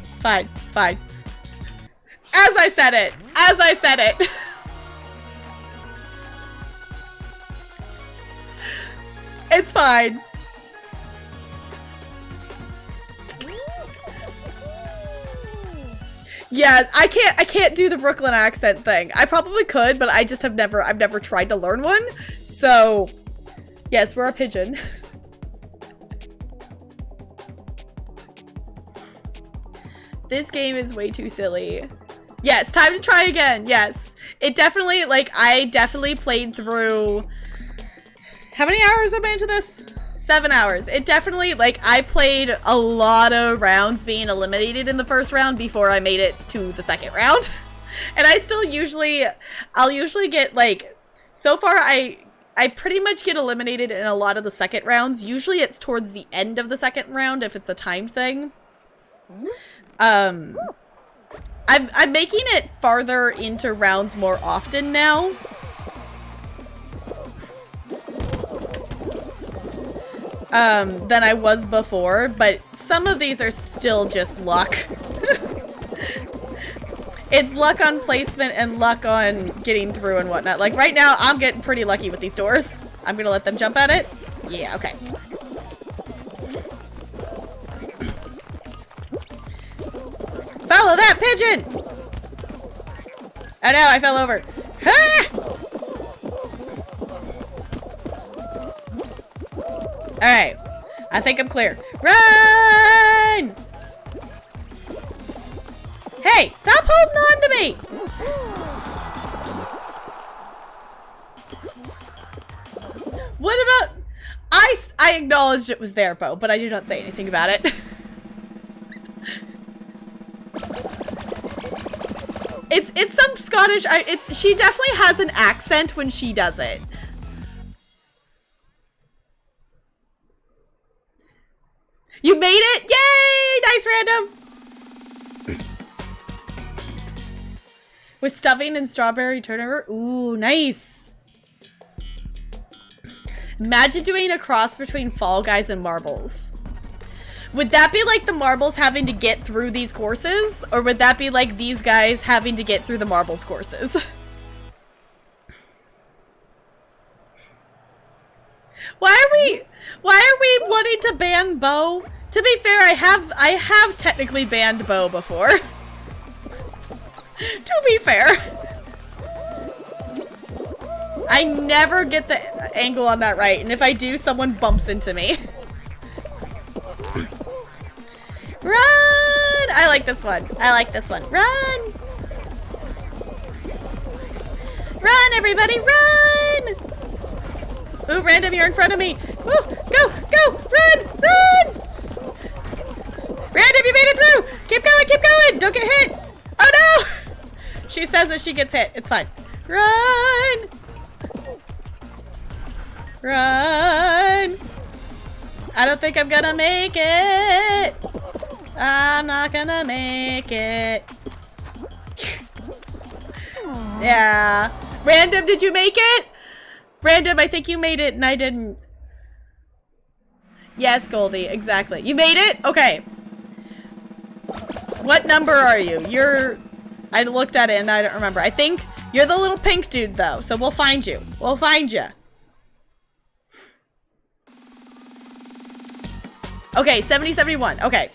[SPEAKER 3] It's fine. It's fine. As I said it. As I said it. It's fine. Yeah, I can't do the Brooklyn accent thing. I probably could, but I just I've never tried to learn one. So, yes, we're a pigeon. This game is way too silly. Yes, time to try again. Yes. It definitely, like, I definitely played through... How many hours have I been into this? 7 hours. It definitely, like, I played a lot of rounds being eliminated in the first round before I made it to the second round. And I still I'll usually get, like, so far I pretty much get eliminated in a lot of the second rounds. Usually it's towards the end of the second round if it's a timed thing. I'm making it farther into rounds more often now. Than I was before, but some of these are still just luck. It's luck on placement and luck on getting through and whatnot. Like right now, I'm getting pretty lucky with these doors. I'm gonna let them jump at it. Yeah, okay. Follow that pigeon! Oh no, I fell over. Ah! Alright. I think I'm clear. Run! Hey, stop holding on to me! What about... I acknowledged it was there, Bo, but I do not say anything about it. It's some Scottish... she definitely has an accent when she does it. You made it! Yay! Nice random! With stuffing and strawberry turnover? Ooh, nice! Imagine doing a cross between Fall Guys and Marbles. Would that be like the Marbles having to get through these courses? Or would that be like these guys having to get through the Marbles courses? Why are we wanting to ban Bo? To be fair, I have technically banned Bo before. To be fair. I never get the angle on that right, and if I do, someone bumps into me. Run! I like this one. I like this one. Run! Run, everybody, run! Ooh, random, you're in front of me. Ooh, go, go, run, run! Random, you made it through! Keep going, don't get hit! Oh no! She says that she gets hit, it's fine. Run! Run! I don't think I'm gonna make it! I'm not gonna make it. Yeah. Random, did you make it? Random, I think you made it and I didn't. Yes, Goldie, exactly. You made it? Okay. What number are you? I looked at it and I don't remember. I think you're the little pink dude though, so we'll find you. We'll find you. Okay, 70, 71. Okay.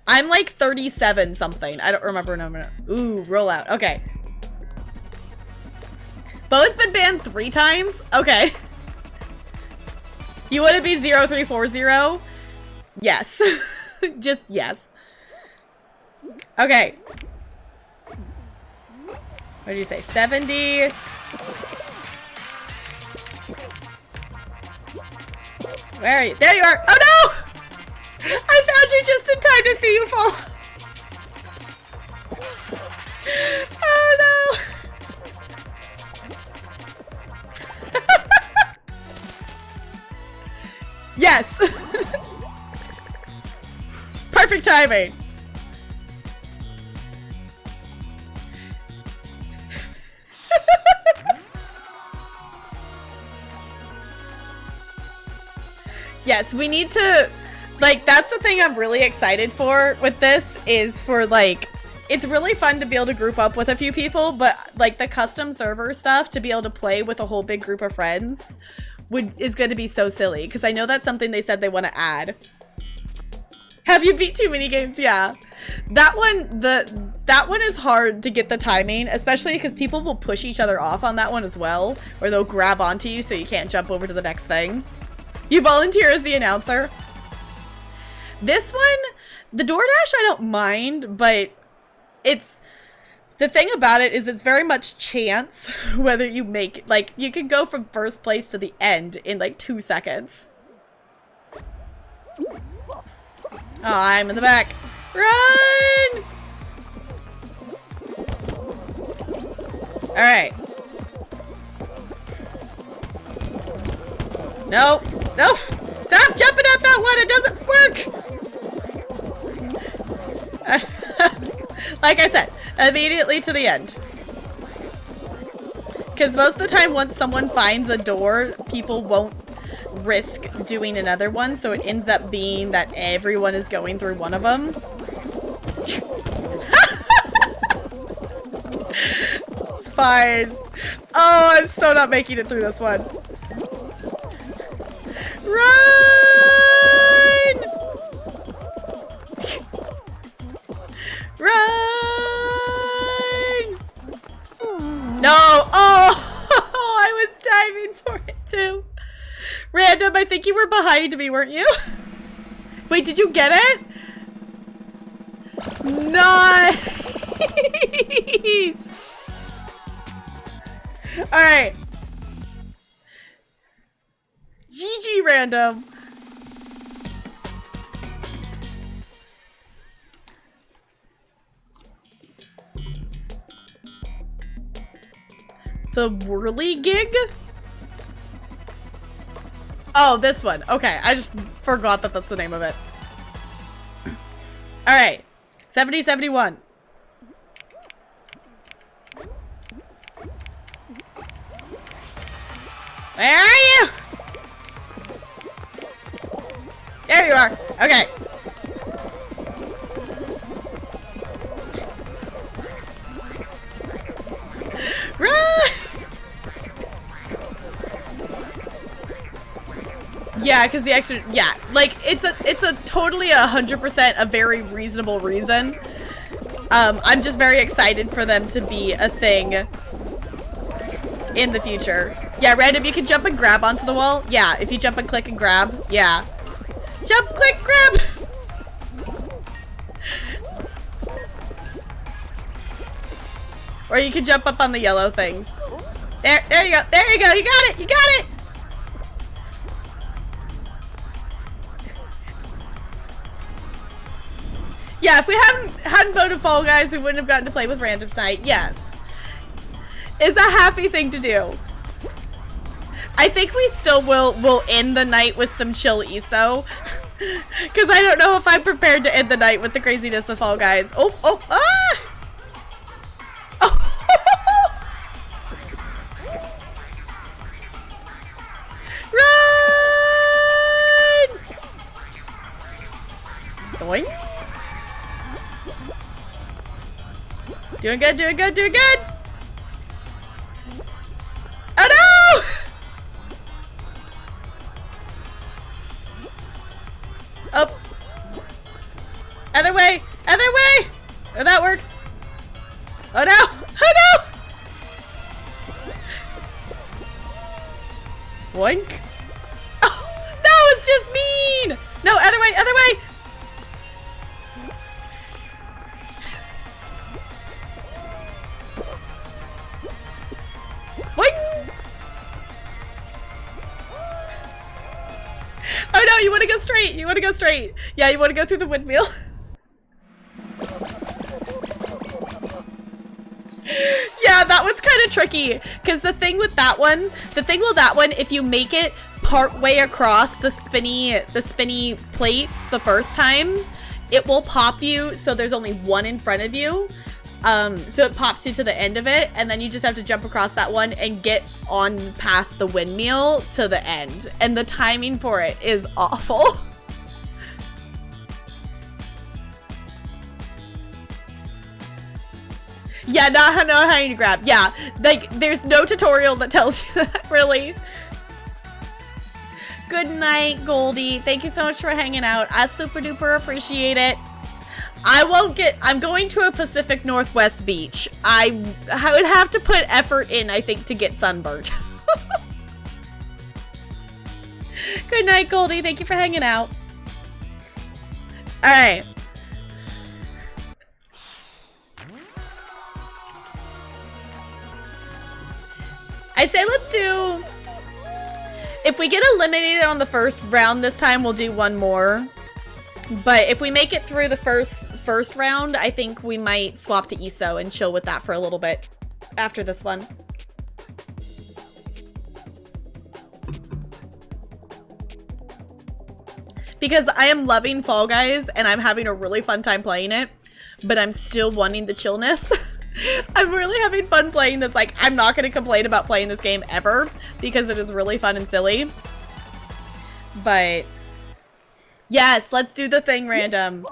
[SPEAKER 3] I'm like 37 something. I don't remember number. Ooh, roll out. Okay. Bo's been banned 3 times? Okay. You want to be 0340? Yes. Just yes. Okay. What did you say? 70. Where are you? There you are. Oh no! I found you just in time to see you fall. Oh no! Yes! Perfect timing! Yes, we need to, like, that's the thing I'm really excited for with this, is for, like, it's really fun to be able to group up with a few people, but, like, the custom server stuff, to be able to play with a whole big group of friends, is going to be so silly, because I know that's something they said they want to add. Have you beat too many games? Yeah. That one is hard to get the timing, especially because people will push each other off on that one as well, or they'll grab onto you so you can't jump over to the next thing. You volunteer as the announcer. This one, the DoorDash I don't mind, but the thing about it is it's very much chance whether you make, like, you can go from first place to the end in like 2 seconds. Oh, I'm in the back. Run! Alright. No. No. Stop jumping at that one. It doesn't work. Like I said, immediately to the end. Because most of the time, once someone finds a door, people won't risk doing another one. So it ends up being that everyone is going through one of them. It's fine. Oh, I'm so not making it through this one. Run! Run! No! Oh! I was diving for it too. Random, I think you were behind me, weren't you? Wait, did you get it? Nice! Alright. GG, Random. The Whirly Gig? Oh, this one. Okay, I just forgot that that's the name of it. Alright. 70-71. Where are you? There you are. Okay. Run! Yeah, because the extra, yeah, like it's a totally 100% a very reasonable reason. I'm just very excited for them to be a thing in the future. Yeah, Random, you can jump and grab onto the wall. Yeah, if you jump and click and grab, yeah. Jump, click, grab. Or you can jump up on the yellow things. There you go. There you go. You got it. You got it. Yeah, if we hadn't voted Fall Guys, we wouldn't have gotten to play with Random tonight. Yes. Is a happy thing to do. I think we still will end the night with some chill ESO. Because I don't know if I'm prepared to end the night with the craziness of Fall Guys. Oh, oh, ah! Run! Doink. Doing good, doing good, doing good! Oh no! Up. Other way! Other way! Oh, that works. Oh no! Oh no! Boink. Oh, that was just mean! No, other way, other way! Boink! Oh no, you want to go straight. You want to go straight. Yeah, you want to go through the windmill. Yeah, that one's kind of tricky. Because the thing with that one, if you make it part way across the spinny plates the first time, it will pop you so there's only one in front of you. So it pops you to the end of it, and then you just have to jump across that one and get on past the windmill to the end. And the timing for it is awful. Yeah, not know how to grab. Yeah, like there's no tutorial that tells you that, really. Good night, Goldie. Thank you so much for hanging out. I super duper appreciate it. I'm going to a Pacific Northwest beach. I would have to put effort in, I think, to get sunburned. Good night, Goldie. Thank you for hanging out. Alright. I say let's do... If we get eliminated on the first round this time, we'll do one more. But if we make it through the first round, I think we might swap to ESO and chill with that for a little bit after this one. Because I am loving Fall Guys and I'm having a really fun time playing it, but I'm still wanting the chillness. I'm really having fun playing this. Like, I'm not going to complain about playing this game ever because it is really fun and silly. But yes, let's do the thing, Random.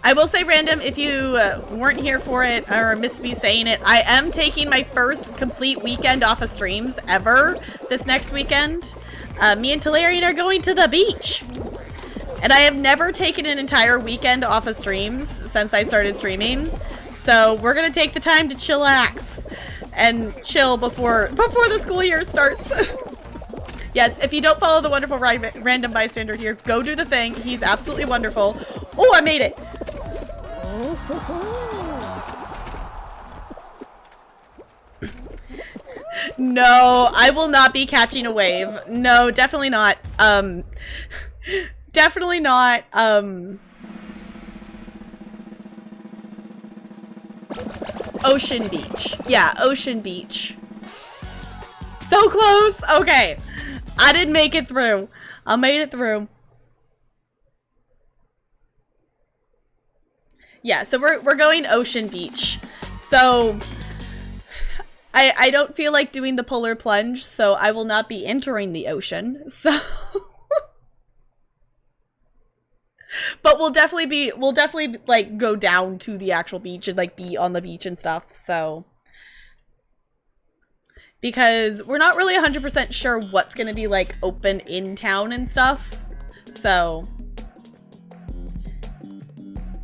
[SPEAKER 3] I will say, Random, if you weren't here for it or missed me saying it, I am taking my first complete weekend off of streams ever this next weekend. Me and Talarian are going to the beach. And I have never taken an entire weekend off of streams since I started streaming. So we're going to take the time to chillax and chill before the school year starts. Yes, if you don't follow the wonderful Random Bystander here, go do the thing. He's absolutely wonderful. Oh, I made it. No, I will not be catching a wave. No, definitely not. Definitely not. Ocean Beach. Yeah, Ocean Beach. So close. Okay. I didn't make it through. I made it through. Yeah, so we're going Ocean Beach. So I don't feel like doing the polar plunge, so I will not be entering the ocean. So but we'll definitely like go down to the actual beach and like be on the beach and stuff. So because we're not really 100% sure what's going to be like open in town and stuff. So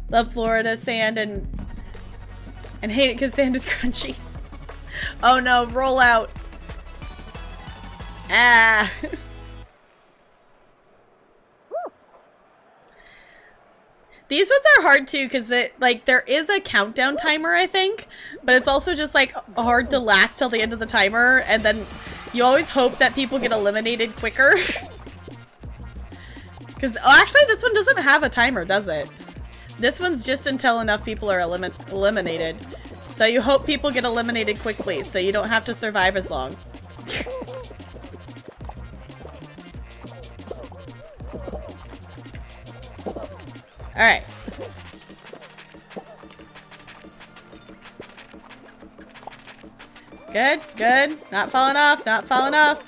[SPEAKER 3] love Florida sand and hate it because sand is crunchy. Oh no, roll out. Ah. These ones are hard too because like there is a countdown timer, I think, but it's also just like hard to last till the end of the timer, and then you always hope that people get eliminated quicker. Because actually this one doesn't have a timer, does it? This one's just until enough people are eliminated. So you hope people get eliminated quickly so you don't have to survive as long. Alright. Good, good. Not falling off, not falling off.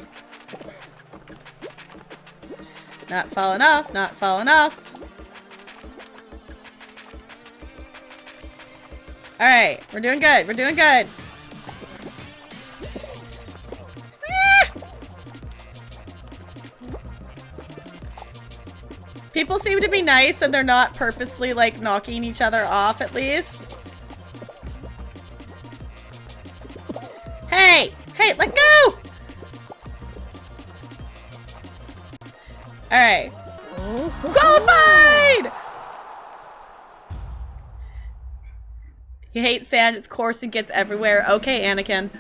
[SPEAKER 3] Not falling off, not falling off. Alright, we're doing good, we're doing good. People seem to be nice and they're not purposely like knocking each other off at least. Hey! Hey, let go! Alright. Qualified! You hate sand, it's coarse and gets everywhere. Okay, Anakin.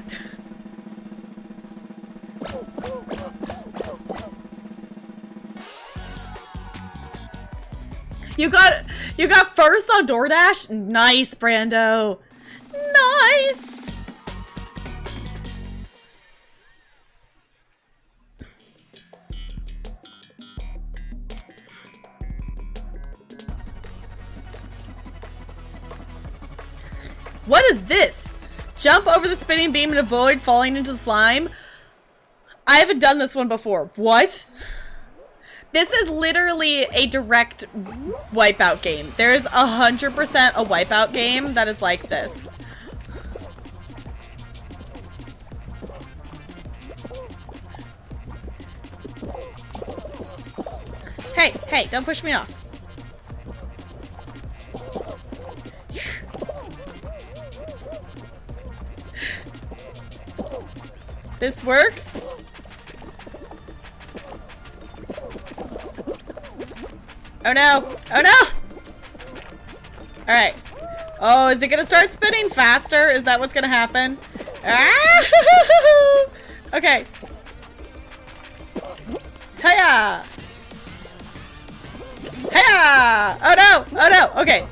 [SPEAKER 3] You got first on DoorDash? Nice, Brando. Nice. What is this? Jump over the spinning beam and avoid falling into the slime? I haven't done this one before. What? This is literally a direct Wipeout game. There is 100% a Wipeout game that is like this. Hey, hey, don't push me off. This works. Oh no! Oh no! Alright. Oh, is it gonna start spinning faster? Is that what's gonna happen? Ah! Okay. Hiya! Hiya! Oh no! Oh no! Okay.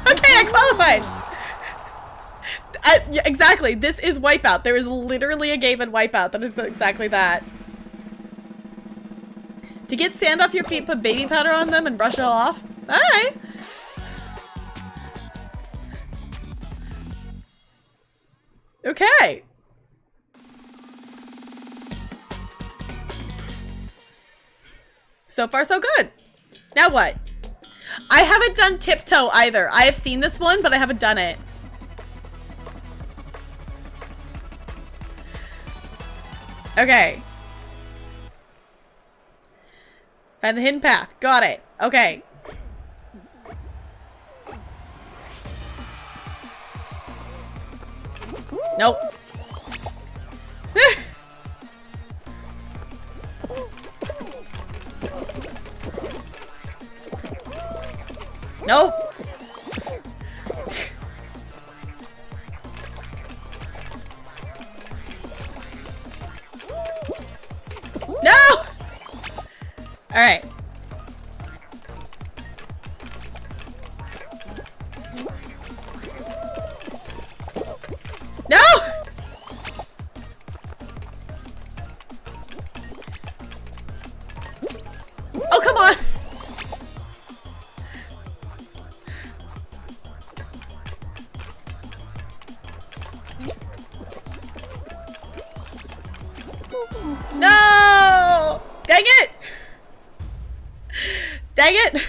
[SPEAKER 3] Okay, I qualified! Yeah, exactly. This is Wipeout. There is literally a game in Wipeout that is exactly that. To get sand off your feet, put baby powder on them and brush it all off. Alright. Okay. So far, so good. Now what? I haven't done tiptoe either. I have seen this one, but I haven't done it. Okay. Find the hidden path. Got it. Okay. Nope. Nope. No! Alright. No! Oh, come on! No! Dang it! Dang it!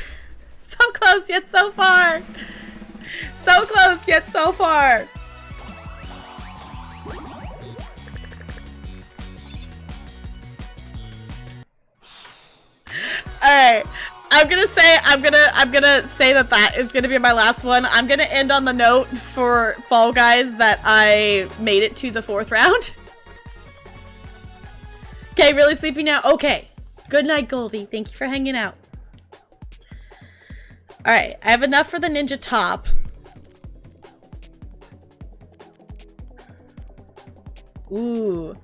[SPEAKER 3] So close yet so far! So close yet so far! Alright. I'm gonna say that is gonna be my last one. I'm gonna end on the note for Fall Guys that I made it to the 4th round. Okay, really sleepy now? Okay. Good night, Goldie. Thank you for hanging out. Alright, I have enough for the ninja top. Ooh.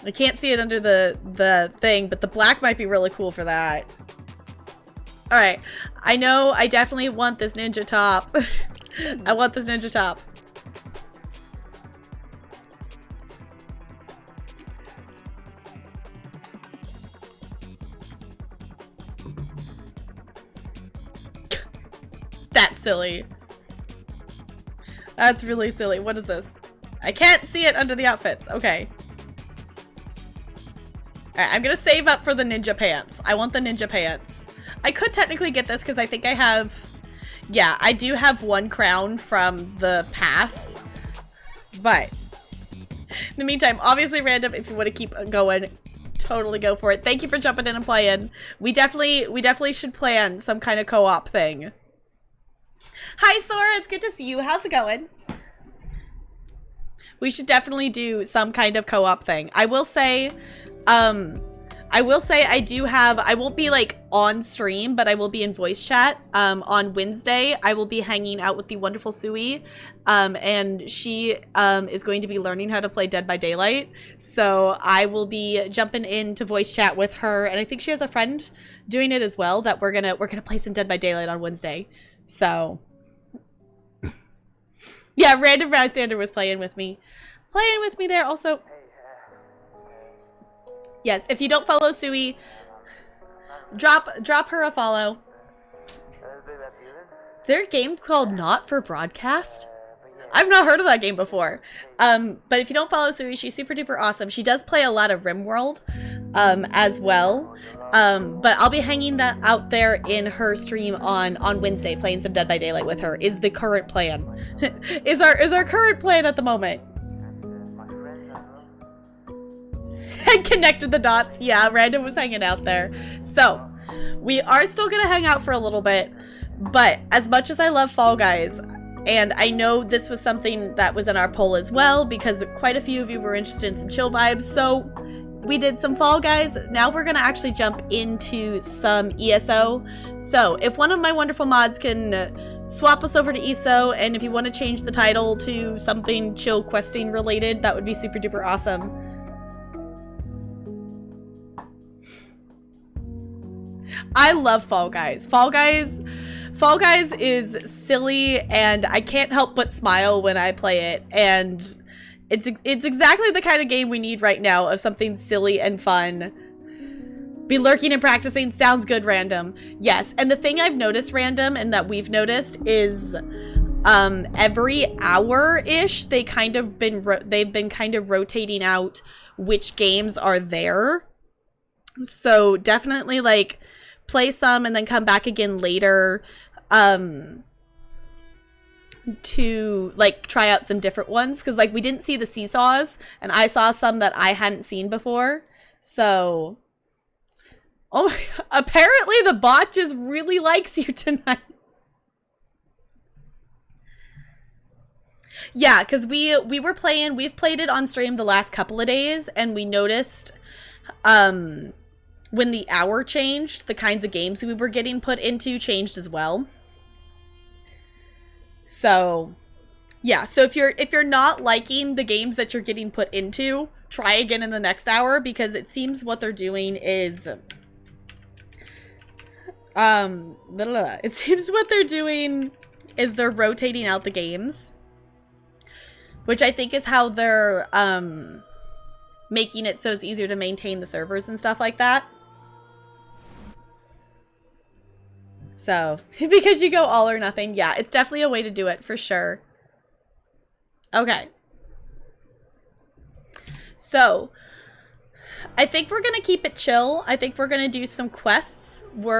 [SPEAKER 3] I can't see it under the thing, but the black might be really cool for that. Alright. I know I definitely want this ninja top. I want this ninja top. That's silly. That's really silly. What is this? I can't see it under the outfits. Okay. Alright, I'm gonna save up for the ninja pants. I want the ninja pants. I could technically get this because I think I have... Yeah, I do have one crown from the pass. But... in the meantime, obviously random, if you want to keep going, totally go for it. Thank you for jumping in and playing. We definitely should plan some kind of co-op thing. Hi, Sora. It's good to see you. How's it going? We should definitely do some kind of co-op thing. I will say I do have, I won't be like on stream, but I will be in voice chat. On Wednesday, I will be hanging out with the wonderful Sui. And she is going to be learning how to play Dead by Daylight. So I will be jumping into voice chat with her. And I think she has a friend doing it as well that we're gonna play some Dead by Daylight on Wednesday. So yeah, Random Bystander was playing with me there also. Yes, if you don't follow Sui, drop her a follow. Is there a game called Not for Broadcast? I've not heard of that game before. But if you don't follow Sui, she's super duper awesome. She does play a lot of RimWorld as well. But I'll be hanging that out there in her stream on Wednesday, playing some Dead by Daylight with her, is the current plan. is our current plan at the moment. I connected the dots. Yeah, Random was hanging out there. So, we are still gonna hang out for a little bit, but as much as I love Fall Guys, and I know this was something that was in our poll as well, because quite a few of you were interested in some chill vibes, so we did some Fall Guys. Now we're gonna actually jump into some ESO. So, if one of my wonderful mods can swap us over to ESO, and if you want to change the title to something chill questing related, that would be super duper awesome. I love Fall Guys. Fall Guys is silly, and I can't help but smile when I play it, and it's exactly the kind of game we need right now, of something silly and fun. Be lurking and practicing sounds good, Random. Yes, and the thing I've noticed, Random, and that we've noticed is every hour-ish they've been kind of rotating out which games are there. So definitely like play some and then come back again later to like try out some different ones, because like we didn't see the seesaws and I saw some that I hadn't seen before. So apparently the bot just really likes you tonight. Yeah, because we've played it on stream the last couple of days, and we noticed when the hour changed, the kinds of games we were getting put into changed as well. So yeah, so if you're not liking the games that you're getting put into, try again in the next hour, because it seems what they're doing is they're rotating out the games, which I think is how they're making it so it's easier to maintain the servers and stuff like that. So, because you go all or nothing. Yeah, it's definitely a way to do it, for sure. Okay. So, I think we're going to keep it chill. I think we're going to do some quests. We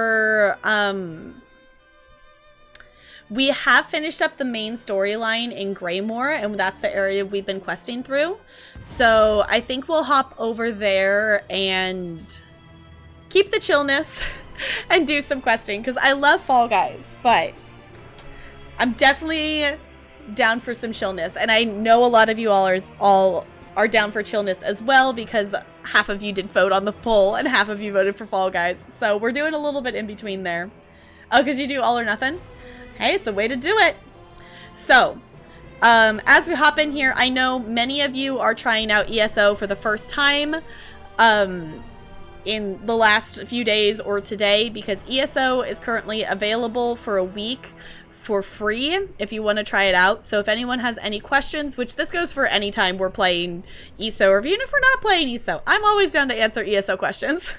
[SPEAKER 3] have finished up the main storyline in Greymoor, and that's the area we've been questing through. So, I think we'll hop over there and keep the chillness and do some questing, because I love Fall Guys, but I'm definitely down for some chillness, and I know a lot of you all are down for chillness as well, because half of you did vote on the poll and half of you voted for Fall Guys, so we're doing a little bit in between there. Oh, because you do all or nothing? Hey, it's a way to do it. So, as we hop in here, I know many of you are trying out ESO for the first time in the last few days or today, because ESO is currently available for a week for free if you want to try it out. So if anyone has any questions, which this goes for any time we're playing ESO, or even if we're not playing ESO, I'm always down to answer ESO questions.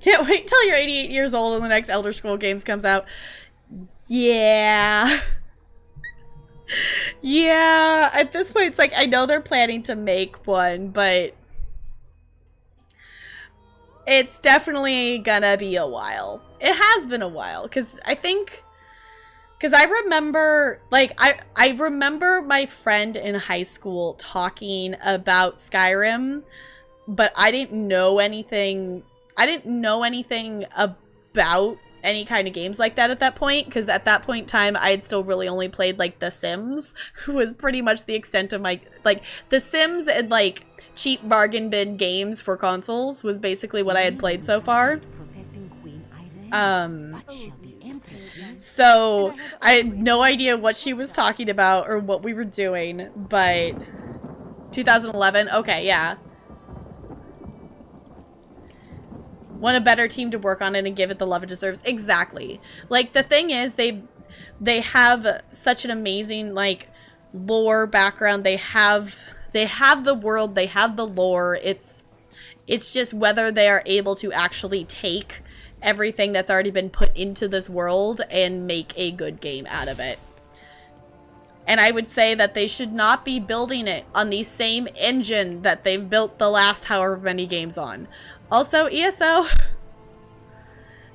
[SPEAKER 3] Can't wait till you're 88 years old and the next Elder Scrolls games comes out. Yeah. Yeah, at this point, it's like, I know they're planning to make one, but it's definitely gonna be a while. It has been a while, because I remember, like, I remember my friend in high school talking about Skyrim, but I didn't know anything about any kind of games like that at that point, because at that point in time I had still really only played like The Sims, was pretty much the extent of my, like, The Sims and like cheap bargain bin games for consoles was basically what I had played so far. So I had no idea what she was talking about or what we were doing, but 2011, okay, yeah. Want a better team to work on it and give it the love it deserves. Exactly. Like, the thing is, they have such an amazing, like, lore background. They have the world, they have the lore. It's just whether they are able to actually take everything that's already been put into this world and make a good game out of it. And I would say that they should not be building it on the same engine that they've built the last however many games on. Also, ESO,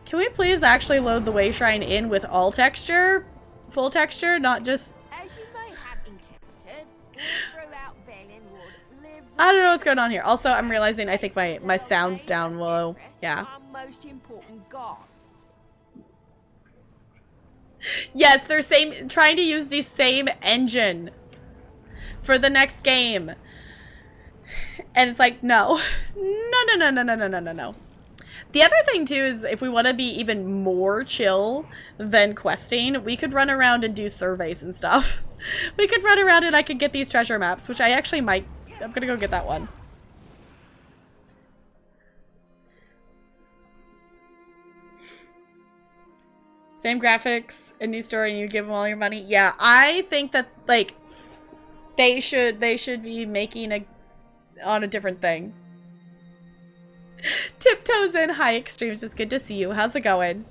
[SPEAKER 3] can we please actually load the Way Shrine in with all texture? Full texture, not just...
[SPEAKER 5] As you may have encountered, all throughout Valen Wood,
[SPEAKER 3] I don't know what's going on here. Also, I'm realizing I think my sound's down low. Yeah.
[SPEAKER 5] Most important god.
[SPEAKER 3] Yes, they're trying to use the same engine for the next game. And it's like, no. No. The other thing, too, is if we want to be even more chill than questing, we could run around and do surveys and stuff. We could run around and I could get these treasure maps, which I actually might. I'm gonna go get that one. Same graphics, a new story, and you give them all your money. Yeah, I think that, like, they should be making on a different thing. Tiptoes in. Hi, Extremes. It's good to see you. How's it going?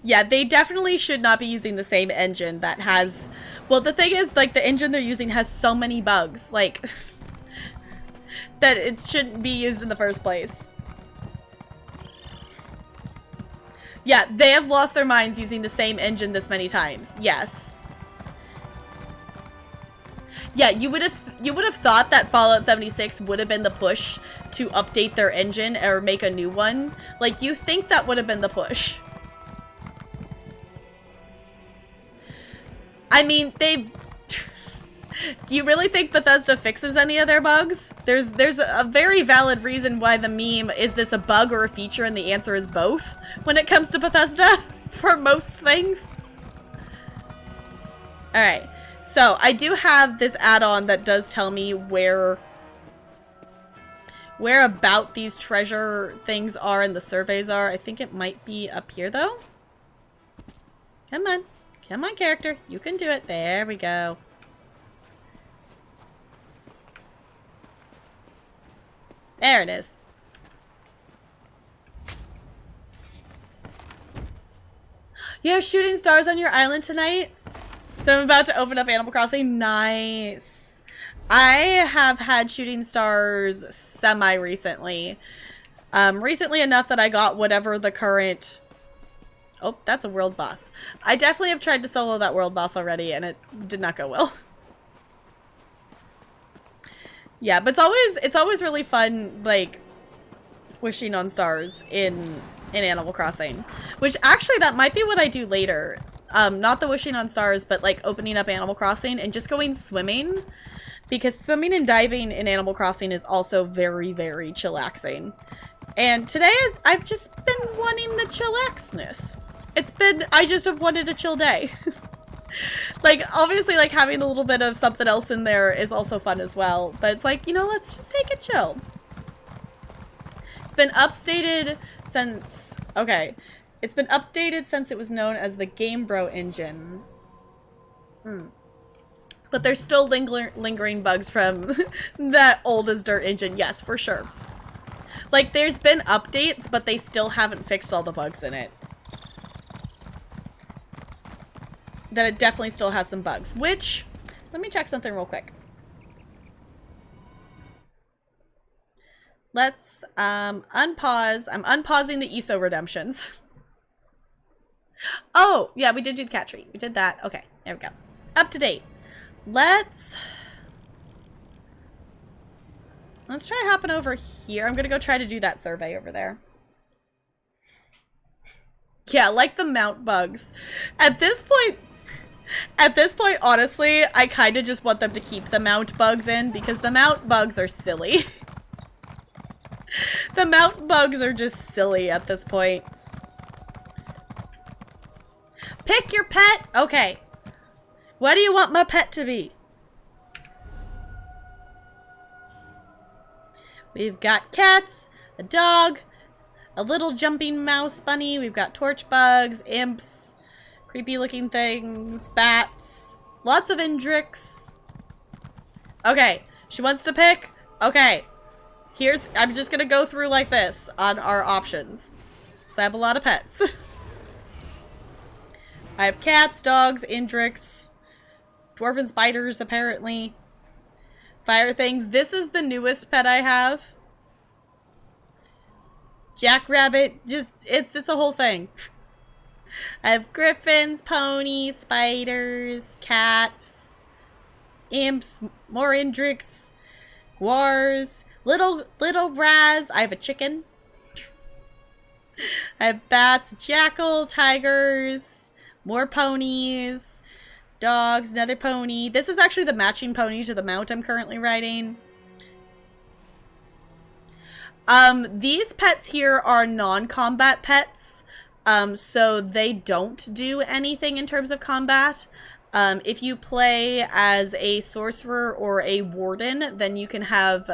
[SPEAKER 3] Yeah, they definitely should not be using the same engine that has... Well, the thing is, like, the engine they're using has so many bugs, like, that it shouldn't be used in the first place. Yeah, they have lost their minds using the same engine this many times. Yes. Yeah, you would have thought that Fallout 76 would have been the push to update their engine or make a new one. Like, you think that would have been the push. I mean, do you really think Bethesda fixes any of their bugs? There's a very valid reason why the meme, is this a bug or a feature? And the answer is both when it comes to Bethesda for most things. Alright, so I do have this add-on that does tell me where about these treasure things are and the surveys are. I think it might be up here, though. Come on. Come on, character. You can do it. There we go. There it is. You have shooting stars on your island tonight? So I'm about to open up Animal Crossing. Nice. I have had shooting stars semi-recently. Recently enough that I got whatever the current... Oh, that's a world boss. I definitely have tried to solo that world boss already, and it did not go well. Yeah, but it's always really fun, like, wishing on stars in Animal Crossing. Which, actually, that might be what I do later. Not the wishing on stars, but, like, opening up Animal Crossing and just going swimming. Because swimming and diving in Animal Crossing is also very, very chillaxing. And today I've just been wanting the chillaxness. I just have wanted a chill day. Like, obviously, like, having a little bit of something else in there is also fun as well. But it's like, you know, let's just take it chill. It's been updated since... Okay. It's been updated since it was known as the Game Bro engine. But there's still lingering bugs from that old as dirt engine. Yes, for sure. Like, there's been updates, but they still haven't fixed all the bugs in it. That it definitely still has some bugs, which, let me check something real quick. Let's unpause. I'm unpausing the ESO redemptions. Oh, yeah, we did do the cat tree. We did that. Okay, there we go. Up to date. Let's try hopping over here. I'm gonna go try to do that survey over there. Yeah, like the mount bugs. At this point, honestly, I kind of just want them to keep the mount bugs in because the mount bugs are silly. The mount bugs are just silly at this point. Pick your pet? Okay. What do you want my pet to be? We've got cats, a dog, a little jumping mouse bunny. We've got torch bugs, imps, creepy looking things, bats, lots of Indrix. Okay, she wants to pick. Okay, I'm just gonna go through like this on our options. So I have a lot of pets. I have cats, dogs, Indrix, dwarven spiders, apparently. Fire things. This is the newest pet I have. Jackrabbit. Just, it's a whole thing. I have griffins, ponies, spiders, cats, imps, more Indrix, Guars, little Raz. I have a chicken. I have bats, jackal, tigers, more ponies, dogs, another pony. This is actually the matching pony to the mount I'm currently riding. These pets here are non-combat pets, so they don't do anything in terms of combat. If you play as a sorcerer or a warden, then you can have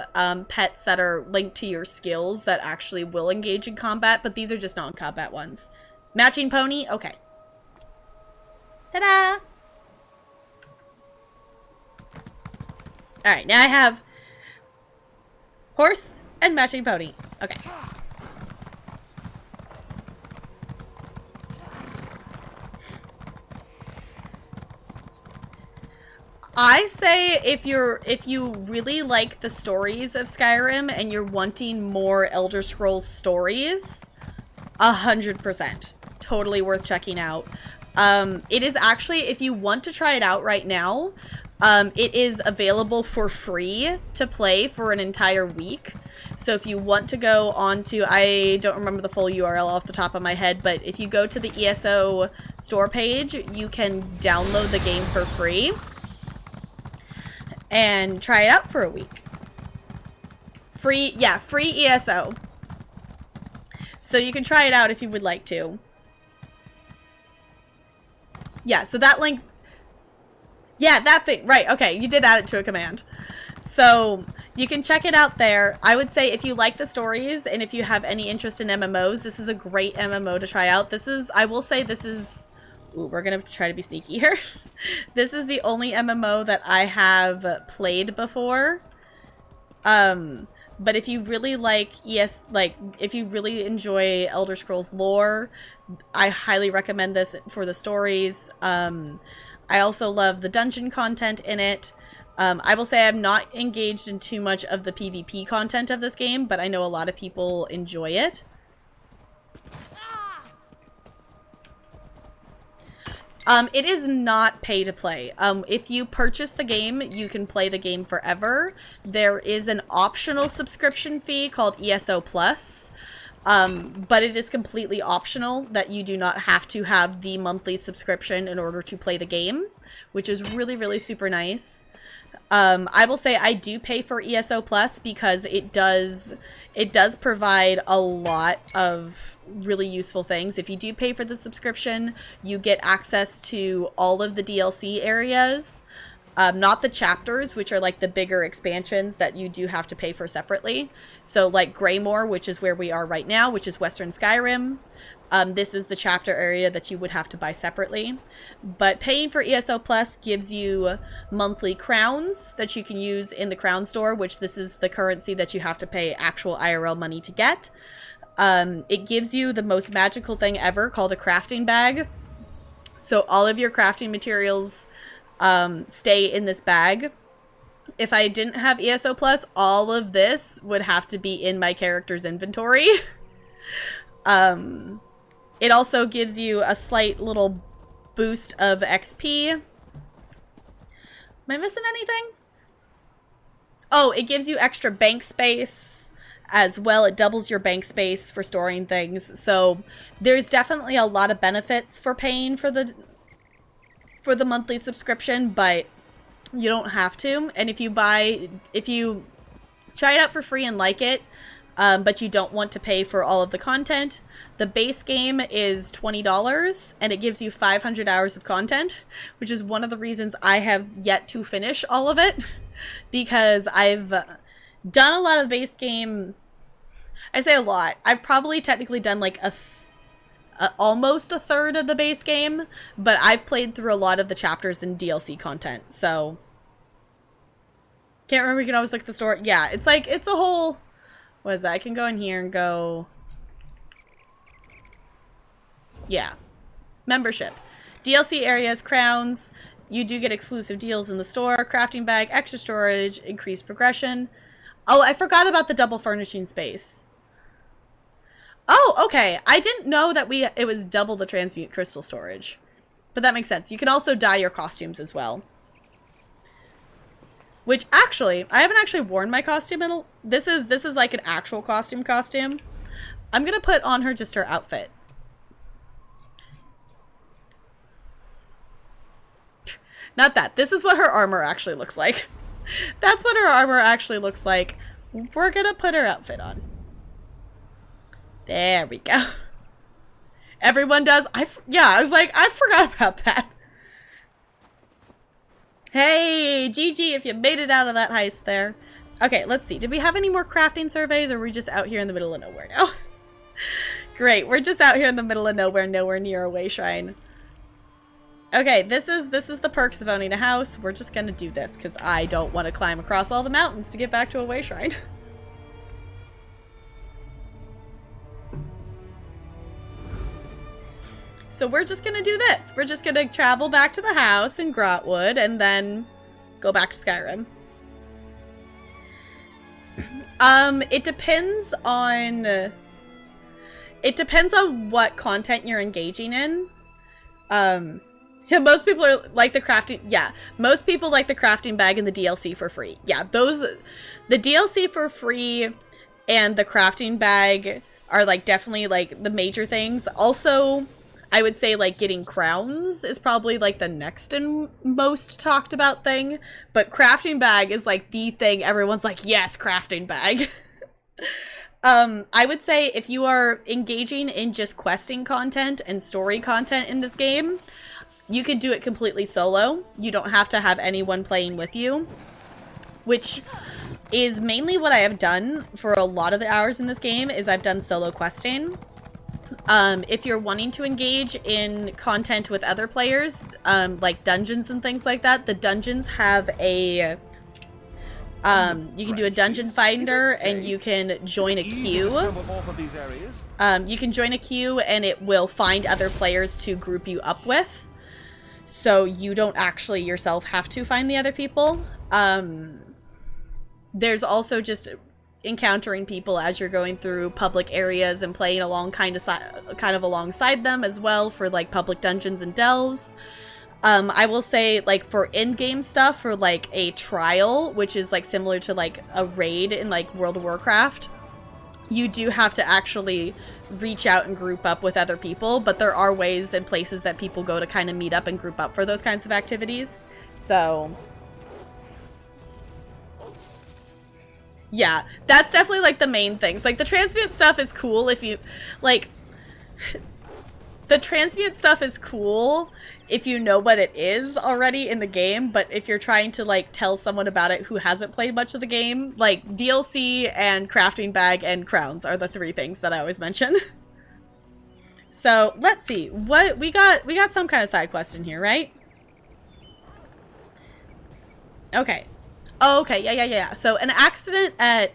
[SPEAKER 3] pets that are linked to your skills that actually will engage in combat, but these are just non-combat ones. Matching pony? Okay. Ta-da! Alright, now I have horse and matching pony. Okay. I say if you really like the stories of Skyrim and you're wanting more Elder Scrolls stories, 100%. Totally worth checking out. It is actually, if you want to try it out right now, it is available for free to play for an entire week. So if you want to go on to, I don't remember the full URL off the top of my head, but if you go to the ESO store page, you can download the game for free and try it out for a week. Free, yeah, free ESO. So you can try it out if you would like to. Yeah, so that link, yeah, that thing, right, okay, you did add it to a command. So you can check it out there. I would say if you like the stories and if you have any interest in MMOs, this is a great MMO to try out. This is, I will say this is, ooh, we're gonna try to be sneaky here. This is the only MMO that I have played before. But if you really like if you really enjoy Elder Scrolls lore, I highly recommend this for the stories. I also love the dungeon content in it. I will say I'm not engaged in too much of the PvP content of this game, but I know a lot of people enjoy it. It is not pay to play. If you purchase the game, you can play the game forever. There is an optional subscription fee called ESO Plus, but it is completely optional that you do not have to have the monthly subscription in order to play the game, which is really, really super nice. I will say I do pay for ESO Plus because it does provide a lot of really useful things. If you do pay for the subscription, you get access to all of the DLC areas, not the chapters, which are like the bigger expansions that you do have to pay for separately. So like Greymoor, which is where we are right now, which is Western Skyrim. This is the chapter area that you would have to buy separately. But paying for ESO Plus gives you monthly crowns that you can use in the crown store, which this is the currency that you have to pay actual IRL money to get. It gives you the most magical thing ever called a crafting bag. So all of your crafting materials stay in this bag. If I didn't have ESO Plus, all of this would have to be in my character's inventory. It also gives you a slight little boost of XP. Am I missing anything? Oh, it gives you extra bank space as well. It doubles your bank space for storing things. So there's definitely a lot of benefits for paying for the monthly subscription, but you don't have to. And if you try it out for free and like it, but you don't want to pay for all of the content, the base game is $20 and it gives you 500 hours of content, which is one of the reasons I have yet to finish all of it, because I've done a lot of the base game. I say a lot. I've probably technically done like almost a third of the base game, but I've played through a lot of the chapters and DLC content, so can't remember. You can always look at the store. Yeah, it's like, it's a whole, what is that? I can go in here and go, yeah, membership, DLC areas, crowns. You do get exclusive deals in the store, crafting bag, extra storage, increased progression. Oh, I forgot about the double furnishing space. Oh, okay. I didn't know that it was double the transmute crystal storage, but that makes sense. You can also dye your costumes as well. Which actually, I haven't actually worn my costume in this is like an actual costume. I'm gonna put on her just her outfit. Not that. This is what her armor actually looks like. That's what her armor actually looks like. We're gonna put her outfit on. There we go. Everyone does. Yeah, I was like, I forgot about that. Hey, GG if you made it out of that heist there. Okay, let's see. Did we have any more crafting surveys, or are we just out here in the middle of nowhere now? Great, we're just out here in the middle of nowhere near a way shrine. Okay, this is the perks of owning a house. We're just gonna do this because I don't want to climb across all the mountains to get back to a way shrine. So we're just gonna do this. We're just gonna travel back to the house in Grotwood and then go back to Skyrim. It depends on what content you're engaging in. Yeah, most people are like the crafting. Yeah, most people like the crafting bag and the DLC for free. Yeah, the DLC for free and the crafting bag are like definitely like the major things. Also, I would say like getting crowns is probably like the next and most talked about thing. But crafting bag is like the thing everyone's like, yes, crafting bag. I would say if you are engaging in just questing content and story content in this game, you could do it completely solo. You don't have to have anyone playing with you, which is mainly what I have done for a lot of the hours in this game is I've done solo questing. If you're wanting to engage in content with other players, like dungeons and things like that, the dungeons have a, you can do a dungeon finder and you can join a queue. You can join a queue and it will find other players to group you up with. So you don't actually yourself have to find the other people. There's also just encountering people as you're going through public areas and playing along kind of alongside them as well for like public dungeons and delves. I will say like for in-game stuff, for like a trial, which is like similar to like a raid in like World of Warcraft, you do have to actually reach out and group up with other people, but there are ways and places that people go to kind of meet up and group up for those kinds of activities. So yeah, that's definitely like the main things. Like the transmute stuff is cool if you like the transmute stuff is cool if you know what it is already in the game, but if you're trying to like tell someone about it who hasn't played much of the game, like DLC and crafting bag and crowns are the three things that I always mention. So let's see what we got some kind of side quest in here, right? Okay. Oh, okay, yeah. So an accident at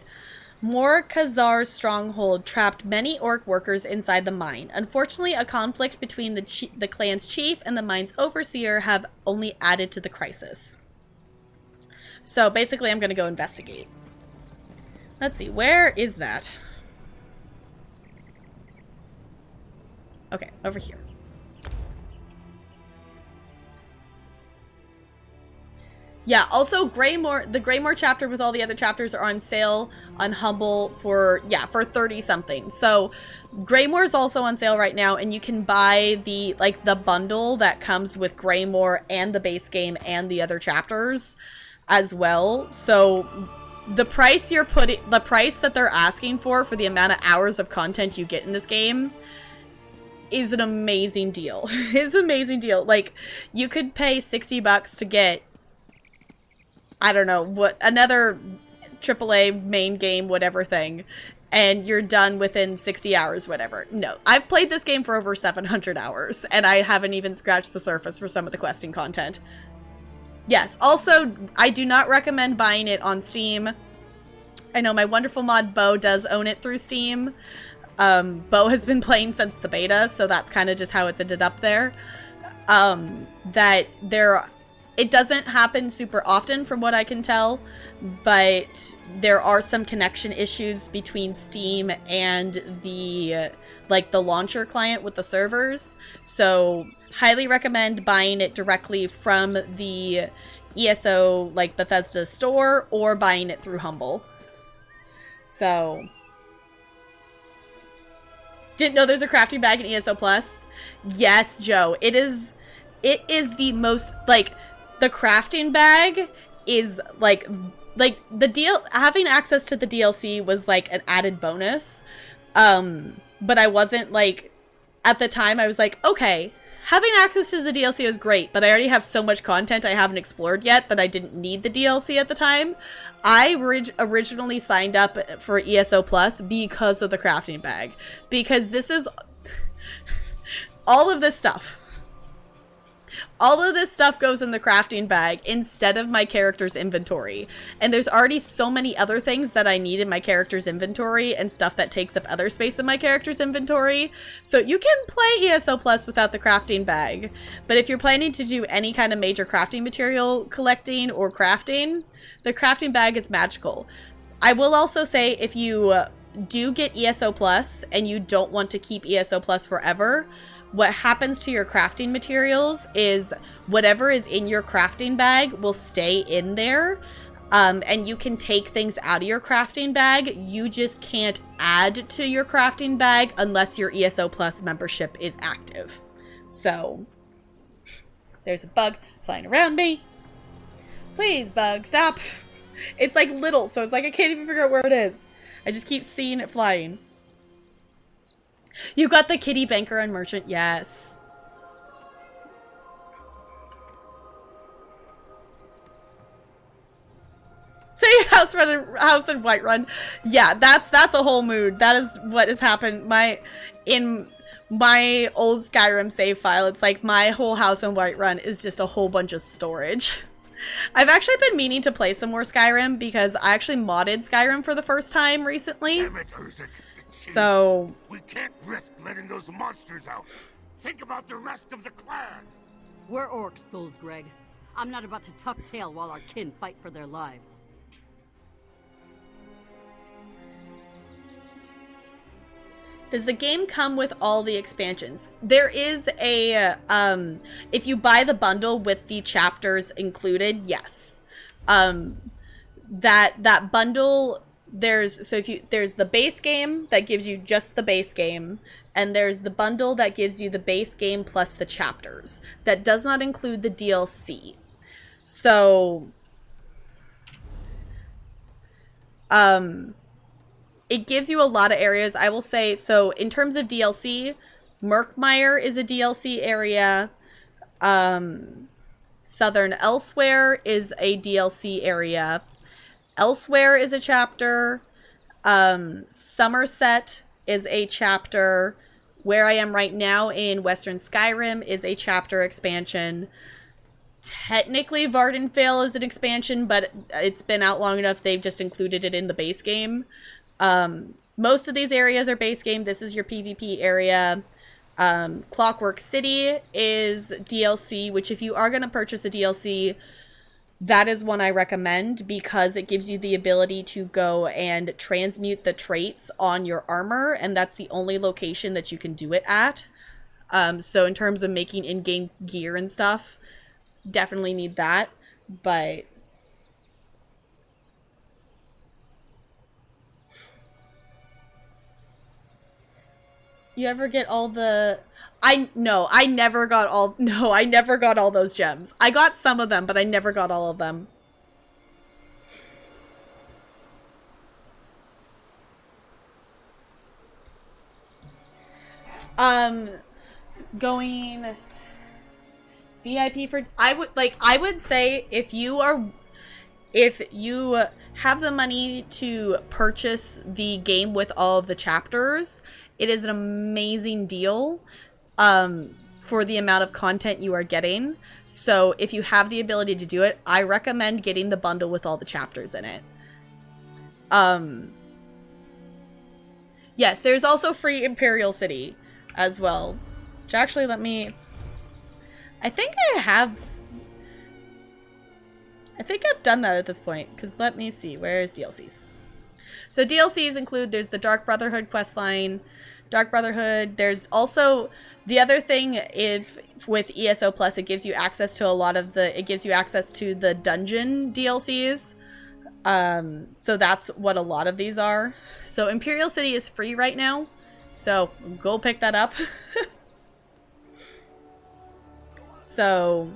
[SPEAKER 3] Morkazar's stronghold trapped many orc workers inside the mine. Unfortunately, a conflict between the clan's chief and the mine's overseer have only added to the crisis. So basically, I'm going to go investigate. Let's see, where is that? Okay, over here. Yeah, also the Greymore chapter with all the other chapters are on sale on Humble for 30 something. So Greymore is also on sale right now, and you can buy the bundle that comes with Greymore and the base game and the other chapters as well. So the price that they're asking for the amount of hours of content you get in this game is an amazing deal. It's an amazing deal. Like, you could pay $60 to get, I don't know, what, another AAA main game, whatever thing, and you're done within 60 hours, whatever. No, I've played this game for over 700 hours, and I haven't even scratched the surface for some of the questing content. Yes, also, I do not recommend buying it on Steam. I know my wonderful mod Bo does own it through Steam. Bo has been playing since the beta, so that's kind of just how it's ended up there. It doesn't happen super often from what I can tell, but there are some connection issues between Steam and the launcher client with the servers. So highly recommend buying it directly from the ESO, like Bethesda store, or buying it through Humble. So, didn't know there's a crafting bag in ESO Plus. Yes, Joe, it is the most, like, the crafting bag is like the deal. Having access to the DLC was like an added bonus. But I wasn't like, at the time I was like, okay, having access to the DLC is great, but I already have so much content I haven't explored yet that I didn't need the DLC at the time. I originally signed up for ESO Plus because of the crafting bag, because this is all of this stuff. All of this stuff goes in the crafting bag instead of my character's inventory. And there's already so many other things that I need in my character's inventory and stuff that takes up other space in my character's inventory. So you can play ESO Plus without the crafting bag. But if you're planning to do any kind of major crafting material collecting or crafting, the crafting bag is magical. I will also say, if you do get ESO Plus and you don't want to keep ESO Plus forever, what happens to your crafting materials is whatever is in your crafting bag will stay in there. And you can take things out of your crafting bag. You just can't add to your crafting bag unless your ESO Plus membership is active. So, there's a bug flying around me. Please, bug, stop. It's like little, so it's like I can't even figure out where it is. I just keep seeing it flying. You got the kitty banker and merchant, yes. Say house and Whiterun. Yeah, that's a whole mood. That is what has happened. In my old Skyrim save file, it's like my whole house in Whiterun is just a whole bunch of storage. I've actually been meaning to play some more Skyrim because I actually modded Skyrim for the first time recently.
[SPEAKER 6] Damn it, Urzik.
[SPEAKER 3] So
[SPEAKER 6] we can't risk letting those monsters out. Think about the rest of the clan.
[SPEAKER 7] We're orcs, those, Greg. I'm not about to tuck tail while our kin fight for their lives.
[SPEAKER 3] does the game come with all the expansions? There is a if you buy the bundle with the chapters included, yes. That bundle, there's the base game that gives you just the base game, and there's the bundle that gives you the base game plus the chapters. That does not include the DLC. So it gives you a lot of areas, I will say. So in terms of DLC, Murkmire is a DLC area. Southern Elsewhere is a DLC area. Elsewhere is a chapter. Somerset is a chapter. Where I am right now in Western Skyrim is a chapter expansion. Technically, Vardenvale is an expansion, but it's been out long enough they've just included it in the base game. Most of these areas are base game. This is your PvP area. Clockwork City is DLC, which if you are going to purchase a DLC, that is one I recommend because it gives you the ability to go and transmute the traits on your armor, and that's the only location that you can do it at. So in terms of making in-game gear and stuff, definitely need that, but you ever get all the... I never got all those gems. I got some of them, but I never got all of them. Going VIP for... I would say if you have the money to purchase the game with all of the chapters, it is an amazing deal for the amount of content you are getting. So if you have the ability to do it, I recommend getting the bundle with all the chapters in it. Yes, there's also free Imperial City as well. Which actually, I think I've done that at this point, because let me see, where's DLCs? So DLCs include, there's the Dark Brotherhood questline, Dark Brotherhood. There's also the other thing, if with ESO Plus, it gives you access to a lot of the, it gives you access to the dungeon DLCs. So that's what a lot of these are. So Imperial City is free right now, so go pick that up. So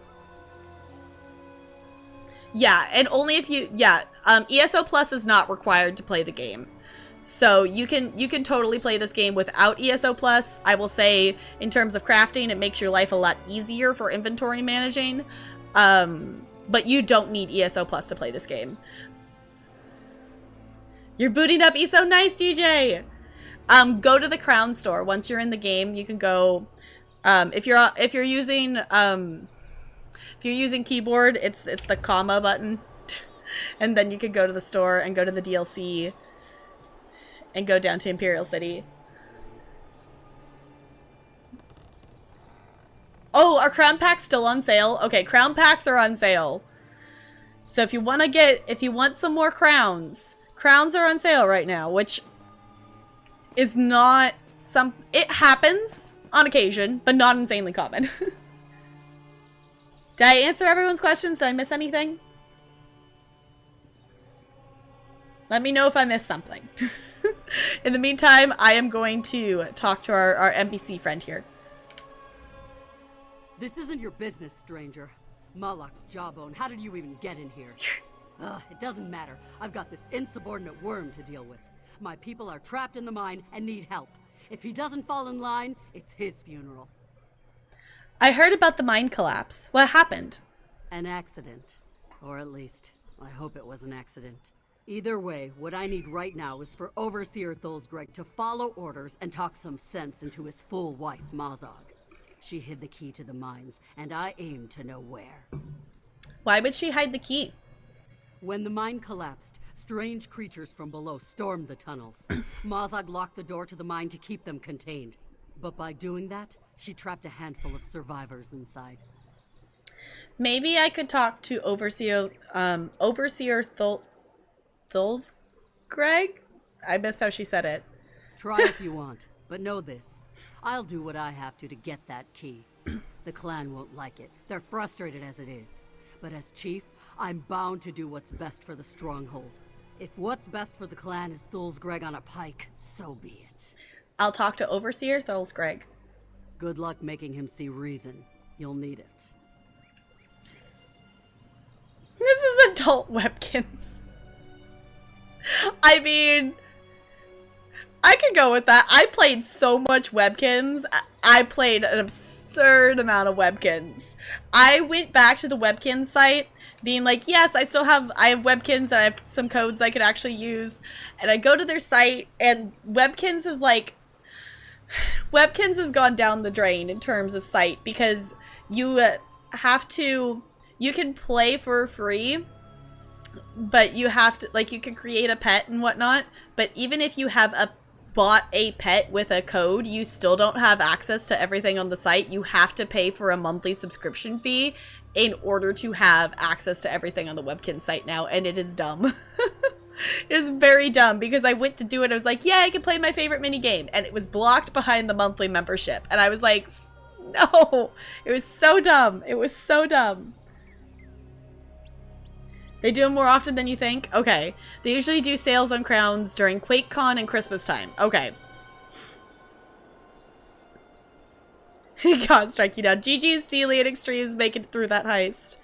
[SPEAKER 3] yeah, and only if you, yeah, ESO Plus is not required to play the game. So you can totally play this game without ESO Plus. I will say, in terms of crafting, it makes your life a lot easier for inventory managing. But you don't need ESO Plus to play this game. You're booting up ESO, nice, DJ. Go to the Crown store once you're in the game. You can go. If you're using keyboard, it's the comma button, and then you can go to the store and go to the DLC. And go down to Imperial City. Oh, are crown packs still on sale? Okay, crown packs are on sale. So if you want some more crowns are on sale right now, which is not it happens on occasion, but not insanely common. Did I answer everyone's questions? Did I miss anything? Let me know if I missed something. In the meantime, I am going to talk to our NPC friend here.
[SPEAKER 7] This isn't your business, stranger. Malak's jawbone, how did you even get in here? It doesn't matter. I've got this insubordinate worm to deal with. My people are trapped in the mine and need help. If he doesn't fall in line, it's his funeral.
[SPEAKER 3] I heard about the mine collapse. What happened?
[SPEAKER 7] An accident. Or at least, I hope it was an accident. Either way, what I need right now is for Overseer Thulsgreg to follow orders and talk some sense into his fool wife, Mazog. She hid the key to the mines, and I aim to know where.
[SPEAKER 3] Why would she hide the key?
[SPEAKER 7] When the mine collapsed, strange creatures from below stormed the tunnels. Mazog locked the door to the mine to keep them contained. But by doing that, she trapped a handful of survivors inside.
[SPEAKER 3] Maybe I could talk to Overseer Thulsgreg? I missed how she said it.
[SPEAKER 7] Try if you want, but know this. I'll do what I have to get that key. The clan won't like it. They're frustrated as it is. But as chief, I'm bound to do what's best for the stronghold. If what's best for the clan is Thulsgreg on a pike, so be it.
[SPEAKER 3] I'll talk to Overseer Thulsgreg.
[SPEAKER 7] Good luck making him see reason. You'll need it.
[SPEAKER 3] This is adult Webkins. I mean, I could go with that. I played so much Webkins. I played an absurd amount of Webkins. I went back to the Webkins site being like, yes, I have Webkins and I have some codes I could actually use. And I go to their site and Webkins has gone down the drain in terms of site because you you can play for free, but you have to, like, you can create a pet and whatnot, but even if you have bought a pet with a code, you still don't have access to everything on the site. You have to pay for a monthly subscription fee in order to have access to everything on the Webkin site now, and it is dumb. It is very dumb because I went to do it. I was like, yeah, I can play my favorite mini game, and it was blocked behind the monthly membership, and I was like, no. It was so dumb. It was so dumb. They do them more often than you think? Okay. They usually do sales on crowns during QuakeCon and Christmas time. Okay. God, strike you down. GG's Sealy and Extremes making it through that heist.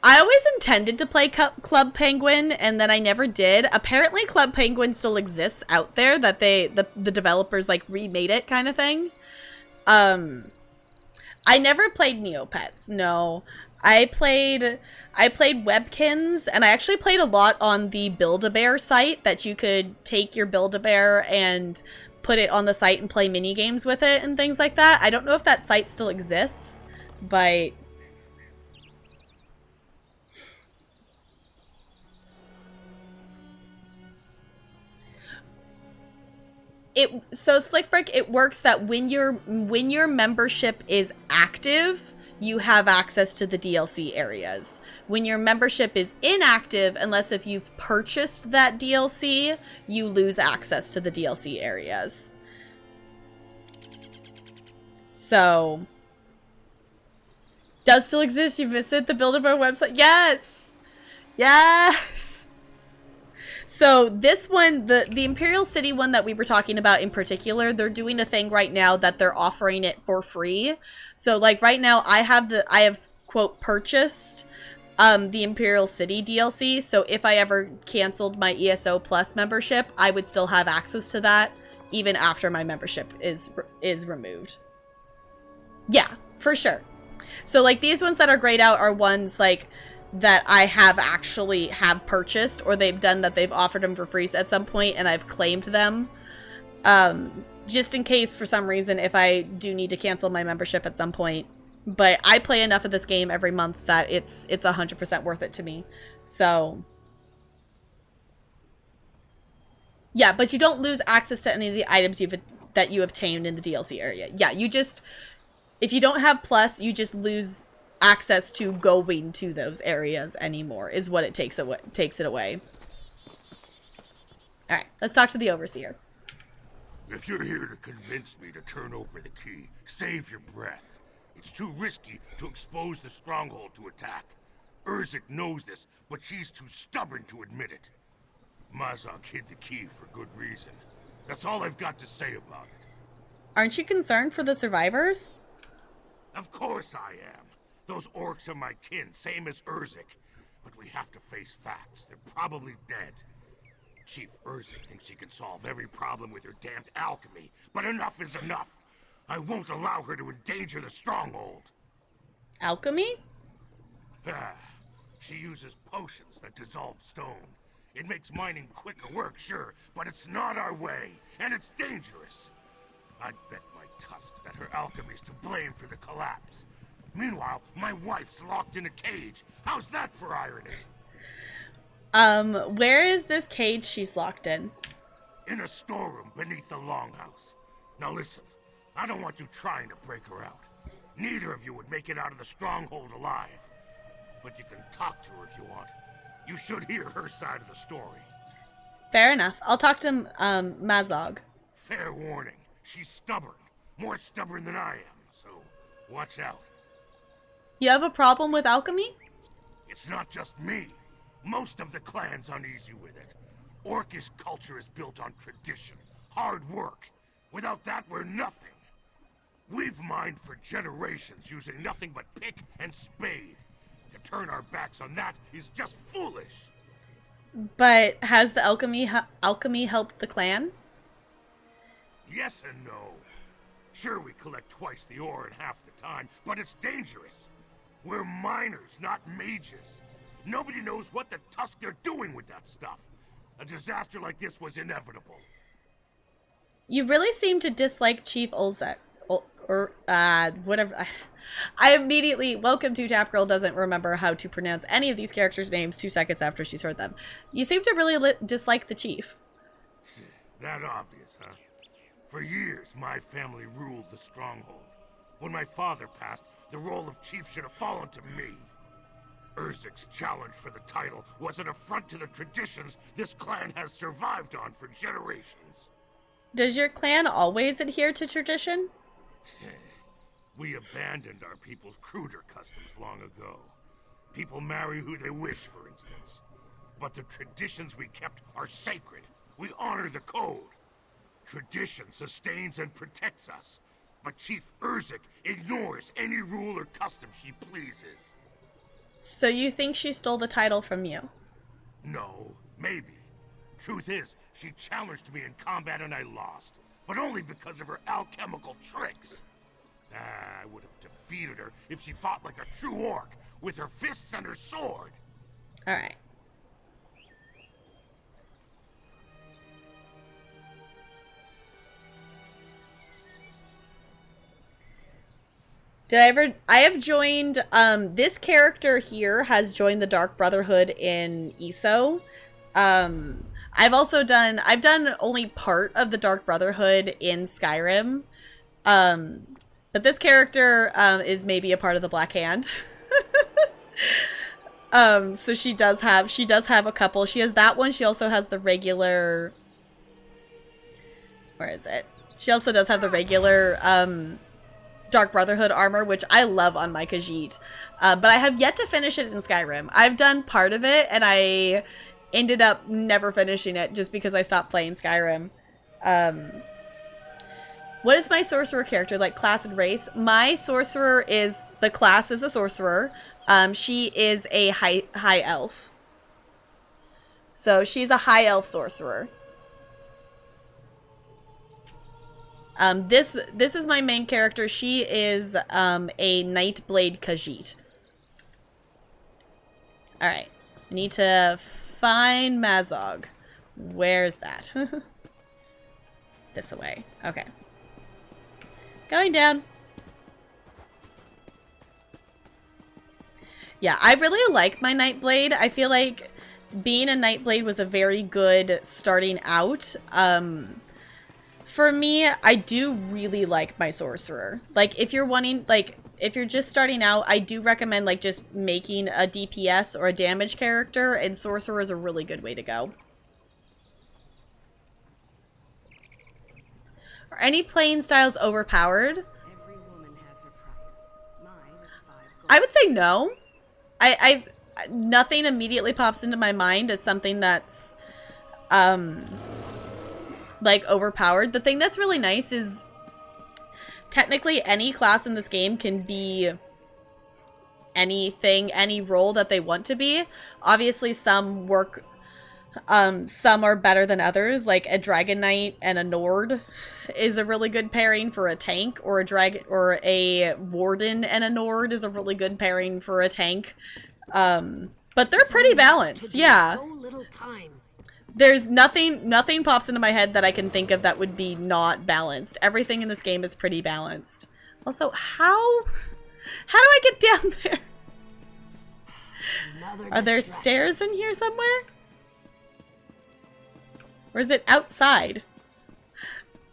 [SPEAKER 3] I always intended to play Club Penguin, and then I never did. Apparently Club Penguin still exists out there, that the developers, like, remade it kind of thing. I never played Neopets, no. I played Webkins, and I actually played a lot on the Build-A-Bear site, that you could take your Build-A-Bear and put it on the site and play mini games with it and things like that. I don't know if that site still exists, but so Slickbrick, it works that when your membership is active, you have access to the DLC areas. When your membership is inactive, unless if you've purchased that DLC, you lose access to the DLC areas. So, does still exist. You visit the Build-A-Bear website. Yes! Yes! So this one, the Imperial City one that we were talking about in particular, they're doing a thing right now that they're offering it for free. So like right now I have quote purchased the Imperial City DLC. So if I ever canceled my ESO Plus membership, I would still have access to that even after my membership is removed. Yeah, for sure. So like these ones that are grayed out are ones like that I have purchased, or they've done that they've offered them for free at some point and I've claimed them. Just in case for some reason if I do need to cancel my membership at some point. But I play enough of this game every month that it's 100% worth it to me. So yeah, but you don't lose access to any of the items that you obtained in the DLC area. Yeah, you just, if you don't have Plus, you just lose access to going to those areas anymore, is what it takes it away. All right, let's talk to the Overseer.
[SPEAKER 6] If you're here to convince me to turn over the key, save your breath. It's too risky to expose the stronghold to attack. Urzik knows this, but she's too stubborn to admit it. Mazog hid the key for good reason. That's all I've got to say about it.
[SPEAKER 3] Aren't you concerned for the survivors?
[SPEAKER 6] Of course I am. Those orcs are my kin, same as Urzik. But we have to face facts. They're probably dead. Chief Urzik thinks she can solve every problem with her damned alchemy, but enough is enough. I won't allow her to endanger the stronghold.
[SPEAKER 3] Alchemy?
[SPEAKER 6] She uses potions that dissolve stone. It makes mining quicker work, sure, but it's not our way, and it's dangerous. I'd bet my tusks that her alchemy's to blame for the collapse. Meanwhile, my wife's locked in a cage. How's that for irony?
[SPEAKER 3] Where is this cage she's locked in?
[SPEAKER 6] In a storeroom beneath the longhouse. Now listen, I don't want you trying to break her out. Neither of you would make it out of the stronghold alive. But you can talk to her if you want. You should hear her side of the story.
[SPEAKER 3] Fair enough. I'll talk to Mazog.
[SPEAKER 6] Fair warning, she's stubborn. More stubborn than I am, so watch out.
[SPEAKER 3] You have a problem with alchemy?
[SPEAKER 6] It's not just me. Most of the clan's uneasy with it. Orcish culture is built on tradition, hard work. Without that, we're nothing. We've mined for generations using nothing but pick and spade. To turn our backs on that is just foolish.
[SPEAKER 3] But has the alchemy helped the clan?
[SPEAKER 6] Yes and no. Sure, we collect twice the ore in half the time, but it's dangerous. We're miners, not mages. Nobody knows what the tusk they're doing with that stuff. A disaster like this was inevitable.
[SPEAKER 3] You really seem to dislike Chief Olzek. Or whatever. I immediately, welcome to Tap Girl doesn't remember how to pronounce any of these characters' names 2 seconds after she's heard them. You seem to really dislike the chief.
[SPEAKER 6] That obvious, huh? For years, my family ruled the stronghold. When my father passed, the role of chief should have fallen to me. Urzik's challenge for the title was an affront to the traditions this clan has survived on for generations.
[SPEAKER 3] Does your clan always adhere to tradition?
[SPEAKER 6] We abandoned our people's cruder customs long ago. People marry who they wish, for instance. But the traditions we kept are sacred. We honor the code. Tradition sustains and protects us. But Chief Urzik ignores any rule or custom she pleases.
[SPEAKER 3] So you think she stole the title from you?
[SPEAKER 6] No, maybe. Truth is, she challenged me in combat and I lost. But only because of her alchemical tricks. I would have defeated her if she fought like a true orc, with her fists and her sword.
[SPEAKER 3] Alright. I have joined, this character here has joined the Dark Brotherhood in ESO. I've done only part of the Dark Brotherhood in Skyrim. But this character is maybe a part of the Black Hand. So she does have a couple. She has that one. She also has the regular. Where is it? She also does have the regular Dark Brotherhood armor, which I love on my Khajiit. But I have yet to finish it in Skyrim. I've done part of it, and I ended up never finishing it just because I stopped playing Skyrim. What is my sorcerer character, like class and race? My sorcerer is, the class is a sorcerer. She is a high elf. So she's a high elf sorcerer. This is my main character. She is a Nightblade Khajiit. Alright. I need to find Mazog. Where's that? This way. Okay. Going down. Yeah, I really like my Nightblade. I feel like being a Nightblade was a very good starting out. For me, I do really like my sorcerer. Like, if you're wanting, like, if you're just starting out, I do recommend, like, just making a DPS or a damage character, and sorcerer is a really good way to go. Are any playing styles overpowered?
[SPEAKER 7] Every woman has her price. Mine is 5 gold.
[SPEAKER 3] I would say no. Nothing immediately pops into my mind as something that's, like, overpowered. The thing that's really nice is technically any class in this game can be anything, any role that they want to be. Obviously, some work, some are better than others, like a Dragon Knight and a Nord is a really good pairing for a tank, or a Warden and a Nord is a really good pairing for a tank. But they're pretty balanced, yeah.
[SPEAKER 7] So little time.
[SPEAKER 3] There's nothing pops into my head that I can think of that would be not balanced. Everything in this game is pretty balanced. Also, how do I get down there? Are there stairs in here somewhere? Or is it outside?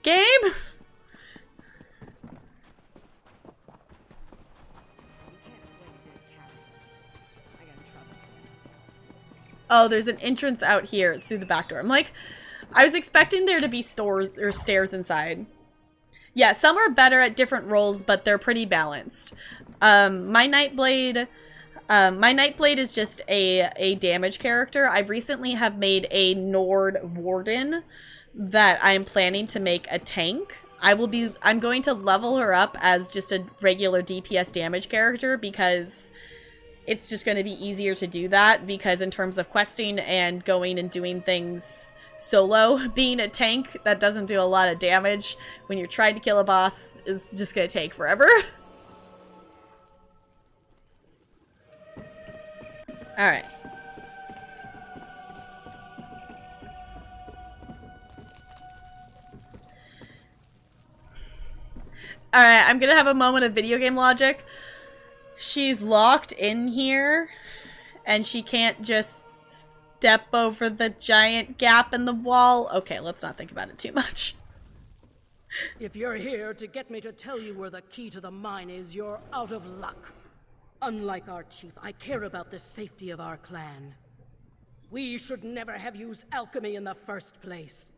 [SPEAKER 3] Game? Oh, there's an entrance out here. It's through the back door. I'm like, I was expecting there to be stores or stairs inside. Yeah, some are better at different roles, but they're pretty balanced. My Nightblade is just a damage character. I recently have made a Nord Warden that I'm planning to make a tank. I'm going to level her up as just a regular DPS damage character because it's just going to be easier to do that, because in terms of questing and going and doing things solo, being a tank that doesn't do a lot of damage when you're trying to kill a boss is just going to take forever. Alright. Alright, I'm gonna have a moment of video game logic. She's locked in here, and she can't just step over the giant gap in the wall. Okay, let's not think about it too much.
[SPEAKER 8] If you're here to get me to tell you where the key to the mine is, you're out of luck. Unlike our chief, I care about the safety of our clan. We should never have used alchemy in the first place.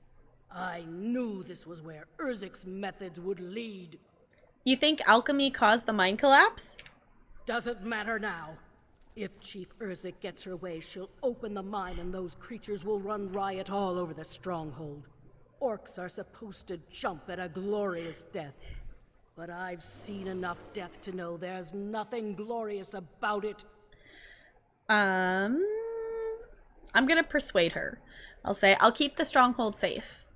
[SPEAKER 8] I knew this was where Urzik's methods would lead.
[SPEAKER 3] You think alchemy caused the mine collapse?
[SPEAKER 8] Doesn't matter now. If Chief Urzik gets her way, she'll open the mine and those creatures will run riot all over the stronghold. Orcs are supposed to jump at a glorious death. But I've seen enough death to know there's nothing glorious about it.
[SPEAKER 3] I'm gonna persuade her. I'll say, I'll keep the stronghold safe.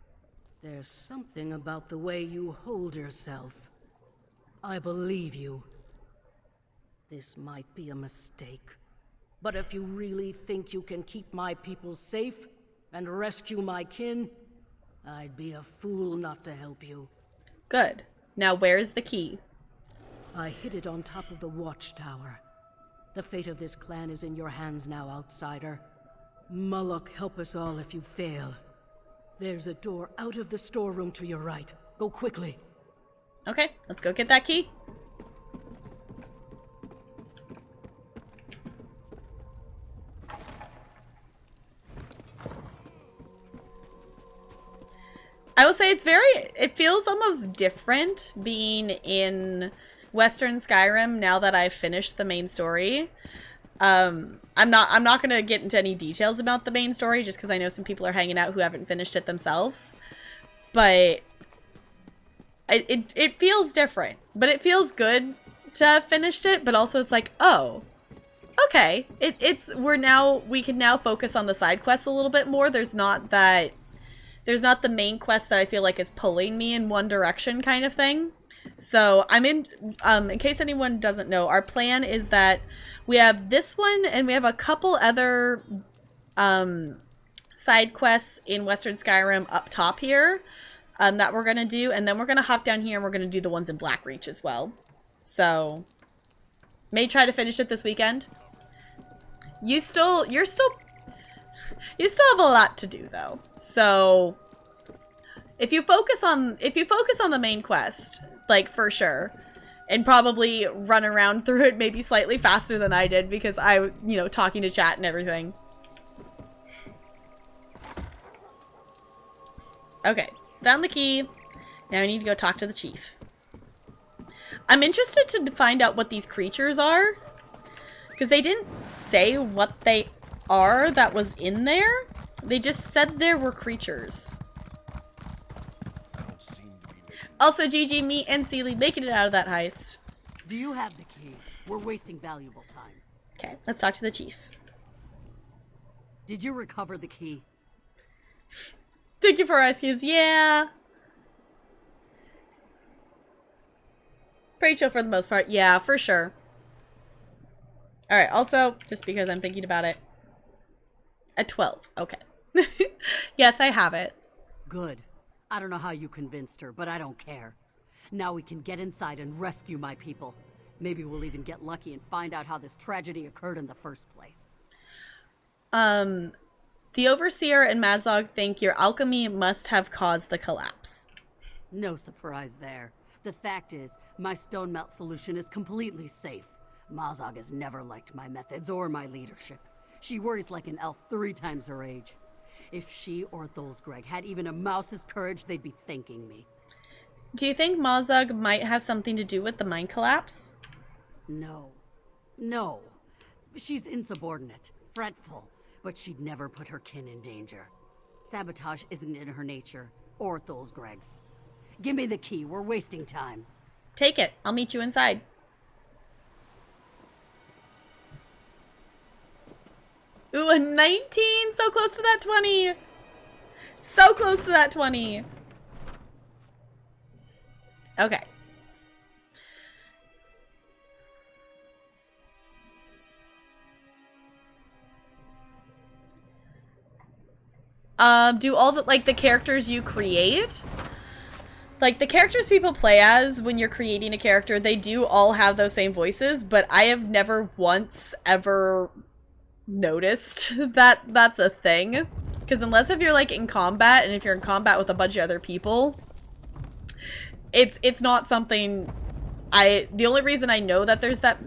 [SPEAKER 8] There's something about the way you hold yourself. I believe you. This might be a mistake. But if you really think you can keep my people safe and rescue my kin, I'd be a fool not to help you.
[SPEAKER 3] Good. Now where's the key?
[SPEAKER 8] I hid it on top of the watchtower. The fate of this clan is in your hands now, outsider. Moloch, help us all if you fail. There's a door out of the storeroom to your right. Go quickly.
[SPEAKER 3] Okay, let's go get that key. I will say it feels almost different being in Western Skyrim now that I've finished the main story. I'm not gonna get into any details about the main story just because I know some people are hanging out who haven't finished it themselves. But it feels different. But it feels good to have finished it, but also it's like, oh, okay. We can now focus on the side quests a little bit more. There's not the main quest that I feel like is pulling me in one direction kind of thing. So I'm in case anyone doesn't know, our plan is that we have this one and we have a couple other side quests in Western Skyrim up top here that we're going to do. And then we're going to hop down here and we're going to do the ones in Blackreach as well. So may try to finish it this weekend. You still have a lot to do though. So if you focus on the main quest, like for sure, and probably run around through it maybe slightly faster than I did because I, talking to chat and everything. Okay, found the key. Now I need to go talk to the chief. I'm interested to find out what these creatures are because they didn't say what they are that was in there. They just said there were creatures. Also, GG, me and Sealy making it out of that heist.
[SPEAKER 7] Do you have the key? We're wasting valuable time.
[SPEAKER 3] Okay, let's talk to the chief.
[SPEAKER 7] Did you recover the key?
[SPEAKER 3] Thank you for ice cubes. Yeah. Pretty chill for the most part. Yeah, for sure. Alright, also, just because I'm thinking about it. At 12. Okay. Yes, I have it.
[SPEAKER 7] Good. I don't know how you convinced her, but I don't care. Now we can get inside and rescue my people. Maybe we'll even get lucky and find out how this tragedy occurred in the first place.
[SPEAKER 3] The Overseer and Mazog think your alchemy must have caused the collapse.
[SPEAKER 7] No surprise there. The fact is, my stone melt solution is completely safe. Mazog has never liked my methods or my leadership. She worries like an elf 3 times her age. If she or Thulsgreg had even a mouse's courage, they'd be thanking me.
[SPEAKER 3] Do you think Mazog might have something to do with the mine collapse?
[SPEAKER 7] No. No. She's insubordinate, fretful, but she'd never put her kin in danger. Sabotage isn't in her nature, or Thulsgreg's. Give me the key, we're wasting time.
[SPEAKER 3] Take it. I'll meet you inside. Ooh, a 19! So close to that 20! So close to that 20! Okay. Do all the, the characters you create? Like, the characters people play as when you're creating a character, they do all have those same voices, but I have never once ever noticed that that's a thing. Because unless if you're, in combat, and if you're in combat with a bunch of other people, it's not something the only reason I know that there's that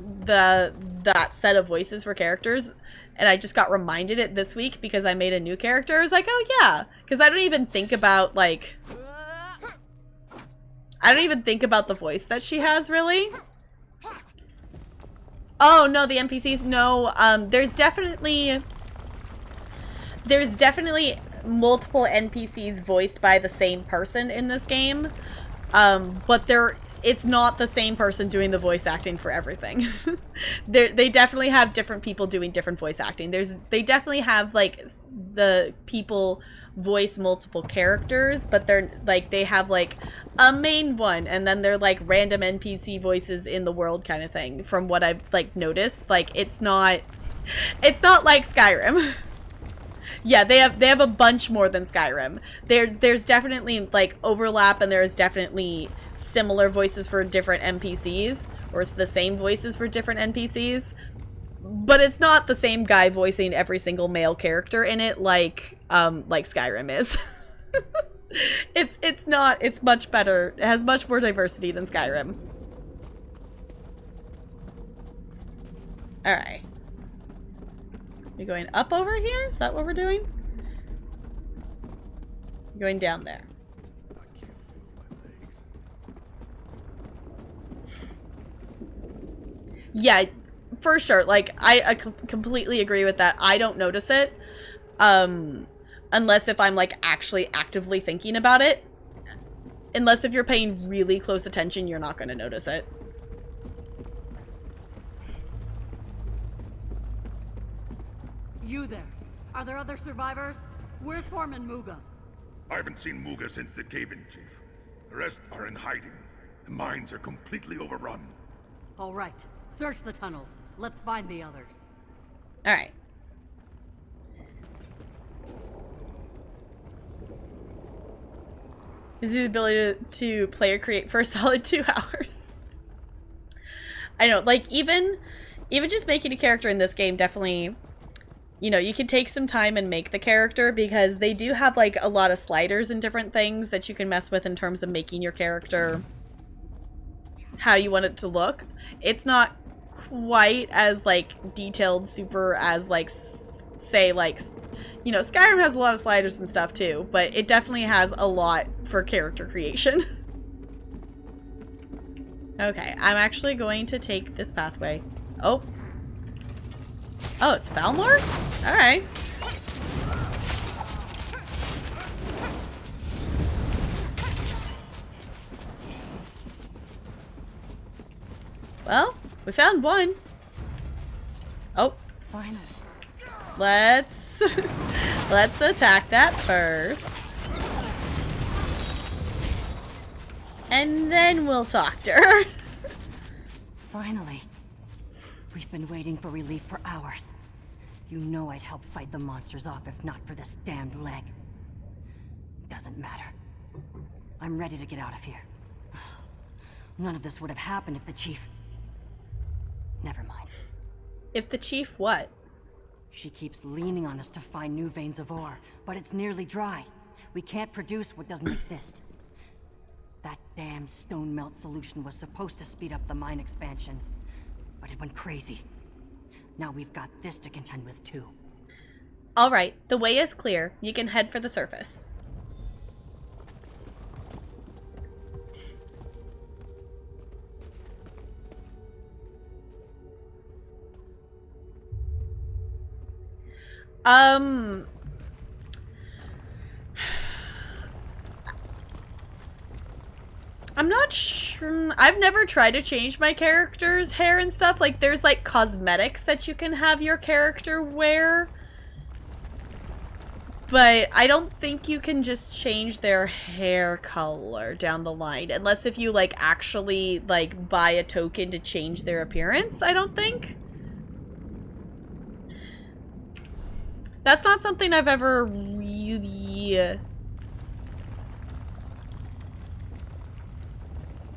[SPEAKER 3] set of voices for characters, and I just got reminded it this week because I made a new character, I was like, oh yeah, because I don't even think about, I don't even think about the voice that she has, really. Oh, no, the NPCs, no, there's definitely multiple NPCs voiced by the same person in this game, but it's not the same person doing the voice acting for everything. They definitely have different people doing different voice acting. They definitely have, the people voice multiple characters, but they have, a main one, and then they're, random NPC voices in the world kind of thing, from what I've, noticed. It's not like Skyrim. Yeah, they have a bunch more than Skyrim. There's definitely, overlap, and there's definitely similar voices for different NPCs, or it's the same voices for different NPCs, but it's not the same guy voicing every single male character in it like Skyrim is. It's not. It's much better. It has much more diversity than Skyrim. Alright. We're going up over here? Is that what we're doing? Going down there. Yeah, for sure. Like, I completely agree with that. I don't notice it. Unless if I'm, like, actually actively thinking about it. Unless if you're paying really close attention, you're not going to notice it.
[SPEAKER 7] You there. Are there other survivors? Where's Foreman Muga?
[SPEAKER 6] I haven't seen Muga since the cave-in, Chief. The rest are in hiding. The mines are completely overrun.
[SPEAKER 7] All right. Search the tunnels. Let's find the others.
[SPEAKER 3] Alright. Is the ability to play or create for a solid 2 hours. I know, like, even just making a character in this game definitely, you know, you can take some time and make the character because they do have, like, a lot of sliders and different things that you can mess with in terms of making your character how you want it to look. It's not quite as, like, detailed super as, like, say, like, you know, Skyrim has a lot of sliders and stuff too, but it definitely has a lot for character creation. Okay, I'm actually going to take this pathway. Oh. Oh, it's Falmore? Alright. Well, we found one. Oh.
[SPEAKER 7] Finally.
[SPEAKER 3] Let's attack that first. And then we'll talk to her.
[SPEAKER 9] Finally. We've been waiting for relief for hours. You know I'd help fight the monsters off if not for this damned leg. Doesn't matter. I'm ready to get out of here. None of this would have happened if the chief... Never mind.
[SPEAKER 3] If the chief what?
[SPEAKER 9] She keeps leaning on us to find new veins of ore, but it's nearly dry. We can't produce what doesn't exist. That damn stone melt solution was supposed to speed up the mine expansion, but it went crazy. Now we've got this to contend with too.
[SPEAKER 3] Alright, the way is clear. You can head for the surface. I'm not sure. I've never tried to change my character's hair and stuff. Like, there's, like, cosmetics that you can have your character wear. But I don't think you can just change their hair color down the line. Unless if you, like, actually, like, buy a token to change their appearance, I don't think. That's not something I've ever really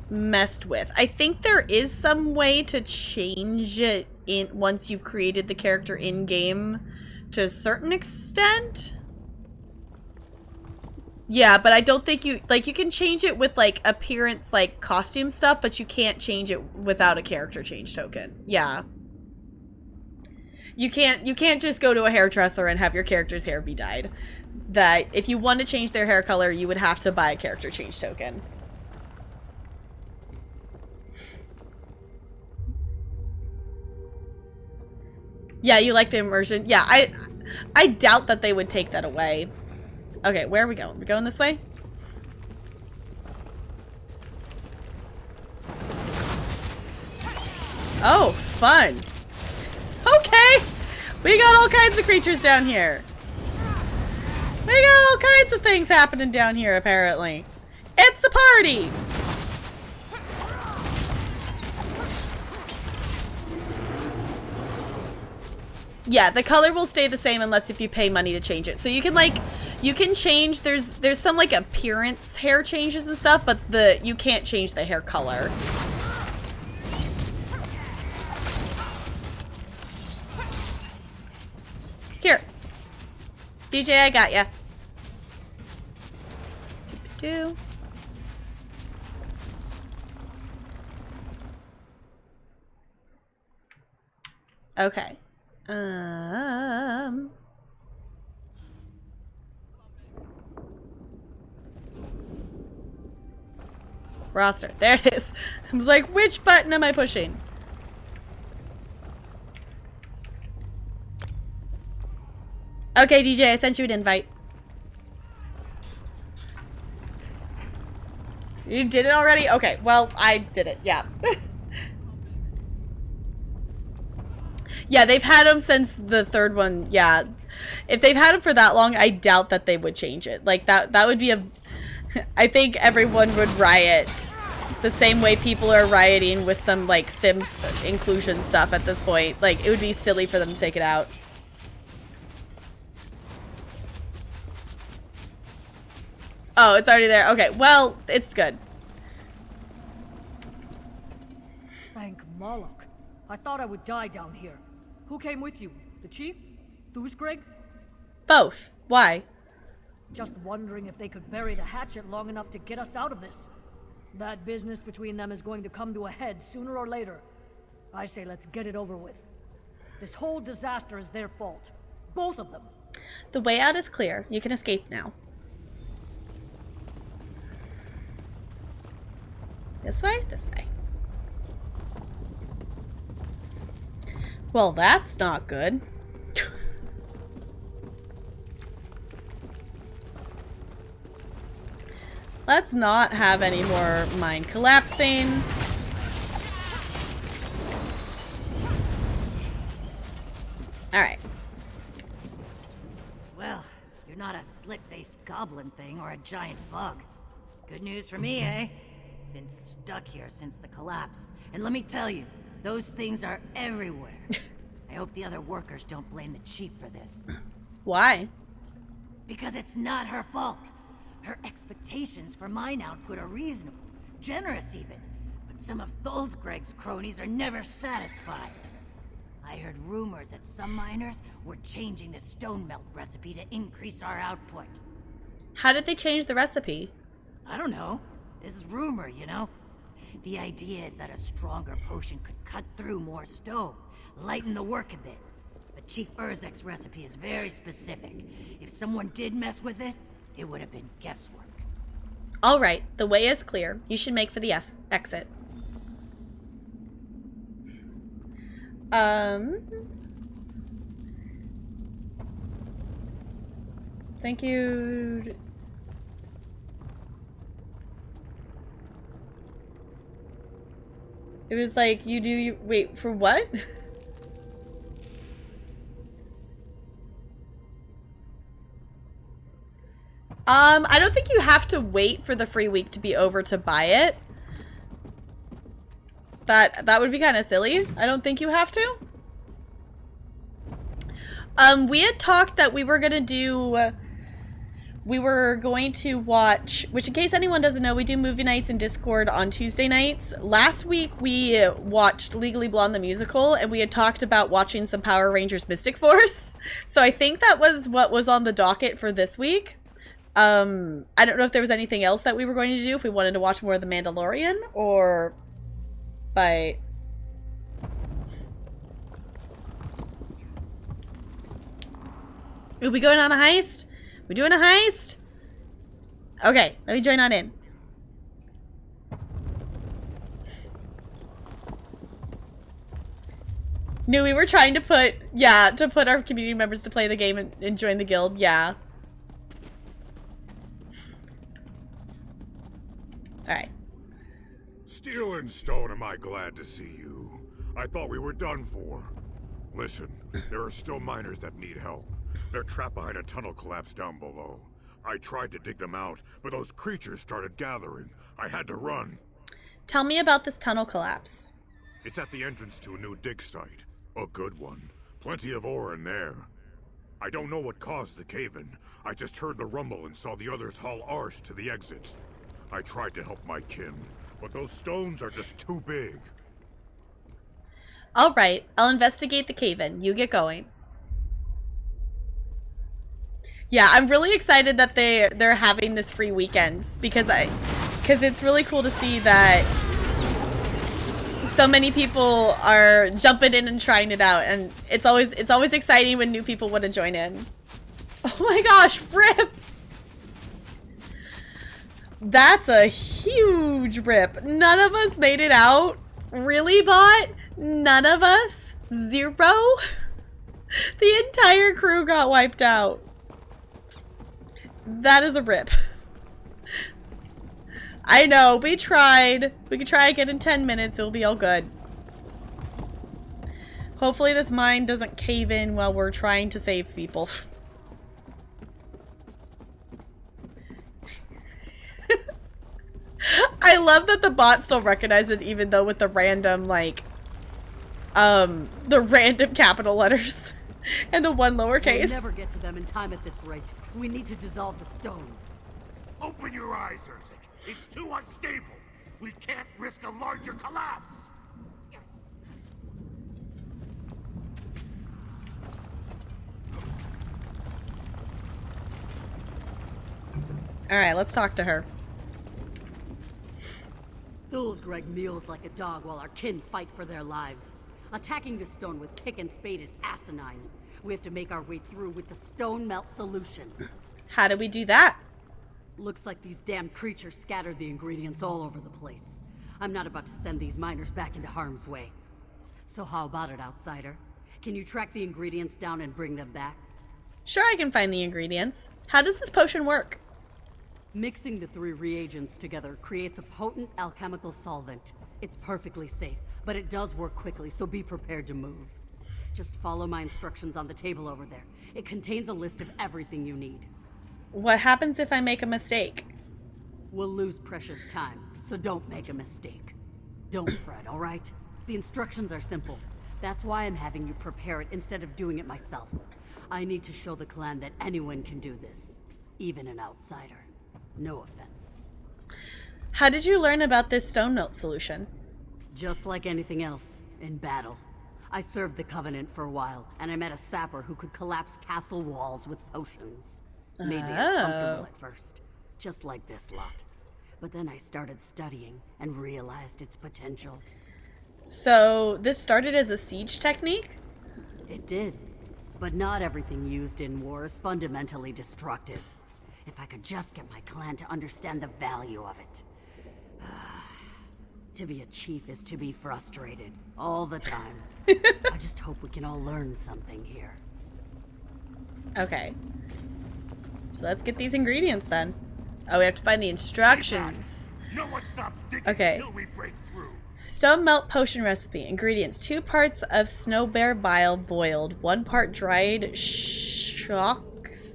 [SPEAKER 3] messed with. I think there is some way to change it in once you've created the character in game to a certain extent. Yeah, but I don't think you can change it with like appearance, like costume stuff, but you can't change it without a character change token. Yeah. You can't just go to a hairdresser and have your character's hair be dyed. That if you want to change their hair color, you would have to buy a character change token. Yeah, you like the immersion. Yeah, I doubt that they would take that away. Okay, where are we going? We're going this way? Oh, fun. Okay, we got all kinds of creatures down here. We got all kinds of things happening down here, apparently. It's a party! Yeah, the color will stay the same unless if you pay money to change it. So you can, like, you can change, there's some, like, appearance hair changes and stuff, but you can't change the hair color. Here. DJ, I got ya. do. Okay. Roster. There it is. I was like, which button am I pushing? Okay, DJ, I sent you an invite. You did it already? Okay, well, I did it, yeah. Yeah, they've had them since the third one, yeah. If they've had them for that long, I doubt that they would change it. Like, that would be a... I think everyone would riot the same way people are rioting with some, like, Sims inclusion stuff at this point. Like, it would be silly for them to take it out. Oh, it's already there. Okay, well, it's good.
[SPEAKER 8] Thank Moloch. I thought I would die down here. Who came with you? The chief? Who's Greg?
[SPEAKER 3] Both. Why?
[SPEAKER 8] Just wondering if they could bury the hatchet long enough to get us out of this. That business between them is going to come to a head sooner or later. I say let's get it over with. This whole disaster is their fault. Both of them.
[SPEAKER 3] The way out is clear. You can escape now. This way? This way. Well, that's not good. Let's not have any more mine collapsing. Alright.
[SPEAKER 9] Well, you're not a slit-faced goblin thing or a giant bug. Good news for me, eh? Been stuck here since the collapse. And let me tell you, those things are everywhere. I hope the other workers don't blame the chief for this.
[SPEAKER 3] Why?
[SPEAKER 9] Because it's not her fault. Her expectations for mine output are reasonable, generous even. But some of Greg's cronies are never satisfied. I heard rumors that some miners were changing the stone melt recipe to increase our output.
[SPEAKER 3] How did they change the recipe?
[SPEAKER 9] I don't know. This is rumor, you know? The idea is that a stronger potion could cut through more stone, lighten the work a bit. But Chief Urzek's recipe is very specific. If someone did mess with it, it would have been guesswork.
[SPEAKER 3] Alright, the way is clear. You should make for the exit. Thank you. It was like, wait, for what? I don't think you have to wait for the free week to be over to buy it. That would be kind of silly. I don't think you have to. We had talked that we were gonna do... we were going to watch... which, in case anyone doesn't know, we do movie nights in Discord on Tuesday nights. Last week, we watched Legally Blonde the musical, and we had talked about watching some Power Rangers Mystic Force. So I think that was what was on the docket for this week. I don't know if there was anything else that we were going to do, if we wanted to watch more of The Mandalorian, or... but... Are we going on a heist? We doing a heist? Okay, let me join on in. No, we were trying to put, yeah, to put our community members to play the game and join the guild, yeah. Alright.
[SPEAKER 6] Steel and Stone, am I glad to see you. I thought we were done for. Listen, there are still miners that need help. They're trapped behind a tunnel collapse down below. I tried to dig them out, but those creatures started gathering. I had to run.
[SPEAKER 3] Tell me about this tunnel collapse.
[SPEAKER 6] It's at the entrance to a new dig site. A good one. Plenty of ore in there. I don't know what caused the cave-in. I just heard the rumble and saw the others haul ours to the exits. I tried to help my kin, but those stones are just too big.
[SPEAKER 3] Alright, I'll investigate the cave-in. You get going. Yeah, I'm really excited that they're having this free weekends because it's really cool to see that so many people are jumping in and trying it out, and it's always exciting when new people want to join in. Oh my gosh, rip! That's a huge rip. None of us made it out. Really, bot? None of us? 0? The entire crew got wiped out. That is a rip. I know, we tried. We could try again in 10 minutes. It'll be all good. Hopefully this mine doesn't cave in while we're trying to save people. I love that the bot still recognizes it even though with the random, like, the random capital letters and the one lowercase.
[SPEAKER 7] We'll never get to them in time at this rate. We need to dissolve the stone.
[SPEAKER 6] Open your eyes, Urzik. It's too unstable. We can't risk a larger collapse.
[SPEAKER 3] Alright, let's talk to her.
[SPEAKER 7] Thulsgreg meals like a dog while our kin fight for their lives. Attacking the stone with pick and spade is asinine. We have to make our way through with the stone melt solution.
[SPEAKER 3] How do we do that?
[SPEAKER 7] Looks like these damn creatures scattered the ingredients all over the place. I'm not about to send these miners back into harm's way. So how about it, outsider? Can you track the ingredients down and bring them back?
[SPEAKER 3] Sure, I can find the ingredients. How does this potion work?
[SPEAKER 7] Mixing the 3 reagents together creates a potent alchemical solvent. It's perfectly safe, but it does work quickly, so be prepared to move. Just follow my instructions on the table over there. It contains a list of everything you need.
[SPEAKER 3] What happens if I make a mistake?
[SPEAKER 7] We'll lose precious time, so don't make a mistake. Don't fret, all right? The instructions are simple. That's why I'm having you prepare it instead of doing it myself. I need to show the clan that anyone can do this, even an outsider. No offense.
[SPEAKER 3] How did you learn about this stone melt solution?
[SPEAKER 7] Just like anything else, in battle. I served the Covenant for a while, and I met a sapper who could collapse castle walls with potions. Made me uncomfortable at first, just like this lot. But then I started studying and realized its potential.
[SPEAKER 3] So, this started as a siege technique?
[SPEAKER 7] It did. But not everything used in war is fundamentally destructive. If I could just get my clan to understand the value of it. To be a chief is to be frustrated, all the time. I just hope we can all learn something here.
[SPEAKER 3] Okay. So let's get these ingredients then. Oh, we have to find the instructions.
[SPEAKER 6] No one stops digging
[SPEAKER 3] Okay.
[SPEAKER 6] until we break through.
[SPEAKER 3] Stone melt potion recipe. Ingredients: 2 parts of snow bear bile boiled, 1 part dried shock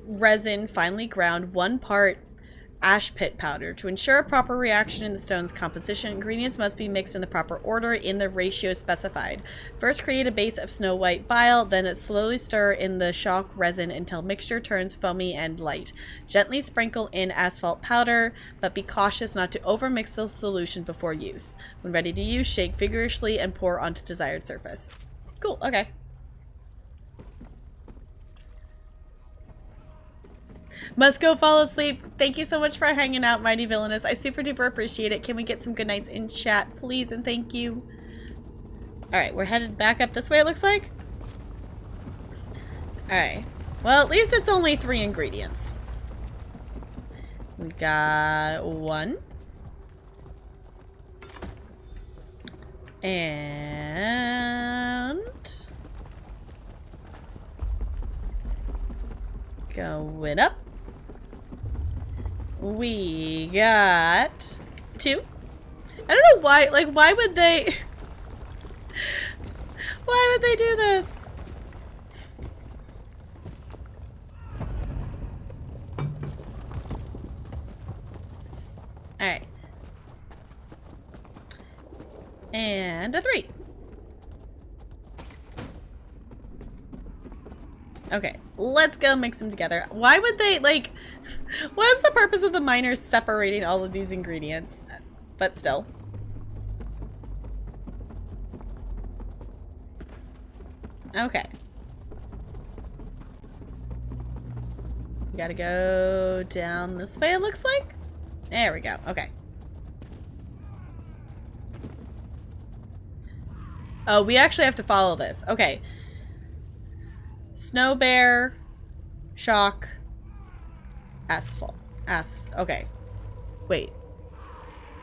[SPEAKER 3] resin finely ground, 1 part ash pit powder. To ensure a proper reaction in the stone's composition, ingredients must be mixed in the proper order in the ratio specified. First, create a base of snow white bile, then slowly stir in the shock resin until mixture turns foamy and light. Gently sprinkle in asphalt powder, but be cautious not to overmix the solution before use. When ready to use, shake vigorously and pour onto desired surface. Cool, okay. Must go fall asleep. Thank you so much for hanging out, Mighty Villainous. I super duper appreciate it. Can we get some good nights in chat, please? And thank you. Alright, we're headed back up this way, it looks like. Alright. Well, at least it's only 3 ingredients. We got 1. And... going up. We got 2. I don't know why, like, why would they do this? Alright. And a 3. Okay, let's go mix them together. Why would they, like, what is the purpose of the miners separating all of these ingredients? But still. Okay. We gotta go down this way, it looks like. There we go. Okay. Oh, we actually have to follow this. Okay. Snow bear, shock, asphalt. Okay. Wait.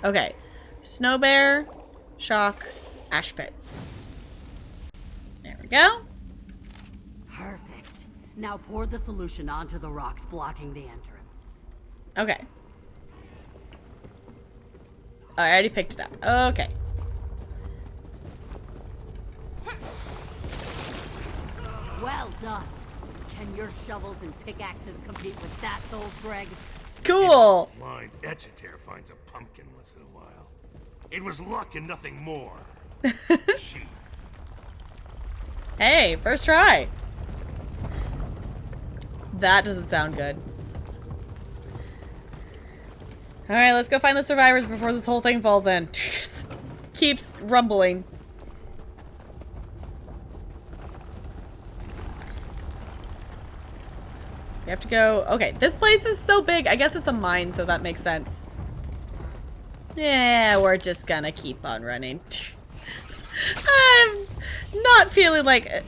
[SPEAKER 3] Okay. Snow bear, shock, ash pit. There we go.
[SPEAKER 7] Perfect. Now pour the solution onto the rocks blocking the entrance.
[SPEAKER 3] Okay. Oh, I already picked it up. Okay.
[SPEAKER 7] Well done. Can your shovels and pickaxes compete with that, Souls Greg?
[SPEAKER 3] Cool.
[SPEAKER 6] Blind Edgetear finds a pumpkin once in a while. It was luck and nothing more. Chief.
[SPEAKER 3] Hey, first try. That doesn't sound good. Alright, let's go find the survivors before this whole thing falls in. Keeps rumbling. We have to go... Okay, this place is so big. I guess it's a mine, so that makes sense. Yeah, we're just gonna keep on running. I'm not feeling like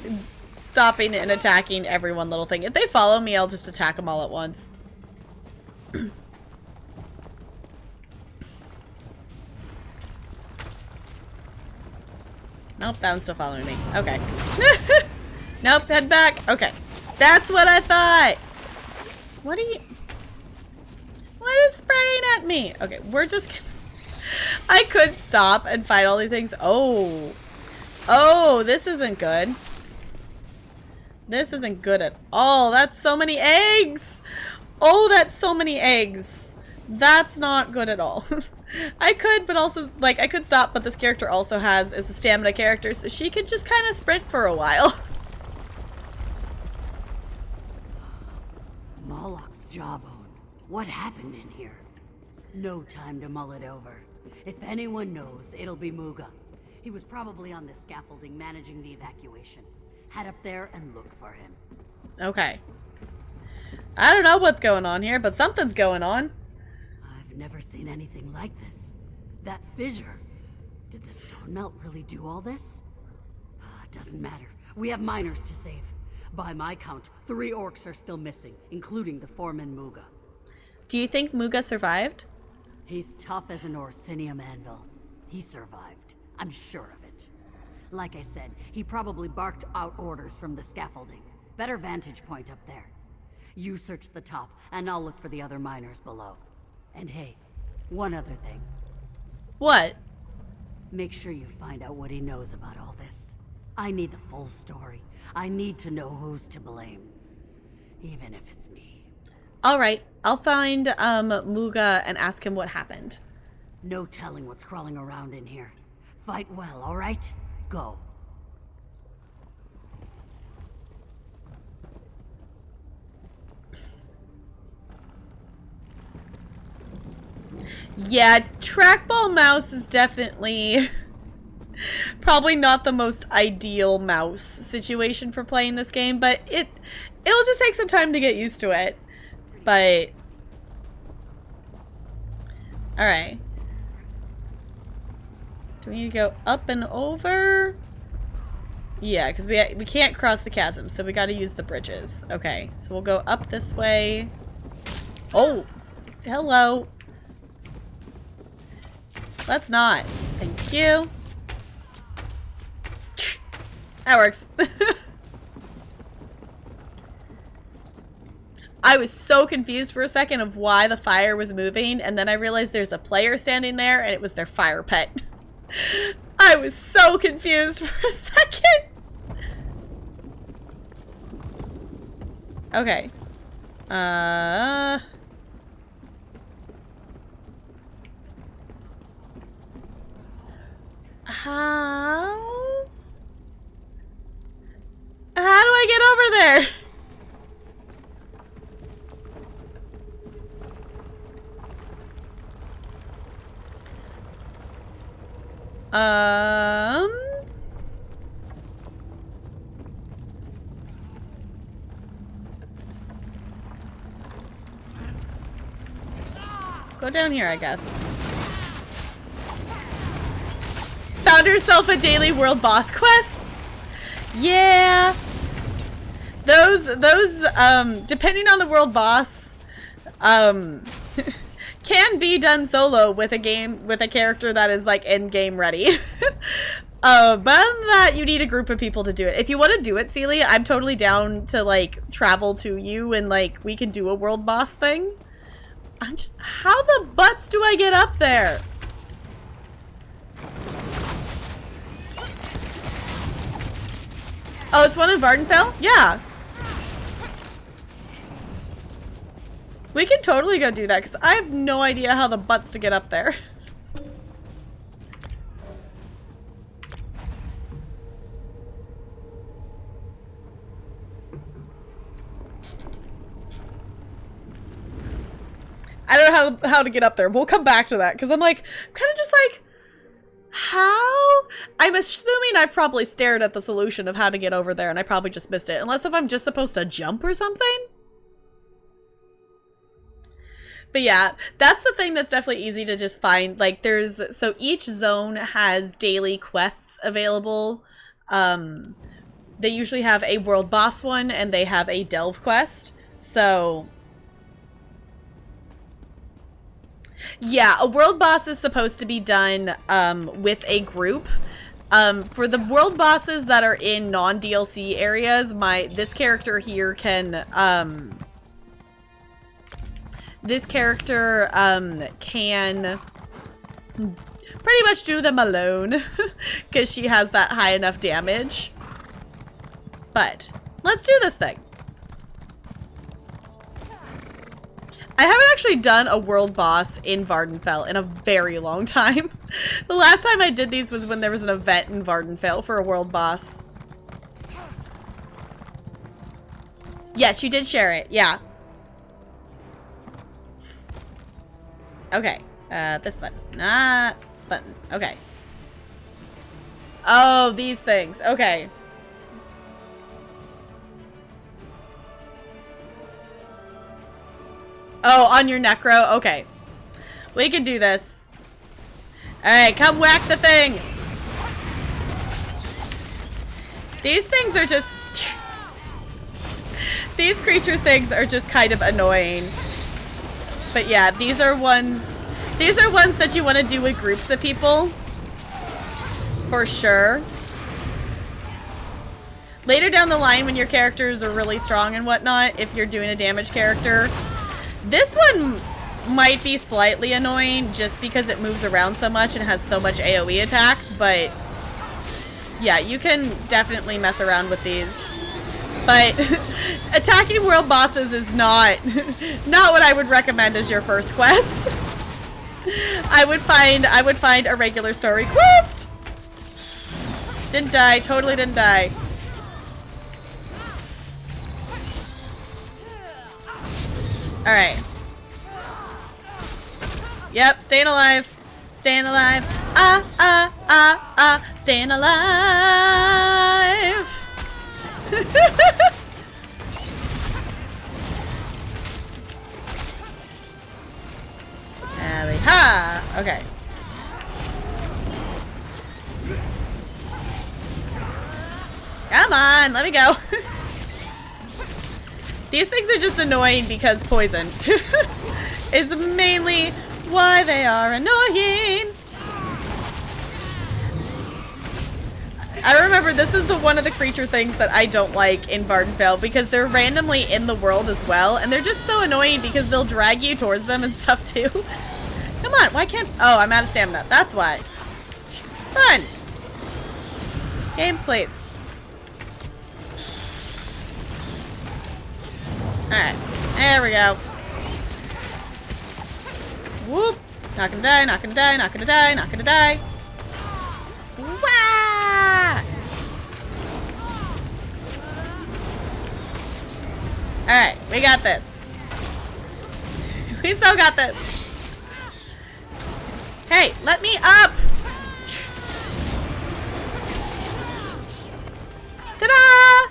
[SPEAKER 3] stopping and attacking every one little thing. If they follow me, I'll just attack them all at once. Nope, that one's still following me. Okay. Nope, head back. Okay. That's what I thought. What are you... What is spraying at me? Okay, we're just... I could stop and fight all these things. Oh. Oh, this isn't good. This isn't good at all. That's so many eggs. Oh, that's so many eggs. That's not good at all. I could, but also, like, I could stop, but this character also is a stamina character, so she could just kind of sprint for a while.
[SPEAKER 7] Moloch's jawbone. What happened in here? No time to mull it over. If anyone knows, it'll be Muga. He was probably on the scaffolding managing the evacuation. Head up there and look for him.
[SPEAKER 3] Okay. I don't know what's going on here, but something's going on.
[SPEAKER 7] I've never seen anything like this. That fissure. Did the stone melt really do all this? Doesn't matter. We have miners to save. By my count, 3 orcs are still missing, including the foreman Muga.
[SPEAKER 3] Do you think Muga survived?
[SPEAKER 7] He's tough as an Orsinium anvil. He survived. I'm sure of it. Like I said, he probably barked out orders from the scaffolding. Better vantage point up there. You search the top, and I'll look for the other miners below. And hey, one other thing.
[SPEAKER 3] What?
[SPEAKER 7] Make sure you find out what he knows about all this. I need the full story. I need to know who's to blame. Even if it's me.
[SPEAKER 3] Alright, I'll find Muga and ask him what happened.
[SPEAKER 7] No telling what's crawling around in here. Fight well, alright? Go.
[SPEAKER 3] Yeah, trackball mouse is definitely probably not the most ideal mouse situation for playing this game, but it'll just take some time to get used to it. But alright. Do we need to go up and over? Yeah, because we can't cross the chasm, so we gotta use the bridges. Okay, so we'll go up this way. Oh! Hello! Let's not. Thank you. That works. I was so confused for a second of why the fire was moving, and then I realized there's a player standing there, and it was their fire pet. I was so confused for a second. Okay. How do I get over there? Go down here, I guess. Found herself a daily world boss quest. Yeah. Those, depending on the world boss, can be done solo with a character that is like end game ready. But other than that, you need a group of people to do it. If you want to do it, Celia, I'm totally down to like travel to you and like we can do a world boss thing. How the butts do I get up there? Oh, it's one in Vardenfell? Yeah. We can totally go do that because I have no idea how the butts to get up there. I don't know how to get up there. We'll come back to that because I'm like, kind of just like, how? I'm assuming I probably stared at the solution of how to get over there and I probably just missed it. Unless if I'm just supposed to jump or something. But yeah, that's the thing that's definitely easy to just find. Like so each zone has daily quests available. They usually have a world boss one and they have a delve quest. So yeah, a world boss is supposed to be done with a group. For the world bosses that are in non-DLC areas, this character here can can pretty much do them alone because she has that high enough damage. But let's do this thing. I haven't actually done a world boss in Vardenfell in a very long time. The last time I did these was when there was an event in Vardenfell for a world boss. Yes, you did share it. Yeah. Okay. This button. Not button. Okay. Oh, these things. Okay. Oh, on your necro? Okay. We can do this. Alright, come whack the thing! These things are just... These creature things are just kind of annoying. But yeah, these are ones that you want to do with groups of people. For sure. Later down the line when your characters are really strong and whatnot, if you're doing a damage character... This one might be slightly annoying just because it moves around so much and has so much AoE attacks, but yeah, you can definitely mess around with these. But attacking world bosses is not what I would recommend as your first quest. I would find a regular story quest. Didn't die, totally didn't die. Alright. Yep, staying alive. Staying alive. Staying alive. Alley, ha! Okay. Come on, let me go. These things are just annoying because poison is mainly why they are annoying. I remember this is one of the creature things that I don't like in Vardenfell because they're randomly in the world as well, and they're just so annoying because they'll drag you towards them and stuff too. Come on, why can't... Oh, I'm out of stamina. That's why. Fun. Game, please. Alright, there we go. Whoop! Not gonna die, not gonna die, not gonna die, not gonna die. Wah! Alright, we got this. We still got this. Hey, let me up! Ta-da!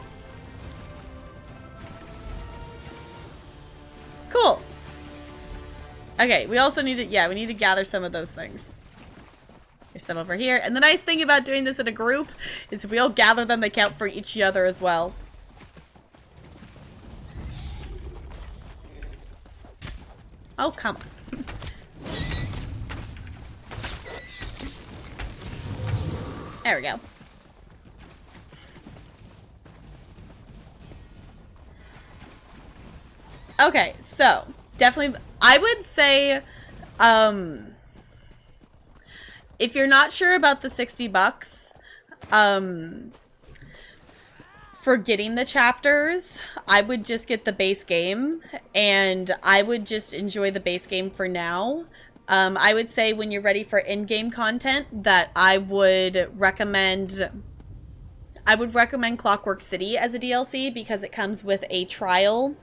[SPEAKER 3] Cool. Okay, we also need to, yeah, we need to gather some of those things. There's some over here. And the nice thing about doing this in a group is if we all gather them, they count for each other as well. Oh, come on. There we go. Okay, so definitely, I would say, if you're not sure about the $60, for getting the chapters, I would just get the base game, and I would just enjoy the base game for now. I would say when you're ready for in-game content that I would recommend Clockwork City as a DLC because it comes with a trial.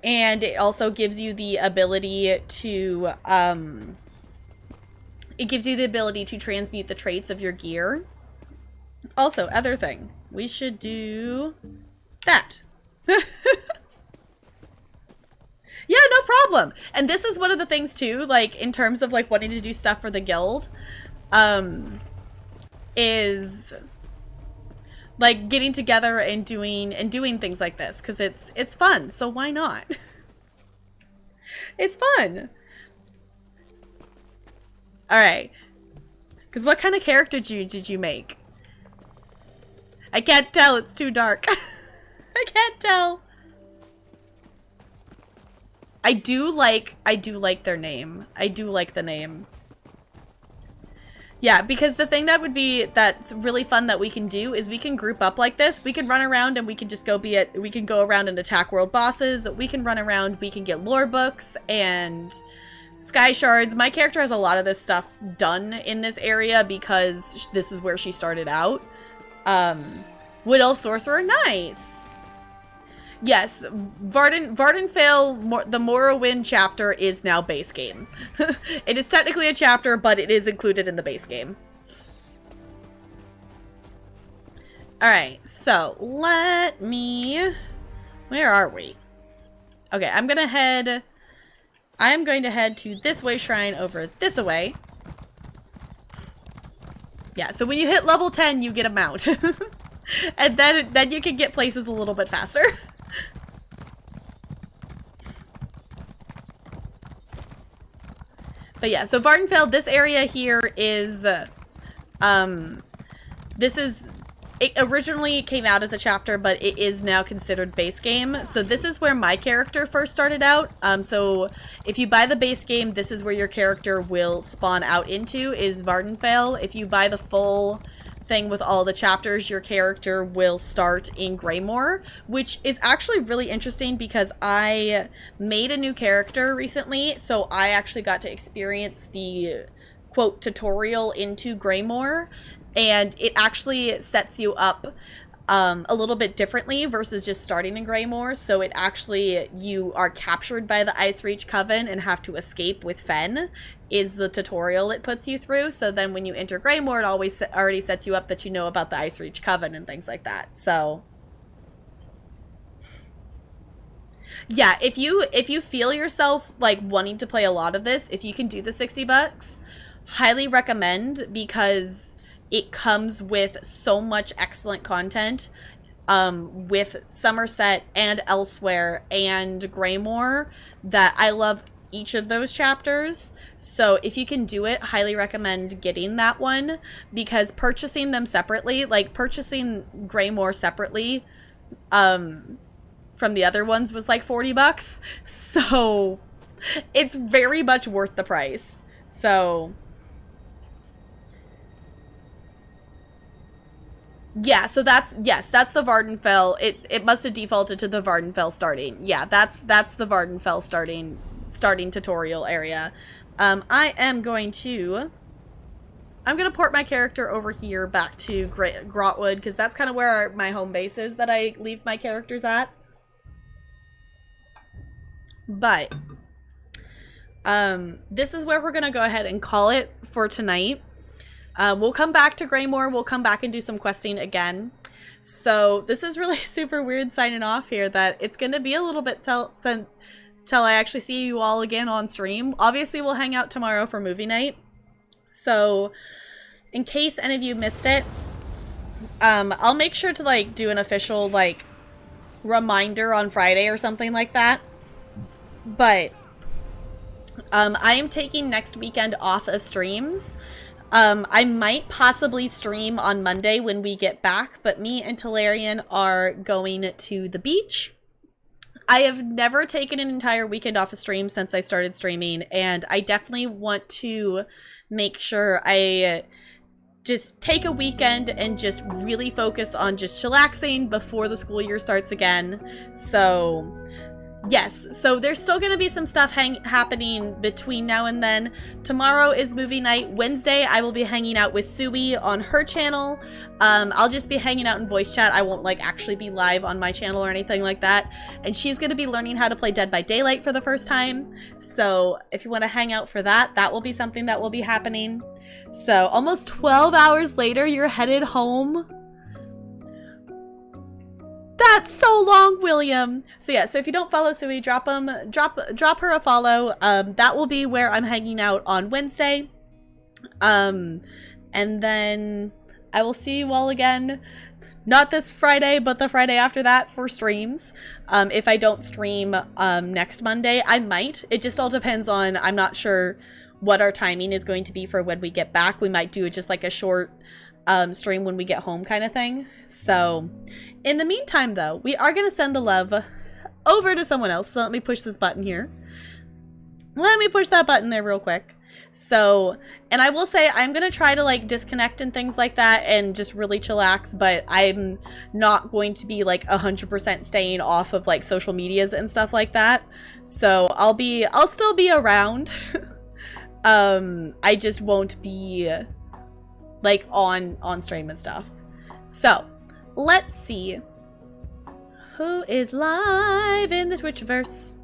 [SPEAKER 3] And it also gives you the ability to, transmute the traits of your gear. Also, other thing, we should do that. Yeah, no problem. And this is one of the things too, like in terms of like wanting to do stuff for the guild, is like getting together and doing things like this because it's fun. So why not? It's fun. All right. Because what kind of character did you make? I can't tell. It's too dark. I can't tell. I do like their name. I do like the name. Yeah, because the thing that's really fun that we can do is we can group up like this. We can run around and we can just we can go around and attack world bosses. We can run around, we can get lore books and sky shards. My character has a lot of this stuff done in this area because this is where she started out. Wood Elf Sorcerer, nice. Yes, Vardenfell, the Morrowind chapter is now base game. It is technically a chapter, but it is included in the base game. Alright, so let me... Where are we? Okay, I'm going to head to this way shrine over this way. Yeah, so when you hit level 10, you get a mount. And then you can get places a little bit faster. But yeah, so Vardenfell, this area here is, it originally came out as a chapter, but it is now considered base game. So this is where my character first started out. So if you buy the base game, this is where your character will spawn out into, is Vardenfell. If you buy the full thing with all the chapters, your character will start in Greymoor, which is actually really interesting because I made a new character recently, so I actually got to experience the quote tutorial into Greymoor, and it actually sets you up a little bit differently versus just starting in Greymoor. So it actually, you are captured by the Icereach Coven and have to escape with Fen is the tutorial it puts you through. So then when you enter Greymoor, it always already sets you up that you know about the Icereach Coven and things like that. So yeah, if you feel yourself like wanting to play a lot of this, if you can do the $60, highly recommend, because it comes with so much excellent content with Somerset and Elsewhere and Greymoor that I love each of those chapters. So if you can do it, highly recommend getting that one, because purchasing them separately, like purchasing Greymoor separately from the other ones was like $40. So it's very much worth the price. So yeah, so that's the Vardenfell. It must have defaulted to the Vardenfell starting. Yeah, that's the Vardenfell starting tutorial area. I'm gonna port my character over here back to Grotwood, because that's kind of where my home base is that I leave my characters at. But this is where we're gonna go ahead and call it for tonight. We'll come back to Greymoor. We'll come back and do some questing again. So this is really super weird signing off here, that it's going to be a little bit till I actually see you all again on stream. Obviously, we'll hang out tomorrow for movie night. So, in case any of you missed it, I'll make sure to, like, do an official, like, reminder on Friday or something like that. But, I am taking next weekend off of streams. I might possibly stream on Monday when we get back, but me and Talarian are going to the beach. I have never taken an entire weekend off of stream since I started streaming, and I definitely want to make sure I just take a weekend and just really focus on just chillaxing before the school year starts again. So yes, so there's still going to be some stuff happening between now and then. Tomorrow is movie night. Wednesday, I will be hanging out with Sui on her channel. I'll just be hanging out in voice chat. I won't, like, actually be live on my channel or anything like that. And she's going to be learning how to play Dead by Daylight for the first time. So if you want to hang out for that, that will be something that will be happening. So almost 12 hours later, you're headed home. That's so long, William. So yeah, so if you don't follow Sui, drop her a follow. That will be where I'm hanging out on Wednesday. And then I will see you all again, not this Friday, but the Friday after that for streams. If I don't stream next Monday, I might. It just all depends on, I'm not sure what our timing is going to be for when we get back. We might do just like a short stream when we get home kind of thing. So in the meantime, though, we are going to send the love over to someone else. So let me push this button here. Let me push that button there real quick. So, and I will say I'm going to try to, like, disconnect and things like that and just really chillax, but I'm not going to be, like, 100% staying off of, like, social medias and stuff like that. So I'll still be around. I just won't be, like, on stream and stuff. So let's see who is live in the Twitchverse.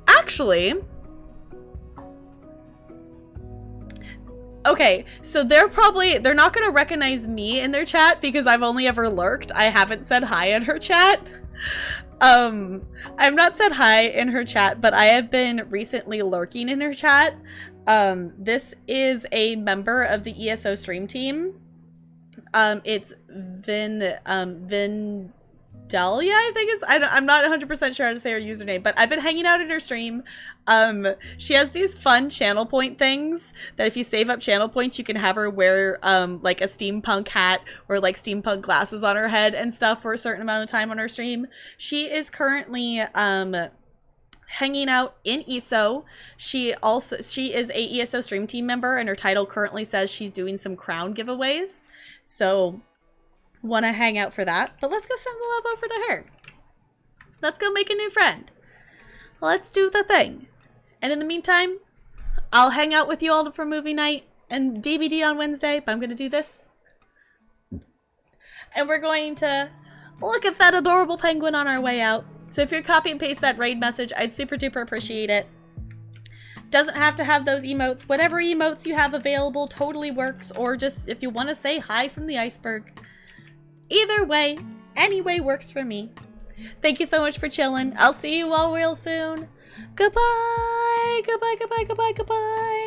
[SPEAKER 3] Actually, okay, so they're not gonna recognize me in their chat because I've only ever lurked. I haven't said hi in her chat. I've not said hi in her chat, but I have been recently lurking in her chat. This is a member of the ESO stream team. It's Vindalia, I think I'm not 100% sure how to say her username, but I've been hanging out in her stream. She has these fun channel point things that if you save up channel points, you can have her wear, like a steampunk hat or like steampunk glasses on her head and stuff for a certain amount of time on her stream. She is currently, hanging out in ESO. She is a ESO stream team member, and her title currently says she's doing some crown giveaways. So want to hang out for that, but let's go send the love over to her. Let's go make a new friend. Let's do the thing. And in the meantime, I'll hang out with you all for movie night and DVD on Wednesday, but I'm going to do this. And we're going to look at that adorable penguin on our way out. So if you copy and paste that raid message, I'd super duper appreciate it. Doesn't have to have those emotes. Whatever emotes you have available totally works, or just if you want to say hi from the iceberg. Either way, any way works for me. Thank you so much for chilling. I'll see you all real soon. Goodbye, goodbye, goodbye, goodbye, goodbye.